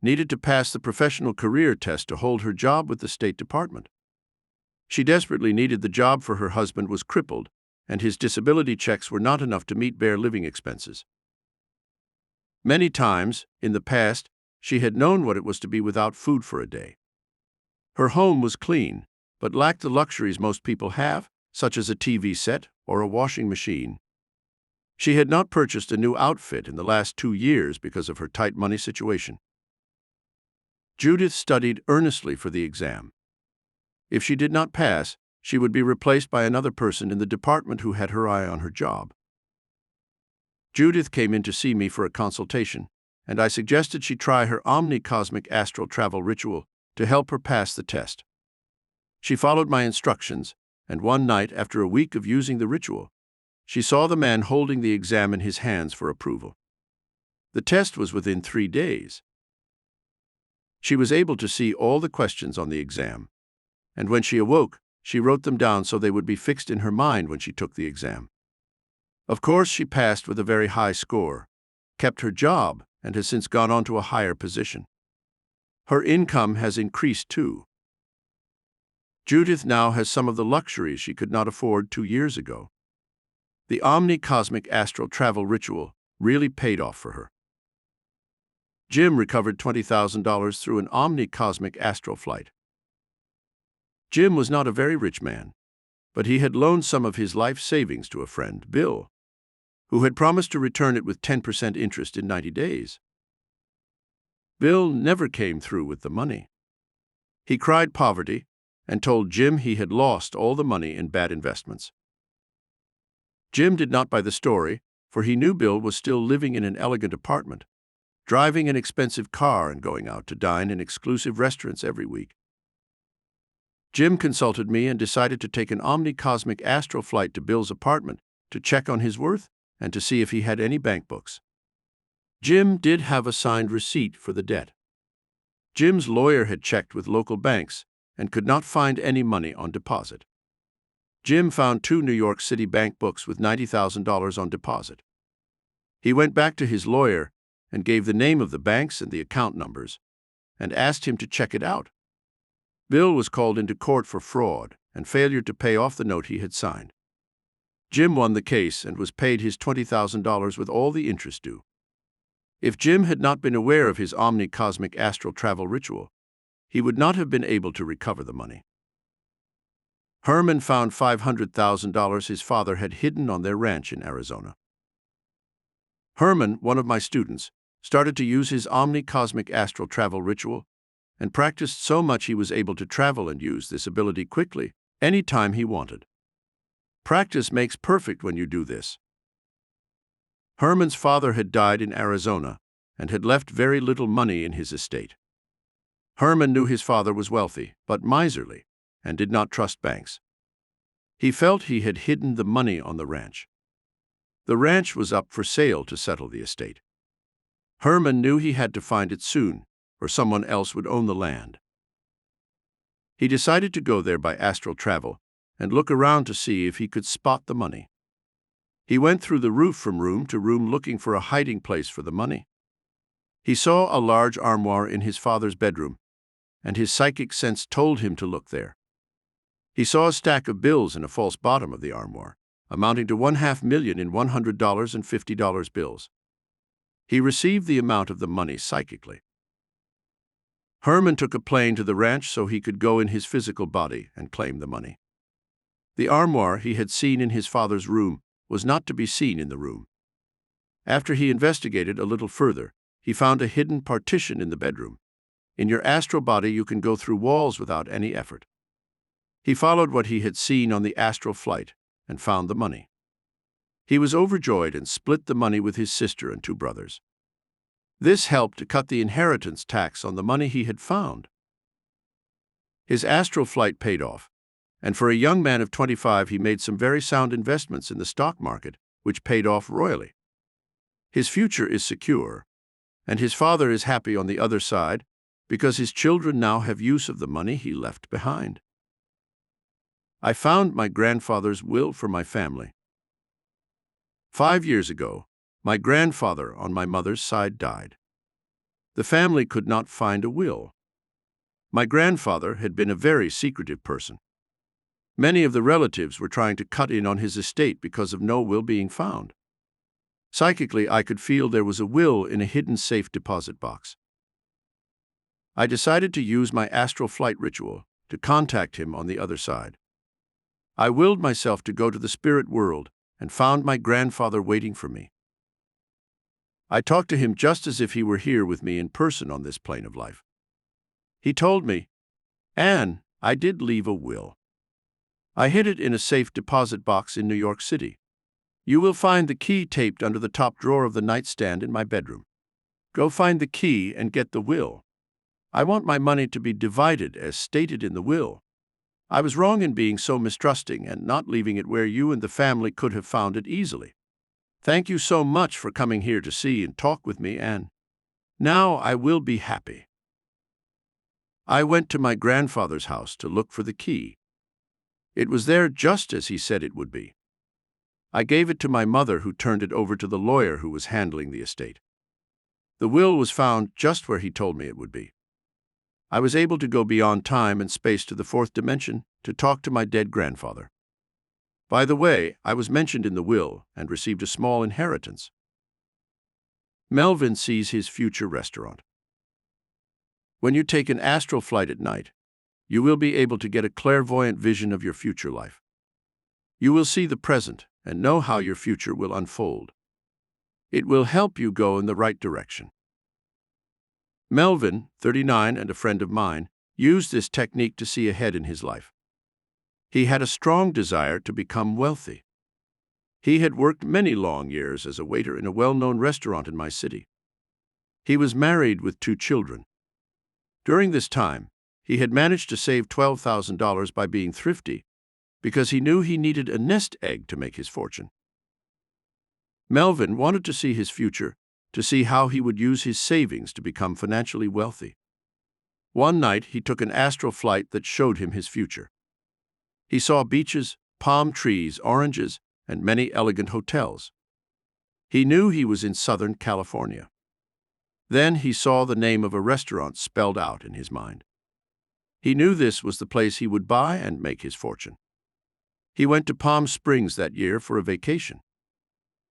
needed to pass the professional career test to hold her job with the State Department. She desperately needed the job, for her husband was crippled, and his disability checks were not enough to meet bare living expenses. Many times, in the past, she had known what it was to be without food for a day. Her home was clean, but lacked the luxuries most people have, such as a TV set or a washing machine. She had not purchased a new outfit in the last 2 years because of her tight money situation. Judith studied earnestly for the exam. If she did not pass, she would be replaced by another person in the department who had her eye on her job. Judith came in to see me for a consultation, and I suggested she try her Omni-Cosmic astral travel ritual to help her pass the test. She followed my instructions, and one night, after a week of using the ritual, she saw the man holding the exam in his hands for approval. The test was within 3 days. She was able to see all the questions on the exam, and when she awoke, she wrote them down so they would be fixed in her mind when she took the exam. Of course, she passed with a very high score, kept her job, and has since gone on to a higher position. Her income has increased too. Judith now has some of the luxuries she could not afford 2 years ago. The Omni-Cosmic astral travel ritual really paid off for her. Jim recovered $20,000 through an Omni-Cosmic astral flight. Jim was not a very rich man, but he had loaned some of his life savings to a friend, Bill, who had promised to return it with 10% interest in 90 days. Bill never came through with the money. He cried poverty and told Jim he had lost all the money in bad investments. Jim did not buy the story, for he knew Bill was still living in an elegant apartment, driving an expensive car and going out to dine in exclusive restaurants every week. Jim consulted me and decided to take an Omni-Cosmic astral flight to Bill's apartment to check on his worth and to see if he had any bank books. Jim did have a signed receipt for the debt. Jim's lawyer had checked with local banks and could not find any money on deposit. Jim found 2 New York City bank books with $90,000 on deposit. He went back to his lawyer and gave the name of the banks and the account numbers and asked him to check it out. Bill was called into court for fraud and failure to pay off the note he had signed. Jim won the case and was paid his $20,000 with all the interest due. If Jim had not been aware of his Omni-Cosmic astral travel ritual, he would not have been able to recover the money. Herman found $500,000 his father had hidden on their ranch in Arizona. Herman, one of my students, started to use his Omni-Cosmic astral travel ritual and practiced so much he was able to travel and use this ability quickly, any time he wanted. Practice makes perfect when you do this. Herman's father had died in Arizona and had left very little money in his estate. Herman knew his father was wealthy, but miserly, and did not trust banks. He felt he had hidden the money on the ranch. The ranch was up for sale to settle the estate. Herman knew he had to find it soon, or someone else would own the land. He decided to go there by astral travel and look around to see if he could spot the money. He went through the roof from room to room looking for a hiding place for the money. He saw a large armoire in his father's bedroom, and his psychic sense told him to look there. He saw a stack of bills in a false bottom of the armoire, amounting to $500,000 in $100 and $50 bills. He received the amount of the money psychically. Herman took a plane to the ranch so he could go in his physical body and claim the money. The armoire he had seen in his father's room was not to be seen in the room. After he investigated a little further, he found a hidden partition in the bedroom. In your astral body, you can go through walls without any effort. He followed what he had seen on the astral flight and found the money. He was overjoyed and split the money with his sister and 2 brothers. This helped to cut the inheritance tax on the money he had found. His astral flight paid off, and for a young man of 25, he made some very sound investments in the stock market, which paid off royally. His future is secure, and his father is happy on the other side because his children now have use of the money he left behind. I found my grandfather's will for my family. 5 years ago, my grandfather on my mother's side died. The family could not find a will. My grandfather had been a very secretive person. Many of the relatives were trying to cut in on his estate because of no will being found. Psychically, I could feel there was a will in a hidden safe deposit box. I decided to use my astral flight ritual to contact him on the other side. I willed myself to go to the spirit world and found my grandfather waiting for me. I talked to him just as if he were here with me in person on this plane of life. He told me, "Anne, I did leave a will. I hid it in a safe deposit box in New York City. You will find the key taped under the top drawer of the nightstand in my bedroom. Go find the key and get the will. I want my money to be divided as stated in the will. I was wrong in being so mistrusting and not leaving it where you and the family could have found it easily. Thank you so much for coming here to see and talk with me, Anne. Now I will be happy." I went to my grandfather's house to look for the key. It was there just as he said it would be. I gave it to my mother, who turned it over to the lawyer who was handling the estate. The will was found just where he told me it would be. I was able to go beyond time and space to the 4th dimension to talk to my dead grandfather. By the way, I was mentioned in the will and received a small inheritance. Melvin sees his future restaurant. When you take an astral flight at night, you will be able to get a clairvoyant vision of your future life. You will see the present and know how your future will unfold. It will help you go in the right direction. Melvin, 39, and a friend of mine, used this technique to see ahead in his life. He had a strong desire to become wealthy. He had worked many long years as a waiter in a well-known restaurant in my city. He was married with 2 children. During this time, he had managed to save $12,000 by being thrifty because he knew he needed a nest egg to make his fortune. Melvin wanted to see his future, to see how he would use his savings to become financially wealthy. One night, he took an astral flight that showed him his future. He saw beaches, palm trees, oranges, and many elegant hotels. He knew he was in Southern California. Then he saw the name of a restaurant spelled out in his mind. He knew this was the place he would buy and make his fortune. He went to Palm Springs that year for a vacation.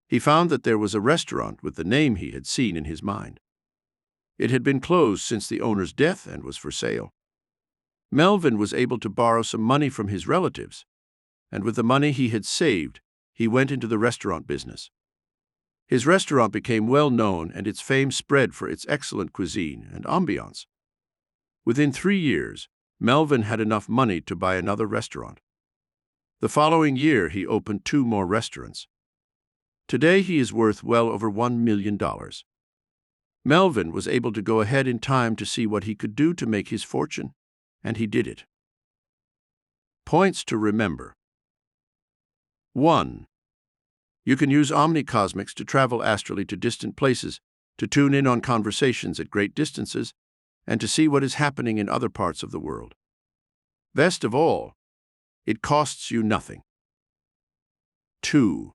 He found that there was a restaurant with the name he had seen in his mind. It had been closed since the owner's death and was for sale. Melvin was able to borrow some money from his relatives, and with the money he had saved, he went into the restaurant business. His restaurant became well known, and its fame spread for its excellent cuisine and ambiance. Within 3 years, Melvin had enough money to buy another restaurant. The following year, he opened 2 more restaurants. Today, he is worth well over $1 million. Melvin was able to go ahead in time to see what he could do to make his fortune, and he did it. Points to remember. 1. You can use Omni-Cosmics to travel astrally to distant places, to tune in on conversations at great distances, and to see what is happening in other parts of the world. Best of all, it costs you nothing. 2.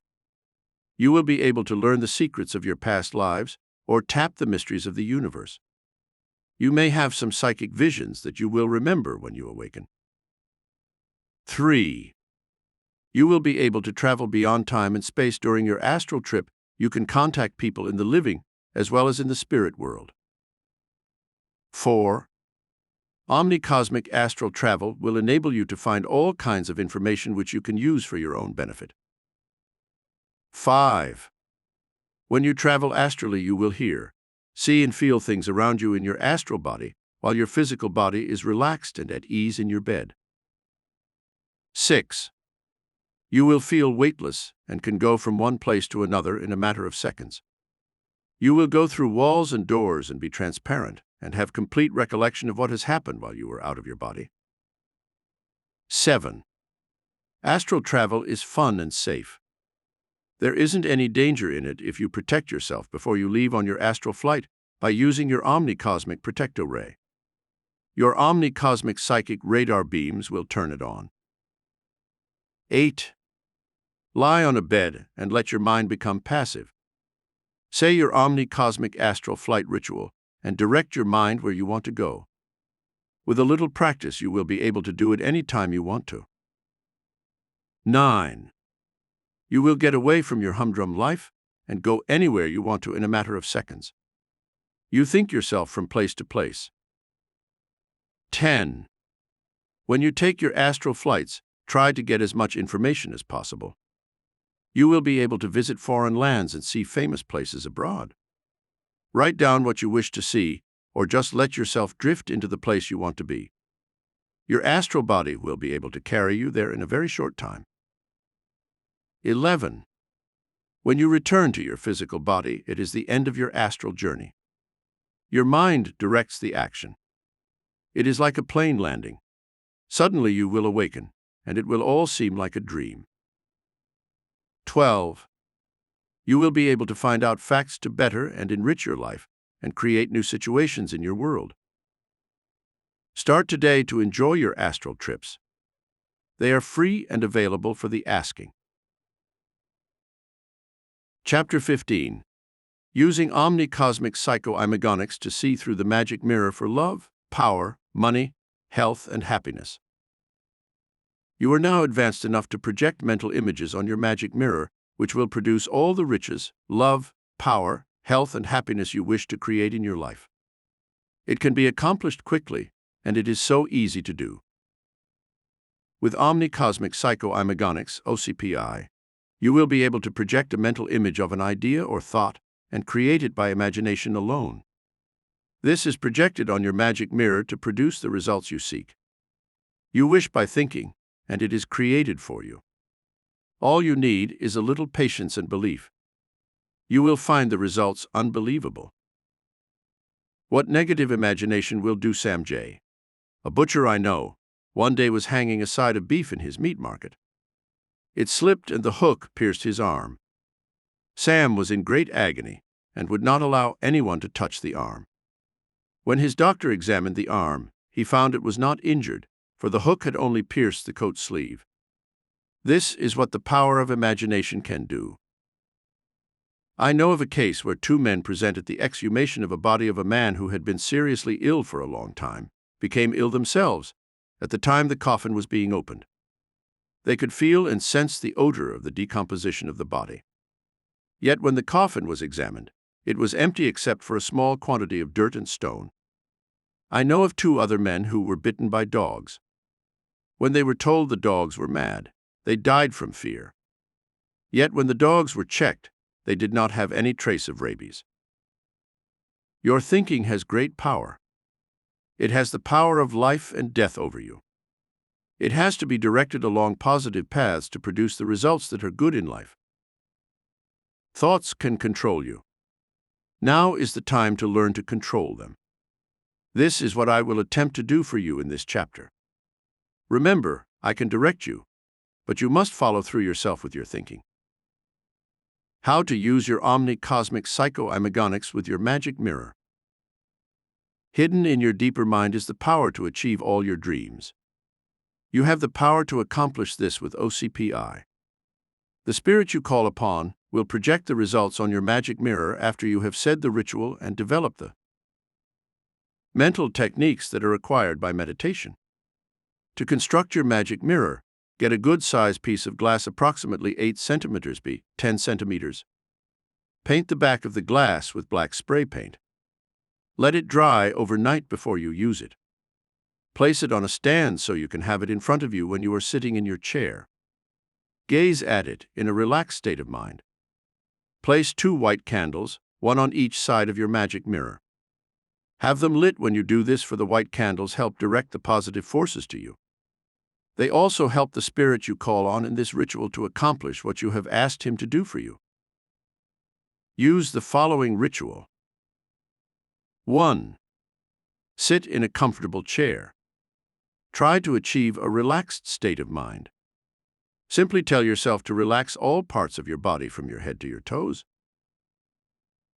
You will be able to learn the secrets of your past lives or tap the mysteries of the universe. You may have some psychic visions that you will remember when you awaken. 3. You will be able to travel beyond time and space during your astral trip. You can contact people in the living as well as in the spirit world. 4. Omni-Cosmic astral travel will enable you to find all kinds of information which you can use for your own benefit. 5. When you travel astrally, you will hear, see, and feel things around you in your astral body, while your physical body is relaxed and at ease in your bed. 6. You will feel weightless and can go from one place to another in a matter of seconds. You will go through walls and doors and be transparent and have complete recollection of what has happened while you were out of your body. 7. Astral travel is fun and safe. There isn't any danger in it if you protect yourself before you leave on your astral flight by using your Omni-Cosmic Protecto Ray. Your Omni-Cosmic Psychic Radar beams will turn it on. 8. Lie on a bed and let your mind become passive. Say your Omni-Cosmic Astral Flight ritual and direct your mind where you want to go. With a little practice, you will be able to do it any time you want to. 9. You will get away from your humdrum life and go anywhere you want to in a matter of seconds. You think yourself from place to place. 10. When you take your astral flights, try to get as much information as possible. You will be able to visit foreign lands and see famous places abroad. Write down what you wish to see, or just let yourself drift into the place you want to be. Your astral body will be able to carry you there in a very short time. 11. When you return to your physical body, it is the end of your astral journey. Your mind directs the action. It is like a plane landing. Suddenly you will awaken, and it will all seem like a dream. 12. You will be able to find out facts to better and enrich your life and create new situations in your world. Start today to enjoy your astral trips. They are free and available for the asking. Chapter 15. Using Omni-Cosmic Psycho-Imagonics to see through the magic mirror for love, power, money, health, and happiness. You are now advanced enough to project mental images on your magic mirror, which will produce all the riches, love, power, health, and happiness you wish to create in your life. It can be accomplished quickly, and it is so easy to do. With Omni-Cosmic Psycho-Imagonics, OCPI, you will be able to project a mental image of an idea or thought and create it by imagination alone. This is projected on your magic mirror to produce the results you seek. You wish by thinking, and it is created for you. All you need is a little patience and belief. You will find the results unbelievable. What negative imagination will do? Sam J., a butcher I know, one day was hanging a side of beef in his meat market. It slipped and the hook pierced his arm. Sam was in great agony and would not allow anyone to touch the arm. When his doctor examined the arm, he found it was not injured, for the hook had only pierced the coat sleeve. This is what the power of imagination can do. I know of a case where two men presented the exhumation of a body of a man who had been seriously ill for a long time, became ill themselves, at the time the coffin was being opened. They could feel and sense the odor of the decomposition of the body. Yet when the coffin was examined, it was empty except for a small quantity of dirt and stone. I know of two other men who were bitten by dogs. When they were told the dogs were mad, they died from fear. Yet when the dogs were checked, they did not have any trace of rabies. Your thinking has great power. It has the power of life and death over you. It has to be directed along positive paths to produce the results that are good in life. Thoughts can control you. Now is the time to learn to control them. This is what I will attempt to do for you in this chapter. Remember, I can direct you, but you must follow through yourself with your thinking. How to use your Omni-Cosmics psycho-imagonics with your magic mirror. Hidden in your deeper mind is the power to achieve all your dreams. You have the power to accomplish this with OCPI. The spirit you call upon will project the results on your magic mirror after you have said the ritual and developed the mental techniques that are required by meditation. To construct your magic mirror, get a good-sized piece of glass approximately 8 centimeters by 10 centimeters. Paint the back of the glass with black spray paint. Let it dry overnight before you use it. Place it on a stand so you can have it in front of you when you are sitting in your chair. Gaze at it in a relaxed state of mind. Place 2 white candles, one on each side of your magic mirror. Have them lit when you do this, for the white candles help direct the positive forces to you. They also help the spirit you call on in this ritual to accomplish what you have asked him to do for you. Use the following ritual. 1. Sit in a comfortable chair. Try to achieve a relaxed state of mind. Simply tell yourself to relax all parts of your body from your head to your toes.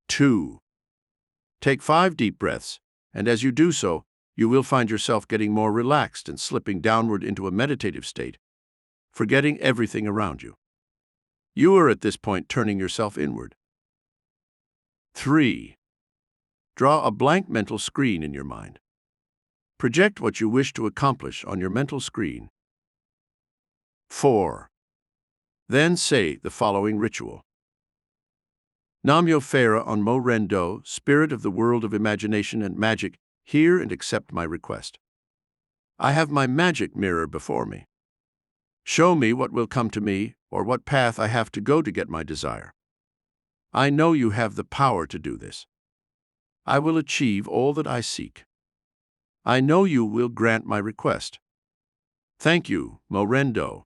2. Take 5 deep breaths, and as you do so, you will find yourself getting more relaxed and slipping downward into a meditative state, forgetting everything around you. You are at this point turning yourself inward. 3. Draw a blank mental screen in your mind. Project what you wish to accomplish on your mental screen. 4. Then say the following ritual. Namyo Phara on Mo Rendo, spirit of the world of imagination and magic, hear and accept my request. I have my magic mirror before me. Show me what will come to me, or what path I have to go to get my desire. I know you have the power to do this. I will achieve all that I seek. I know you will grant my request. Thank you, Mo Rendo.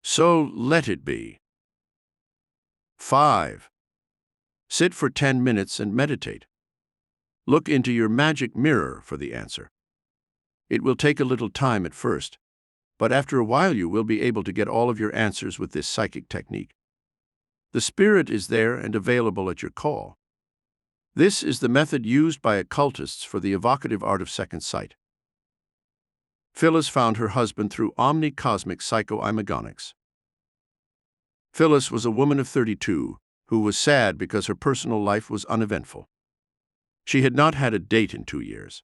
So let it be. 5. Sit for 10 minutes and meditate. Look into your magic mirror for the answer. It will take a little time at first, but after a while you will be able to get all of your answers with this psychic technique. The spirit is there and available at your call. This is the method used by occultists for the evocative art of second sight. Phyllis found her husband through Omni-Cosmics psycho-imagonics. Phyllis was a woman of 32 who was sad because her personal life was uneventful. She had not had a date in 2 years.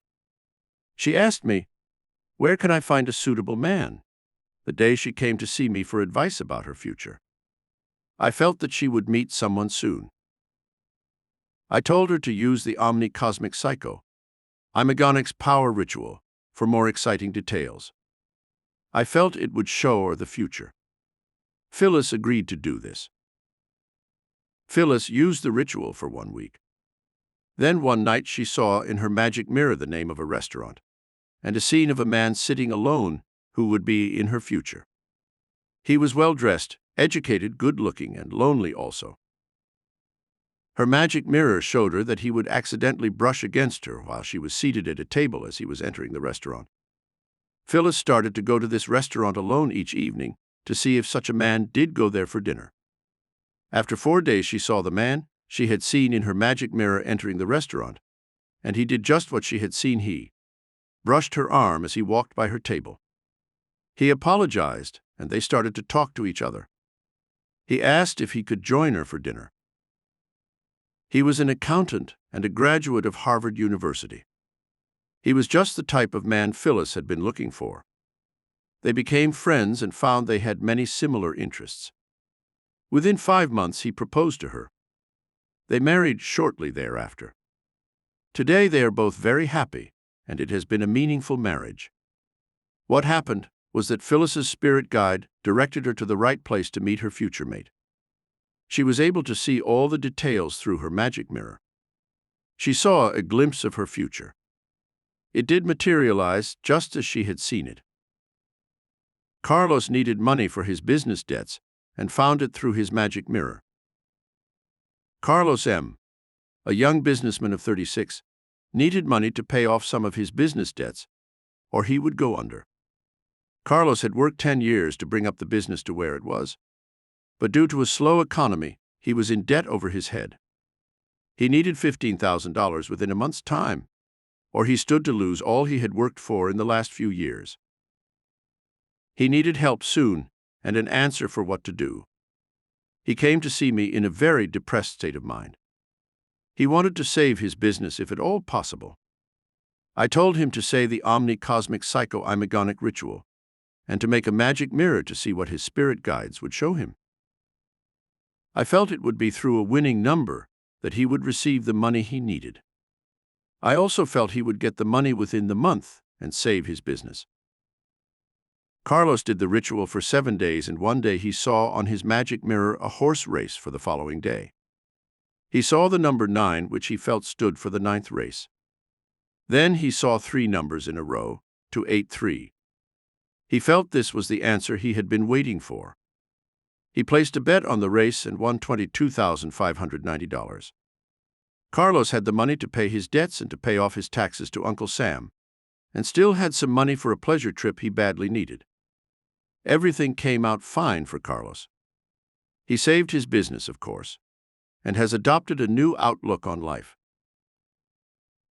She asked me, "Where can I find a suitable man?" the day she came to see me for advice about her future. I felt that she would meet someone soon. I told her to use the Omni-Cosmic Psycho-Imagonics power ritual for more exciting details. I felt it would show her the future. Phyllis agreed to do this. Phyllis used the ritual for 1 week. Then one night she saw in her magic mirror the name of a restaurant and a scene of a man sitting alone who would be in her future. He was well-dressed, educated, good-looking, and lonely also. Her magic mirror showed her that he would accidentally brush against her while she was seated at a table as he was entering the restaurant. Phyllis started to go to this restaurant alone each evening to see if such a man did go there for dinner. After 4 days she saw the man she had seen in her magic mirror entering the restaurant, and he did just what she had seen he brushed her arm as he walked by her table. He apologized, and they started to talk to each other. He asked if he could join her for dinner. He was an accountant and a graduate of Harvard University. He was just the type of man Phyllis had been looking for. They became friends and found they had many similar interests. Within 5 months, he proposed to her. They married shortly thereafter. Today, they are both very happy, and it has been a meaningful marriage. What happened was that Phyllis's spirit guide directed her to the right place to meet her future mate. She was able to see all the details through her magic mirror. She saw a glimpse of her future. It did materialize just as she had seen it. Carlos needed money for his business debts and found it through his magic mirror. Carlos M., a young businessman of 36, needed money to pay off some of his business debts, or he would go under. Carlos had worked 10 years to bring up the business to where it was, but due to a slow economy, he was in debt over his head. He needed $15,000 within a month's time, or he stood to lose all he had worked for in the last few years. He needed help soon and an answer for what to do. He came to see me in a very depressed state of mind. He wanted to save his business if at all possible. I told him to say the Omni-Cosmics psycho-imagonic ritual and to make a magic mirror to see what his spirit guides would show him. I felt it would be through a winning number that he would receive the money he needed. I also felt he would get the money within the month and save his business. Carlos did the ritual for 7 days, and one day he saw on his magic mirror a horse race for the following day. He saw the number 9, which he felt stood for the 9th race. Then he saw 3 numbers in a row, 283. He felt this was the answer he had been waiting for. He placed a bet on the race and won $22,590. Carlos had the money to pay his debts and to pay off his taxes to Uncle Sam, and still had some money for a pleasure trip he badly needed. Everything came out fine for Carlos. He saved his business, of course, and has adopted a new outlook on life.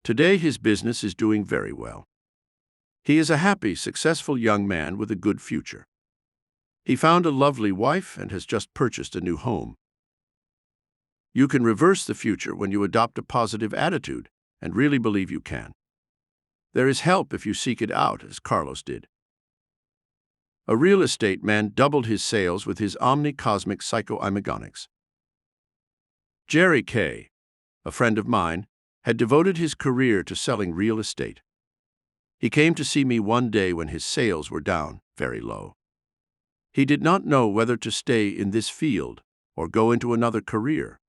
Today, his business is doing very well. He is a happy, successful young man with a good future. He found a lovely wife and has just purchased a new home. You can reverse the future when you adopt a positive attitude and really believe you can. There is help if you seek it out, as Carlos did. A real estate man doubled his sales with his Omni-Cosmics psycho-imagonics. Jerry K., a friend of mine, had devoted his career to selling real estate. He came to see me one day when his sales were down, very low. He did not know whether to stay in this field or go into another career.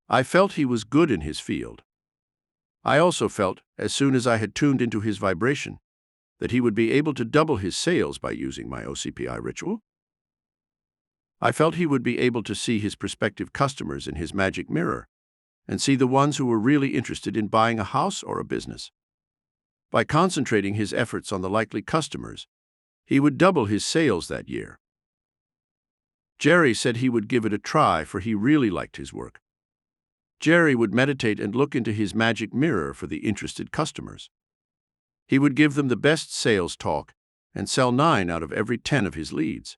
I felt he was good in his field. I also felt, as soon as I had tuned into his vibration, that he would be able to double his sales by using my OCPI ritual. I felt he would be able to see his prospective customers in his magic mirror and see the ones who were really interested in buying a house or a business. By concentrating his efforts on the likely customers, he would double his sales that year. Jerry said he would give it a try, for he really liked his work. Jerry would meditate and look into his magic mirror for the interested customers. He would give them the best sales talk and sell 9 out of every 10 of his leads.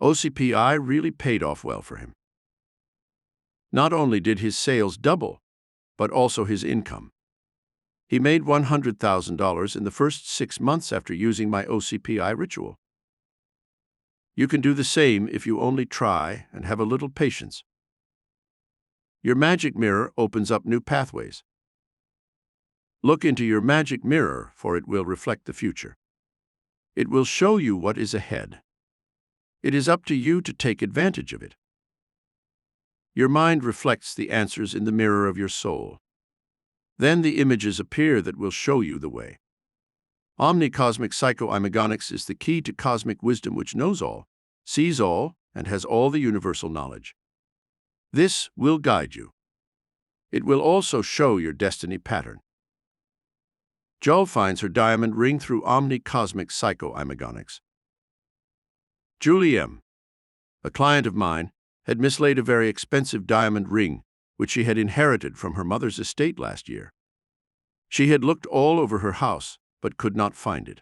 OCPI really paid off well for him. Not only did his sales double, but also his income. He made $100,000 in the first 6 months after using my OCPI ritual. You can do the same if you only try and have a little patience. Your magic mirror opens up new pathways. Look into your magic mirror, for it will reflect the future. It will show you what is ahead. It is up to you to take advantage of it. Your mind reflects the answers in the mirror of your soul. Then the images appear that will show you the way. Omni-Cosmics psycho-imagonics is the key to cosmic wisdom, which knows all, sees all, and has all the universal knowledge. This will guide you. It will also show your destiny pattern. Jo finds her diamond ring through Omni-Cosmics psycho-imagonics. Julie M., a client of mine, had mislaid a very expensive diamond ring which she had inherited from her mother's estate last year. She had looked all over her house, but could not find it.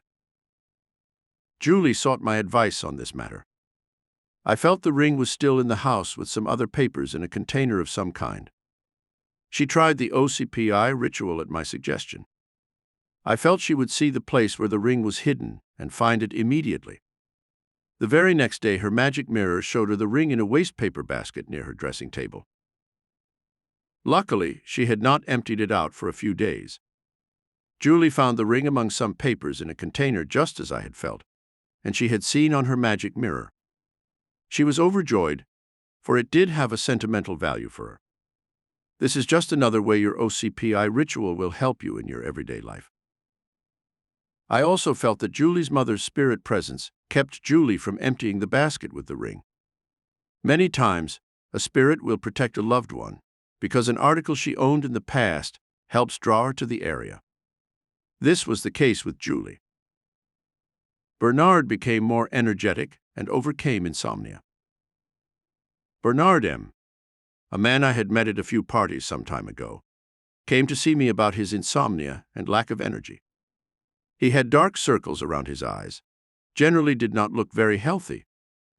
Julie sought my advice on this matter. I felt the ring was still in the house with some other papers in a container of some kind. She tried the OCPI ritual at my suggestion. I felt she would see the place where the ring was hidden and find it immediately. The very next day, her magic mirror showed her the ring in a wastepaper basket near her dressing table. Luckily, she had not emptied it out for a few days. Julie found the ring among some papers in a container just as I had felt, and she had seen on her magic mirror. She was overjoyed, for it did have a sentimental value for her. This is just another way your OCPI ritual will help you in your everyday life. I also felt that Julie's mother's spirit presence kept Julie from emptying the basket with the ring. Many times, a spirit will protect a loved one because an article she owned in the past helps draw her to the area. This was the case with Julie. Bernard became more energetic and overcame insomnia. Bernard M., a man I had met at a few parties some time ago, came to see me about his insomnia and lack of energy. He had dark circles around his eyes, generally did not look very healthy,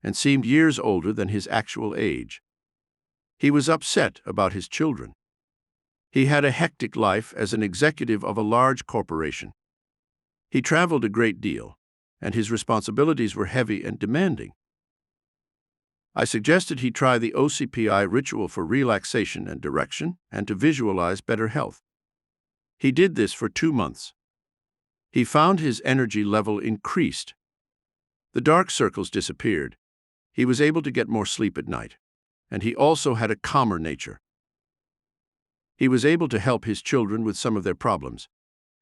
and seemed years older than his actual age. He was upset about his children. He had a hectic life as an executive of a large corporation. He traveled a great deal, and his responsibilities were heavy and demanding. I suggested he try the OCPI ritual for relaxation and direction and to visualize better health. He did this for 2 months. He found his energy level increased. The dark circles disappeared. He was able to get more sleep at night, and he also had a calmer nature. He was able to help his children with some of their problems,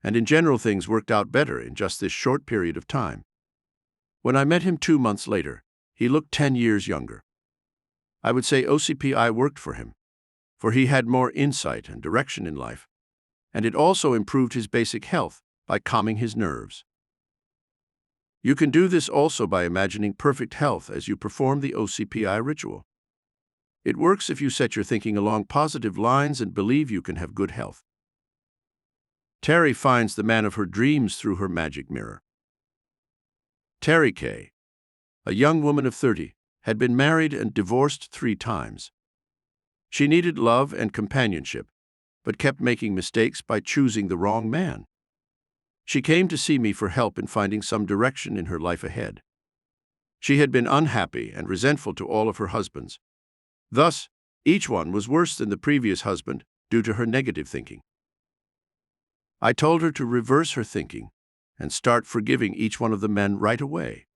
and in general things worked out better in just this short period of time. When I met him 2 months later, he looked 10 years younger. I would say OCPI worked for him, for he had more insight and direction in life, and it also improved his basic health by calming his nerves. You can do this also by imagining perfect health as you perform the OCPI ritual. It works if you set your thinking along positive lines and believe you can have good health. Terry finds the man of her dreams through her magic mirror. Terry K., a young woman of 30, had been married and divorced 3 times. She needed love and companionship, but kept making mistakes by choosing the wrong man. She came to see me for help in finding some direction in her life ahead. She had been unhappy and resentful to all of her husbands. Thus, each one was worse than the previous husband due to her negative thinking. I told her to reverse her thinking and start forgiving each one of the men right away.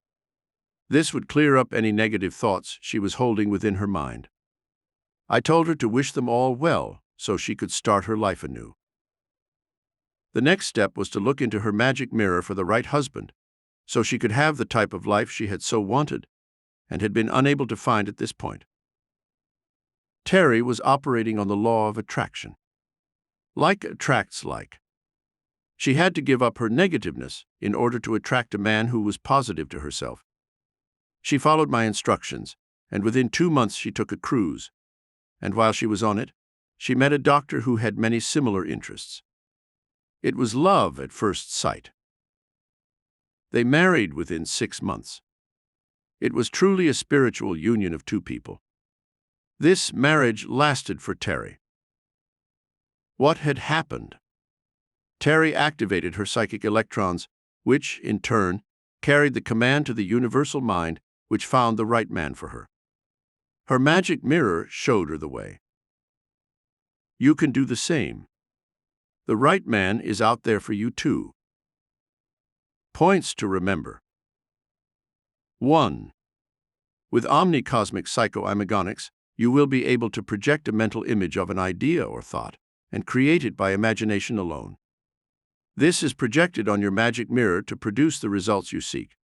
This would clear up any negative thoughts she was holding within her mind. I told her to wish them all well so she could start her life anew. The next step was to look into her magic mirror for the right husband, so she could have the type of life she had so wanted and had been unable to find at this point. Terry was operating on the law of attraction. Like attracts like. She had to give up her negativeness in order to attract a man who was positive to herself. She followed my instructions, and within 2 months she took a cruise, and while she was on it, she met a doctor who had many similar interests. It was love at first sight. They married within 6 months. It was truly a spiritual union of 2 people. This marriage lasted for Terry. What had happened? Terry activated her psychic electrons, which, in turn, carried the command to the universal mind, which found the right man for her. Her magic mirror showed her the way. You can do the same. The right man is out there for you too. Points to remember. 1. With Omni-Cosmics psychoimagonics, you will be able to project a mental image of an idea or thought and create it by imagination alone. This is projected on your magic mirror to produce the results you seek.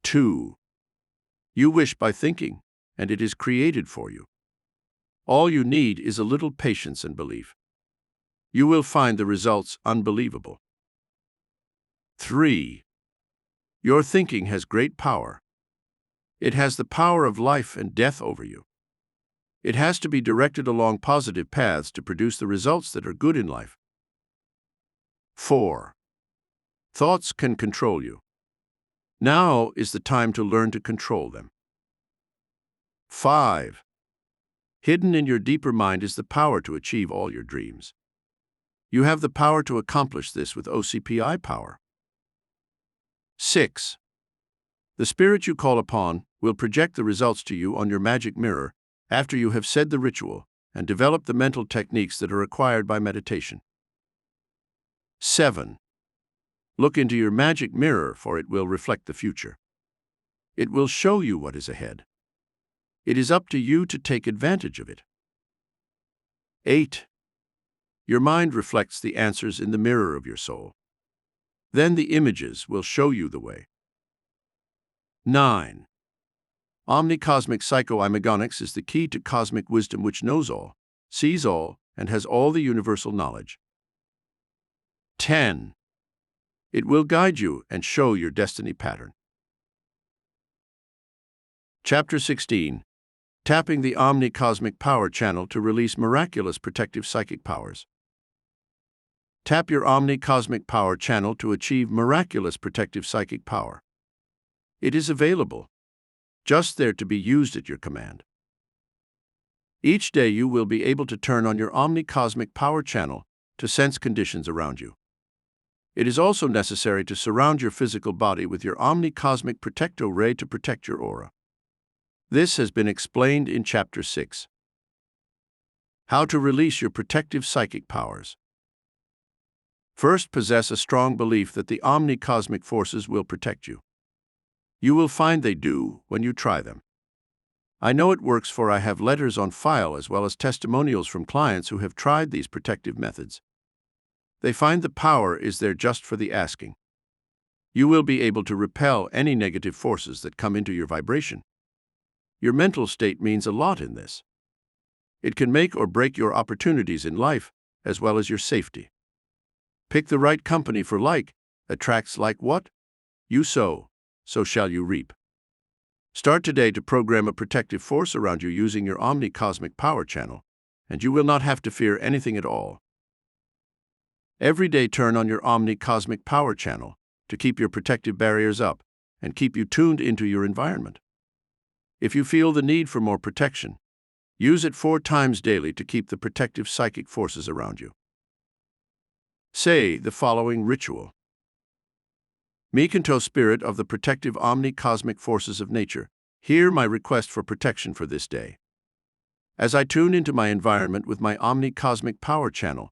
2. You wish by thinking, and it is created for you. All you need is a little patience and belief. You will find the results unbelievable. 3. Your thinking has great power. It has the power of life and death over you. It has to be directed along positive paths to produce the results that are good in life. 4. Thoughts can control you. Now is the time to learn to control them. 5. Hidden in your deeper mind is the power to achieve all your dreams. You have the power to accomplish this with OCPI power. 6. The spirit you call upon will project the results to you on your magic mirror after you have said the ritual and developed the mental techniques that are required by meditation. 7. Look into your magic mirror, for it will reflect the future. It will show you what is ahead. It is up to you to take advantage of it. 8. Your mind reflects the answers in the mirror of your soul. Then the images will show you the way. 9. Omni-Cosmic Psycho-Imagonics is the key to cosmic wisdom which knows all, sees all, and has all the universal knowledge. 10. It will guide you and show your destiny pattern. Chapter 16. Tapping the Omni-Cosmic Power Channel to release miraculous protective psychic powers. Tap your Omni-Cosmic Power Channel to achieve miraculous protective psychic power. It is available, just there to be used at your command. Each day you will be able to turn on your Omni-Cosmic Power Channel to sense conditions around you. It is also necessary to surround your physical body with your Omni-Cosmic Protecto Ray to protect your aura. This has been explained in Chapter 6. How to release your protective psychic powers. First, possess a strong belief that the omni-cosmic forces will protect you. You will find they do when you try them. I know it works, for I have letters on file as well as testimonials from clients who have tried these protective methods. They find the power is there just for the asking. You will be able to repel any negative forces that come into your vibration. Your mental state means a lot in this. It can make or break your opportunities in life, as well as your safety. Pick the right company, for like attracts like. What you sow, so shall you reap. Start today to program a protective force around you using your Omni-Cosmic Power Channel, and you will not have to fear anything at all. Every day turn on your Omni-Cosmic Power Channel to keep your protective barriers up and keep you tuned into your environment. If you feel the need for more protection, use it 4 times daily to keep the protective psychic forces around you. Say the following ritual. Mikanto, spirit of the protective omni-cosmic forces of nature, hear my request for protection for this day. As I tune into my environment with my Omni-Cosmic Power Channel,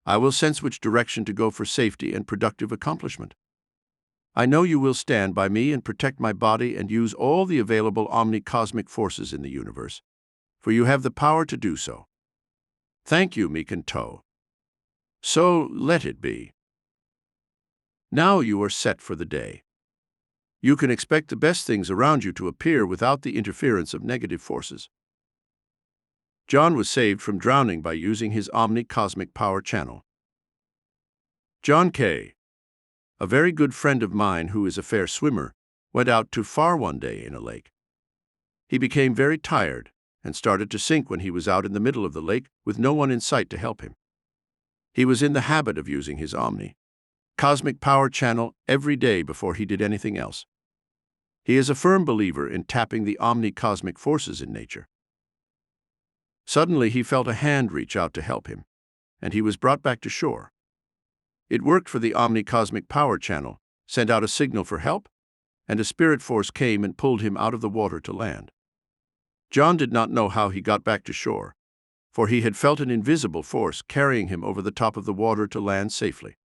I will sense which direction to go for safety and productive accomplishment. I know you will stand by me and protect my body and use all the available omni-cosmic forces in the universe, for you have the power to do so. Thank you, Mikanto. So let it be. Now you are set for the day. You can expect the best things around you to appear without the interference of negative forces. John was saved from drowning by using his Omni-Cosmic Power Channel. John K., a very good friend of mine who is a fair swimmer, went out too far one day in a lake. He became very tired and started to sink when he was out in the middle of the lake with no one in sight to help him. He was in the habit of using his Omni-Cosmic Power Channel every day before he did anything else. He is a firm believer in tapping the omni-cosmic forces in nature. Suddenly he felt a hand reach out to help him, and he was brought back to shore. It worked, for the Omni-Cosmic Power Channel sent out a signal for help, and a spirit force came and pulled him out of the water to land. John did not know how he got back to shore, for he had felt an invisible force carrying him over the top of the water to land safely.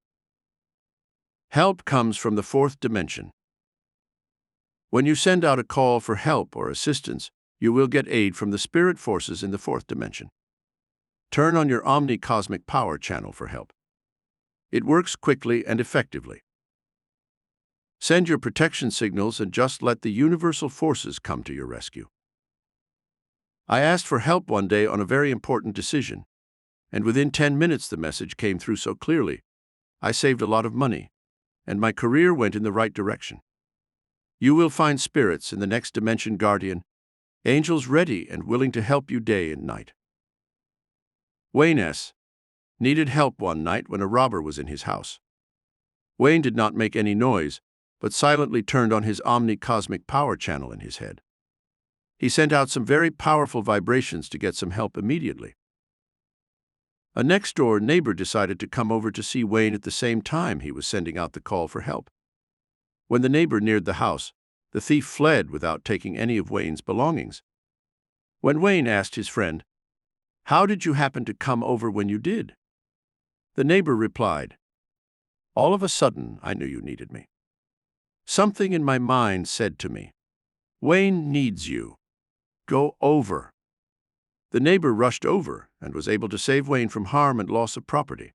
Help comes from the 4th dimension. When you send out a call for help or assistance, you will get aid from the spirit forces in the 4th dimension. Turn on your Omni-Cosmic Power Channel for help. It works quickly and effectively. Send your protection signals and just let the universal forces come to your rescue. I asked for help one day on a very important decision, and within 10 minutes the message came through so clearly. I saved a lot of money, and my career went in the right direction. You will find spirits in the next dimension, guardian, angels ready and willing to help you day and night. Wayne S. needed help one night when a robber was in his house. Wayne did not make any noise, but silently turned on his Omni-Cosmic power channel in his head. He sent out some very powerful vibrations to get some help immediately. A next-door neighbor decided to come over to see Wayne at the same time he was sending out the call for help. When the neighbor neared the house, the thief fled without taking any of Wayne's belongings. When Wayne asked his friend, "How did you happen to come over when you did?" the neighbor replied, "All of a sudden, I knew you needed me. Something in my mind said to me, 'Wayne needs you. Go over.'" The neighbor rushed over and was able to save Wayne from harm and loss of property.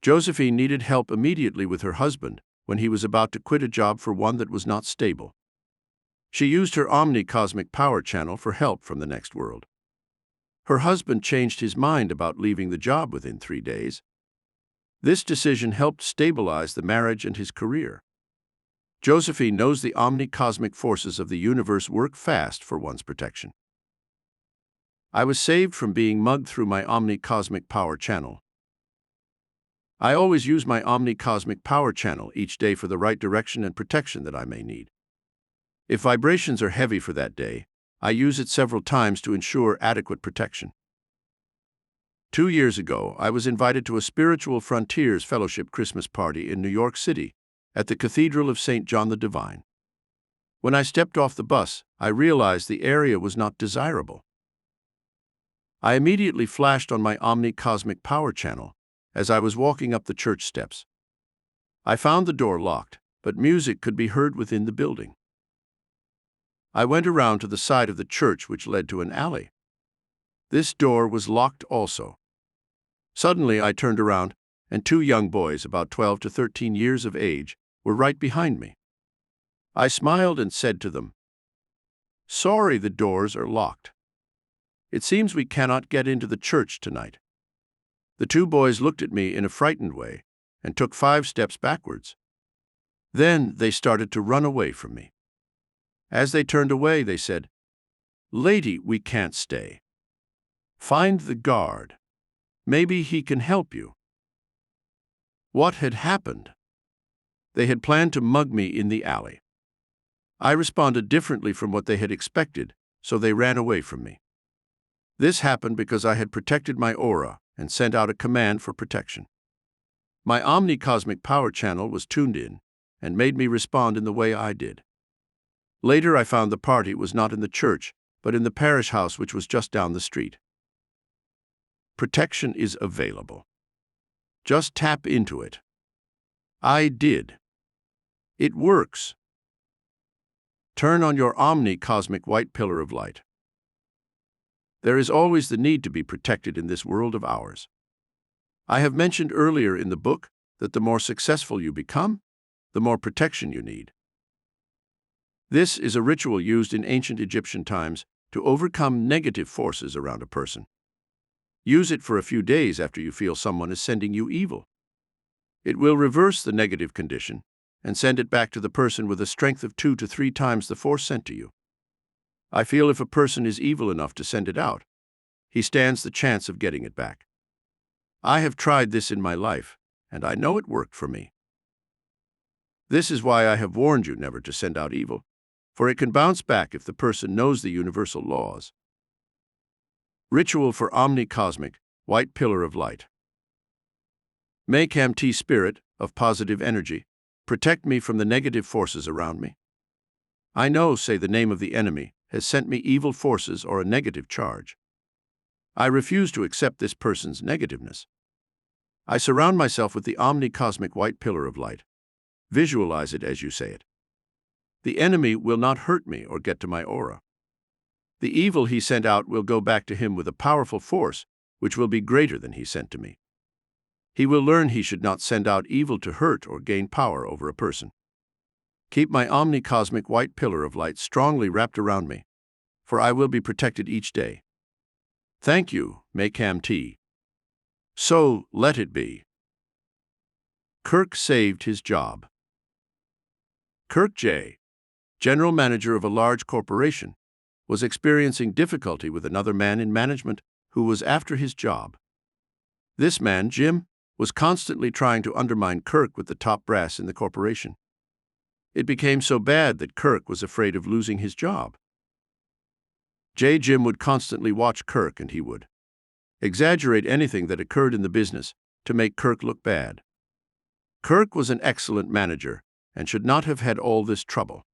Josephine needed help immediately with her husband when he was about to quit a job for one that was not stable. She used her Omni-Cosmic power channel for help from the next world. Her husband changed his mind about leaving the job within 3 days. This decision helped stabilize the marriage and his career. Josephine knows the Omni-Cosmic forces of the universe work fast for one's protection. I was saved from being mugged through my Omni-Cosmic power channel. I always use my Omni-Cosmic power channel each day for the right direction and protection that I may need. If vibrations are heavy for that day, I use it several times to ensure adequate protection. 2 years ago, I was invited to a Spiritual Frontiers Fellowship Christmas party in New York City at the Cathedral of St. John the Divine. When I stepped off the bus, I realized the area was not desirable. I immediately flashed on my Omni-Cosmic power channel as I was walking up the church steps. I found the door locked, but music could be heard within the building. I went around to the side of the church which led to an alley. This door was locked also. Suddenly I turned around, and 2 young boys about 12 to 13 years of age were right behind me. I smiled and said to them, "Sorry, the doors are locked. It seems we cannot get into the church tonight." The 2 boys looked at me in a frightened way and took 5 steps backwards. Then they started to run away from me. As they turned away, they said, "Lady, we can't stay. Find the guard. Maybe he can help you." What had happened? They had planned to mug me in the alley. I responded differently from what they had expected, so they ran away from me. This happened because I had protected my aura and sent out a command for protection. My Omni-Cosmic power channel was tuned in and made me respond in the way I did. Later, I found the party was not in the church, but in the parish house which was just down the street. Protection is available. Just tap into it. I did. It works. Turn on your Omni-Cosmic white pillar of light. There is always the need to be protected in this world of ours. I have mentioned earlier in the book that the more successful you become, the more protection you need. This is a ritual used in ancient Egyptian times to overcome negative forces around a person. Use it for a few days after you feel someone is sending you evil. It will reverse the negative condition and send it back to the person with a strength of 2 to 3 times the force sent to you. I feel if a person is evil enough to send it out, he stands the chance of getting it back. I have tried this in my life, and I know it worked for me. This is why I have warned you never to send out evil, for it can bounce back if the person knows the universal laws. Ritual for Omni-Cosmic white pillar of light. May Kamti spirit of positive energy protect me from the negative forces around me. I know, say the name of the enemy, has sent me evil forces or a negative charge. I refuse to accept this person's negativeness. I surround myself with the Omni-Cosmic white pillar of light. Visualize it as you say it. The enemy will not hurt me or get to my aura. The evil he sent out will go back to him with a powerful force, which will be greater than he sent to me. He will learn he should not send out evil to hurt or gain power over a person. Keep my Omni-Cosmic white pillar of light strongly wrapped around me, for I will be protected each day. Thank you, May Kamti. So let it be. Kirk saved his job. Kirk J., general manager of a large corporation, was experiencing difficulty with another man in management who was after his job. This man, Jim, was constantly trying to undermine Kirk with the top brass in the corporation. It became so bad that Kirk was afraid of losing his job. Jim would constantly watch Kirk, and he would exaggerate anything that occurred in the business to make Kirk look bad. Kirk was an excellent manager and should not have had all this trouble.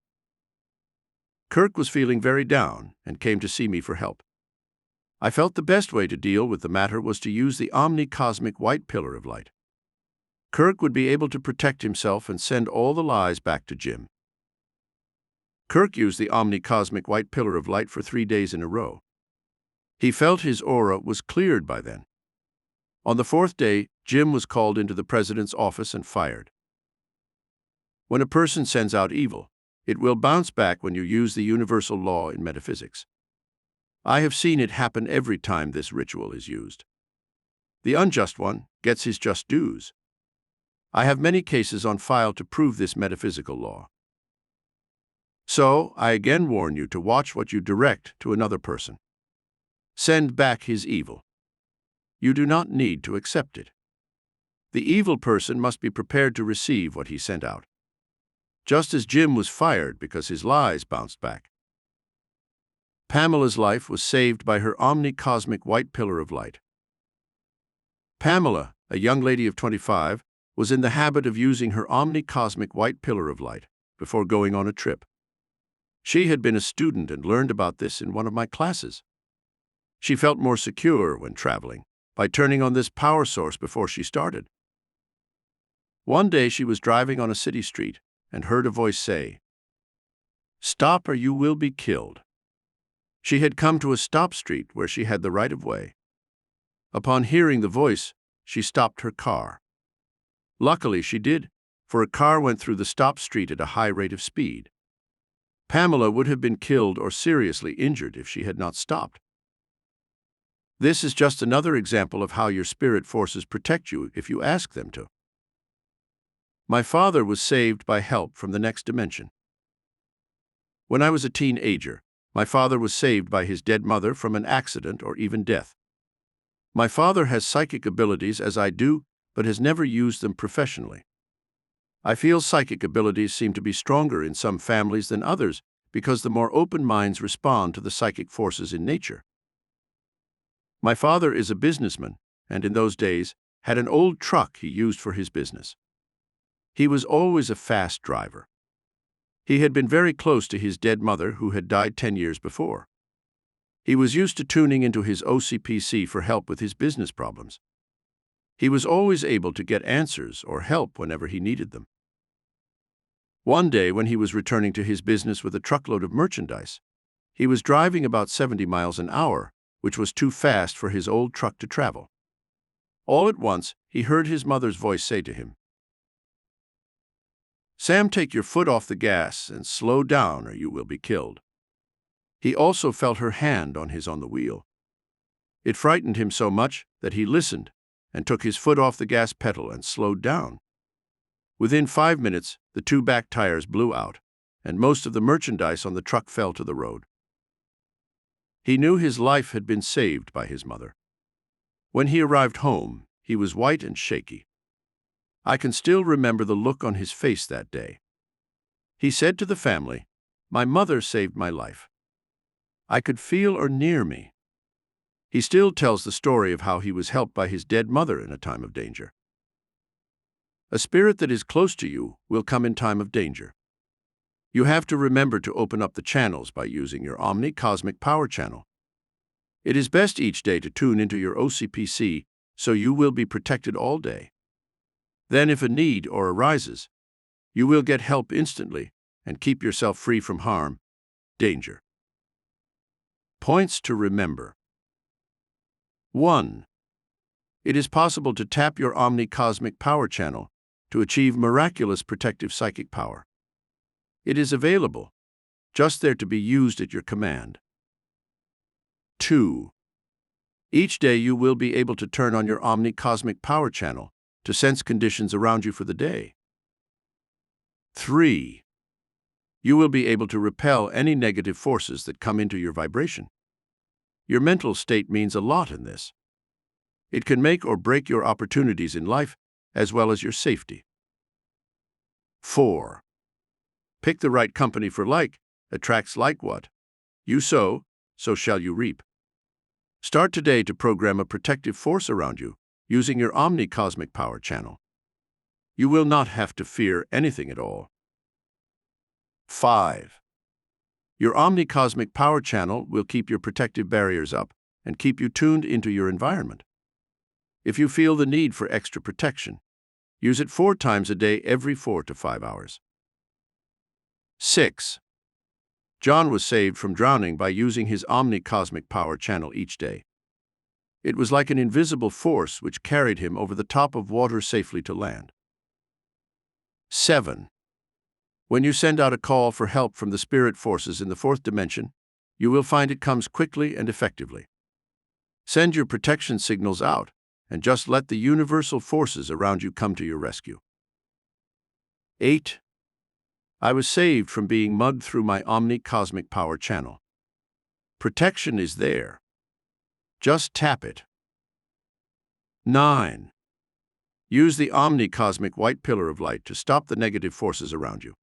Kirk was feeling very down and came to see me for help. I felt the best way to deal with the matter was to use the Omni-Cosmic white pillar of light. Kirk would be able to protect himself and send all the lies back to Jim. Kirk used the Omni-Cosmic white pillar of light for 3 days in a row. He felt his aura was cleared by then. On the 4th day, Jim was called into the president's office and fired. When a person sends out evil, it will bounce back when you use the universal law in metaphysics. I have seen it happen every time this ritual is used. The unjust one gets his just dues. I have many cases on file to prove this metaphysical law. So, I again warn you to watch what you direct to another person. Send back his evil. You do not need to accept it. The evil person must be prepared to receive what he sent out. Just as Jim was fired because his lies bounced back. Pamela's life was saved by her Omni-Cosmic white pillar of light. Pamela, a young lady of 25, was in the habit of using her Omni-Cosmic white pillar of light before going on a trip. She had been a student and learned about this in one of my classes. She felt more secure when traveling by turning on this power source before she started. One day she was driving on a city street and heard a voice say, "Stop or you will be killed." She had come to a stop street where she had the right of way. Upon hearing the voice, she stopped her car. Luckily she did, for a car went through the stop street at a high rate of speed. Pamela would have been killed or seriously injured if she had not stopped. This is just another example of how your spirit forces protect you if you ask them to. My father was saved by help from the next dimension. When I was a teenager, my father was saved by his dead mother from an accident or even death. My father has psychic abilities as I do, but has never used them professionally. I feel psychic abilities seem to be stronger in some families than others because the more open minds respond to the psychic forces in nature. My father is a businessman, and in those days had an old truck he used for his business. He was always a fast driver. He had been very close to his dead mother, who had died 10 years before. He was used to tuning into his OCPC for help with his business problems. He was always able to get answers or help whenever he needed them. One day, when he was returning to his business with a truckload of merchandise, he was driving about 70 miles an hour, which was too fast for his old truck to travel. All at once, he heard his mother's voice say to him, "Sam, take your foot off the gas and slow down or you will be killed." He also felt her hand on the wheel. It frightened him so much that he listened and took his foot off the gas pedal and slowed down. Within 5 minutes, the 2 back tires blew out, and most of the merchandise on the truck fell to the road. He knew his life had been saved by his mother. When he arrived home, he was white and shaky. I can still remember the look on his face that day. He said to the family, "My mother saved my life. I could feel her near me." He still tells the story of how he was helped by his dead mother in a time of danger. A spirit that is close to you will come in time of danger. You have to remember to open up the channels by using your Omni-Cosmic power channel. It is best each day to tune into your OCPC so you will be protected all day. Then if a need arises, you will get help instantly and keep yourself free from harm, danger. Points to remember. 1. It is possible to tap your Omni-Cosmic power channel to achieve miraculous protective psychic power. It is available, just there to be used at your command. 2. Each day you will be able to turn on your Omni-Cosmic power channel to sense conditions around you for the day. 3. You will be able to repel any negative forces that come into your vibration. Your mental state means a lot in this. It can make or break your opportunities in life, as well as your safety. 4. Pick the right company for like attracts like what you sow, so shall you reap. Start today to program a protective force around you using your Omni-Cosmic Power channel. You will not have to fear anything at all. 5. Your Omni-Cosmic Power channel will keep your protective barriers up and keep you tuned into your environment. If you feel the need for extra protection, use it 4 times a day every 4 to 5 hours. 6. John was saved from drowning by using his Omni-Cosmic Power channel each day. It was like an invisible force which carried him over the top of water safely to land. 7. When you send out a call for help from the spirit forces in the 4th dimension, you will find it comes quickly and effectively. Send your protection signals out and just let the universal forces around you come to your rescue. 8. I was saved from being mugged through my Omni-Cosmic Power channel. Protection is there. Just tap it. 9. Use the Omni-Cosmic White Pillar of Light to stop the negative forces around you.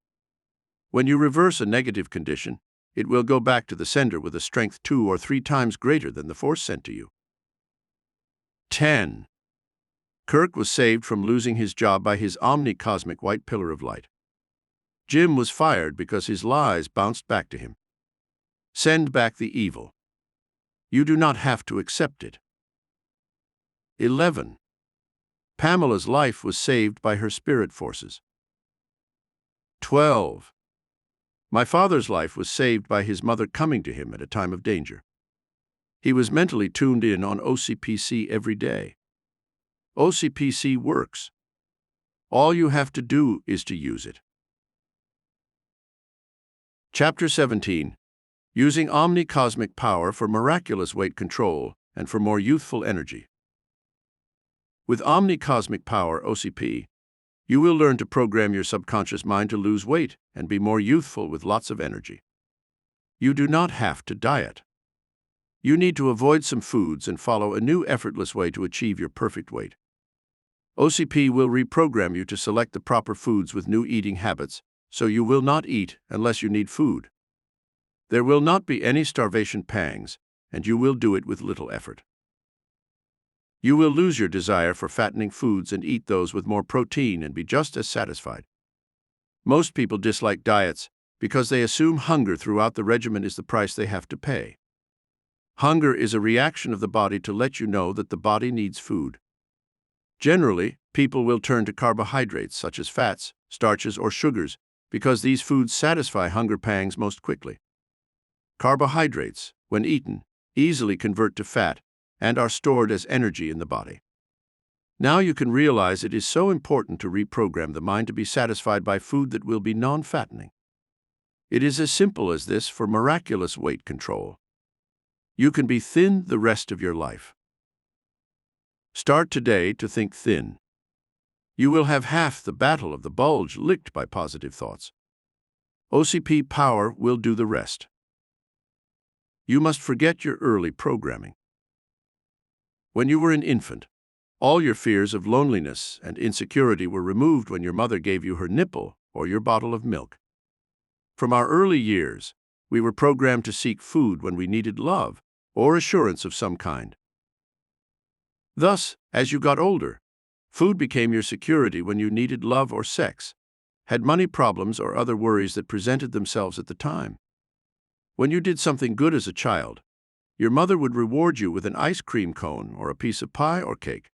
When you reverse a negative condition, it will go back to the sender with a strength 2 or 3 times greater than the force sent to you. 10. Kirk was saved from losing his job by his Omni-Cosmic White Pillar of Light. Jim was fired because his lies bounced back to him. Send back the evil. You do not have to accept it. 11. Pamela's life was saved by her spirit forces. 12. My father's life was saved by his mother coming to him at a time of danger. He was mentally tuned in on OCPC every day. OCPC works. All you have to do is to use it. Chapter 17. Using Omni-Cosmic Power for miraculous weight control and for more youthful energy. With Omni-Cosmic Power, OCP, you will learn to program your subconscious mind to lose weight and be more youthful with lots of energy. You do not have to diet. You need to avoid some foods and follow a new effortless way to achieve your perfect weight. OCP will reprogram you to select the proper foods with new eating habits, so you will not eat unless you need food. There will not be any starvation pangs, and you will do it with little effort. You will lose your desire for fattening foods and eat those with more protein and be just as satisfied. Most people dislike diets because they assume hunger throughout the regimen is the price they have to pay. Hunger is a reaction of the body to let you know that the body needs food. Generally, people will turn to carbohydrates such as fats, starches, or sugars because these foods satisfy hunger pangs most quickly. Carbohydrates, when eaten, easily convert to fat and are stored as energy in the body. Now you can realize it is so important to reprogram the mind to be satisfied by food that will be non-fattening. It is as simple as this for miraculous weight control. You can be thin the rest of your life. Start today to think thin. You will have half the battle of the bulge licked by positive thoughts. OCP power will do the rest. You must forget your early programming. When you were an infant, all your fears of loneliness and insecurity were removed when your mother gave you her nipple or your bottle of milk. From our early years, we were programmed to seek food when we needed love or assurance of some kind. Thus, as you got older, food became your security when you needed love or sex, had money problems or other worries that presented themselves at the time. When you did something good as a child, your mother would reward you with an ice cream cone or a piece of pie or cake.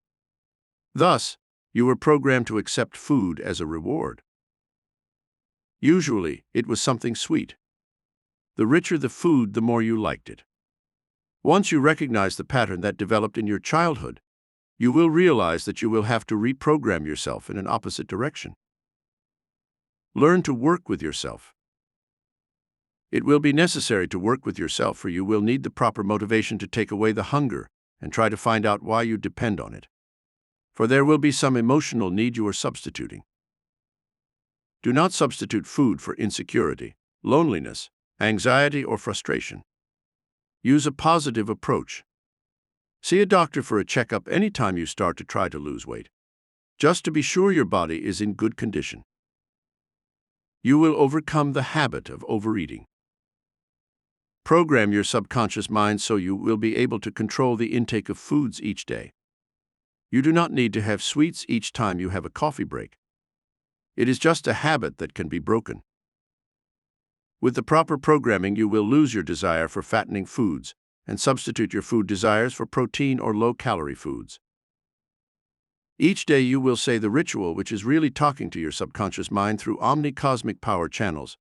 Thus, you were programmed to accept food as a reward. Usually, it was something sweet. The richer the food, the more you liked it. Once you recognize the pattern that developed in your childhood, you will realize that you will have to reprogram yourself in an opposite direction. Learn to work with yourself. It will be necessary to work with yourself, for you will need the proper motivation to take away the hunger and try to find out why you depend on it. For there will be some emotional need you are substituting. Do not substitute food for insecurity, loneliness, anxiety, or frustration. Use a positive approach. See a doctor for a checkup anytime you start to try to lose weight, just to be sure your body is in good condition. You will overcome the habit of overeating. Program your subconscious mind so you will be able to control the intake of foods each day. You do not need to have sweets each time you have a coffee break. It is just a habit that can be broken. With the proper programming, you will lose your desire for fattening foods and substitute your food desires for protein or low-calorie foods. Each day you will say the ritual which is really talking to your subconscious mind through Omni-Cosmic power channels,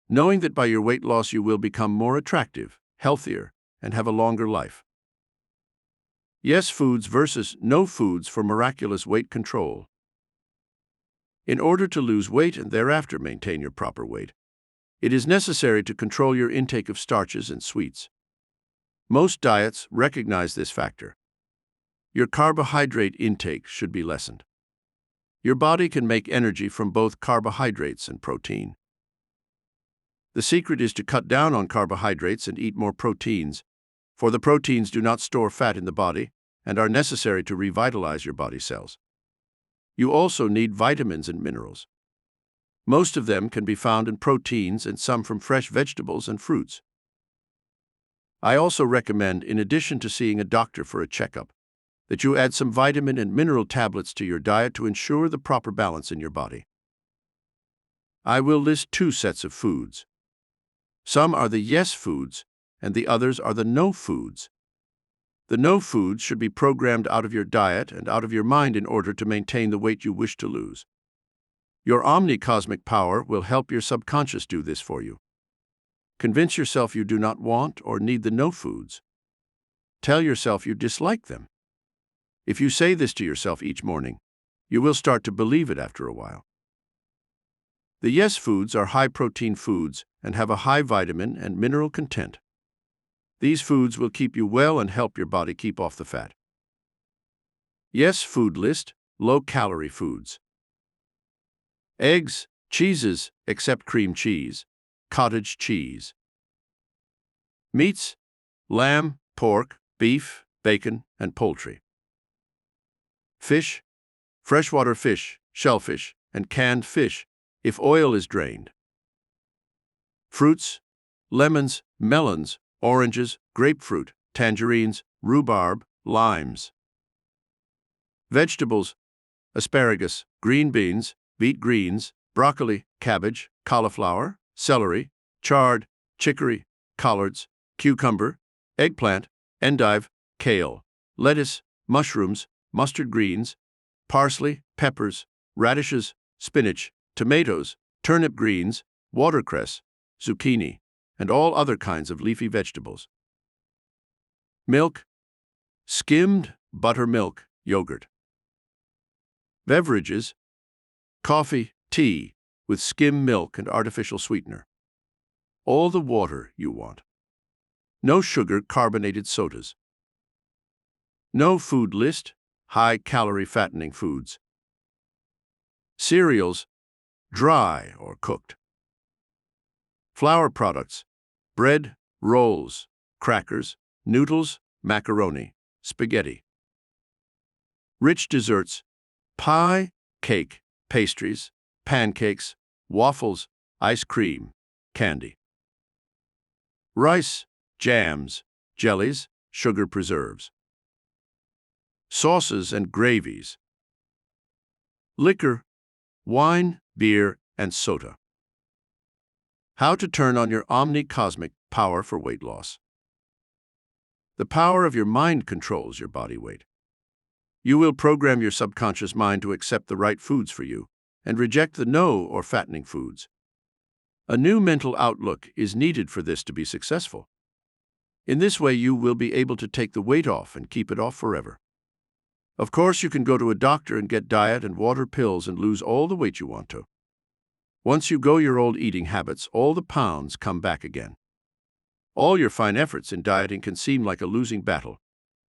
knowing that by your weight loss you will become more attractive, healthier, and have a longer life. Yes foods versus no foods for miraculous weight control. In order to lose weight and thereafter maintain your proper weight, it is necessary to control your intake of starches and sweets. Most diets recognize this factor. Your carbohydrate intake should be lessened. Your body can make energy from both carbohydrates and protein. The secret is to cut down on carbohydrates and eat more proteins, for the proteins do not store fat in the body and are necessary to revitalize your body cells. You also need vitamins and minerals. Most of them can be found in proteins and some from fresh vegetables and fruits. I also recommend, in addition to seeing a doctor for a checkup, that you add some vitamin and mineral tablets to your diet to ensure the proper balance in your body. I will list 2 sets of foods. Some are the yes foods, and the others are the no foods. The no foods should be programmed out of your diet and out of your mind in order to maintain the weight you wish to lose. Your Omni-Cosmic power will help your subconscious do this for you. Convince yourself you do not want or need the no foods. Tell yourself you dislike them. If you say this to yourself each morning, you will start to believe it after a while. The yes foods are high-protein foods and have a high vitamin and mineral content. These foods will keep you well and help your body keep off the fat. Yes food list: low-calorie foods. Eggs, cheeses, except cream cheese, cottage cheese. Meats: lamb, pork, beef, bacon, and poultry. Fish: freshwater fish, shellfish, and canned fish, if oil is drained. Fruits: lemons, melons, oranges, grapefruit, tangerines, rhubarb, limes. Vegetables: asparagus, green beans, beet greens, broccoli, cabbage, cauliflower, celery, chard, chicory, collards, cucumber, eggplant, endive, kale, lettuce, mushrooms, mustard greens, parsley, peppers, radishes, spinach, tomatoes, turnip greens, watercress, zucchini, and all other kinds of leafy vegetables. Milk: skimmed buttermilk, yogurt. Beverages: coffee, tea, with skim milk and artificial sweetener. All the water you want. No sugar carbonated sodas. No food list: high-calorie fattening foods. Cereals: dry or cooked. Flour products: bread, rolls, crackers, noodles, macaroni, spaghetti. Rich desserts: pie, cake, pastries, pancakes, waffles, ice cream, candy. Rice, jams, jellies, sugar preserves. Sauces and gravies. Liquor: wine, beer, and soda. How to turn on your Omni-Cosmic power for weight loss. The power of your mind controls your body weight. You will program your subconscious mind to accept the right foods for you and reject the no or fattening foods. A new mental outlook is needed for this to be successful. In this way, you will be able to take the weight off and keep it off forever. Of course, you can go to a doctor and get diet and water pills and lose all the weight you want to. Once you go your old eating habits, all the pounds come back again. All your fine efforts in dieting can seem like a losing battle.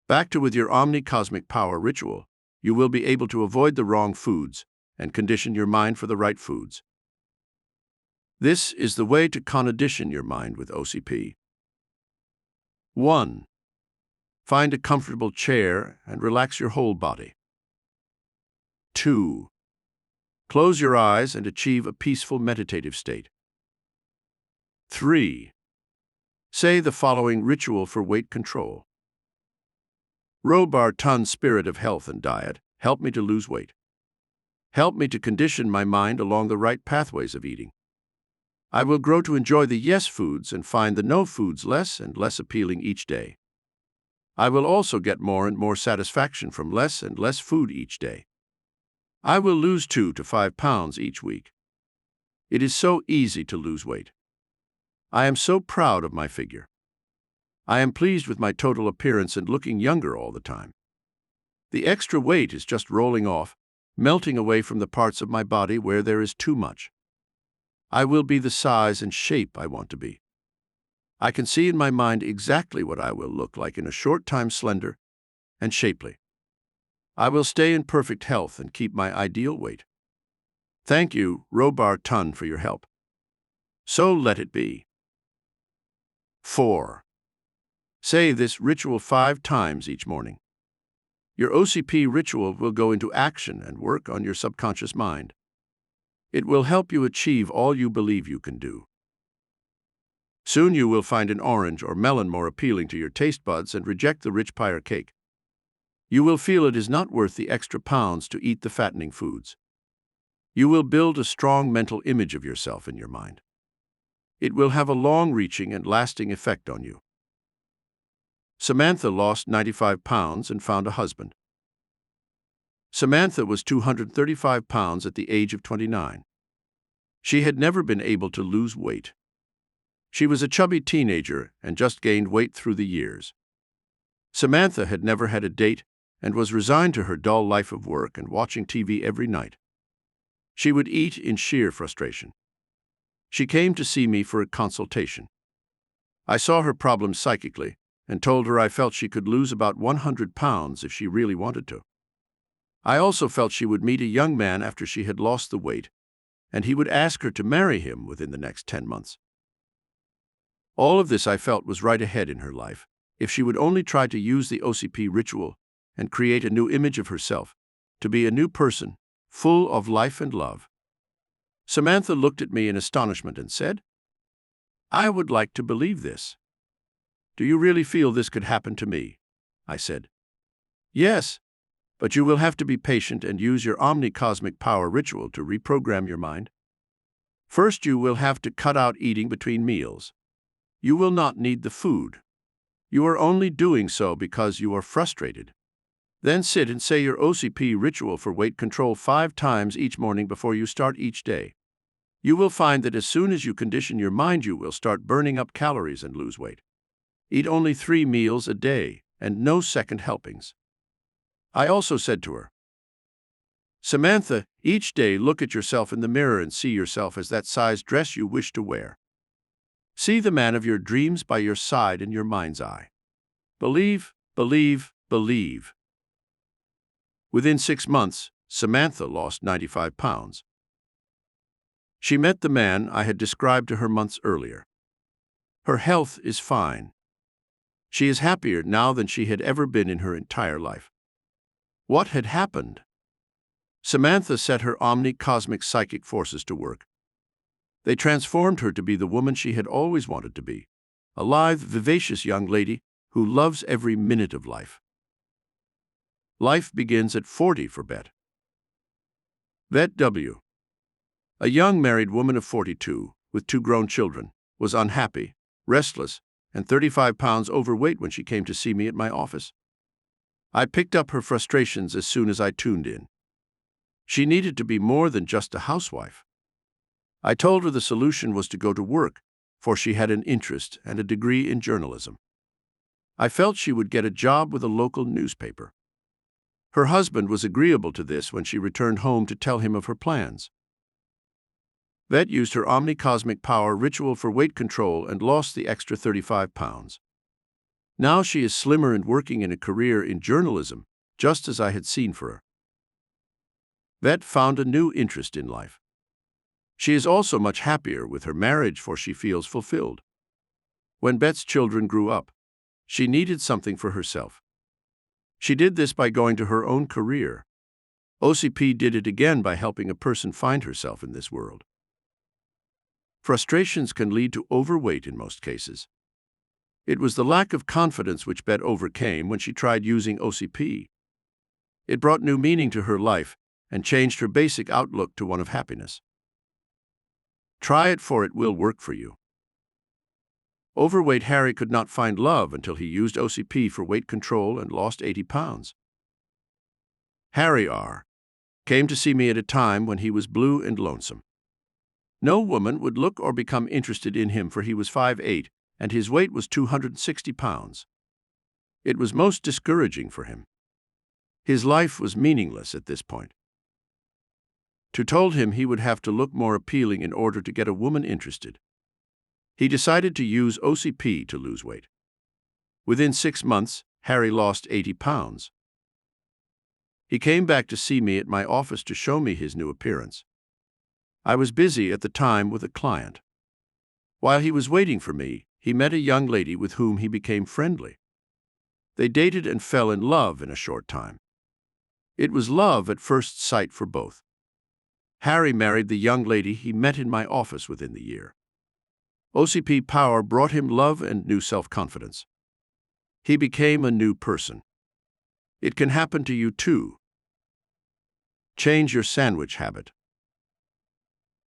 Back to with your Omni-Cosmic power ritual, you will be able to avoid the wrong foods and condition your mind for the right foods. This is the way to condition your mind with OCP. 1. Find a comfortable chair and relax your whole body. 2. Close your eyes and achieve a peaceful meditative state. 3. Say the following ritual for weight control. Robar spirit of health and diet, help me to lose weight. Help me to condition my mind along the right pathways of eating. I will grow to enjoy the yes foods and find the no foods less and less appealing each day. I will also get more and more satisfaction from less and less food each day. I will lose 2 to 5 pounds each week. It is so easy to lose weight. I am so proud of my figure. I am pleased with my total appearance and looking younger all the time. The extra weight is just rolling off, melting away from the parts of my body where there is too much. I will be the size and shape I want to be. I can see in my mind exactly what I will look like in a short time, slender and shapely. I will stay in perfect health and keep my ideal weight. Thank you, Robar, for your help. So let it be. 4. Say this ritual 5 times each morning. Your OCP ritual will go into action and work on your subconscious mind. It will help you achieve all you believe you can do. Soon you will find an orange or melon more appealing to your taste buds and reject the rich pie or cake. You will feel it is not worth the extra pounds to eat the fattening foods. You will build a strong mental image of yourself in your mind. It will have a long-reaching and lasting effect on you. Samantha lost 95 pounds and found a husband. Samantha was 235 pounds at the age of 29. She had never been able to lose weight. She was a chubby teenager and just gained weight through the years. Samantha had never had a date and was resigned to her dull life of work and watching TV every night. She would eat in sheer frustration. She came to see me for a consultation. I saw her problems psychically and told her I felt she could lose about 100 pounds if she really wanted to. I also felt she would meet a young man after she had lost the weight, and he would ask her to marry him within the next 10 months. All of this I felt was right ahead in her life, if she would only try to use the OCP ritual and create a new image of herself, to be a new person, full of life and love. Samantha looked at me in astonishment and said, "I would like to believe this." "Do you really feel this could happen to me?" I said. "Yes, but you will have to be patient and use your Omni-Cosmic power ritual to reprogram your mind. First, you will have to cut out eating between meals. You will not need the food. You are only doing so because you are frustrated. Then sit and say your OCP ritual for weight control 5 times each morning before you start each day. You will find that as soon as you condition your mind, you will start burning up calories and lose weight. Eat only 3 meals a day and no second helpings." I also said to her, "Samantha, each day look at yourself in the mirror and see yourself as that size dress you wish to wear. See the man of your dreams by your side in your mind's eye. Believe, believe, believe." Within 6 months, Samantha lost 95 pounds. She met the man I had described to her months earlier. Her health is fine. She is happier now than she had ever been in her entire life. What had happened? Samantha set her Omni-Cosmic psychic forces to work. They transformed her to be the woman she had always wanted to be, a lithe, vivacious young lady who loves every minute of life. Life begins at 40 for Bet. Bet W. A young married woman of 42, with 2 grown children, was unhappy, restless, and 35 pounds overweight when she came to see me at my office. I picked up her frustrations as soon as I tuned in. She needed to be more than just a housewife. I told her the solution was to go to work, for she had an interest and a degree in journalism. I felt she would get a job with a local newspaper. Her husband was agreeable to this when she returned home to tell him of her plans. Vet used her Omni-Cosmic power ritual for weight control and lost the extra 35 pounds. Now she is slimmer and working in a career in journalism, just as I had seen for her. Vet found a new interest in life. She is also much happier with her marriage, for she feels fulfilled. When Bet's children grew up, She needed something for herself. She did this by going to her own career. OCP did it again by helping a person find herself in this world. Frustrations can lead to overweight in most cases. It was the lack of confidence which Bet overcame when she tried using OCP. It brought new meaning to her life and changed her basic outlook to one of happiness. Try it, for it will work for you. Overweight Harry could not find love until he used OCP for weight control and lost 80 pounds. Harry R. came to see me at a time when he was blue and lonesome. No woman would look or become interested in him, for he was 5'8", and his weight was 260 pounds. It was most discouraging for him. His life was meaningless at this point. Told him he would have to look more appealing in order to get a woman interested. He decided to use OCP to lose weight. Within 6 months, Harry lost 80 pounds. He came back to see me at my office to show me his new appearance. I was busy at the time with a client. While he was waiting for me, he met a young lady with whom he became friendly. They dated and fell in love in a short time. It was love at first sight for both. Harry married the young lady he met in my office within the year. OCP power brought him love and new self-confidence. He became a new person. It can happen to you too. Change your sandwich habit.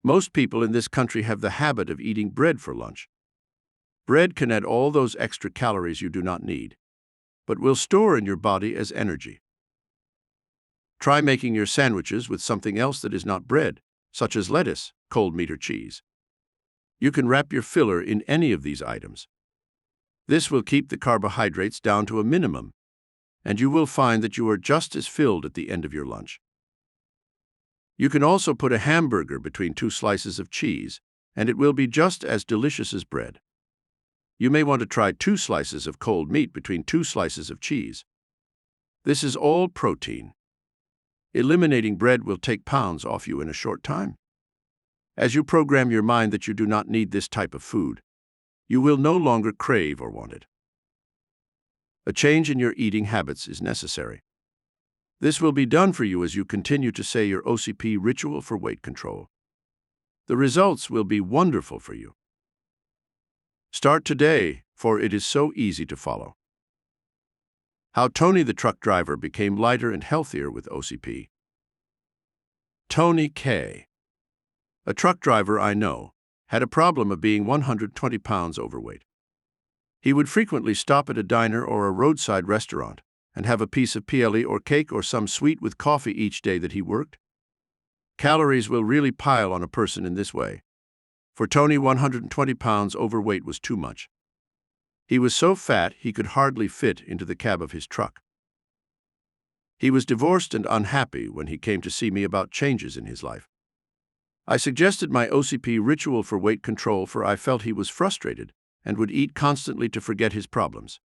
Most people in this country have the habit of eating bread for lunch. Bread can add all those extra calories you do not need, but will store in your body as energy. Try making your sandwiches with something else that is not bread, such as lettuce, cold meat, or cheese. You can wrap your filler in any of these items. This will keep the carbohydrates down to a minimum, and you will find that you are just as filled at the end of your lunch. You can also put a hamburger between 2 slices of cheese, and it will be just as delicious as bread. You may want to try 2 slices of cold meat between 2 slices of cheese. This is all protein. Eliminating bread will take pounds off you in a short time. As you program your mind that you do not need this type of food, you will no longer crave or want it. A change in your eating habits is necessary. This will be done for you as you continue to say your OCP ritual for weight control. The results will be wonderful for you. Start today, for it is so easy to follow. How Tony the truck driver became lighter and healthier with OCP. Tony K., a truck driver I know, had a problem of being 120 pounds overweight. He would frequently stop at a diner or a roadside restaurant and have a piece of PLE or cake or some sweet with coffee each day that he worked. Calories will really pile on a person in this way. For Tony, 120 pounds overweight was too much. He was so fat he could hardly fit into the cab of his truck. He was divorced and unhappy when he came to see me about changes in his life. I suggested my OCP ritual for weight control, for I felt he was frustrated and would eat constantly to forget his problems.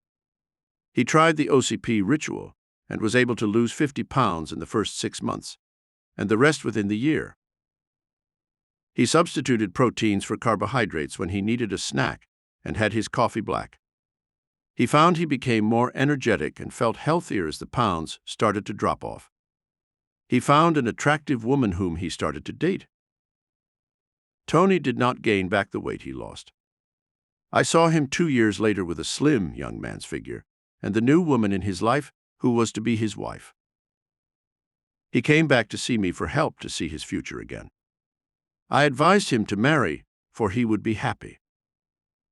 He tried the OCP ritual and was able to lose 50 pounds in the first 6 months, and the rest within the year. He substituted proteins for carbohydrates when he needed a snack and had his coffee black. He found he became more energetic and felt healthier as the pounds started to drop off. He found an attractive woman whom he started to date. Tony did not gain back the weight he lost. I saw him 2 years later with a slim young man's figure and the new woman in his life who was to be his wife. He came back to see me for help to see his future again. I advised him to marry, for he would be happy.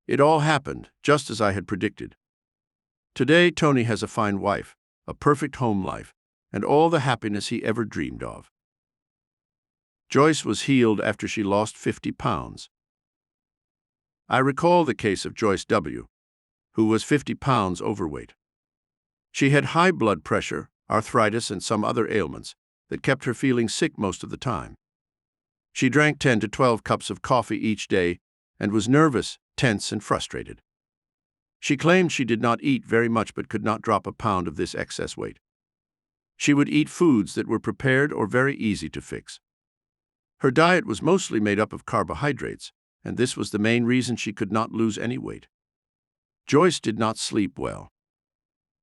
It all happened just as I had predicted. Today, Tony has a fine wife, a perfect home life, and all the happiness he ever dreamed of. Joyce was healed after she lost 50 pounds. I recall the case of Joyce W., who was 50 pounds overweight. She had high blood pressure, arthritis, and some other ailments that kept her feeling sick most of the time. She drank 10 to 12 cups of coffee each day and was nervous, tense, and frustrated. She claimed she did not eat very much but could not drop a pound of this excess weight. She would eat foods that were prepared or very easy to fix. Her diet was mostly made up of carbohydrates, and this was the main reason she could not lose any weight. Joyce did not sleep well.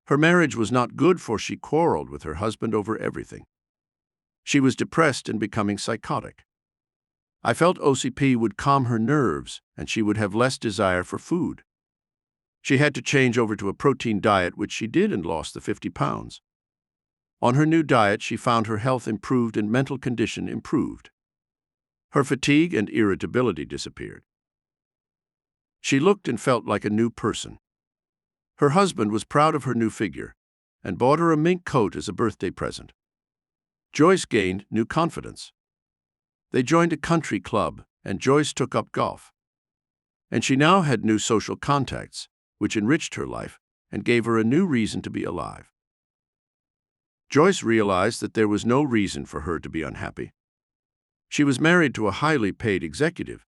Her marriage was not good, for she quarreled with her husband over everything. She was depressed and becoming psychotic. I felt OCP would calm her nerves and she would have less desire for food. She had to change over to a protein diet, which she did, and lost the 50 pounds. On her new diet, she found her health improved and mental condition improved. Her fatigue and irritability disappeared. She looked and felt like a new person. Her husband was proud of her new figure and bought her a mink coat as a birthday present. Joyce gained new confidence. They joined a country club, and Joyce took up golf. And she now had new social contacts, which enriched her life and gave her a new reason to be alive. Joyce realized that there was no reason for her to be unhappy. She was married to a highly paid executive,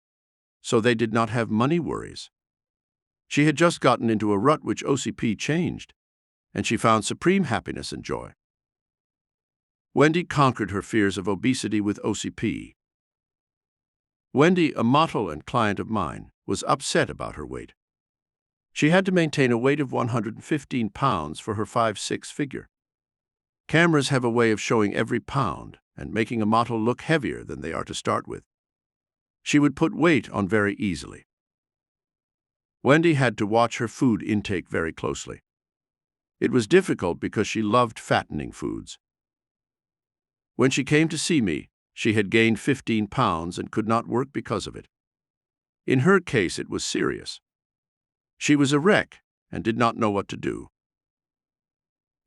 so they did not have money worries. She had just gotten into a rut which OCP changed, and she found supreme happiness and joy. Wendy conquered her fears of obesity with OCP. Wendy, a model and client of mine, was upset about her weight. She had to maintain a weight of 115 pounds for her 5'6" figure. Cameras have a way of showing every pound and making a model look heavier than they are to start with. She would put weight on very easily. Wendy had to watch her food intake very closely. It was difficult because she loved fattening foods. When she came to see me, she had gained 15 pounds and could not work because of it. In her case, it was serious. She was a wreck and did not know what to do.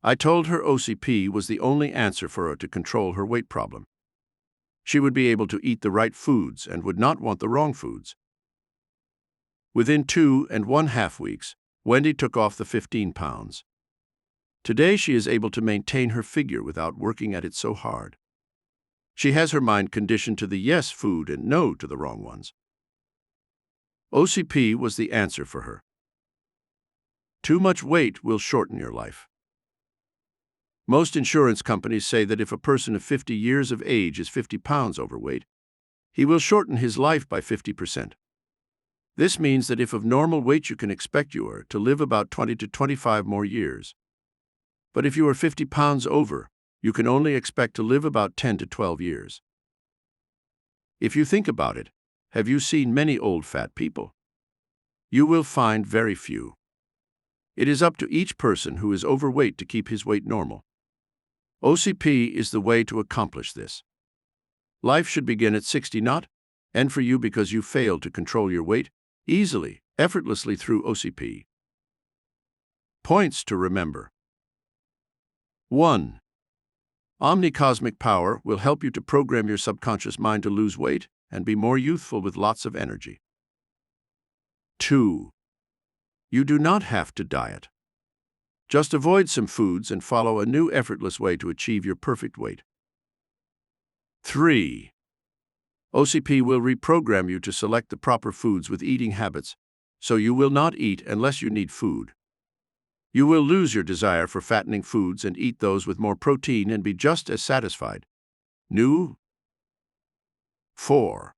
I told her OCP was the only answer for her to control her weight problem. She would be able to eat the right foods and would not want the wrong foods. Within 2.5 weeks, Wendy took off the 15 pounds. Today she is able to maintain her figure without working at it so hard. She has her mind conditioned to the yes food and no to the wrong ones. OCP was the answer for her. Too much weight will shorten your life. Most insurance companies say that if a person of 50 years of age is 50 pounds overweight, he will shorten his life by 50%. This means that if of normal weight, you can expect you are to live about 20 to 25 more years. But if you are 50 pounds over, you can only expect to live about 10 to 12 years. If you think about it, have you seen many old fat people? You will find very few. It is up to each person who is overweight to keep his weight normal. OCP is the way to accomplish this. Life should begin at 60, not end for you because you failed to control your weight easily, effortlessly through OCP. Points to remember. 1. Omni-Cosmic power will help you to program your subconscious mind to lose weight and be more youthful with lots of energy. 2. You do not have to diet. Just avoid some foods and follow a new effortless way to achieve your perfect weight. 3. OCP will reprogram you to select the proper foods with eating habits, so you will not eat unless you need food. You will lose your desire for fattening foods and eat those with more protein and be just as satisfied. 4.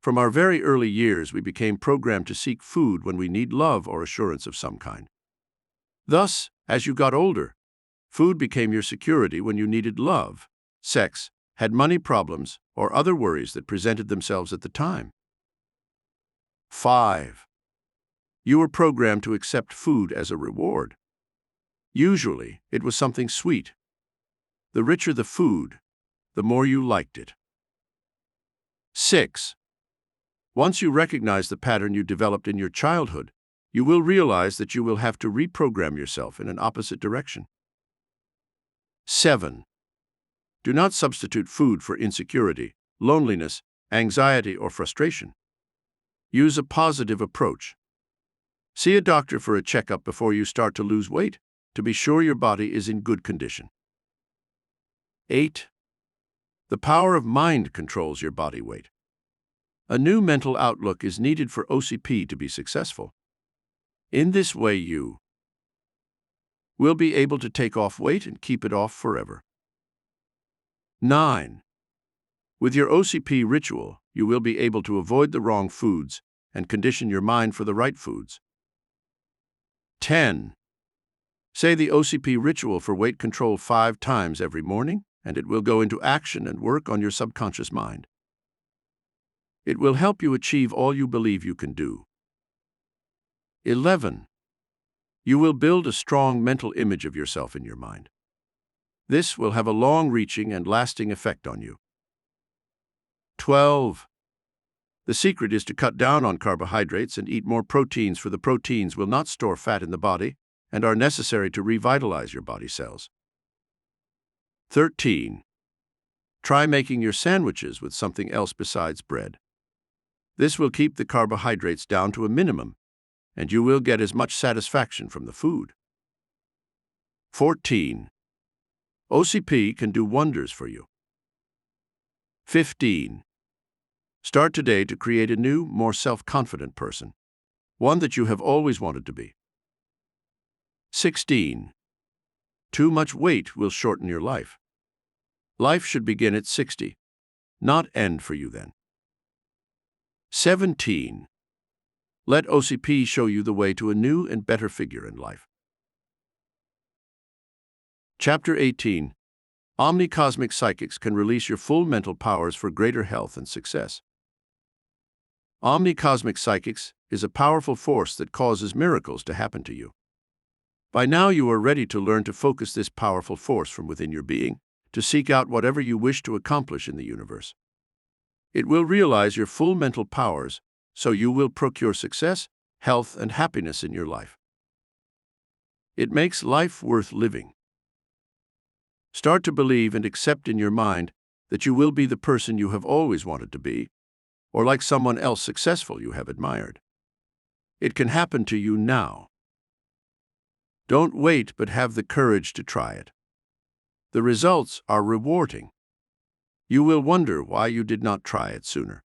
From our very early years, we became programmed to seek food when we need love or assurance of some kind. Thus, as you got older, food became your security when you needed love, sex, had money problems, or other worries that presented themselves at the time. 5. You were programmed to accept food as a reward. Usually, it was something sweet. The richer the food, the more you liked it. 6. Once you recognize the pattern you developed in your childhood, you will realize that you will have to reprogram yourself in an opposite direction. 7. Do not substitute food for insecurity, loneliness, anxiety, or frustration. Use a positive approach. See a doctor for a checkup before you start to lose weight, to be sure your body is in good condition. 8. The power of mind controls your body weight. A new mental outlook is needed for OCP to be successful. In this way, you will be able to take off weight and keep it off forever. 9. With your OCP ritual, you will be able to avoid the wrong foods and condition your mind for the right foods. 10. Say the OCP ritual for weight control 5 times every morning, and it will go into action and work on your subconscious mind. It will help you achieve all you believe you can do. 11. You will build a strong mental image of yourself in your mind. This will have a long-reaching and lasting effect on you. 12. The secret is to cut down on carbohydrates and eat more proteins, for the proteins will not store fat in the body and are necessary to revitalize your body cells. 13. Try making your sandwiches with something else besides bread. This will keep the carbohydrates down to a minimum, and you will get as much satisfaction from the food. 14. OCP can do wonders for you. 15. Start today to create a new, more self-confident person, one that you have always wanted to be. 16. Too much weight will shorten your life. Life should begin at 60, not end for you then. 17. Let OCP show you the way to a new and better figure in life. Chapter 18. Omni-Cosmic Psychics can release your full mental powers for greater health and success. Omni-Cosmic Psychics is a powerful force that causes miracles to happen to you. By now you are ready to learn to focus this powerful force from within your being, to seek out whatever you wish to accomplish in the universe. It will realize your full mental powers, so you will procure success, health, and happiness in your life. It makes life worth living. Start to believe and accept in your mind that you will be the person you have always wanted to be, or like someone else successful you have admired. It can happen to you now. Don't wait, but have the courage to try it. The results are rewarding. You will wonder why you did not try it sooner.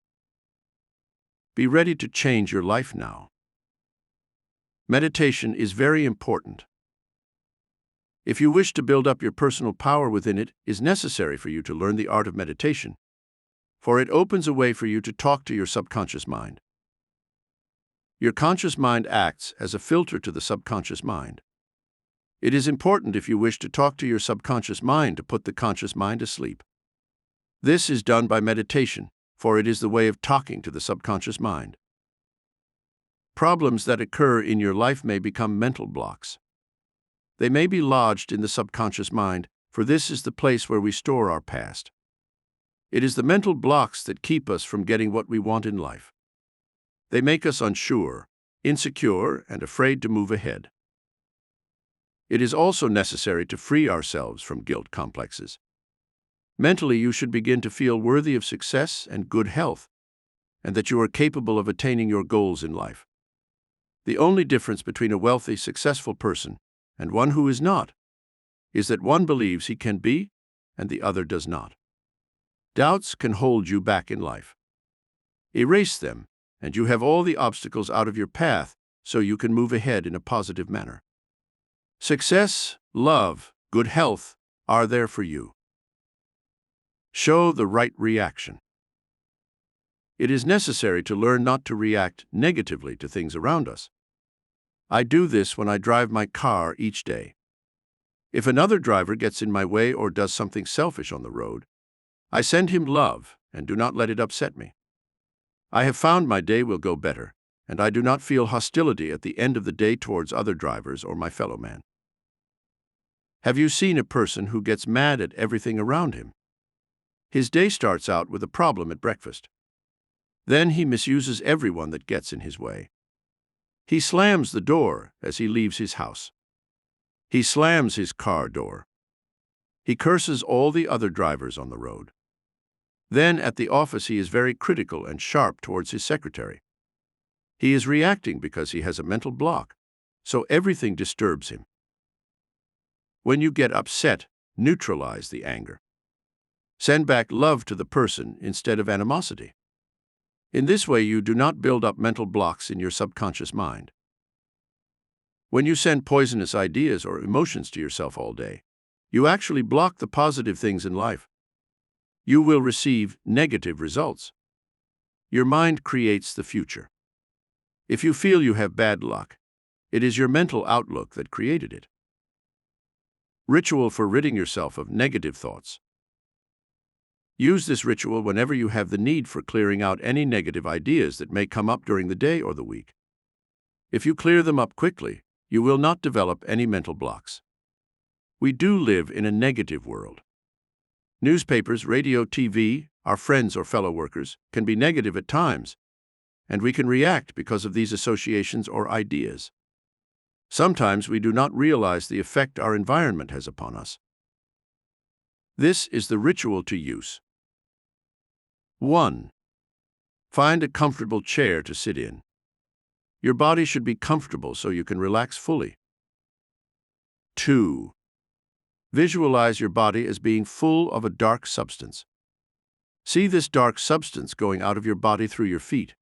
Be ready to change your life now. Meditation is very important. If you wish to build up your personal power within, it is necessary for you to learn the art of meditation, for it opens a way for you to talk to your subconscious mind. Your conscious mind acts as a filter to the subconscious mind. It is important, if you wish to talk to your subconscious mind, to put the conscious mind asleep. This is done by meditation, for it is the way of talking to the subconscious mind. Problems that occur in your life may become mental blocks. They may be lodged in the subconscious mind, for this is the place where we store our past. It is the mental blocks that keep us from getting what we want in life. They make us unsure, insecure, and afraid to move ahead. It is also necessary to free ourselves from guilt complexes. Mentally, you should begin to feel worthy of success and good health, and that you are capable of attaining your goals in life. The only difference between a wealthy, successful person and one who is not is that one believes he can be, and the other does not. Doubts can hold you back in life. Erase them, and you have all the obstacles out of your path, so you can move ahead in a positive manner. Success, love, good health are there for you. Show the right reaction. It is necessary to learn not to react negatively to things around us. I do this when I drive my car each day. If another driver gets in my way or does something selfish on the road, I send him love and do not let it upset me. I have found my day will go better, and I do not feel hostility at the end of the day towards other drivers or my fellow man. Have you seen a person who gets mad at everything around him? His day starts out with a problem at breakfast. Then he misuses everyone that gets in his way. He slams the door as he leaves his house. He slams his car door. He curses all the other drivers on the road. Then at the office he is very critical and sharp towards his secretary. He is reacting because he has a mental block, so everything disturbs him. When you get upset, neutralize the anger. Send back love to the person instead of animosity. In this way, you do not build up mental blocks in your subconscious mind. When you send poisonous ideas or emotions to yourself all day, you actually block the positive things in life. You will receive negative results. Your mind creates the future. If you feel you have bad luck, It is your mental outlook that created it. Ritual for ridding yourself of negative thoughts. Use this ritual whenever you have the need for clearing out any negative ideas that may come up during the day or the week. If you clear them up quickly, you will not develop any mental blocks. We do live in a negative world. Newspapers, radio, TV, our friends or fellow workers can be negative at times, and we can react because of these associations or ideas. Sometimes we do not realize the effect our environment has upon us. This is the ritual to use. 1. Find a comfortable chair to sit in. Your body should be comfortable so you can relax fully. 2. Visualize your body as being full of a dark substance. See this dark substance going out of your body through your feet.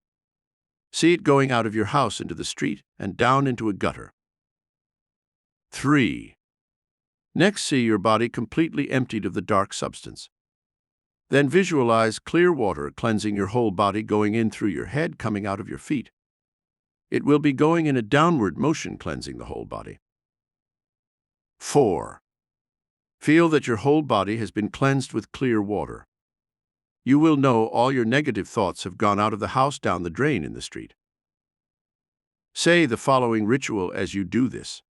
See it going out of your house into the street and down into a gutter. 3. Next, see your body completely emptied of the dark substance. Then visualize clear water cleansing your whole body, going in through your head, coming out of your feet. It will be going in a downward motion, cleansing the whole body. 4. Feel that your whole body has been cleansed with clear water. You will know all your negative thoughts have gone out of the house, down the drain, in the street. Say the following ritual as you do this.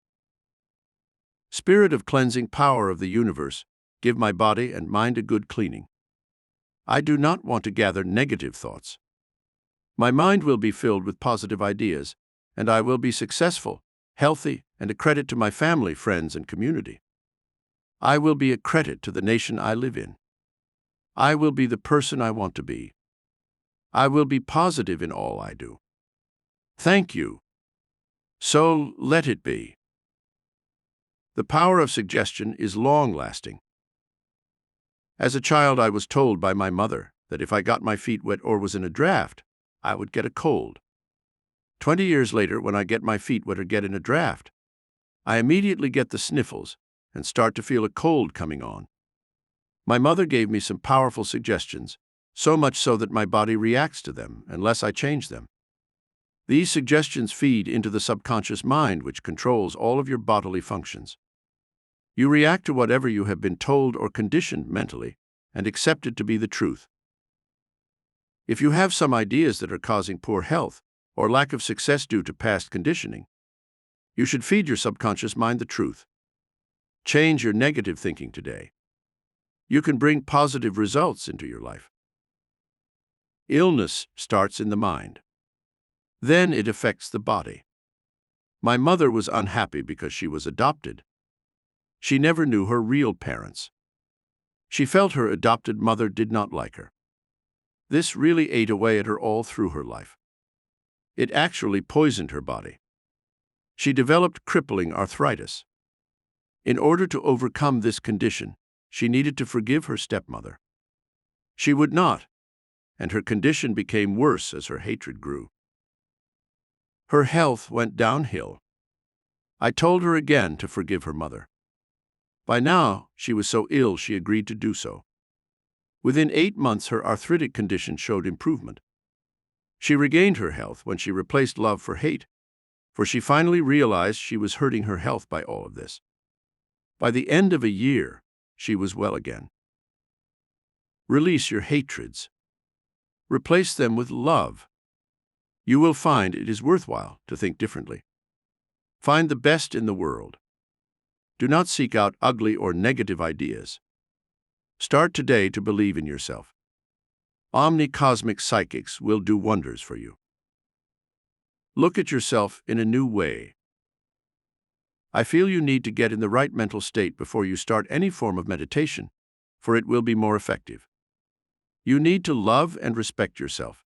Spirit of cleansing power of the universe, give my body and mind a good cleaning. I do not want to gather negative thoughts. My mind will be filled with positive ideas, and I will be successful, healthy, and a credit to my family, friends, and community. I will be a credit to the nation I live in. I will be the person I want to be. I will be positive in all I do. Thank you. So let it be. The power of suggestion is long-lasting. As a child, I was told by my mother that if I got my feet wet or was in a draft, I would get a cold. 20 years later, when I get my feet wet or get in a draft, I immediately get the sniffles and start to feel a cold coming on. My mother gave me some powerful suggestions, so much so that my body reacts to them unless I change them. These suggestions feed into the subconscious mind, which controls all of your bodily functions. You react to whatever you have been told or conditioned mentally and accept it to be the truth. If you have some ideas that are causing poor health or lack of success due to past conditioning, you should feed your subconscious mind the truth. Change your negative thinking today. You can bring positive results into your life. Illness starts in the mind. Then it affects the body. My mother was unhappy because she was adopted. She never knew her real parents. She felt her adopted mother did not like her. This really ate away at her all through her life. It actually poisoned her body. She developed crippling arthritis. In order to overcome this condition, she needed to forgive her stepmother. She would not, and her condition became worse as her hatred grew. Her health went downhill. I told her again to forgive her mother. By now, she was so ill she agreed to do so. Within 8 months, her arthritic condition showed improvement. She regained her health when she replaced love for hate, for she finally realized she was hurting her health by all of this. By the end of a year, she was well again. Release your hatreds. Replace them with love. You will find it is worthwhile to think differently. Find the best in the world. Do not seek out ugly or negative ideas. Start today to believe in yourself. Omni-Cosmics psychics will do wonders for you. Look at yourself in a new way. I feel you need to get in the right mental state before you start any form of meditation, for it will be more effective. You need to love and respect yourself.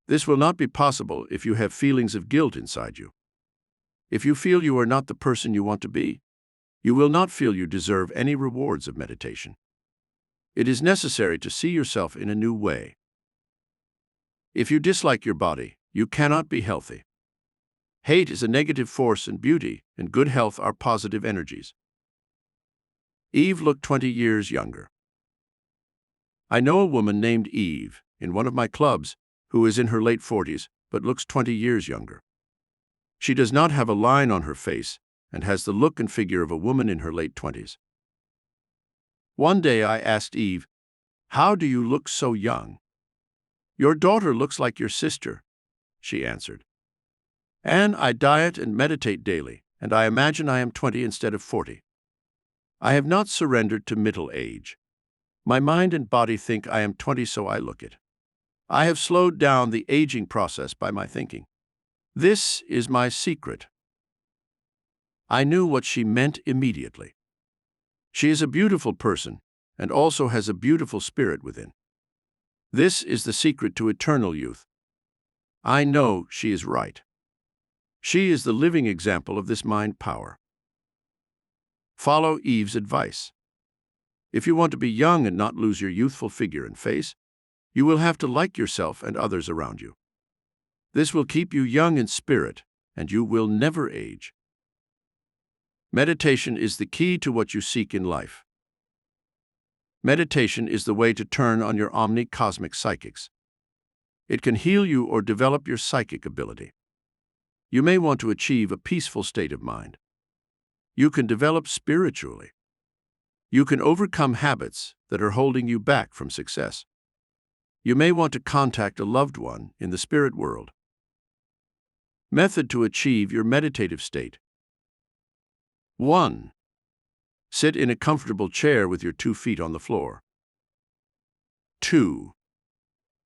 This will not be possible if you have feelings of guilt inside you. If you feel you are not the person you want to be, you will not feel you deserve any rewards of meditation. It is necessary to see yourself in a new way. If you dislike your body, you cannot be healthy. Hate is a negative force, and beauty and good health are positive energies. Eve looked 20 years younger. I know a woman named Eve in one of my clubs who is in her late 40s but looks 20 years younger. She does not have a line on her face and has the look and figure of a woman in her late 20s. One day I asked Eve, "How do you look so young?" "Your daughter looks like your sister," she answered. "And I diet and meditate daily, and I imagine I am 20 instead of 40. I have not surrendered to middle age. My mind and body think I am 20, so I look it. I have slowed down the aging process by my thinking. This is my secret." I knew what she meant immediately. She is a beautiful person and also has a beautiful spirit within. This is the secret to eternal youth. I know she is right. She is the living example of this mind power. Follow Eve's advice. If you want to be young and not lose your youthful figure and face, you will have to like yourself and others around you. This will keep you young in spirit, and you will never age. Meditation is the key to what you seek in life. Meditation is the way to turn on your Omni-Cosmic psychics. It can heal you or develop your psychic ability. You may want to achieve a peaceful state of mind. You can develop spiritually. You can overcome habits that are holding you back from success. You may want to contact a loved one in the spirit world. Method to achieve your meditative state. 1. Sit in a comfortable chair with your 2 feet on the floor. 2.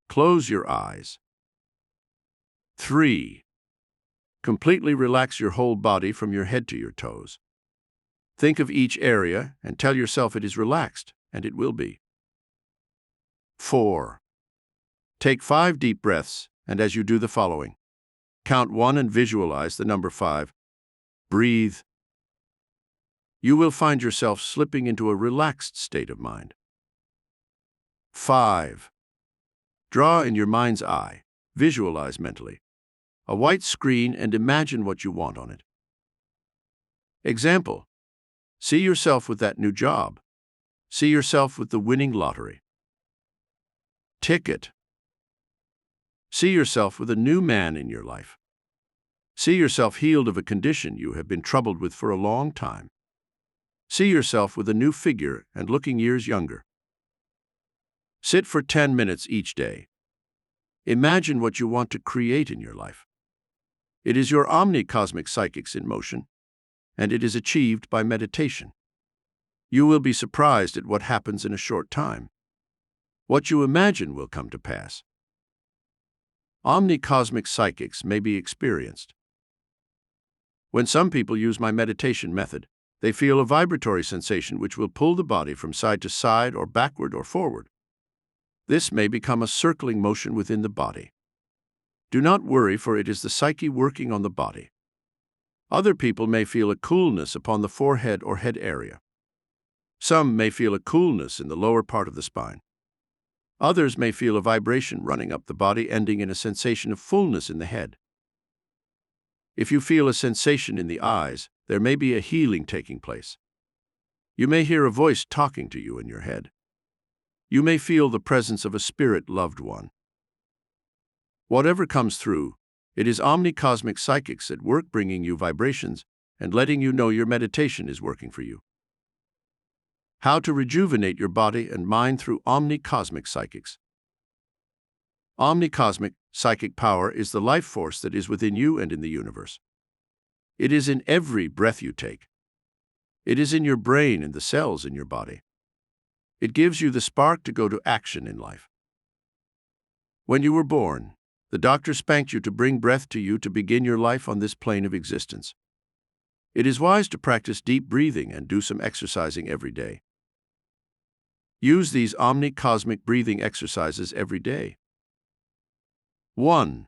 Close your eyes. 3. Completely relax your whole body from your head to your toes. Think of each area and tell yourself it is relaxed, and it will be. 4. Take 5 deep breaths, and as you do the following, count 1 and visualize the number 5. Breathe. You will find yourself slipping into a relaxed state of mind. 5. Draw in your mind's eye, visualize mentally, a white screen and imagine what you want on it. Example: see yourself with that new job. See yourself with the winning lottery. Ticket. See yourself with a new man in your life. See yourself healed of a condition you have been troubled with for a long time. See yourself with a new figure and looking years younger. Sit for 10 minutes each day. Imagine what you want to create in your life. It is your Omni-Cosmic psychics in motion, and it is achieved by meditation. You will be surprised at what happens in a short time. What you imagine will come to pass. Omni-Cosmic psychics may be experienced. When some people use my meditation method, they feel a vibratory sensation which will pull the body from side to side or backward or forward. This may become a circling motion within the body. Do not worry, for it is the psyche working on the body. Other people may feel a coolness upon the forehead or head area. Some may feel a coolness in the lower part of the spine. Others may feel a vibration running up the body, ending in a sensation of fullness in the head. If you feel a sensation in the eyes, there may be a healing taking place. You may hear a voice talking to you in your head. You may feel the presence of a spirit loved one. Whatever comes through, it is Omni-Cosmic psychics at work, bringing you vibrations and letting you know your meditation is working for you. How to rejuvenate your body and mind through Omni-Cosmic psychics. Omni-Cosmic psychic power is the life force that is within you and in the universe. It is in every breath you take. It is in your brain and the cells in your body. It gives you the spark to go to action in life. When you were born, the doctor spanked you to bring breath to you to begin your life on this plane of existence. It is wise to practice deep breathing and do some exercising every day. Use these Omni-Cosmic breathing exercises every day. 1.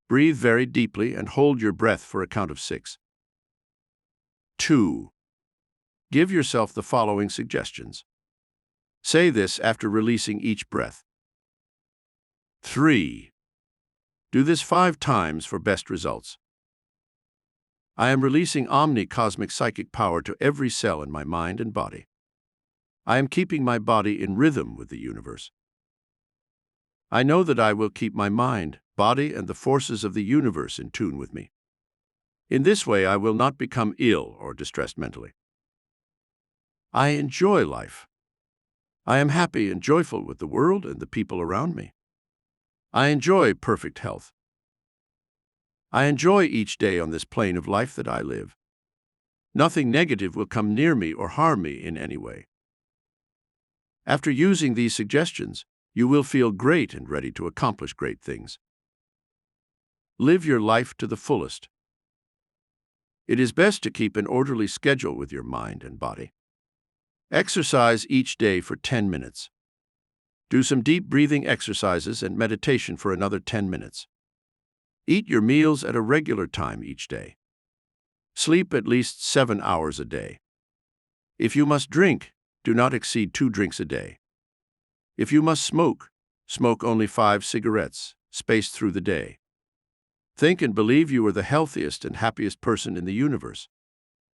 Breathe very deeply and hold your breath for a count of 6. 2. Give yourself the following suggestions. Say this after releasing each breath. 3. Do this 5 times for best results. I am releasing Omni-Cosmic psychic power to every cell in my mind and body. I am keeping my body in rhythm with the universe. I know that I will keep my mind, body, and the forces of the universe in tune with me. In this way, I will not become ill or distressed mentally. I enjoy life. I am happy and joyful with the world and the people around me. I enjoy perfect health. I enjoy each day on this plane of life that I live. Nothing negative will come near me or harm me in any way. After using these suggestions, you will feel great and ready to accomplish great things. Live your life to the fullest. It is best to keep an orderly schedule with your mind and body. Exercise each day for 10 minutes. Do some deep breathing exercises and meditation for another 10 minutes. Eat your meals at a regular time each day. Sleep at least 7 hours a day. If you must drink, do not exceed 2 drinks a day. If you must smoke, smoke only 5 cigarettes, spaced through the day. Think and believe you are the healthiest and happiest person in the universe,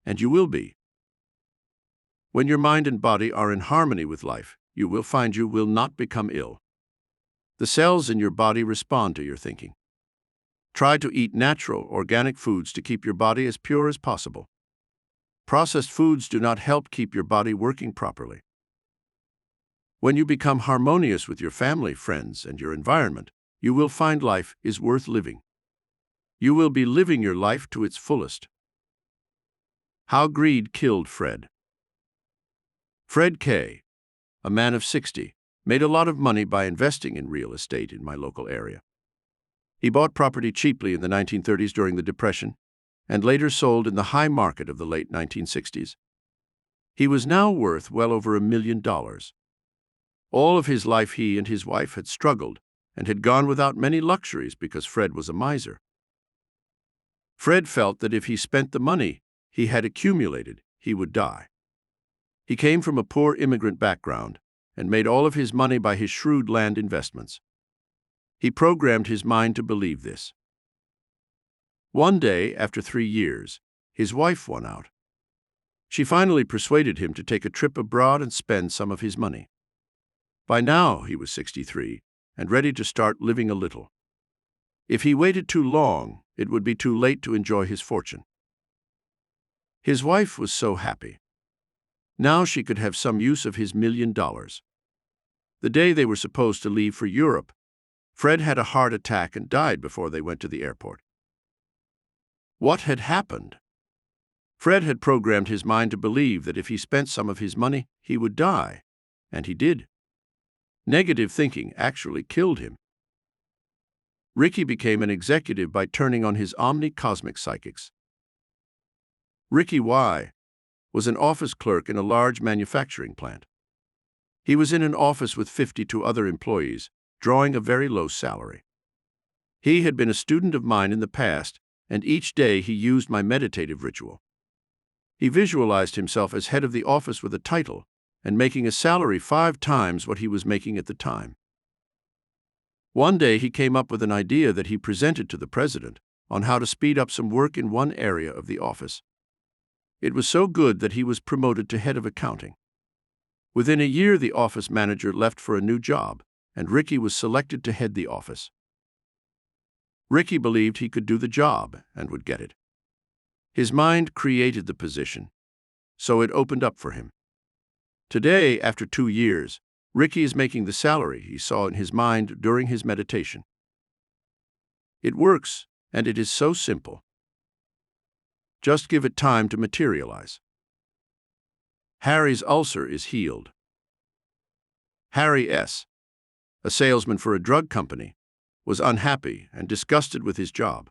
and you will be. When your mind and body are in harmony with life, you will find you will not become ill. The cells in your body respond to your thinking. Try to eat natural, organic foods to keep your body as pure as possible. Processed foods do not help keep your body working properly. When you become harmonious with your family, friends, and your environment, you will find life is worth living. You will be living your life to its fullest. How greed killed Fred. Fred K., a man of 60, made a lot of money by investing in real estate in my local area. He bought property cheaply in the 1930s during the Depression, and later sold in the high market of the late 1960s. He was now worth well over $1 million. All of his life he and his wife had struggled and had gone without many luxuries because Fred was a miser. Fred felt that if he spent the money he had accumulated, he would die. He came from a poor immigrant background and made all of his money by his shrewd land investments. He programmed his mind to believe this. One day, after 3 years, his wife won out. She finally persuaded him to take a trip abroad and spend some of his money. By now, he was 63 and ready to start living a little. If he waited too long, it would be too late to enjoy his fortune. His wife was so happy. Now she could have some use of his $1 million. The day they were supposed to leave for Europe, Fred had a heart attack and died before they went to the airport. What had happened? Fred had programmed his mind to believe that if he spent some of his money, he would die, and he did. Negative thinking actually killed him. Ricky became an executive by turning on his Omni-Cosmics psychics. Ricky Y. was an office clerk in a large manufacturing plant. He was in an office with 52 other employees, drawing a very low salary. He had been a student of mine in the past, and each day he used my meditative ritual. He visualized himself as head of the office with a title and making a salary 5 times what he was making at the time. One day he came up with an idea that he presented to the president on how to speed up some work in one area of the office. It was so good that he was promoted to head of accounting. Within a year, the office manager left for a new job, and Ricky was selected to head the office. Ricky believed he could do the job and would get it. His mind created the position, so it opened up for him. Today, after 2 years, Ricky is making the salary he saw in his mind during his meditation. It works, and it is so simple. Just give it time to materialize. Harry's ulcer is healed. Harry S., a salesman for a drug company, was unhappy and disgusted with his job.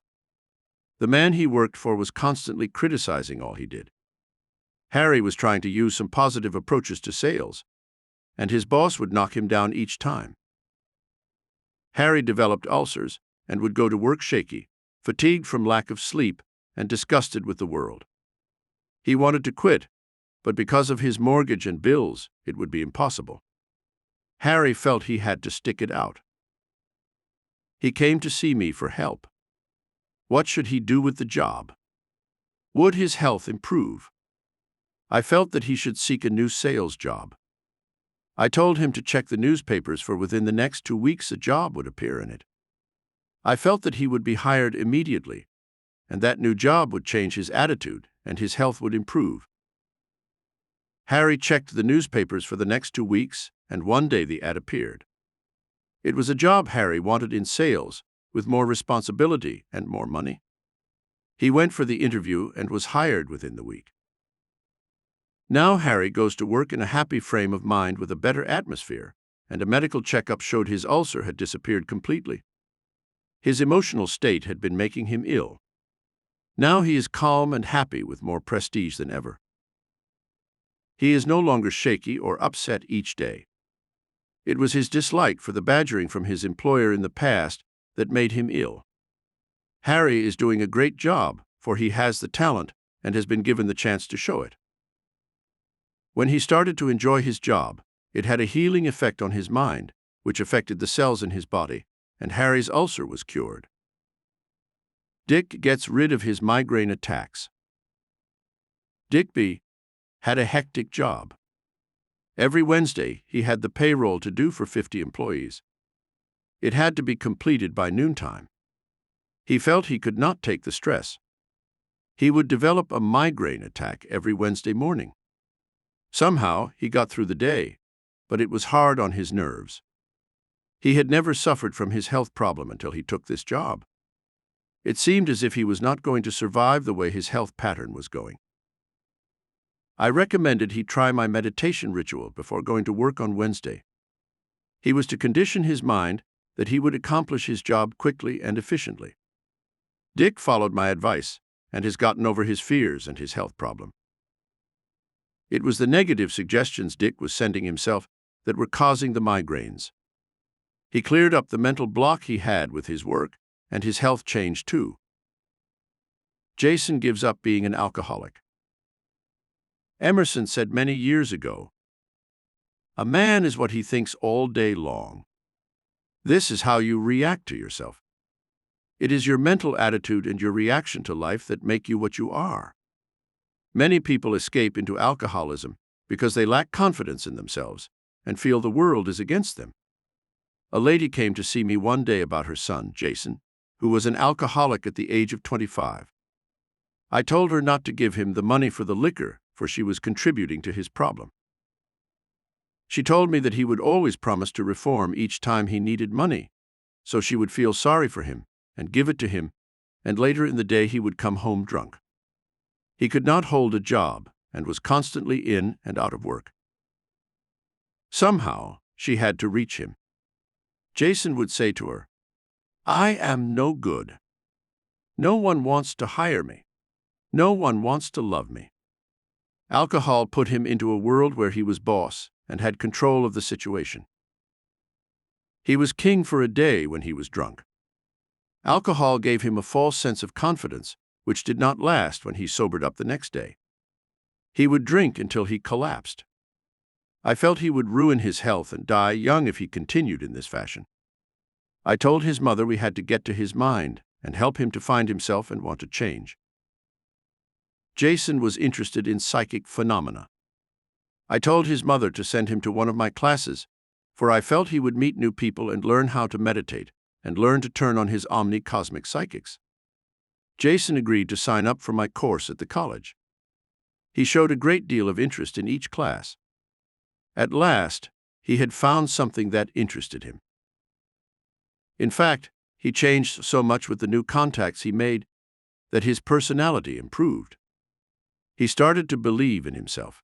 The man he worked for was constantly criticizing all he did. Harry was trying to use some positive approaches to sales, and his boss would knock him down each time. Harry developed ulcers and would go to work shaky, fatigued from lack of sleep, and disgusted with the world. He wanted to quit, but because of his mortgage and bills, it would be impossible. Harry felt he had to stick it out. He came to see me for help. What should he do with the job? Would his health improve? I felt that he should seek a new sales job. I told him to check the newspapers, for within the next 2 weeks a job would appear in it. I felt that he would be hired immediately, and that new job would change his attitude and his health would improve. Harry checked the newspapers for the next 2 weeks, and one day the ad appeared. It was a job Harry wanted in sales, with more responsibility and more money. He went for the interview and was hired within the week. Now Harry goes to work in a happy frame of mind with a better atmosphere, and a medical checkup showed his ulcer had disappeared completely. His emotional state had been making him ill. Now he is calm and happy with more prestige than ever. He is no longer shaky or upset each day. It was his dislike for the badgering from his employer in the past that made him ill. Harry is doing a great job, for he has the talent and has been given the chance to show it. When he started to enjoy his job, it had a healing effect on his mind, which affected the cells in his body, and Harry's ulcer was cured. Dick gets rid of his migraine attacks. Digby had a hectic job. Every Wednesday, he had the payroll to do for 50 employees. It had to be completed by noontime. He felt he could not take the stress. He would develop a migraine attack every Wednesday morning. Somehow, he got through the day, but it was hard on his nerves. He had never suffered from his health problem until he took this job. It seemed as if he was not going to survive the way his health pattern was going. I recommended he try my meditation ritual before going to work on Wednesday. He was to condition his mind that he would accomplish his job quickly and efficiently. Dick followed my advice and has gotten over his fears and his health problem. It was the negative suggestions Dick was sending himself that were causing the migraines. He cleared up the mental block he had with his work, and his health changed too. Jason gives up being an alcoholic. Emerson said many years ago, "A man is what he thinks all day long." This is how you react to yourself. It is your mental attitude and your reaction to life that make you what you are. Many people escape into alcoholism because they lack confidence in themselves and feel the world is against them. A lady came to see me one day about her son, Jason, who was an alcoholic at the age of 25. I told her not to give him the money for the liquor, for she was contributing to his problem. She told me that he would always promise to reform each time he needed money, so she would feel sorry for him and give it to him, and later in the day he would come home drunk. He could not hold a job and was constantly in and out of work. Somehow, she had to reach him. Jason would say to her, "I am no good. No one wants to hire me. No one wants to love me." Alcohol put him into a world where he was boss and had control of the situation. He was king for a day when he was drunk. Alcohol gave him a false sense of confidence, which did not last when he sobered up the next day. He would drink until he collapsed. I felt he would ruin his health and die young if he continued in this fashion. I told his mother we had to get to his mind and help him to find himself and want to change. Jason was interested in psychic phenomena. I told his mother to send him to one of my classes, for I felt he would meet new people and learn how to meditate and learn to turn on his Omni-Cosmic psychics. Jason agreed to sign up for my course at the college. He showed a great deal of interest in each class. At last, he had found something that interested him. In fact, he changed so much with the new contacts he made that his personality improved. He started to believe in himself.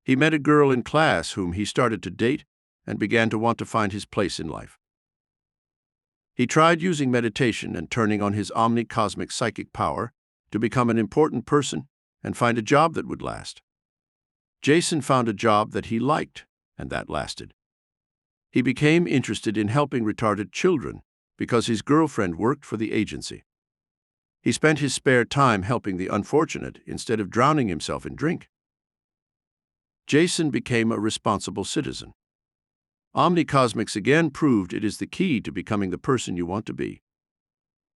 He met a girl in class whom he started to date and began to want to find his place in life. He tried using meditation and turning on his Omni-Cosmic psychic power to become an important person and find a job that would last. Jason found a job that he liked, and that lasted. He became interested in helping retarded children because his girlfriend worked for the agency. He spent his spare time helping the unfortunate instead of drowning himself in drink. Jason became a responsible citizen. Omni-Cosmics again proved it is the key to becoming the person you want to be.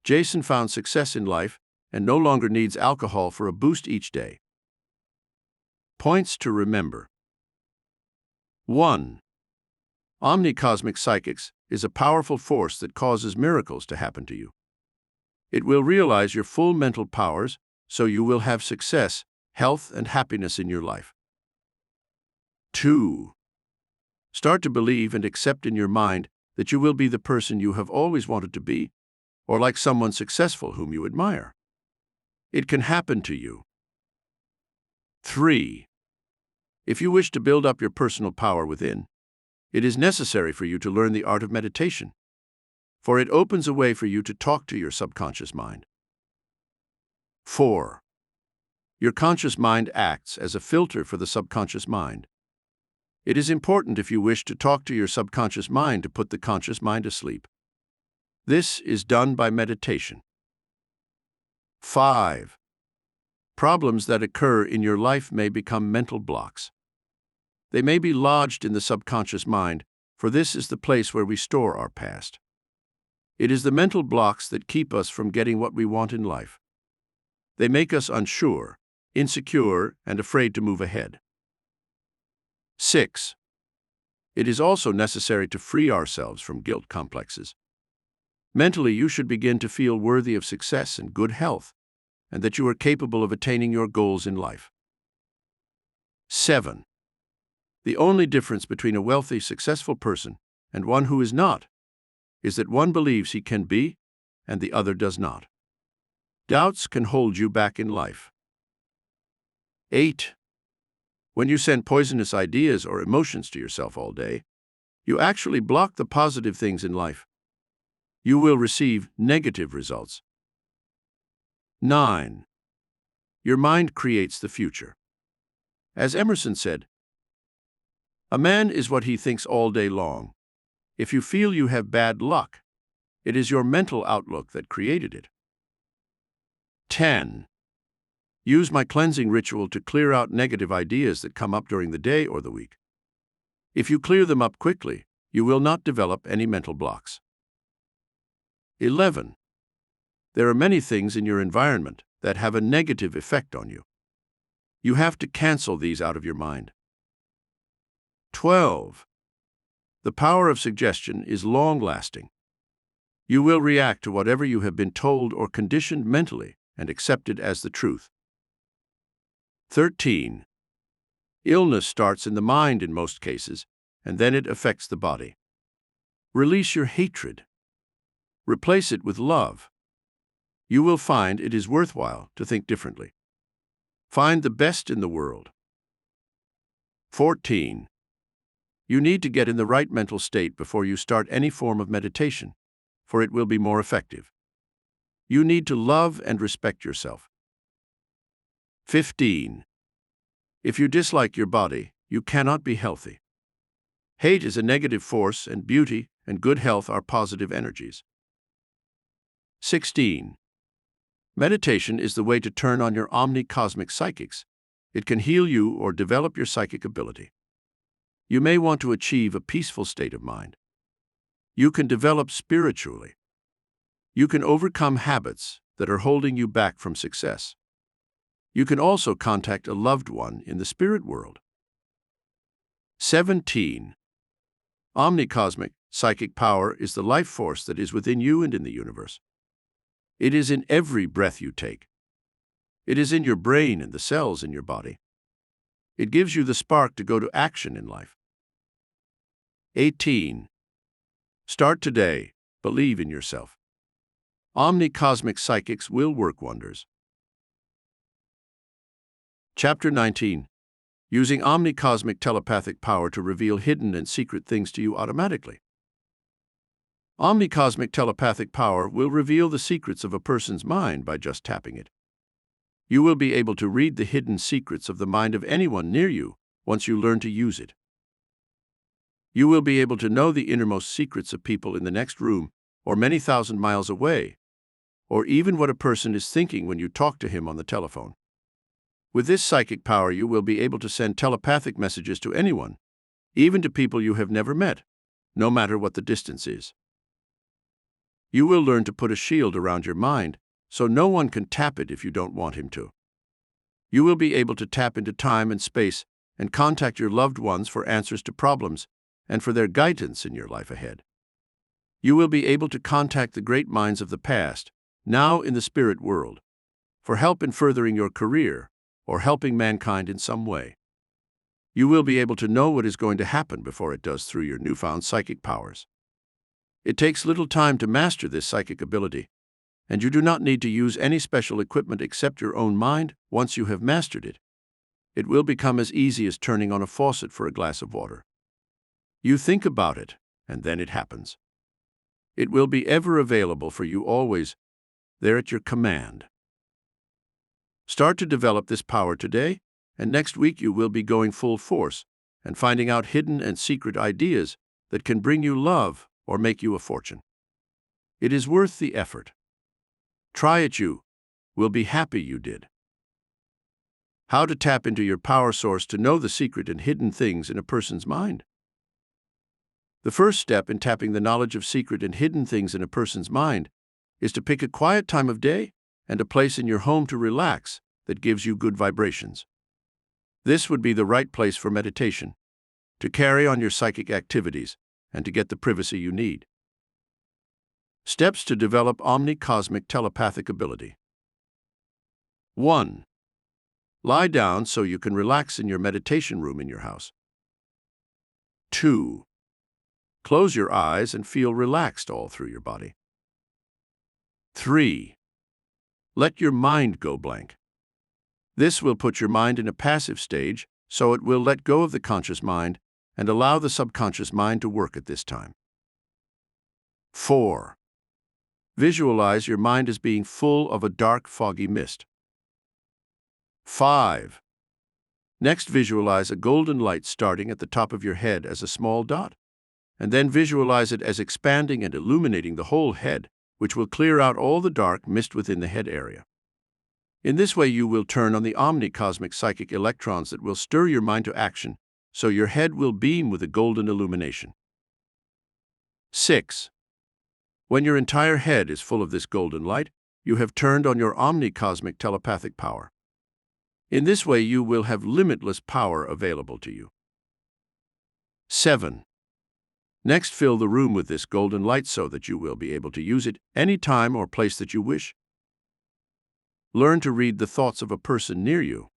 Jason found success in life and no longer needs alcohol for a boost each day. Points to remember. 1. Omni-Cosmic Psychics is a powerful force that causes miracles to happen to you. It will realize your full mental powers, so you will have success, health, and happiness in your life. 2. Start to believe and accept in your mind that you will be the person you have always wanted to be, or like someone successful whom you admire. It can happen to you. 3. If you wish to build up your personal power within, it is necessary for you to learn the art of meditation, for it opens a way for you to talk to your subconscious mind. 4. Your conscious mind acts as a filter for the subconscious mind. It is important if you wish to talk to your subconscious mind to put the conscious mind asleep. This is done by meditation. 5. Problems that occur in your life may become mental blocks. They may be lodged in the subconscious mind, for this is the place where we store our past. It is the mental blocks that keep us from getting what we want in life. They make us unsure, insecure, and afraid to move ahead. 6. It is also necessary to free ourselves from guilt complexes. Mentally, you should begin to feel worthy of success and good health, and that you are capable of attaining your goals in life. 7. The only difference between a wealthy, successful person and one who is not is that one believes he can be, and the other does not. Doubts can hold you back in life. 8. When you send poisonous ideas or emotions to yourself all day, you actually block the positive things in life. You will receive negative results. 9. Your mind creates the future. As Emerson said, "A man is what he thinks all day long. If you feel you have bad luck, it is your mental outlook that created it." 10. Use my cleansing ritual to clear out negative ideas that come up during the day or the week. If you clear them up quickly, you will not develop any mental blocks. 11. There are many things in your environment that have a negative effect on you. You have to cancel these out of your mind. 12. The power of suggestion is long-lasting. You will react to whatever you have been told or conditioned mentally and accept it as the truth. 13. Illness starts in the mind in most cases, and then it affects the body. Release your hatred. Replace it with love. You will find it is worthwhile to think differently. Find the best in the world. 14. You need to get in the right mental state before you start any form of meditation, for it will be more effective. You need to love and respect yourself. 15. If you dislike your body, you cannot be healthy. Hate is a negative force, and beauty and good health are positive energies. 16. Meditation is the way to turn on your Omni-Cosmic psychics. It can heal you or develop your psychic ability. You may want to achieve a peaceful state of mind. You can develop spiritually. You can overcome habits that are holding you back from success. You can also contact a loved one in the spirit world. 17. Omni-Cosmic psychic power is the life force that is within you and in the universe. It is in every breath you take. It is in your brain and the cells in your body. It gives you the spark to go to action in life. 18. Start today. Believe in yourself. Omni-Cosmic psychics will work wonders. Chapter 19. Using Omni-Cosmic telepathic power to reveal hidden and secret things to you automatically. Omni-Cosmic telepathic power will reveal the secrets of a person's mind by just tapping it. You will be able to read the hidden secrets of the mind of anyone near you once you learn to use it. You will be able to know the innermost secrets of people in the next room or many thousand miles away, or even what a person is thinking when you talk to him on the telephone. With this psychic power, you will be able to send telepathic messages to anyone, even to people you have never met, no matter what the distance is. You will learn to put a shield around your mind so no one can tap it if you don't want him to. You will be able to tap into time and space and contact your loved ones for answers to problems and for their guidance in your life ahead. You will be able to contact the great minds of the past, now in the spirit world, for help in furthering your career or helping mankind in some way. You will be able to know what is going to happen before it does through your newfound psychic powers. It takes little time to master this psychic ability, and you do not need to use any special equipment except your own mind. Once you have mastered it, it will become as easy as turning on a faucet for a glass of water. You think about it, and then it happens. It will be ever available for you always, there at your command. Start to develop this power today, and next week you will be going full force and finding out hidden and secret ideas that can bring you love or make you a fortune. It is worth the effort. Try it, you will be happy you did. How to tap into your power source to know the secret and hidden things in a person's mind. The first step in tapping the knowledge of secret and hidden things in a person's mind is to pick a quiet time of day and a place in your home to relax that gives you good vibrations. This would be the right place for meditation, to carry on your psychic activities, and to get the privacy you need. Steps to develop Omni-Cosmic telepathic ability. 1. Lie down so you can relax in your meditation room in your house. 2. Close your eyes and feel relaxed all through your body. 3. Let your mind go blank. This will put your mind in a passive stage, so it will let go of the conscious mind and allow the subconscious mind to work at this time. 4. Visualize your mind as being full of a dark, foggy mist. 5. Next, visualize a golden light starting at the top of your head as a small dot, and then visualize it as expanding and illuminating the whole head, which will clear out all the dark mist within the head area. In this way, you will turn on the Omni-Cosmic psychic electrons that will stir your mind to action, so your head will beam with a golden illumination. 6. When your entire head is full of this golden light, you have turned on your Omni-Cosmic telepathic power. In this way, you will have limitless power available to you. 7. Next, fill the room with this golden light so that you will be able to use it any time or place that you wish. Learn to read the thoughts of a person near you.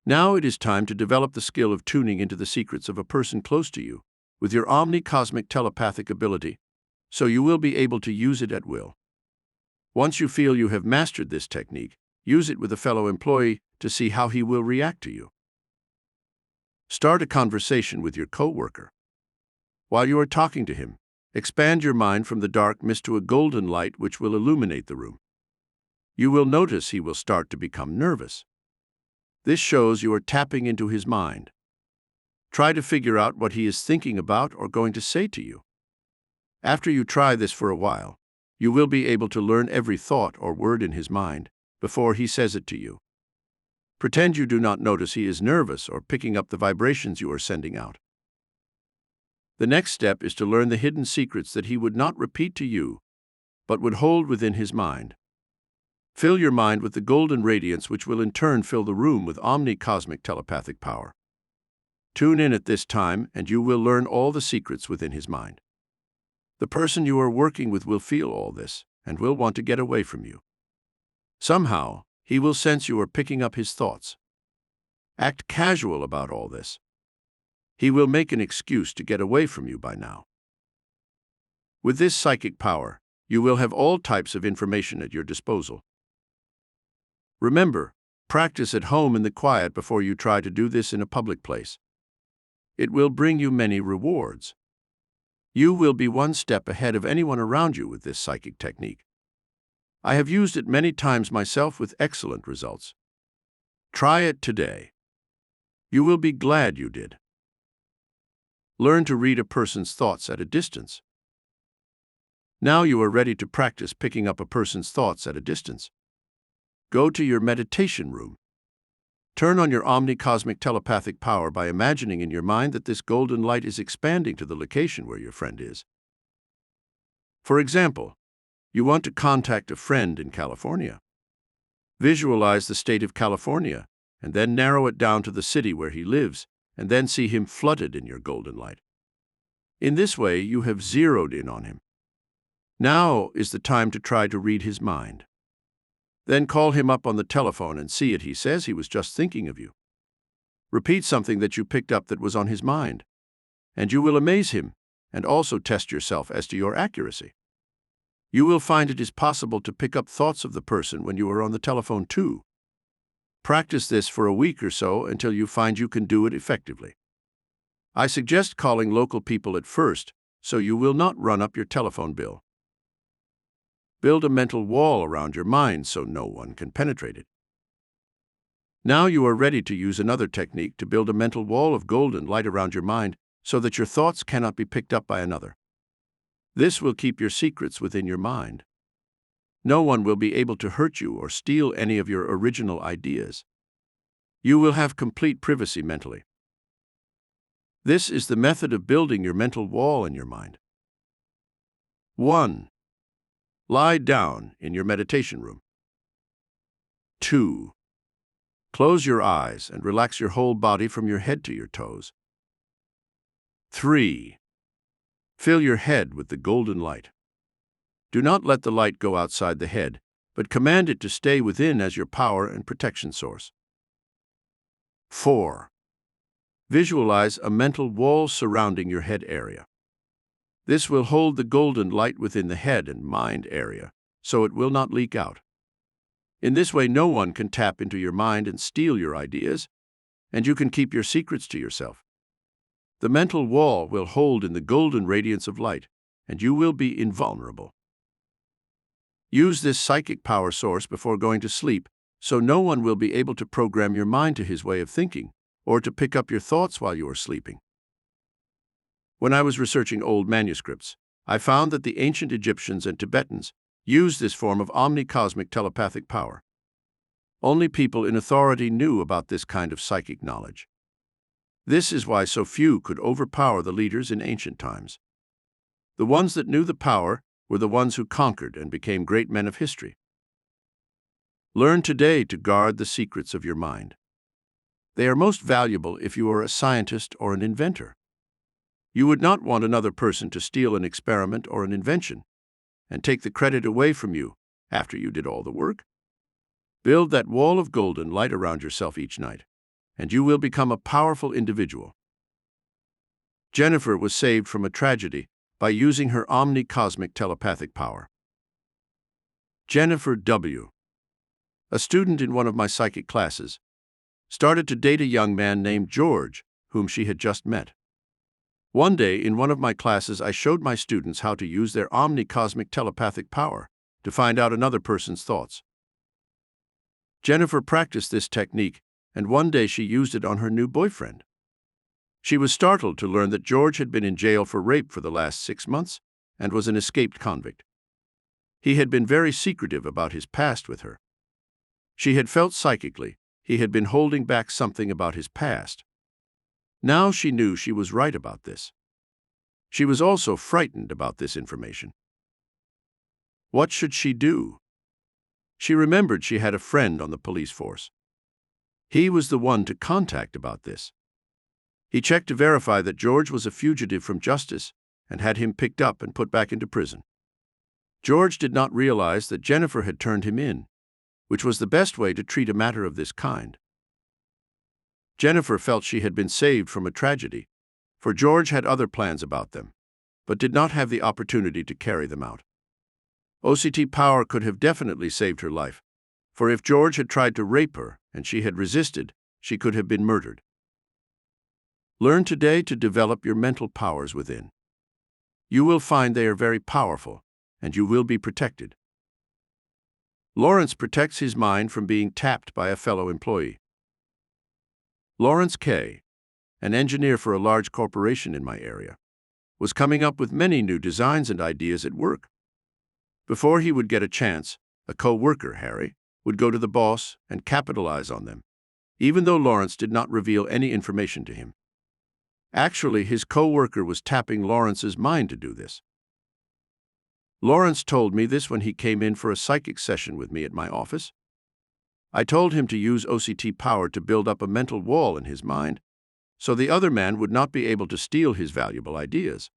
Now it is time to develop the skill of tuning into the secrets of a person close to you with your Omni-Cosmic telepathic ability, so you will be able to use it at will. Once you feel you have mastered this technique, use it with a fellow employee to see how he will react to you. Start a conversation with your co-worker. While you are talking to him, expand your mind from the dark mist to a golden light which will illuminate the room. You will notice he will start to become nervous. This shows you are tapping into his mind. Try to figure out what he is thinking about or going to say to you. After you try this for a while, you will be able to learn every thought or word in his mind before he says it to you. Pretend you do not notice he is nervous or picking up the vibrations you are sending out. The next step is to learn the hidden secrets that he would not repeat to you, but would hold within his mind. Fill your mind with the golden radiance which will in turn fill the room with Omni-Cosmic telepathic power. Tune in at this time and you will learn all the secrets within his mind. The person you are working with will feel all this and will want to get away from you. Somehow, he will sense you are picking up his thoughts. Act casual about all this. He will make an excuse to get away from you by now. With this psychic power, you will have all types of information at your disposal. Remember, practice at home in the quiet before you try to do this in a public place. It will bring you many rewards. You will be one step ahead of anyone around you with this psychic technique. I have used it many times myself with excellent results. Try it today. You will be glad you did. Learn to read a person's thoughts at a distance. Now you are ready to practice picking up a person's thoughts at a distance. Go to your meditation room. Turn on your Omni-Cosmic telepathic power by imagining in your mind that this golden light is expanding to the location where your friend is. For example, you want to contact a friend in California. Visualize the state of California, and then narrow it down to the city where he lives, and then see him flooded in your golden light. In this way, you have zeroed in on him. Now is the time to try to read his mind. Then call him up on the telephone and see it. He says he was just thinking of you. Repeat something that you picked up that was on his mind, and you will amaze him, and also test yourself as to your accuracy. You will find it is possible to pick up thoughts of the person when you are on the telephone too. Practice this for a week or so until you find you can do it effectively. I suggest calling local people at first, so you will not run up your telephone bill. Build a mental wall around your mind so no one can penetrate it. Now you are ready to use another technique to build a mental wall of golden light around your mind so that your thoughts cannot be picked up by another. This will keep your secrets within your mind. No one will be able to hurt you or steal any of your original ideas. You will have complete privacy mentally. This is the method of building your mental wall in your mind. 1. Lie down in your meditation room. 2. Close your eyes and relax your whole body from your head to your toes. 3. Fill your head with the golden light. Do not let the light go outside the head, but command it to stay within as your power and protection source. 4. Visualize a mental wall surrounding your head area. This will hold the golden light within the head and mind area, so it will not leak out. In this way, no one can tap into your mind and steal your ideas, and you can keep your secrets to yourself. The mental wall will hold in the golden radiance of light, and you will be invulnerable. Use this psychic power source before going to sleep, so no one will be able to program your mind to his way of thinking, or to pick up your thoughts while you are sleeping. When I was researching old manuscripts, I found that the ancient Egyptians and Tibetans used this form of omni-cosmic telepathic power. Only people in authority knew about this kind of psychic knowledge. This is why so few could overpower the leaders in ancient times. The ones that knew the power were the ones who conquered and became great men of history. Learn today to guard the secrets of your mind. They are most valuable if you are a scientist or an inventor. You would not want another person to steal an experiment or an invention and take the credit away from you after you did all the work. Build that wall of golden light around yourself each night, and you will become a powerful individual. Jennifer was saved from a tragedy by using her omni-cosmic telepathic power. Jennifer W., a student in one of my psychic classes, started to date a young man named George, whom she had just met. One day, in one of my classes, I showed my students how to use their omni-cosmic telepathic power to find out another person's thoughts. Jennifer practiced this technique, and one day she used it on her new boyfriend. She was startled to learn that George had been in jail for rape for the last 6 months and was an escaped convict. He had been very secretive about his past with her. She had felt psychically he had been holding back something about his past. Now she knew she was right about this. She was also frightened about this information. What should she do? She remembered she had a friend on the police force. He was the one to contact about this. He checked to verify that George was a fugitive from justice and had him picked up and put back into prison. George did not realize that Jennifer had turned him in, which was the best way to treat a matter of this kind. Jennifer felt she had been saved from a tragedy, for George had other plans about them, but did not have the opportunity to carry them out. OCT power could have definitely saved her life, for if George had tried to rape her and she had resisted, she could have been murdered. Learn today to develop your mental powers within. You will find they are very powerful, and you will be protected. Lawrence protects his mind from being tapped by a fellow employee. Lawrence K., an engineer for a large corporation in my area, was coming up with many new designs and ideas at work. Before he would get a chance, a co-worker, Harry, would go to the boss and capitalize on them, even though Lawrence did not reveal any information to him. Actually, his co-worker was tapping Lawrence's mind to do this. Lawrence told me this when he came in for a psychic session with me at my office. I told him to use OCT power to build up a mental wall in his mind, so the other man would not be able to steal his valuable ideas.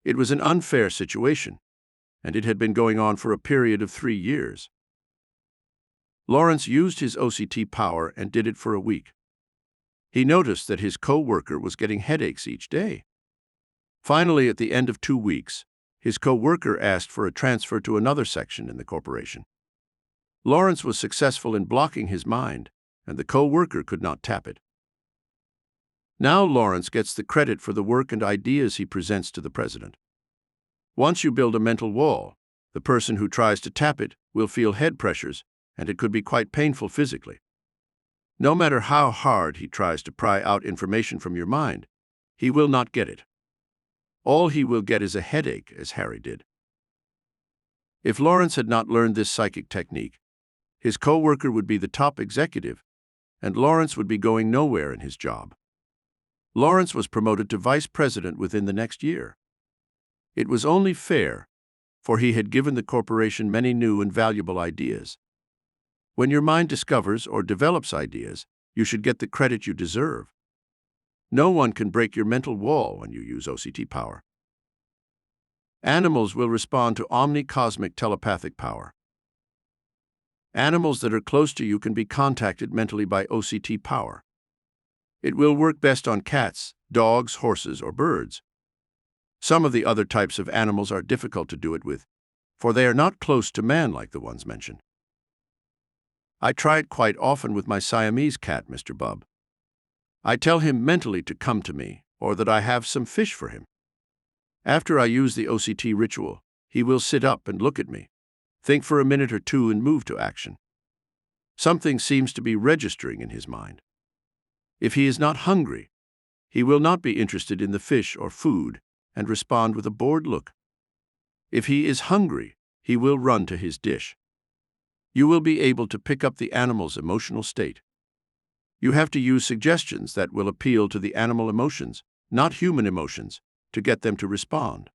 It was an unfair situation, and it had been going on for a period of 3 years. Lawrence used his OCT power and did it for a week. He noticed that his co-worker was getting headaches each day. Finally, at the end of 2 weeks, his co-worker asked for a transfer to another section in the corporation. Lawrence was successful in blocking his mind, and the co-worker could not tap it. Now Lawrence gets the credit for the work and ideas he presents to the president. Once you build a mental wall, the person who tries to tap it will feel head pressures, and it could be quite painful physically. No matter how hard he tries to pry out information from your mind, he will not get it. All he will get is a headache, as Harry did. If Lawrence had not learned this psychic technique, his co-worker would be the top executive, and Lawrence would be going nowhere in his job. Lawrence was promoted to vice president within the next year. It was only fair, for he had given the corporation many new and valuable ideas. When your mind discovers or develops ideas, you should get the credit you deserve. No one can break your mental wall when you use OCT power. Animals will respond to Omni-Cosmic telepathic power. Animals that are close to you can be contacted mentally by OCT power. It will work best on cats, dogs, horses, or birds. Some of the other types of animals are difficult to do it with, for they are not close to man like the ones mentioned. I try it quite often with my Siamese cat, Mr. Bub. I tell him mentally to come to me, or that I have some fish for him. After I use the OCT ritual, he will sit up and look at me, think for a minute or two, and move to action. Something seems to be registering in his mind. If he is not hungry, he will not be interested in the fish or food and respond with a bored look. If he is hungry, he will run to his dish. You will be able to pick up the animal's emotional state. You have to use suggestions that will appeal to the animal emotions, not human emotions, to get them to respond.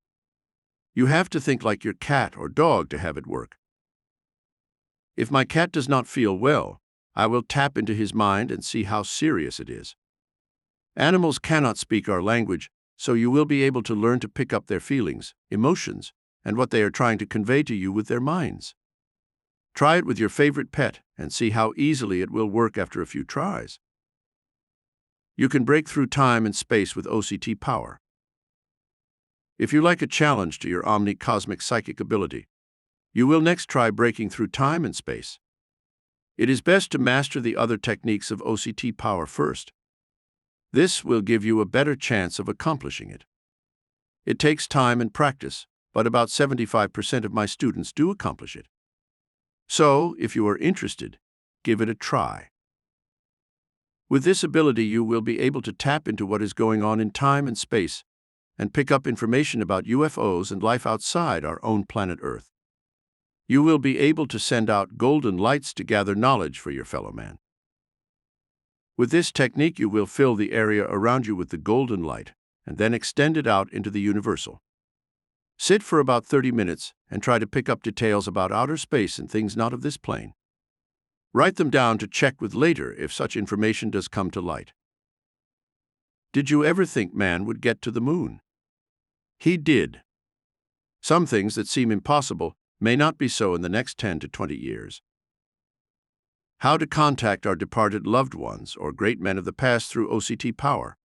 You have to think like your cat or dog to have it work. If my cat does not feel well, I will tap into his mind and see how serious it is. Animals cannot speak our language, so you will be able to learn to pick up their feelings, emotions, and what they are trying to convey to you with their minds. Try it with your favorite pet and see how easily it will work after a few tries. You can break through time and space with OCT power. If you like a challenge to your Omni-Cosmic psychic ability, you will next try breaking through time and space. It is best to master the other techniques of OCT power first. This will give you a better chance of accomplishing it. It takes time and practice, but about 75% of my students do accomplish it. So, if you are interested, give it a try. With this ability, you will be able to tap into what is going on in time and space and pick up information about UFOs and life outside our own planet Earth. You will be able to send out golden lights to gather knowledge for your fellow man. With this technique, you will fill the area around you with the golden light and then extend it out into the universal. Sit for about 30 minutes and try to pick up details about outer space and things not of this plane. Write them down to check with later if such information does come to light. Did you ever think man would get to the moon? He did. Some things that seem impossible may not be so in the next 10 to 20 years. How to contact our departed loved ones or great men of the past through OCT power.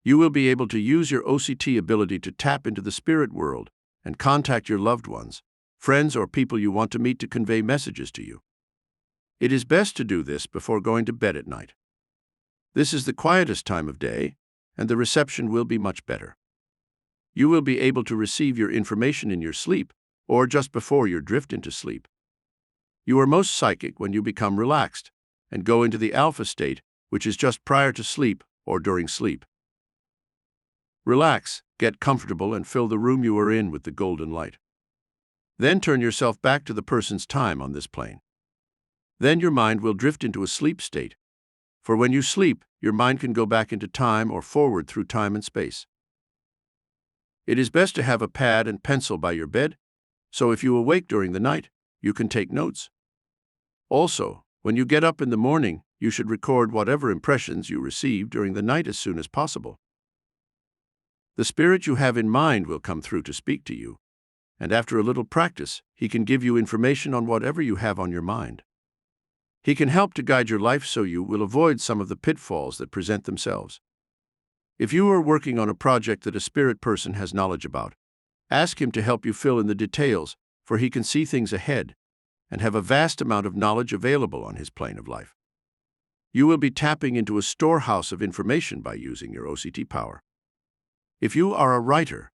You will be able to use your OCT ability to tap into the spirit world and contact your loved ones, friends, or people you want to meet to convey messages to you. It is best to do this before going to bed at night. This is the quietest time of day, and the reception will be much better. You will be able to receive your information in your sleep or just before you drift into sleep. You are most psychic when you become relaxed and go into the alpha state, which is just prior to sleep or during sleep. Relax, get comfortable, and fill the room you are in with the golden light. Then turn yourself back to the person's time on this plane. Then your mind will drift into a sleep state, for when you sleep, your mind can go back into time or forward through time and space. It is best to have a pad and pencil by your bed, so if you awake during the night, you can take notes. Also, when you get up in the morning, you should record whatever impressions you receive during the night as soon as possible. The spirit you have in mind will come through to speak to you, and after a little practice, he can give you information on whatever you have on your mind. He can help to guide your life so you will avoid some of the pitfalls that present themselves. If you are working on a project that a spirit person has knowledge about, ask him to help you fill in the details, for he can see things ahead and have a vast amount of knowledge available on his plane of life. You will be tapping into a storehouse of information by using your OCT power. If you are a writer,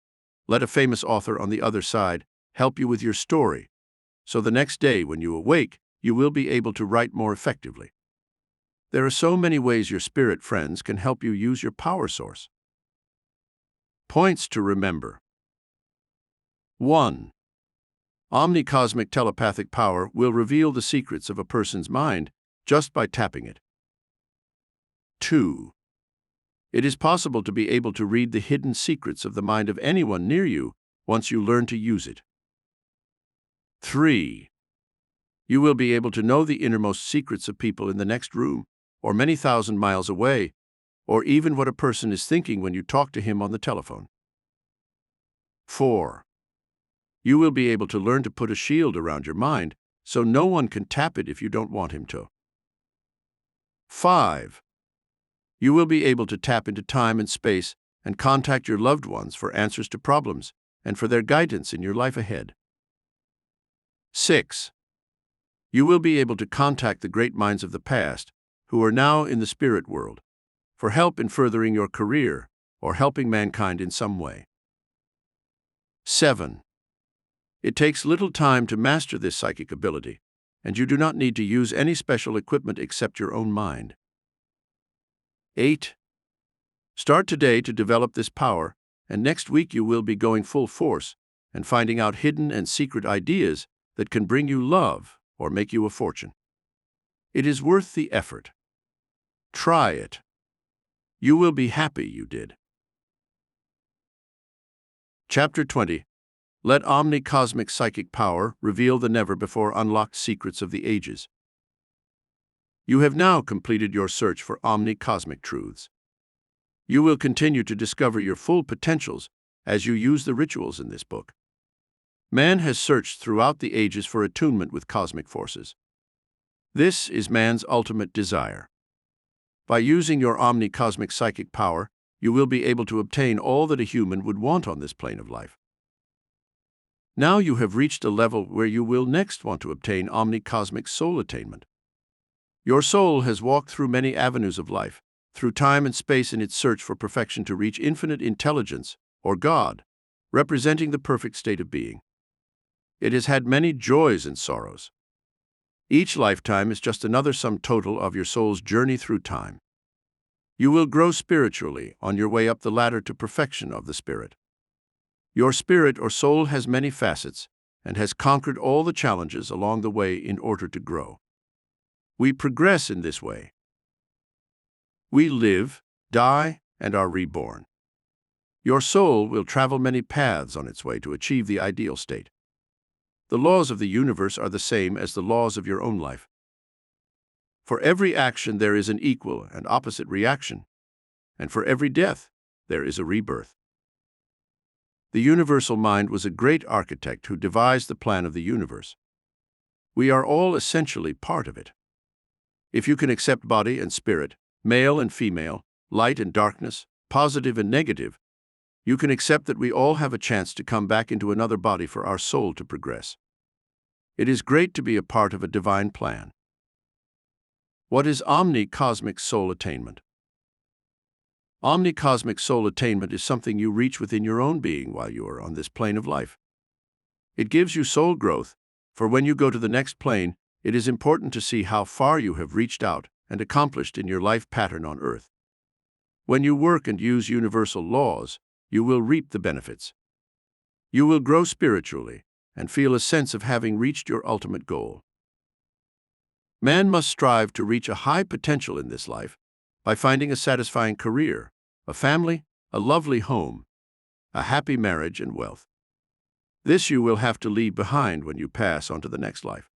let a famous author on the other side help you with your story, so the next day when you awake, you will be able to write more effectively. There are so many ways your spirit friends can help you use your power source. Points to remember. 1. Omni-Cosmic telepathic power will reveal the secrets of a person's mind just by tapping it. 2. It is possible to be able to read the hidden secrets of the mind of anyone near you once you learn to use it. 3. You will be able to know the innermost secrets of people in the next room, or many thousand miles away, or even what a person is thinking when you talk to him on the telephone. 4. You will be able to learn to put a shield around your mind so no one can tap it if you don't want him to. 5. You will be able to tap into time and space and contact your loved ones for answers to problems and for their guidance in your life ahead. 6. You will be able to contact the great minds of the past who are now in the spirit world for help in furthering your career or helping mankind in some way. 7. It takes little time to master this psychic ability, and you do not need to use any special equipment except your own mind. 8. Start today to develop this power, and next week you will be going full force and finding out hidden and secret ideas that can bring you love or make you a fortune. It is worth the effort. Try it. You will be happy you did. Chapter 20. Let Omni-Cosmic psychic power reveal the never-before unlocked secrets of the ages. You have now completed your search for Omni-Cosmic truths. You will continue to discover your full potentials as you use the rituals in this book. Man has searched throughout the ages for attunement with cosmic forces. This is man's ultimate desire. By using your Omni-Cosmic psychic power, you will be able to obtain all that a human would want on this plane of life. Now you have reached a level where you will next want to obtain Omni-Cosmic soul attainment. Your soul has walked through many avenues of life, through time and space in its search for perfection to reach infinite intelligence, or God, representing the perfect state of being. It has had many joys and sorrows. Each lifetime is just another sum total of your soul's journey through time. You will grow spiritually on your way up the ladder to perfection of the spirit. Your spirit or soul has many facets and has conquered all the challenges along the way in order to grow. We progress in this way. We live, die, and are reborn. Your soul will travel many paths on its way to achieve the ideal state. The laws of the universe are the same as the laws of your own life. For every action there is an equal and opposite reaction, and for every death there is a rebirth. The universal mind was a great architect who devised the plan of the universe. We are all essentially part of it. If you can accept body and spirit, male and female, light and darkness, positive and negative, you can accept that we all have a chance to come back into another body for our soul to progress. It is great to be a part of a divine plan. What is Omni-Cosmic soul attainment? Omni-Cosmic soul attainment is something you reach within your own being while you are on this plane of life. It gives you soul growth, for when you go to the next plane, it is important to see how far you have reached out and accomplished in your life pattern on Earth. When you work and use universal laws, you will reap the benefits. You will grow spiritually and feel a sense of having reached your ultimate goal. Man must strive to reach a high potential in this life by finding a satisfying career, a family, a lovely home, a happy marriage, and wealth. This you will have to leave behind when you pass on to the next life.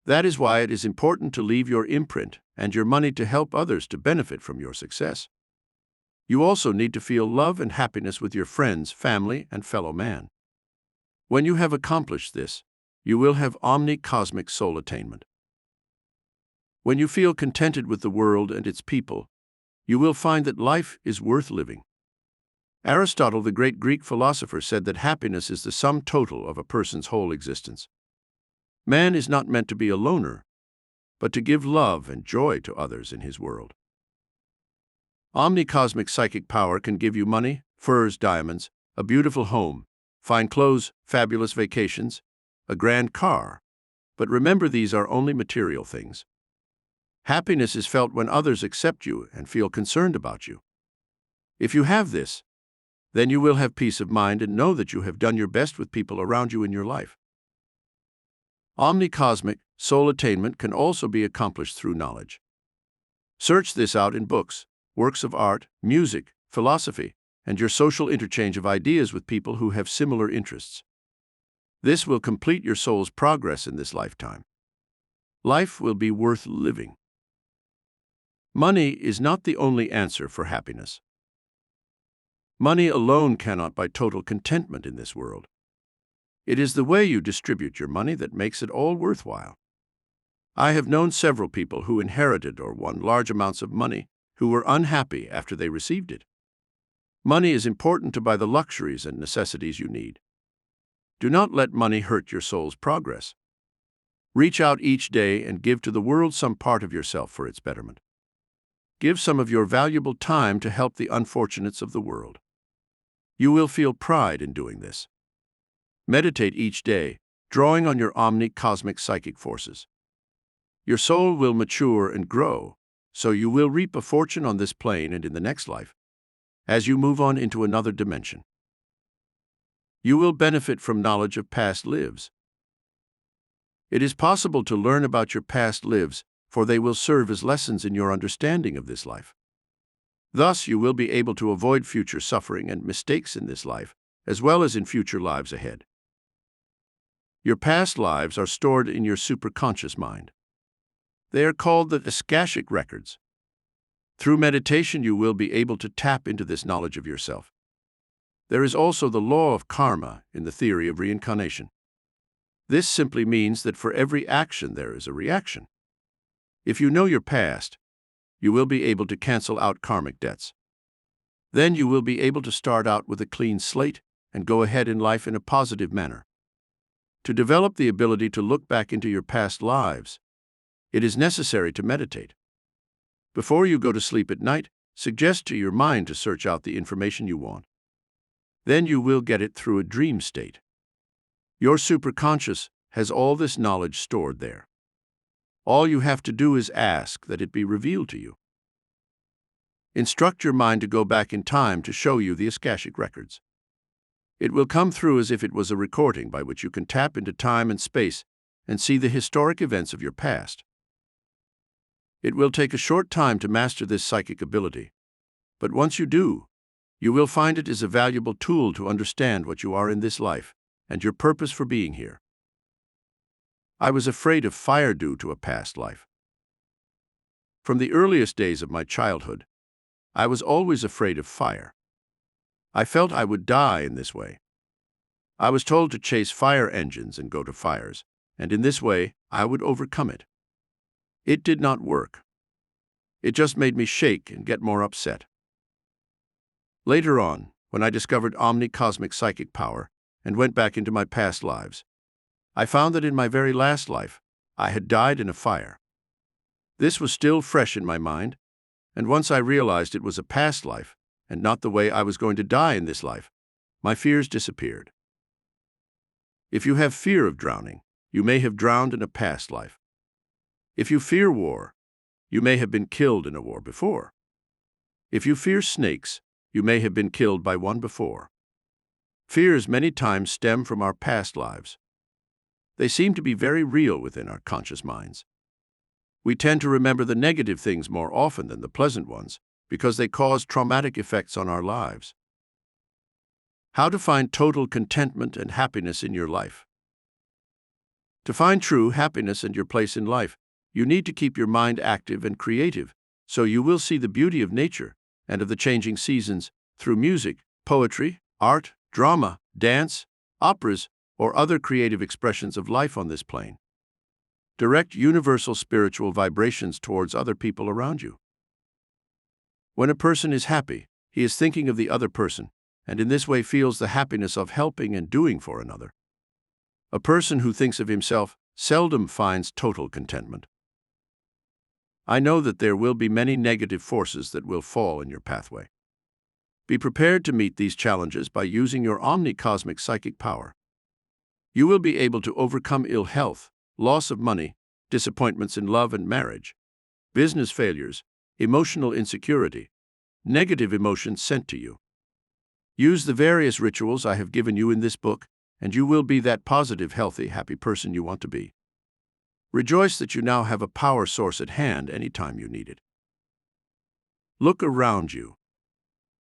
That is why it is important to leave your imprint and your money to help others to benefit from your success. You also need to feel love and happiness with your friends, family, and fellow man. When you have accomplished this, you will have omni-cosmic soul attainment. When you feel contented with the world and its people, you will find that life is worth living. Aristotle, the great Greek philosopher, said that happiness is the sum total of a person's whole existence. Man is not meant to be a loner, but to give love and joy to others in his world. Omni-Cosmic psychic power can give you money, furs, diamonds, a beautiful home, fine clothes, fabulous vacations, a grand car. But remember, these are only material things. Happiness is felt when others accept you and feel concerned about you. If you have this, then you will have peace of mind and know that you have done your best with people around you in your life. Omni-Cosmic soul attainment can also be accomplished through knowledge. Search this out in books, works of art, music, philosophy, and your social interchange of ideas with people who have similar interests. This will complete your soul's progress in this lifetime. Life will be worth living. Money is not the only answer for happiness. Money alone cannot buy total contentment in this world. It is the way you distribute your money that makes it all worthwhile. I have known several people who inherited or won large amounts of money who were unhappy after they received it. Money is important to buy the luxuries and necessities you need. Do not let money hurt your soul's progress. Reach out each day and give to the world some part of yourself for its betterment. Give some of your valuable time to help the unfortunates of the world. You will feel pride in doing this. Meditate each day, drawing on your omni-cosmic psychic forces. Your soul will mature and grow, so you will reap a fortune on this plane and in the next life, as you move on into another dimension. You will benefit from knowledge of past lives. It is possible to learn about your past lives, for they will serve as lessons in your understanding of this life. Thus, you will be able to avoid future suffering and mistakes in this life, as well as in future lives ahead. Your past lives are stored in your superconscious mind. They are called the Akashic records. Through meditation, you will be able to tap into this knowledge of yourself. There is also the law of karma in the theory of reincarnation. This simply means that for every action there is a reaction. If you know your past, you will be able to cancel out karmic debts. Then you will be able to start out with a clean slate and go ahead in life in a positive manner. To develop the ability to look back into your past lives, it is necessary to meditate. Before you go to sleep at night, suggest to your mind to search out the information you want. Then you will get it through a dream state. Your superconscious has all this knowledge stored there. All you have to do is ask that it be revealed to you. Instruct your mind to go back in time to show you the Akashic records. It will come through as if it was a recording by which you can tap into time and space and see the historic events of your past. It will take a short time to master this psychic ability, but once you do, you will find it is a valuable tool to understand what you are in this life and your purpose for being here. I was afraid of fire due to a past life. From the earliest days of my childhood, I was always afraid of fire. I felt I would die in this way. I was told to chase fire engines and go to fires, and in this way I would overcome it. It did not work. It just made me shake and get more upset. Later on, when I discovered omni-cosmic psychic power and went back into my past lives, I found that in my very last life, I had died in a fire. This was still fresh in my mind, and once I realized it was a past life and not the way I was going to die in this life, my fears disappeared. If you have fear of drowning, you may have drowned in a past life. If you fear war, you may have been killed in a war before. If you fear snakes, you may have been killed by one before. Fears many times stem from our past lives. They seem to be very real within our conscious minds. We tend to remember the negative things more often than the pleasant ones because they cause traumatic effects on our lives. How to find total contentment and happiness in your life. To find true happiness and your place in life, you need to keep your mind active and creative, so you will see the beauty of nature and of the changing seasons through music, poetry, art, drama, dance, operas, or other creative expressions of life on this plane. Direct universal spiritual vibrations towards other people around you. When a person is happy, he is thinking of the other person, and in this way feels the happiness of helping and doing for another. A person who thinks of himself seldom finds total contentment. I know that there will be many negative forces that will fall in your pathway. Be prepared to meet these challenges by using your Omni-Cosmic psychic power. You will be able to overcome ill health, loss of money, disappointments in love and marriage, business failures, emotional insecurity, negative emotions sent to you. Use the various rituals I have given you in this book, and you will be that positive, healthy, happy person you want to be. Rejoice that you now have a power source at hand anytime you need it. Look around you.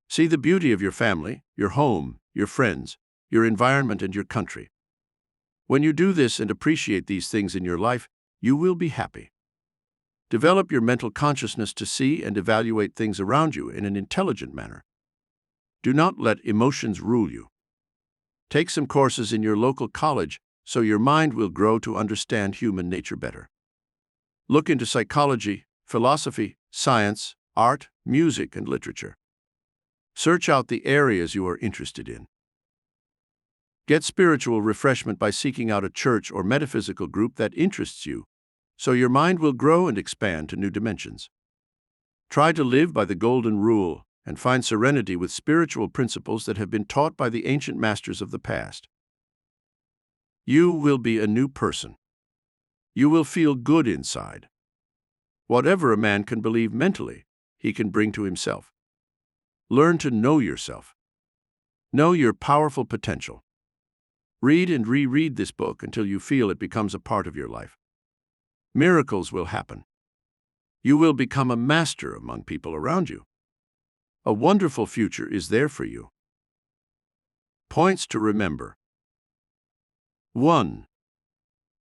See the beauty of your family, your home, your friends, your environment, and your country. When you do this and appreciate these things in your life, you will be happy. Develop your mental consciousness to see and evaluate things around you in an intelligent manner. Do not let emotions rule you. Take some courses in your local college so your mind will grow to understand human nature better. Look into psychology, philosophy, science, art, music, and literature. Search out the areas you are interested in. Get spiritual refreshment by seeking out a church or metaphysical group that interests you, so your mind will grow and expand to new dimensions. Try to live by the golden rule and find serenity with spiritual principles that have been taught by the ancient masters of the past. You will be a new person. You will feel good inside. Whatever a man can believe mentally, he can bring to himself. Learn to know yourself. Know your powerful potential. Read and reread this book until you feel it becomes a part of your life. Miracles will happen. You will become a master among people around you. A wonderful future is there for you. Points to remember. 1.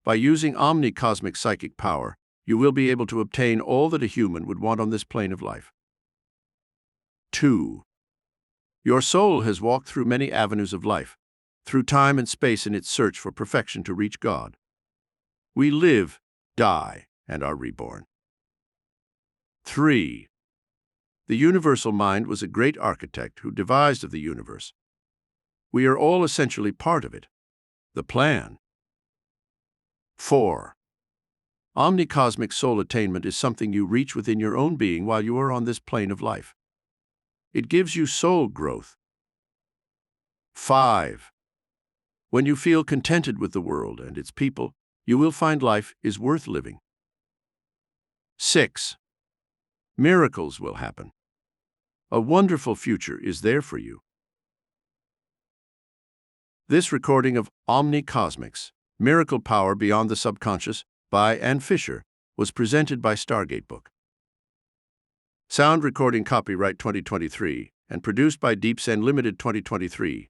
By using Omni-Cosmic psychic power, you will be able to obtain all that a human would want on this plane of life. 2. Your soul has walked through many avenues of life, through time and space in its search for perfection to reach God. We live, die, and are reborn. 3. The universal mind was a great architect who devised of the universe. We are all essentially part of it, the plan. 4. Omni-Cosmic soul attainment is something you reach within your own being while you are on this plane of life. It gives you soul growth. 5. When you feel contented with the world and its people, you will find life is worth living. 6. Miracles will happen. A wonderful future is there for you. This recording of Omni-Cosmics, Miracle Power Beyond the Subconscious, by Ann Fisher, was presented by Stargate Book. Sound recording copyright 2023 and produced by Deep Send Limited 2023.